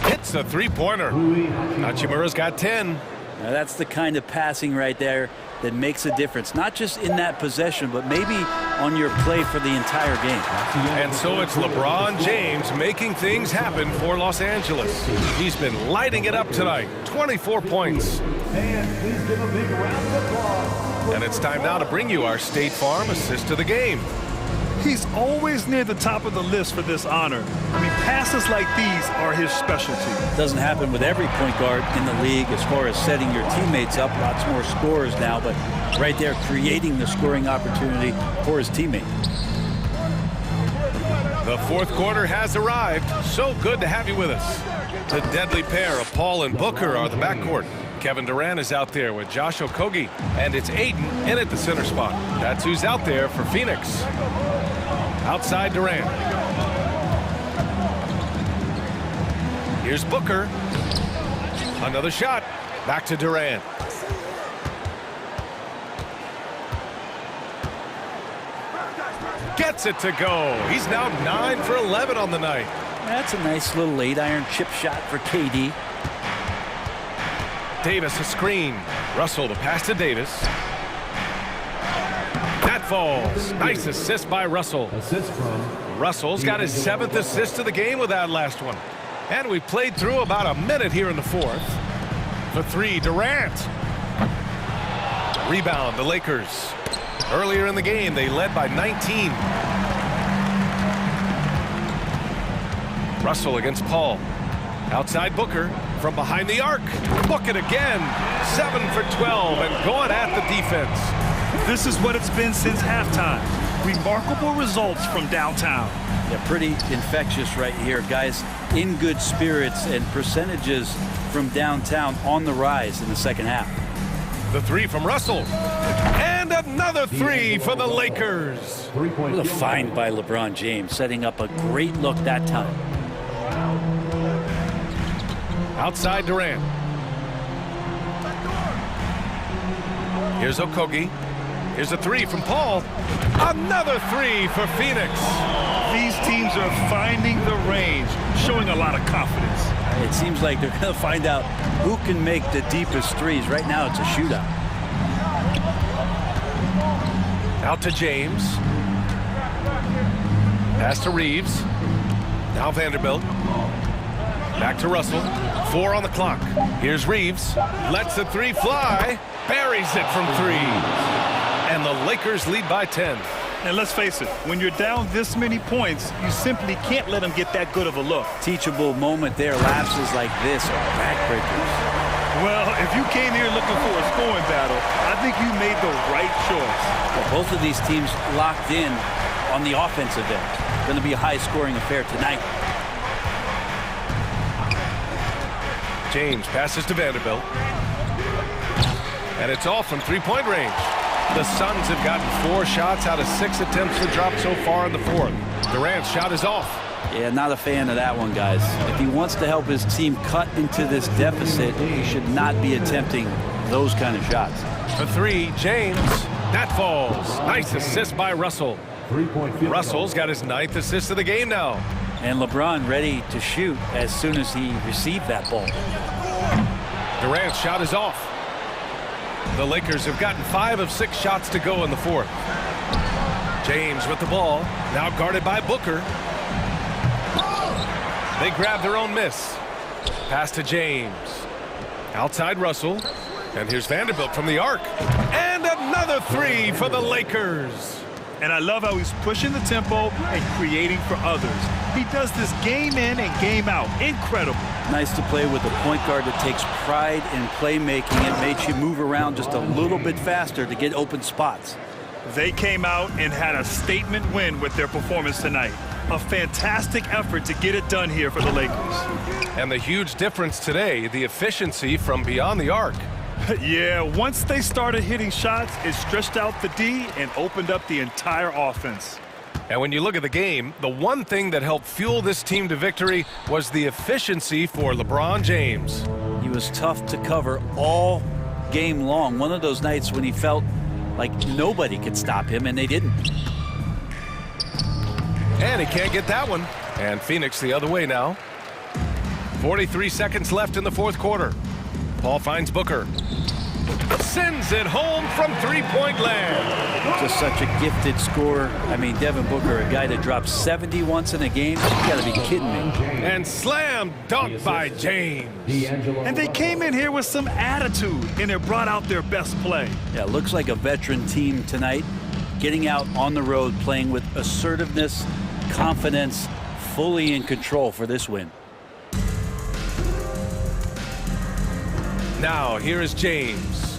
A: Hits a three-pointer. Hachimura's got 10.
N: Now that's the kind of passing right there that makes a difference. Not just in that possession, but maybe on your play for the entire game.
A: And so it's LeBron James making things happen for Los Angeles. He's been lighting it up tonight. 24 points. And it's time now to bring you our State Farm assist of the game.
B: He's always near the top of the list for this honor. I mean, passes like these are his specialty.
N: Doesn't happen with every point guard in the league as far as setting your teammates up. Lots more scorers now, but right there creating the scoring opportunity for his teammate.
A: The fourth quarter has arrived. So good to have you with us. The deadly pair of Paul and Booker are the backcourt. Kevin Durant is out there with Josh Okogie, and it's Aiden in at the center spot. That's who's out there for Phoenix. Outside Durant. Here's Booker. Another shot. Back to Durant. Gets it to go. He's now 9 for 11 on the night.
N: That's a nice little 8-iron chip shot for KD.
A: Davis a screen. Russell the pass to Davis. That falls. Nice assist by Russell.
J: Assist from
A: Russell's got his 7th assist of the game with that last one. And we played through about a minute here in the fourth. For 3, Durant. Rebound, the Lakers. Earlier in the game, they led by 19. Russell against Paul. Outside Booker. From behind the arc. Book it again. 7 for 12 and going at the defense.
B: This is what it's been since halftime. Remarkable results from downtown.
N: Yeah, pretty infectious right here. Guys in good spirits and percentages from downtown on the rise in the second half.
A: The 3 from Russell. And another 3 for the Lakers.
N: What a find by LeBron James, setting up a great look that time.
A: Outside Durant. Here's Okogie. Here's a 3 from Paul. Another 3 for Phoenix.
B: These teams are finding the range, showing a lot of confidence.
N: It seems like they're going to find out who can make the deepest threes. Right now it's a shootout.
A: Out to James. Pass to Reeves. Now Vanderbilt. Back to Russell. 4 on the clock. Here's Reeves. Lets the 3 fly. Buries it from 3. And the Lakers lead by 10.
B: And let's face it, when you're down this many points, you simply can't let them get that good of a look.
N: Teachable moment there. Lapses like this are backbreakers.
B: Well, if you came here looking for a scoring battle, I think you made the right choice.
N: Well, both of these teams locked in on the offensive end. Going to be a high-scoring affair tonight.
A: James passes to Vanderbilt. And it's off from 3-point range. The Suns have gotten 4 shots out of 6 attempts to drop so far in the fourth. Durant's shot is off.
N: Yeah, not a fan of that one, guys. If he wants to help his team cut into this deficit, he should not be attempting those kind of shots.
A: The 3, James. That falls. Nice assist by Russell. Russell's got his 9th assist of the game now.
N: And LeBron ready to shoot as soon as he received that ball.
A: Durant's shot is off. The Lakers have gotten 5 of 6 shots to go in the fourth. James with the ball, now guarded by Booker. They grab their own miss. Pass to James. Outside Russell. And here's Vanderbilt from the arc. And another 3 for the Lakers.
B: And I love how he's pushing the tempo and creating for others. He does this game in and game out. Incredible.
N: Nice to play with a point guard that takes pride in playmaking and makes you move around just a little bit faster to get open spots.
B: They came out and had a statement win with their performance tonight. A fantastic effort to get it done here for the Lakers.
A: And the huge difference today, the efficiency from beyond the arc.
B: Yeah, once they started hitting shots, it stretched out the D and opened up the entire offense.
A: And when you look at the game, the one thing that helped fuel this team to victory was the efficiency for LeBron James.
N: He was tough to cover all game long. One of those nights when he felt like nobody could stop him, and they didn't.
A: And he can't get that one. And Phoenix the other way now. 43 seconds left in the fourth quarter. Paul finds Booker. Sends it home from three-point land.
N: Just such a gifted scorer. I mean, Devin Booker, a guy that dropped 70 once in a game. You gotta be kidding me.
A: And slam dunk by James.
B: And they came in here with some attitude, and it brought out their best play.
N: Yeah, looks like a veteran team tonight. Getting out on the road, playing with assertiveness, confidence, fully in control for this win.
A: Now, here is James.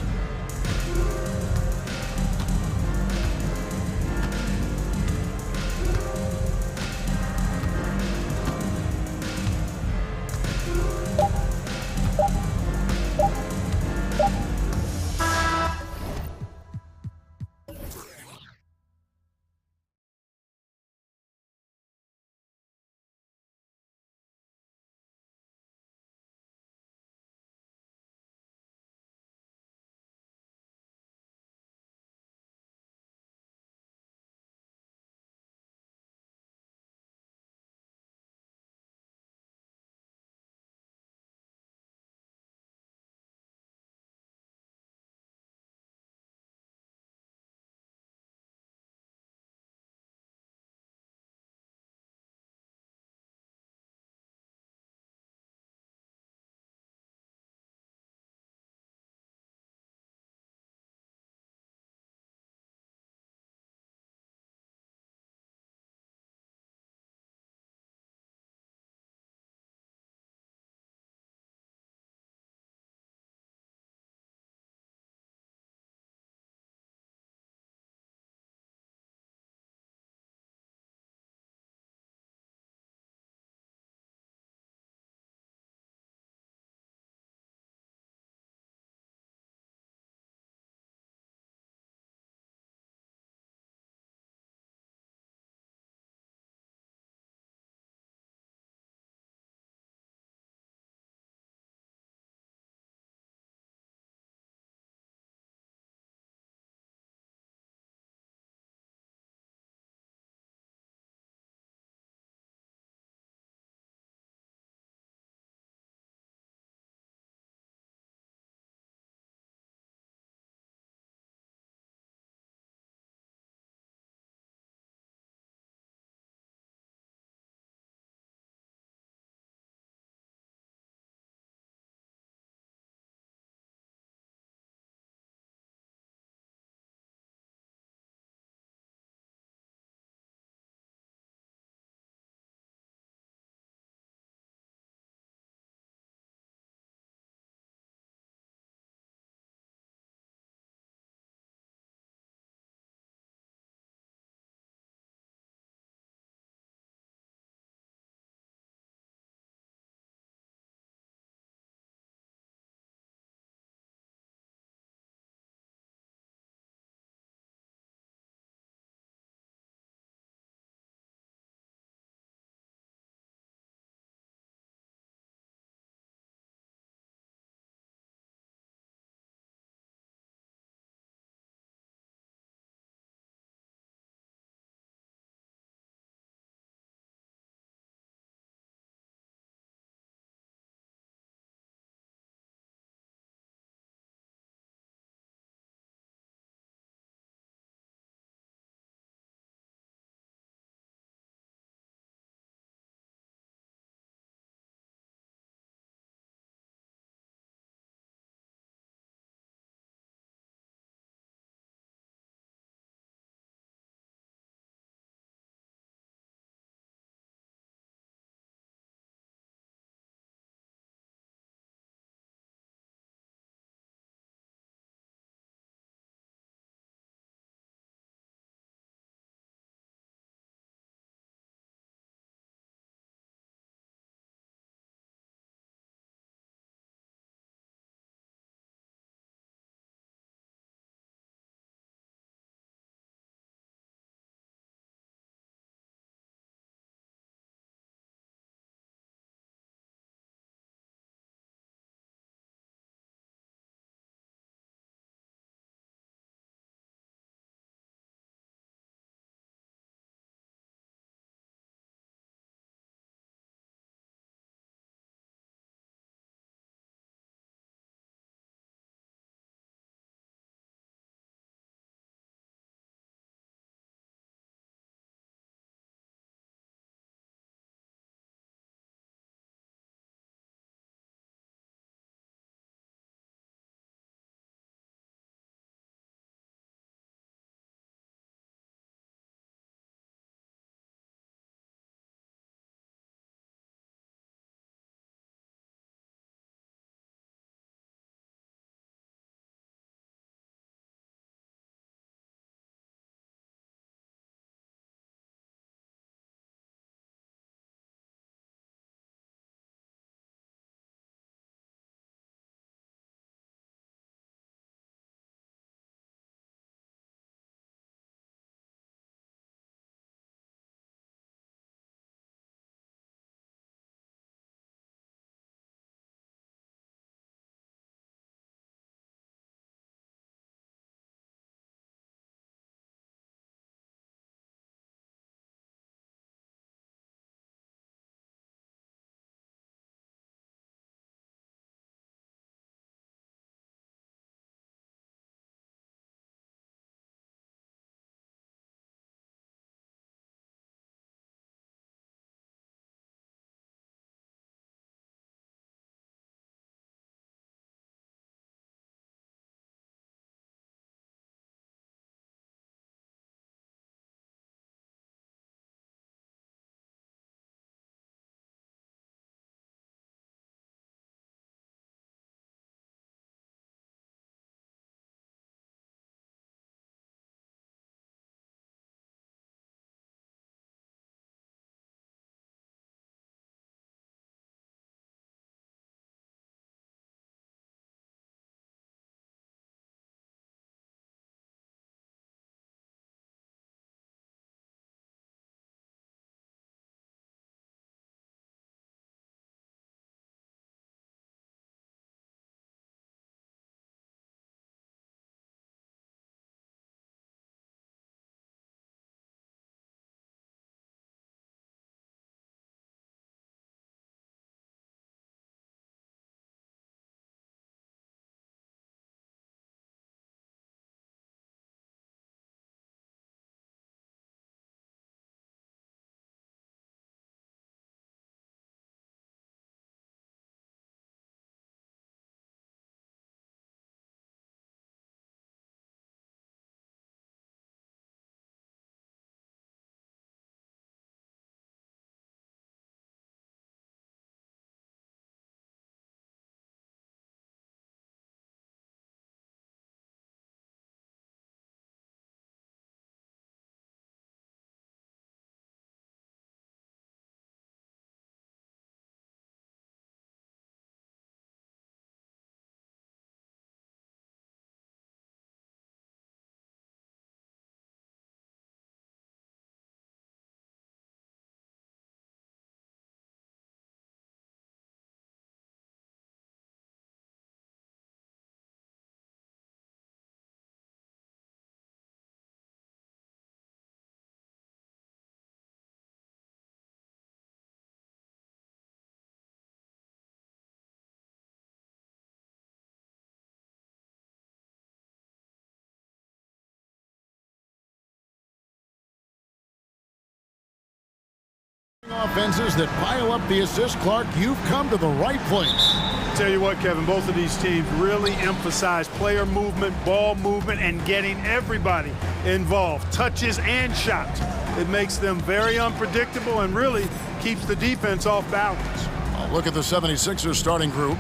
D: offenses that pile up the assist, Clark, you've come to the right place.
M: Tell you what, Kevin, both of these teams really emphasize player movement, ball movement, and getting everybody involved, touches and shots. It makes them very unpredictable and really keeps the defense off balance.
D: Look at the 76ers starting group.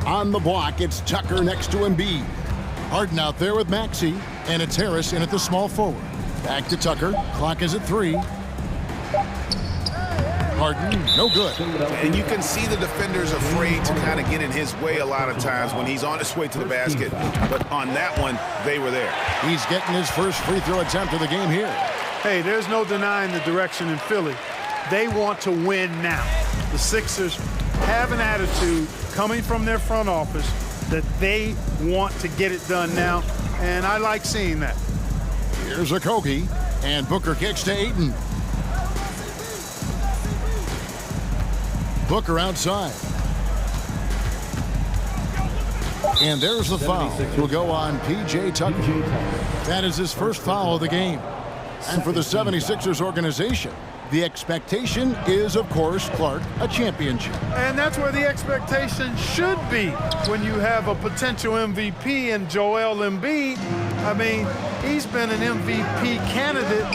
D: On the block, it's Tucker next to Embiid. Harden out there with Maxey, and it's Harris in at the small forward. Back to Tucker. Clock is at 3. Harden, no good.
O: And you can see the defenders afraid to kind of get in his way a lot of times when he's on his way to the basket. But on that one, they were there.
D: He's getting his first free throw attempt of the game here.
M: Hey, there's no denying the direction in Philly. They want to win now. The Sixers have an attitude coming from their front office that they want to get it done now, and I like seeing that.
D: Here's Okogie, and Booker kicks to Ayton. Booker outside. And there's the foul. Will go on P.J. Tucker. That is his first foul of the game. And for the 76ers organization, the expectation is, of course, Clark, a championship.
M: And that's where the expectation should be when you have a potential MVP in Joel Embiid. I mean, he's been an MVP candidate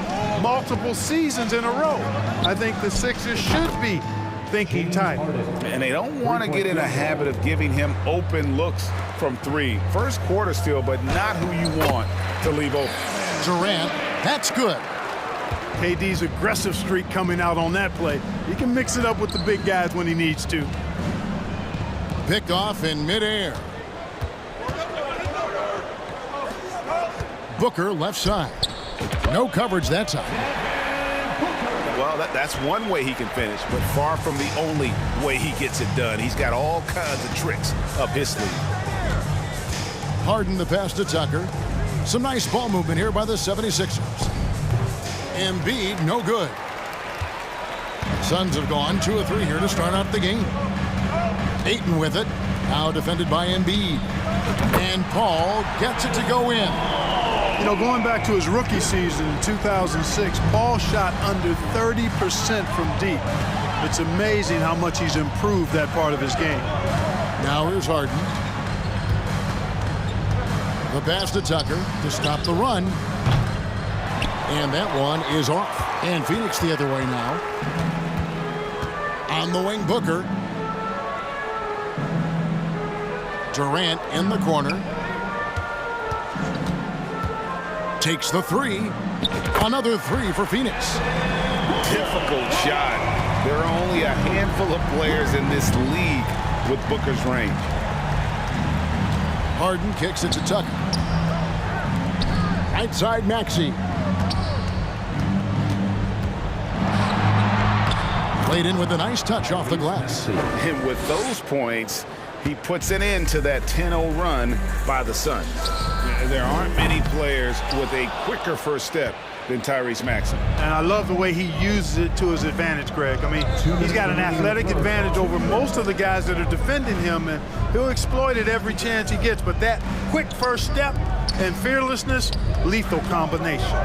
M: multiple seasons in a row. I think the Sixers should be thinking tight.
O: And they don't want to get in a habit of giving him open looks from 3. First quarter still, but not who you want to leave open.
D: Durant, that's good.
M: KD's aggressive streak coming out on that play. He can mix it up with the big guys when he needs to.
D: Picked off in midair. Booker left side. No coverage that time.
O: Well, that's one way he can finish, but far from the only way he gets it done. He's got all kinds of tricks up his sleeve.
D: Harden the pass to Tucker. Some nice ball movement here by the 76ers. Embiid, no good. Suns have gone 2 of 3 here to start out the game. Ayton with it. Now defended by Embiid. And Paul gets it to go in.
M: You know, going back to his rookie season in 2006, Paul shot under 30% from deep. It's amazing how much he's improved that part of his game.
D: Now here's Harden. The pass to Tucker to stop the run. And that one is off. And Phoenix the other way now. On the wing, Booker. Durant in the corner. Takes the 3. Another 3 for Phoenix.
O: Difficult shot. There are only a handful of players in this league with Booker's range.
D: Harden kicks it to Tucker. Right side, Maxey. Played in with a nice touch off the glass.
O: And with those points, he puts an end to that 10-0 run by the Suns. There aren't many players with a quicker first step than Tyrese Maxey.
M: And I love the way he uses it to his advantage, Greg. I mean, he's got an athletic advantage over most of the guys that are defending him, and he'll exploit it every chance he gets. But that quick first step and fearlessness, lethal combination.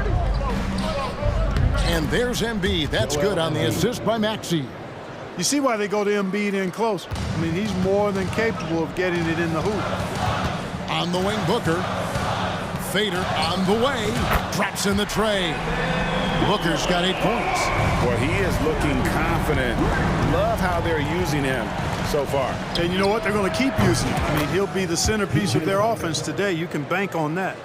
D: And there's Embiid. That's good on the assist by Maxey.
M: You see why they go to Embiid in close. I mean, he's more than capable of getting it in the hoop.
D: On the wing, Booker. Fader on the way. Drops in the tray. Booker's got 8 points.
O: Well, he is looking confident. Love how they're using him so far.
M: And you know what? They're going to keep using him. I mean, he'll be the centerpiece of their offense today. You can bank on that.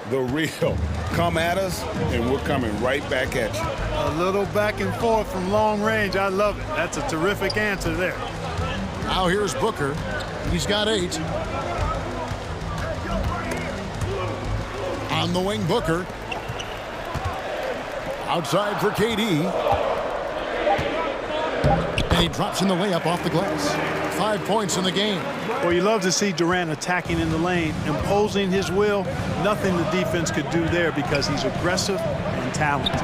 O: The real. Come at us, and we're coming right back at you.
M: A little back and forth from long range. I love it. That's a terrific answer there.
D: Now here's Booker. He's got 8. On the wing, Booker. Outside for KD. And he drops in the layup off the glass. 5 points in the game.
M: Well, you love to see Durant attacking in the lane, imposing his will. Nothing the defense could do there because he's aggressive and talented.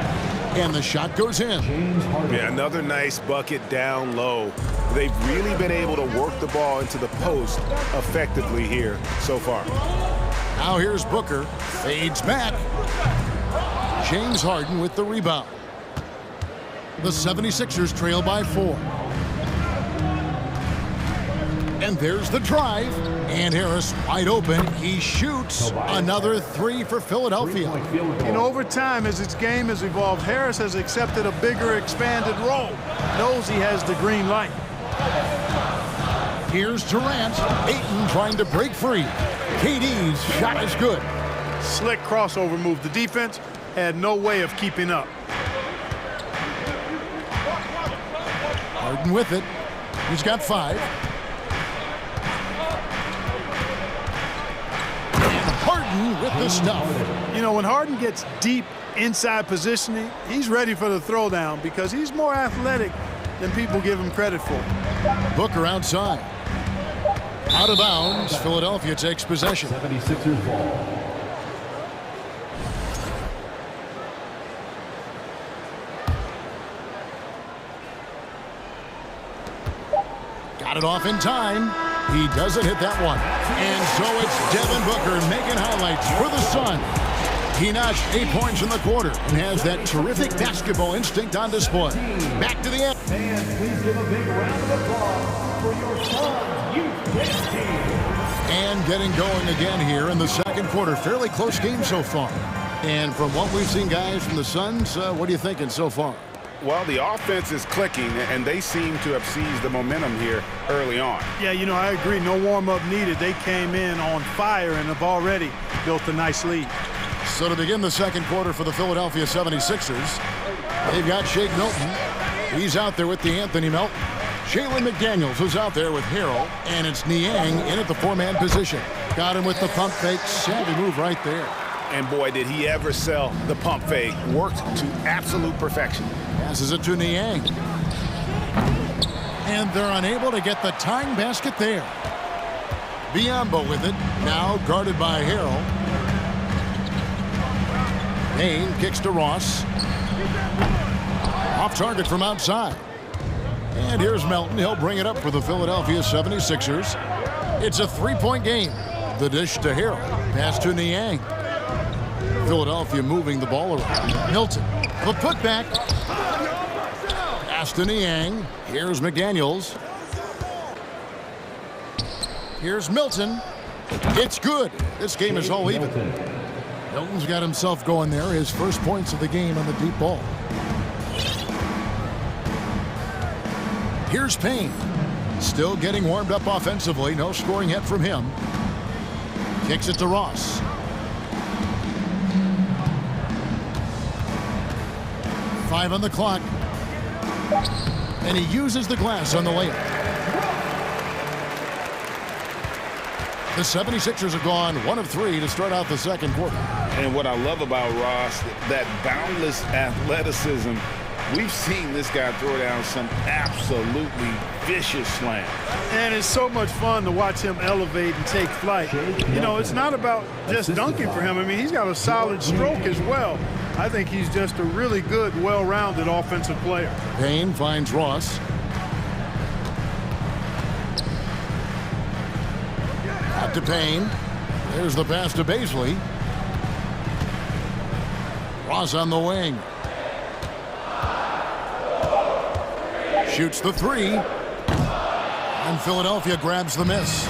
D: And the shot goes in.
O: Yeah, another nice bucket down low. They've really been able to work the ball into the post effectively here so far.
D: Now here's Booker. Fades back. James Harden with the rebound. The 76ers trail by 4. And there's the drive. And Harris wide open. He shoots another 3 for Philadelphia.
M: You know, over time, as its game has evolved, Harris has accepted a bigger, expanded role. Knows he has the green light.
D: Here's Durant. Ayton trying to break free. KD's shot is good.
M: Slick crossover move. The defense had no way of keeping up.
D: Harden with it. He's got 5. And Harden with the stuff.
M: You know, when Harden gets deep inside positioning, he's ready for the throwdown because he's more athletic than people give him credit for.
D: Booker outside. Out of bounds. Philadelphia takes possession.
J: 76ers ball.
D: Got it off in time. He doesn't hit that one. And so it's Devin Booker making highlights for the Sun. He notched 8 points in the quarter and has that terrific basketball instinct on display. Back to the end.
J: And please give a big round of applause for your Suns youth team.
D: And getting going again here in the second quarter. Fairly close game so far. And from what we've seen, guys, from the Suns, what are you thinking so far?
O: Well, the offense is clicking, and they seem to have seized the momentum here early on.
M: Yeah, you know, I agree. No warm-up needed. They came in on fire and have already built a nice lead.
D: So to begin the second quarter for the Philadelphia 76ers, they've got Shake Milton. He's out there with the Anthony Melton. Jalen McDaniels is out there with Harrell, and it's Niang in at the 4-man position. Got him with the pump fake. Savvy move right there.
O: And boy, did he ever sell the pump fake. Worked to absolute perfection.
D: Passes it to Niang. And they're unable to get the tying basket there. Biyombo with it. Now guarded by Harrell. Payne kicks to Ross. Off target from outside. And here's Melton. He'll bring it up for the Philadelphia 76ers. It's a 3-point game. The dish to Harrell. Pass to Niang. Philadelphia moving the ball around. Milton. The putback. Pass to Niang. Here's McDaniels. Here's Milton. It's good. This game is all even. Milton's got himself going there. His first points of the game on the deep ball. Here's Payne. Still getting warmed up offensively. No scoring yet from him. Kicks it to Ross. Five on the clock. And he uses the glass on the layup. The 76ers have gone 1 of 3 to start out the second quarter.
P: And what I love about Ross, that boundless athleticism. We've seen this guy throw down some absolutely vicious slams.
M: And it's so much fun to watch him elevate and take flight. You know, it's not about just dunking for him. I mean, he's got a solid stroke as well. I think he's just a really good, well-rounded offensive player.
D: Payne finds Ross. Out to Payne. There's the pass to Baisley. Ross on the wing. Shoots the 3. And Philadelphia grabs the miss.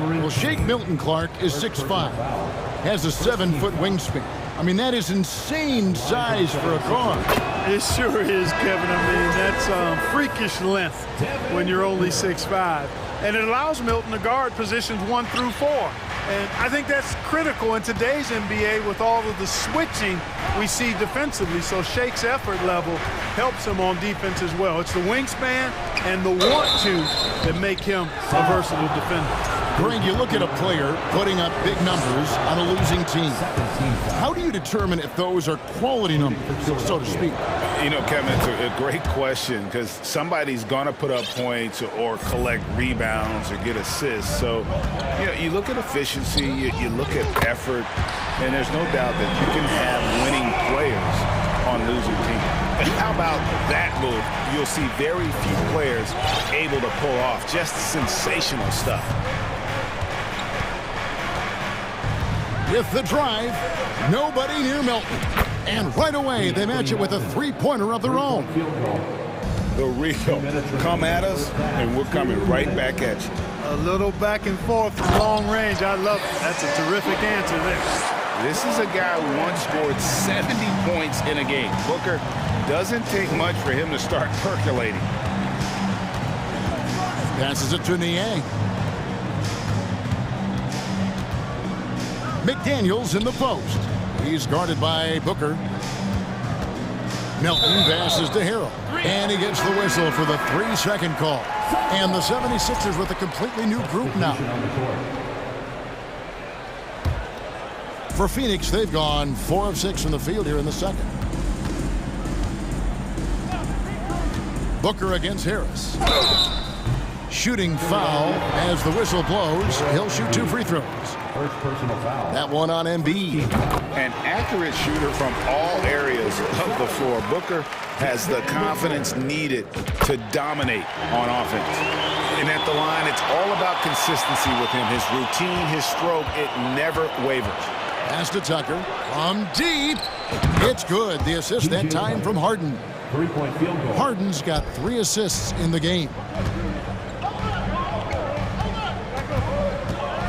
D: Well, Shake Milton Clark is 6'5". Has a 7-foot wingspan. I mean, that is insane size for a guard.
M: It sure is, Kevin. I mean, that's freakish length when you're only 6'5". And it allows Milton to guard positions 1 through 4. And I think that's critical in today's NBA with all of the switching we see defensively. So Shake's effort level helps him on defense as well. It's the wingspan and the want-to that make him a versatile defender.
D: Greg, you look at a player putting up big numbers on a losing team. How do you determine if those are quality numbers, so to speak?
O: You know, Kevin, it's a great question because somebody's going to put up points or collect rebounds or get assists. So, you know, you look at efficiency, you look at effort, and there's no doubt that you can have winning players on losing teams. But how about that move? You'll see very few players able to pull off just sensational stuff.
D: With the drive, nobody near Milton. And right away, they match it with a three-pointer of their own.
P: The real come at us, and we're coming right back at you.
M: A little back and forth from long range. I love it. That's a terrific answer there.
P: This is a guy who once scored 70 points in a game. Booker, doesn't take much for him to start percolating.
D: Passes it to Niang. McDaniels in the post. He's guarded by Booker. Milton passes to Harrell. And he gets the whistle for the 3-second call. And the 76ers with a completely new group now. For Phoenix, they've gone 4 of 6 from the field here in the second. Booker against Harris. Shooting foul as the whistle blows. He'll shoot 2 free throws.
J: First personal foul.
D: That one on Embiid.
P: An accurate shooter from all areas of the floor. Booker has the confidence needed to dominate on offense. And at the line, it's all about consistency with him. His routine, his stroke, it never wavers.
D: Pass to Tucker. From deep. It's good. The assist that time from Harden.
J: 3-point field goal.
D: Harden's got 3 assists in the game.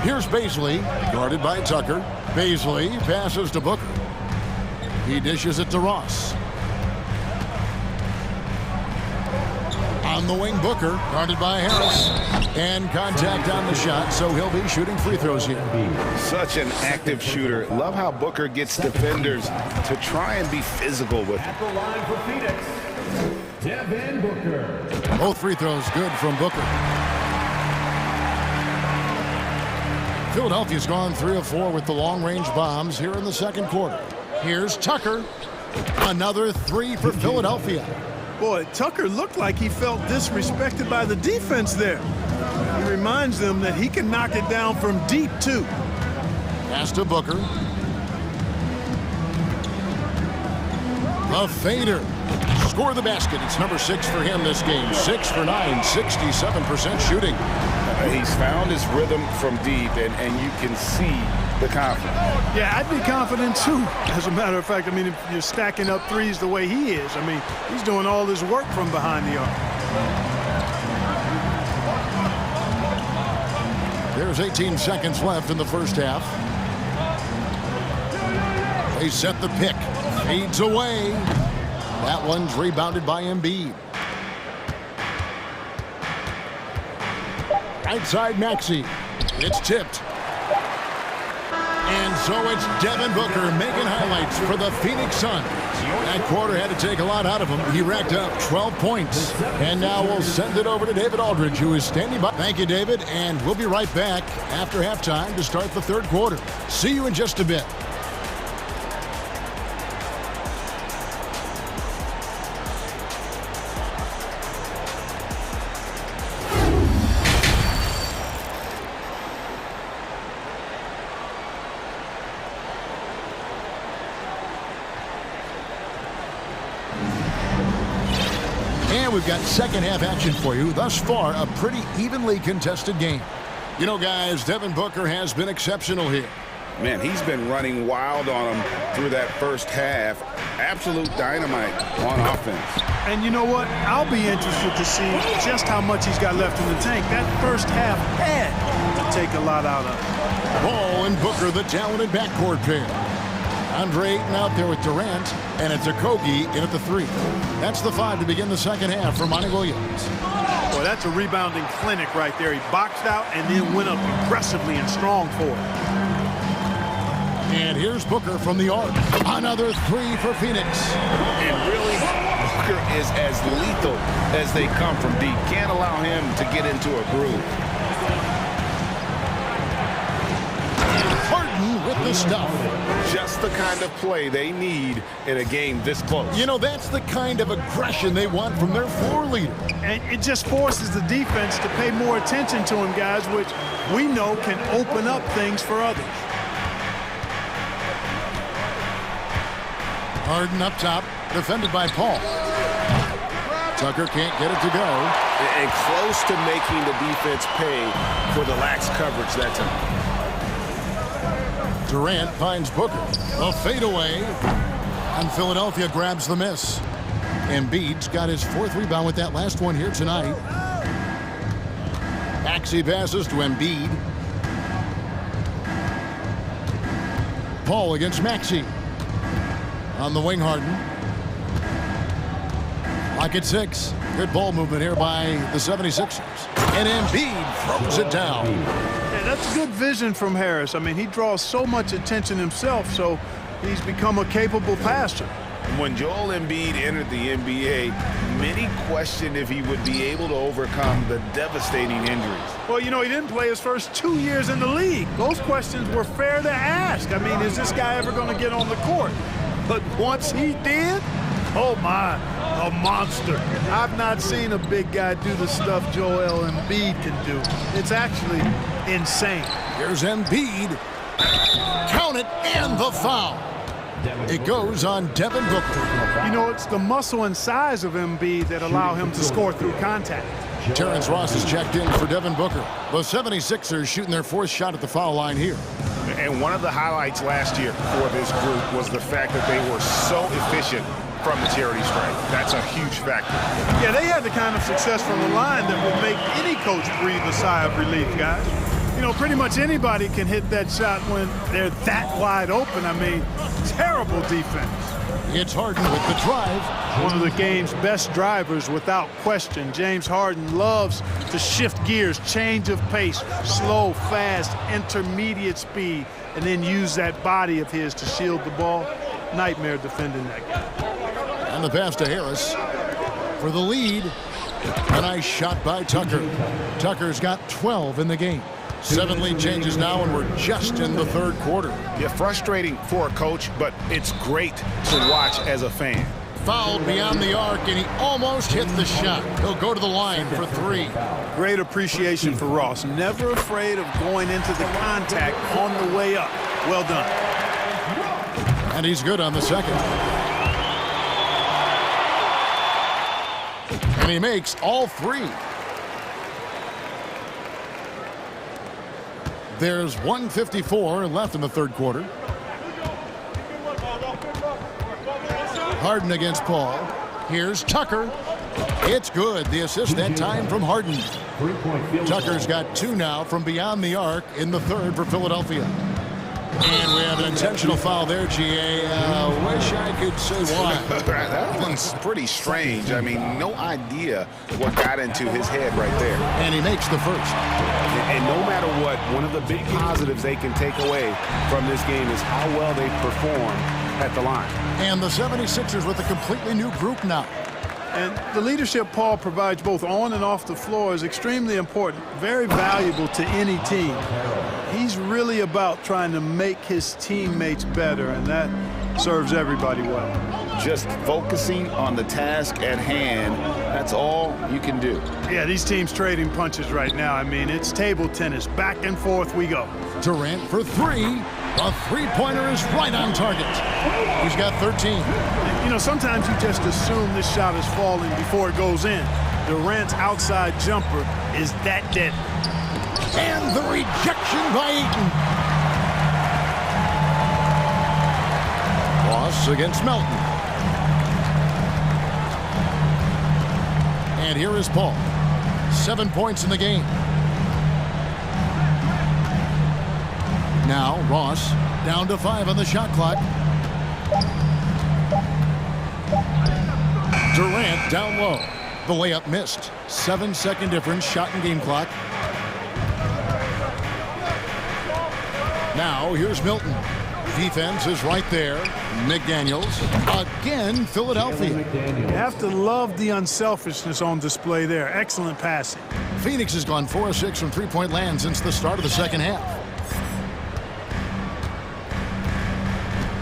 D: Here's Baisley, guarded by Tucker. Baisley passes to Booker. He dishes it to Ross. On the wing, Booker, guarded by Harris. And contact on the shot, so he'll be shooting free throws here.
P: Such an active shooter. Love how Booker gets defenders to try and be physical with him.
J: At the line for Phoenix, Devin Booker.
D: Both free throws good from Booker. Philadelphia's gone 3 of 4 with the long-range bombs here in the second quarter. Here's Tucker. Another 3 for Philadelphia.
I: Boy, Tucker looked like he felt disrespected by the defense there. He reminds them that he can knock it down from deep, too.
D: Pass to Booker. A fader. Score the basket. It's number 6 for him this game. 6 for 9, 67% shooting.
P: He's found his rhythm from deep, and you can see the confidence.
I: Yeah, I'd be confident, too. As a matter of fact, I mean, if you're stacking up threes the way he is, I mean, he's doing all this work from behind the arc.
D: There's 18 seconds left in the first half. They set the pick. Fades away. That one's rebounded by Embiid. Right side Maxey. It's tipped. And so it's Devin Booker making highlights for the Phoenix Suns. That quarter had to take a lot out of him. He racked up 12 points. And now we'll send it over to David Aldridge, who is standing by. Thank you, David. And we'll be right back after halftime to start the third quarter. See you in just a bit. We've got second half action for you. Thus far, a pretty evenly contested game. You know, guys, Devin Booker has been exceptional here.
P: Man, he's been running wild on him through that first half. Absolute dynamite on offense.
I: And you know what? I'll be interested to see just how much he's got left in the tank. That first half had to take a lot out of him.
D: Ball and Booker, the talented backcourt pair. Andre Ayton out there with Durant, and it's Okogie in at the 3. That's the 5 to begin the second half for Monty Williams.
I: Boy, that's a rebounding clinic right there. He boxed out and then went up aggressively and strong for it.
D: And here's Booker from the arc. Another 3 for Phoenix.
P: And really, Booker is as lethal as they come from deep. Can't allow him to get into a groove.
D: With the stuff.
P: Just the kind of play they need in a game this close.
D: You know, that's the kind of aggression they want from their floor leader.
I: And it just forces the defense to pay more attention to him, guys, which we know can open up things for others.
D: Harden up top, defended by Paul. Tucker can't get it to go.
P: And close to making the defense pay for the lax coverage that time.
D: Durant finds Booker. A fadeaway. And Philadelphia grabs the miss. Embiid's got his 4th rebound with that last one here tonight. Maxey passes to Embiid. Paul against Maxey. On the wing, Harden. Lock at 6. Good ball movement here by the 76ers. And Embiid throws it down.
M: Yeah, that's good vision from Harris. I mean, he draws so much attention himself, so he's become a capable passer.
P: When Joel Embiid entered the NBA, many questioned if he would be able to overcome the devastating injuries.
M: Well, you know, he didn't play his first 2 years in the league. Those questions were fair to ask. I mean, is this guy ever going to get on the court? But once he did, oh my, a monster. I've not seen a big guy do the stuff Joel Embiid can do. It's actually insane.
D: Here's Embiid. Count it, and the foul. It goes on Devin Booker.
M: You know, it's the muscle and size of Embiid that allow him to score through contact.
D: Terrence Ross is checked in for Devin Booker. The 76ers shooting their 4th shot at the foul line here.
O: And one of the highlights last year for this group was the fact that they were so efficient from the charity stripe. That's a huge factor.
M: Yeah, they had the kind of success from the line that would make any coach breathe a sigh of relief, guys. You know, pretty much anybody can hit that shot when they're that wide open. I mean, terrible defense.
D: It's Harden with the drive.
M: One of the game's best drivers without question. James Harden loves to shift gears, change of pace, slow, fast, intermediate speed, and then use that body of his to shield the ball. Nightmare defending that guy.
D: And the pass to Harris for the lead. A nice shot by Tucker. Tucker's got 12 in the game. 7 lead changes now, and we're just in the 3rd quarter.
O: Yeah, frustrating for a coach, but it's great to watch as a fan.
D: Fouled beyond the arc, and he almost hit the shot. He'll go to the line for 3.
M: Great appreciation for Ross. Never afraid of going into the contact on the way up. Well done.
D: And he's good on the 2nd. And he makes all 3. There's 1:54 left in the 3rd quarter. Harden against Paul. Here's Tucker. It's good. The assist that time from Harden. Tucker's got 2 now from beyond the arc in the 3rd for Philadelphia. And we have an intentional foul there, GA. Wish I could say why.
O: That one's pretty strange. I mean, no idea what got into his head right there.
D: And he makes the 1st.
R: And no matter what, one of the big positives they can take away from this game is how well they perform at the line.
D: And the 76ers with a completely new group now.
M: And the leadership Paul provides both on and off the floor is extremely important, very valuable to any team. He's really about trying to make his teammates better, and that serves everybody well.
P: Just focusing on the task at hand, that's all you can do.
M: Yeah, these teams trading punches right now. I mean, it's table tennis. Back and forth we go.
D: Durant for 3. A 3-pointer is right on target. He's got 13.
M: You know, sometimes you just assume this shot is falling before it goes in. Durant's outside jumper is that deadly.
D: And the rejection by Ayton. Ross against Melton. And here is Paul. 7 points in the game. Now Ross down to 5 on the shot clock. Durant down low. The layup missed. 7-second difference, shot and game clock. Now here's Milton. Defense is right there. McDaniels. Again, Philadelphia.
M: You have to love the unselfishness on display there. Excellent passing.
D: Phoenix has gone 4 of 6 from 3-point land since the start of the 2nd half.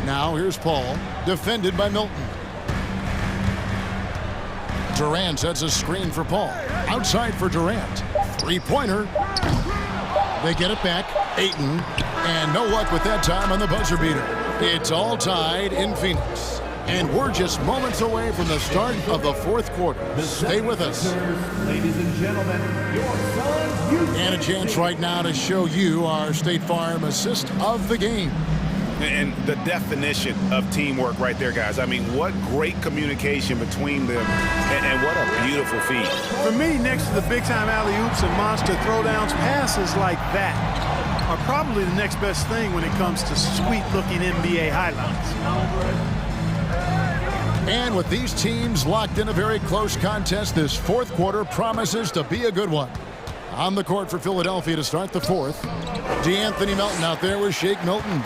D: Now here's Paul, defended by Milton. Durant sets a screen for Paul. Outside for Durant. 3-pointer. They get it back. Ayton. And no luck with that time on the buzzer beater. It's all tied in Phoenix. And we're just moments away from the start of the 4th quarter. Stay with us.
J: Ladies and gentlemen, your sons,
D: and a chance right now to show you our State Farm assist of the game.
O: And the definition of teamwork right there, guys. I mean, what great communication between them, and what a beautiful feat.
M: For me, next to the big-time alley-oops and monster throwdowns, passes like that are probably the next best thing when it comes to sweet-looking NBA highlights.
D: And with these teams locked in a very close contest, this fourth quarter promises to be a good one. On the court for Philadelphia to start the fourth, DeAnthony Melton out there with Shake Milton.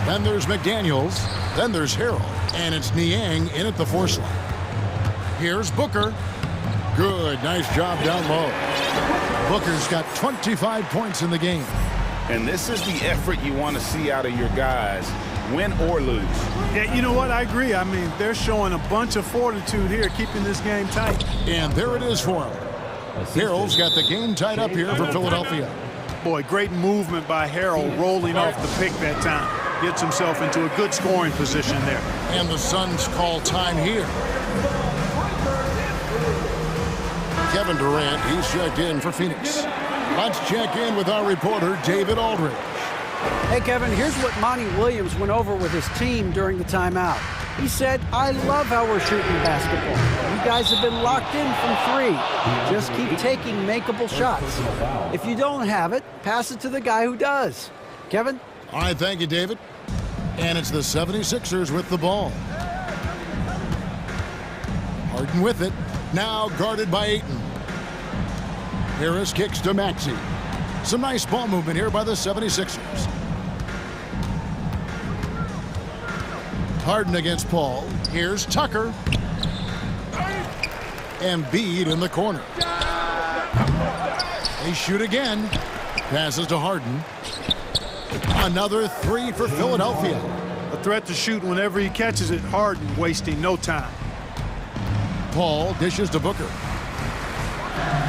D: Then there's McDaniels. Then there's Harrell. And it's Niang in at the force line. Here's Booker. Good. Nice job down low. Booker's got 25 points in the game.
O: And this is the effort you want to see out of your guys, win or lose.
M: Yeah, you know what? I agree. I mean, they're showing a bunch of fortitude here, keeping this game tight.
D: And there it is for him. Harrell's got the game tied up here for Philadelphia.
M: Boy, great movement by Harrell, rolling off the pick that time. Gets himself into a good scoring position there.
D: And the Suns call time here. Kevin Durant, he's checked in for Phoenix. Let's check in with our reporter, David Aldridge.
F: Hey, Kevin, here's what Monty Williams went over with his team during the timeout. He said, I love how we're shooting basketball. You guys have been locked in from three. Just keep taking makeable shots. If you don't have it, pass it to the guy who does. Kevin?
D: All right, thank you, David. And it's the 76ers with the ball. Harden with it. Now guarded by Ayton. Harris kicks to Maxey. Some nice ball movement here by the 76ers. Harden against Paul. Here's Tucker. Embiid in the corner. They shoot again. Passes to Harden. Another three for Philadelphia.
M: A threat to shoot whenever he catches it. Harden wasting no time.
D: Paul dishes to Booker.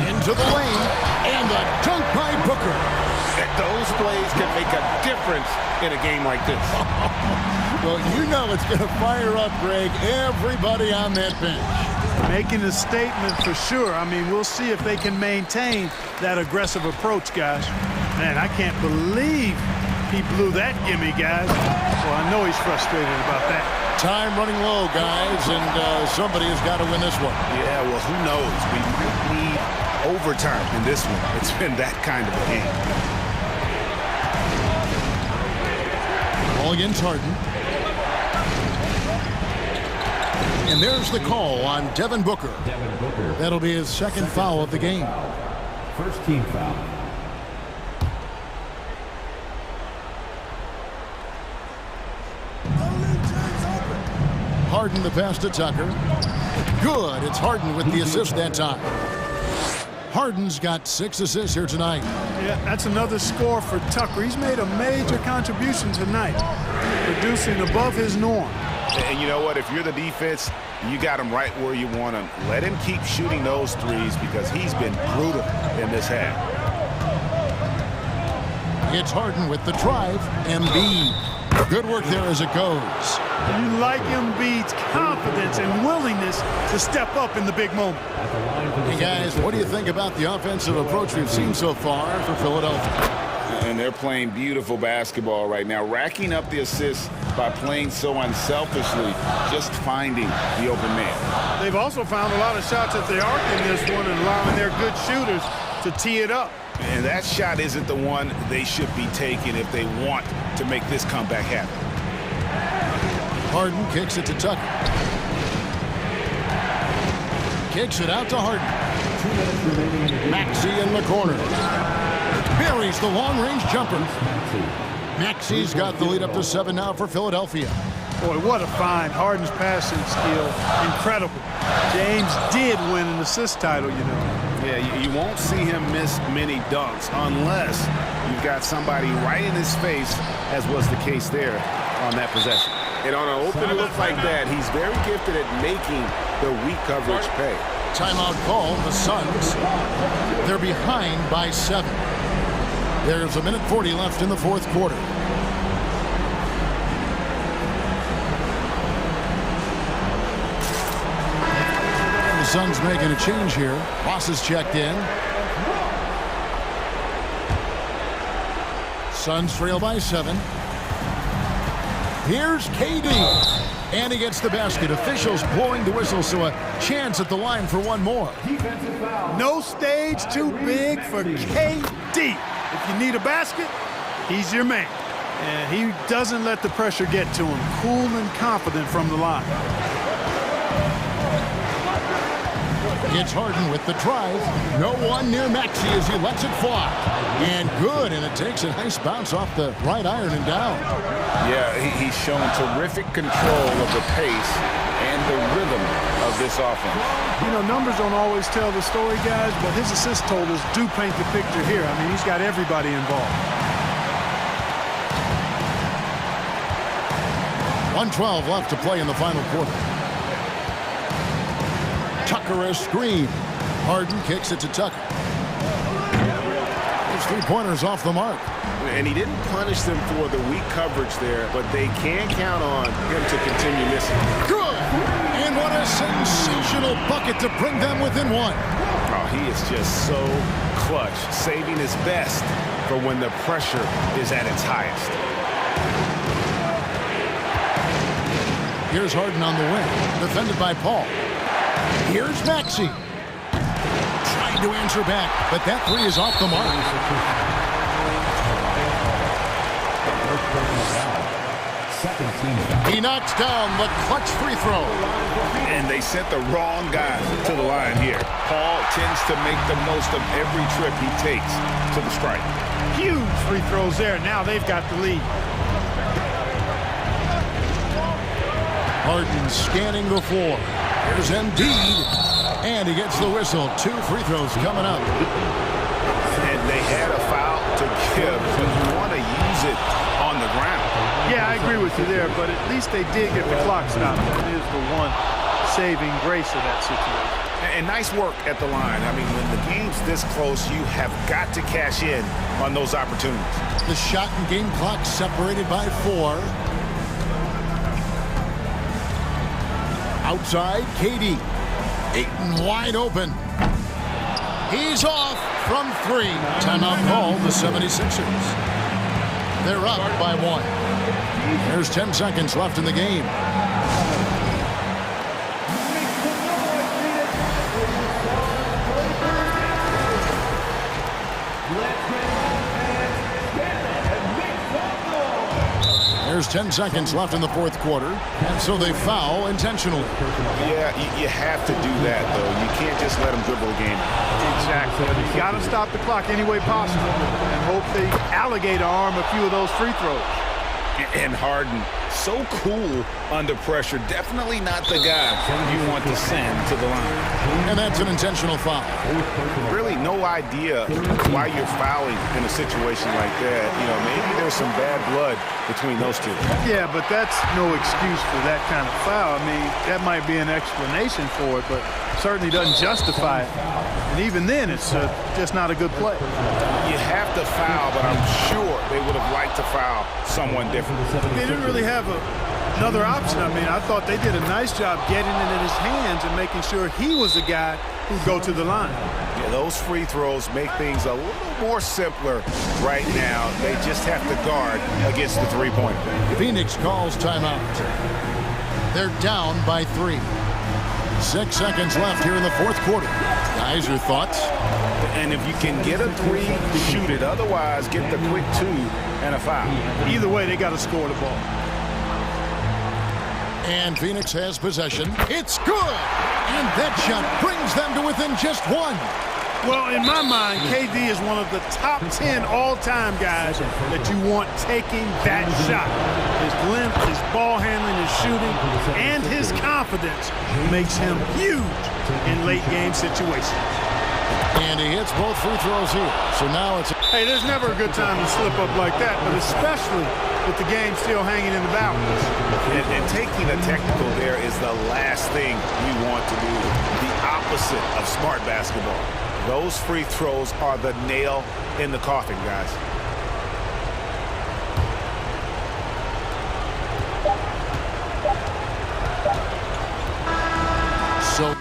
D: Into the lane. And the dunk by Booker.
P: Those plays can make a difference in a game like this.
D: Well, you know it's going to fire up, Greg, everybody on that bench.
M: Making a statement for sure. I mean, we'll see if they can maintain that aggressive approach, guys. Man, I can't believe he blew that gimme, guys. Well, I know he's frustrated about that.
D: Time running low, guys, and somebody has got to win this one.
O: Yeah, well, who knows? We need overtime in this one. It's been that kind of a game.
D: Ball against Harden. And there's the call on Devin Booker. That'll be his second foul of the game.
J: First team foul.
D: Harden the pass to Tucker. Good. It's Harden with the assist that time. Harden's got 6 assists here tonight.
M: Yeah, that's another score for Tucker. He's made a major contribution tonight, producing above his norm.
O: And you know what? If you're the defense, you got him right where you want him. Let him keep shooting those threes because he's been brutal in this half.
D: It's Harden with the drive. Embiid. Good work there as it goes.
M: You like Embiid's confidence and willingness to step up in the big moment.
D: Hey, guys, what do you think about the offensive approach we've seen so far for Philadelphia?
P: And they're playing beautiful basketball right now, racking up the assists by playing so unselfishly, just finding the open man.
M: They've also found a lot of shots at the arc in this one and allowing their good shooters to tee it up.
O: And that shot isn't the one they should be taking if they want to make this comeback happen.
D: Harden kicks it to Tucker. Kicks it out to Harden. Maxey in the corner. Buries the long-range jumper. Maxey's got the lead up to 7 now for Philadelphia.
M: Boy, what a find. Harden's passing skill, incredible. James did win an assist title, you know.
O: Yeah, you won't see him miss many dunks unless you've got somebody right in his face, as was the case there on that possession. And on an open look like that, he's very gifted at making the weak coverage pay.
D: Timeout call, the Suns. They're behind by 7. There's 1:40 left in the fourth quarter. The Suns making a change here. Ross is checked in. Suns trail by 7. Here's KD. And he gets the basket. Officials blowing the whistle, so a chance at the line for one more.
M: No stage too big for KD. If you need a basket, he's your man. And he doesn't let the pressure get to him. Cool and confident from the line.
D: It's Harden with the drive. No one near Maxey as he lets it fly. And good, and it takes a nice bounce off the right iron and down.
P: Yeah, he's shown terrific control of the pace and the rhythm of this offense.
M: You know, numbers don't always tell the story, guys, but his assist totals do paint the picture here. I mean, he's got everybody involved.
D: 1:12 left to play in the final quarter. Tucker a screen. Harden kicks it to Tucker. His three-pointers off the mark.
O: And he didn't punish them for the weak coverage there, but they can count on him to continue missing.
D: Good! And what a sensational bucket to bring them within one.
O: Oh, he is just so clutch, saving his best for when the pressure is at its highest.
D: Here's Harden on the wing, defended by Paul. Here's Maxey. Trying to answer back, but that three is off the mark. He knocks down the clutch free throw.
O: And they sent the wrong guy to the line here. Paul tends to make the most of every trip he takes to the stripe.
M: Huge free throws there. Now they've got the lead.
D: Harden scanning the floor. Here's Embiid. And he gets the whistle. 2 free throws coming up.
O: And they had a foul to give, but you want to use it on the ground.
M: Yeah, I agree with you there, but at least they did get the clock stopped. It is the one saving grace of that situation.
O: And nice work at the line. I mean, when the game's this close, you have got to cash in on those opportunities.
D: The shot and game clock separated by 4. Outside, KD. Ayton wide open. He's off from 3. Timeout called the 76ers. They're up by 1. There's 10 seconds left in the game. There's 10 seconds left in the fourth quarter, and so they foul intentionally.
O: Yeah, you have to do that, though. You can't just let them dribble a game.
M: Exactly. You got to stop the clock any way possible and hope they alligator arm a few of those free throws.
O: And Harden, so cool under pressure. Definitely not the guy you want to send to the line.
D: And that's an intentional foul.
O: Really no idea why you're fouling in a situation like that. You know, maybe there's some bad blood between those two.
M: Yeah, but that's no excuse for that kind of foul. I mean, that might be an explanation for it, but certainly doesn't justify it. And even then, it's just not a good play.
O: You have to foul, but I'm sure they would have liked to foul someone different.
M: They didn't really have another option. I mean, I thought they did a nice job getting it in his hands and making sure he was the guy who'd go to the line.
O: Yeah, those free throws make things a little more simpler right now. They just have to guard against the three-point.
D: Phoenix calls timeout. They're down by 3. 6 seconds left here in the fourth quarter. Guys, your thoughts?
O: And if you can get a 3, shoot it. Otherwise, get the quick 2 and a foul.
M: Either way, they got to score the ball.
D: And Phoenix has possession. It's good! And that shot brings them to within just 1.
M: Well, in my mind, KD is one of the top 10 all-time guys that you want taking that shot. His length, his ball handling, his shooting, and his confidence makes him huge in late-game situations.
D: And he hits both free throws here. So now it's...
M: Hey, there's never a good time to slip up like that, but especially with the game still hanging in the balance.
O: And taking a technical there is the last thing you want to do. The opposite of smart basketball. Those free throws are the nail in the coffin, guys.
D: So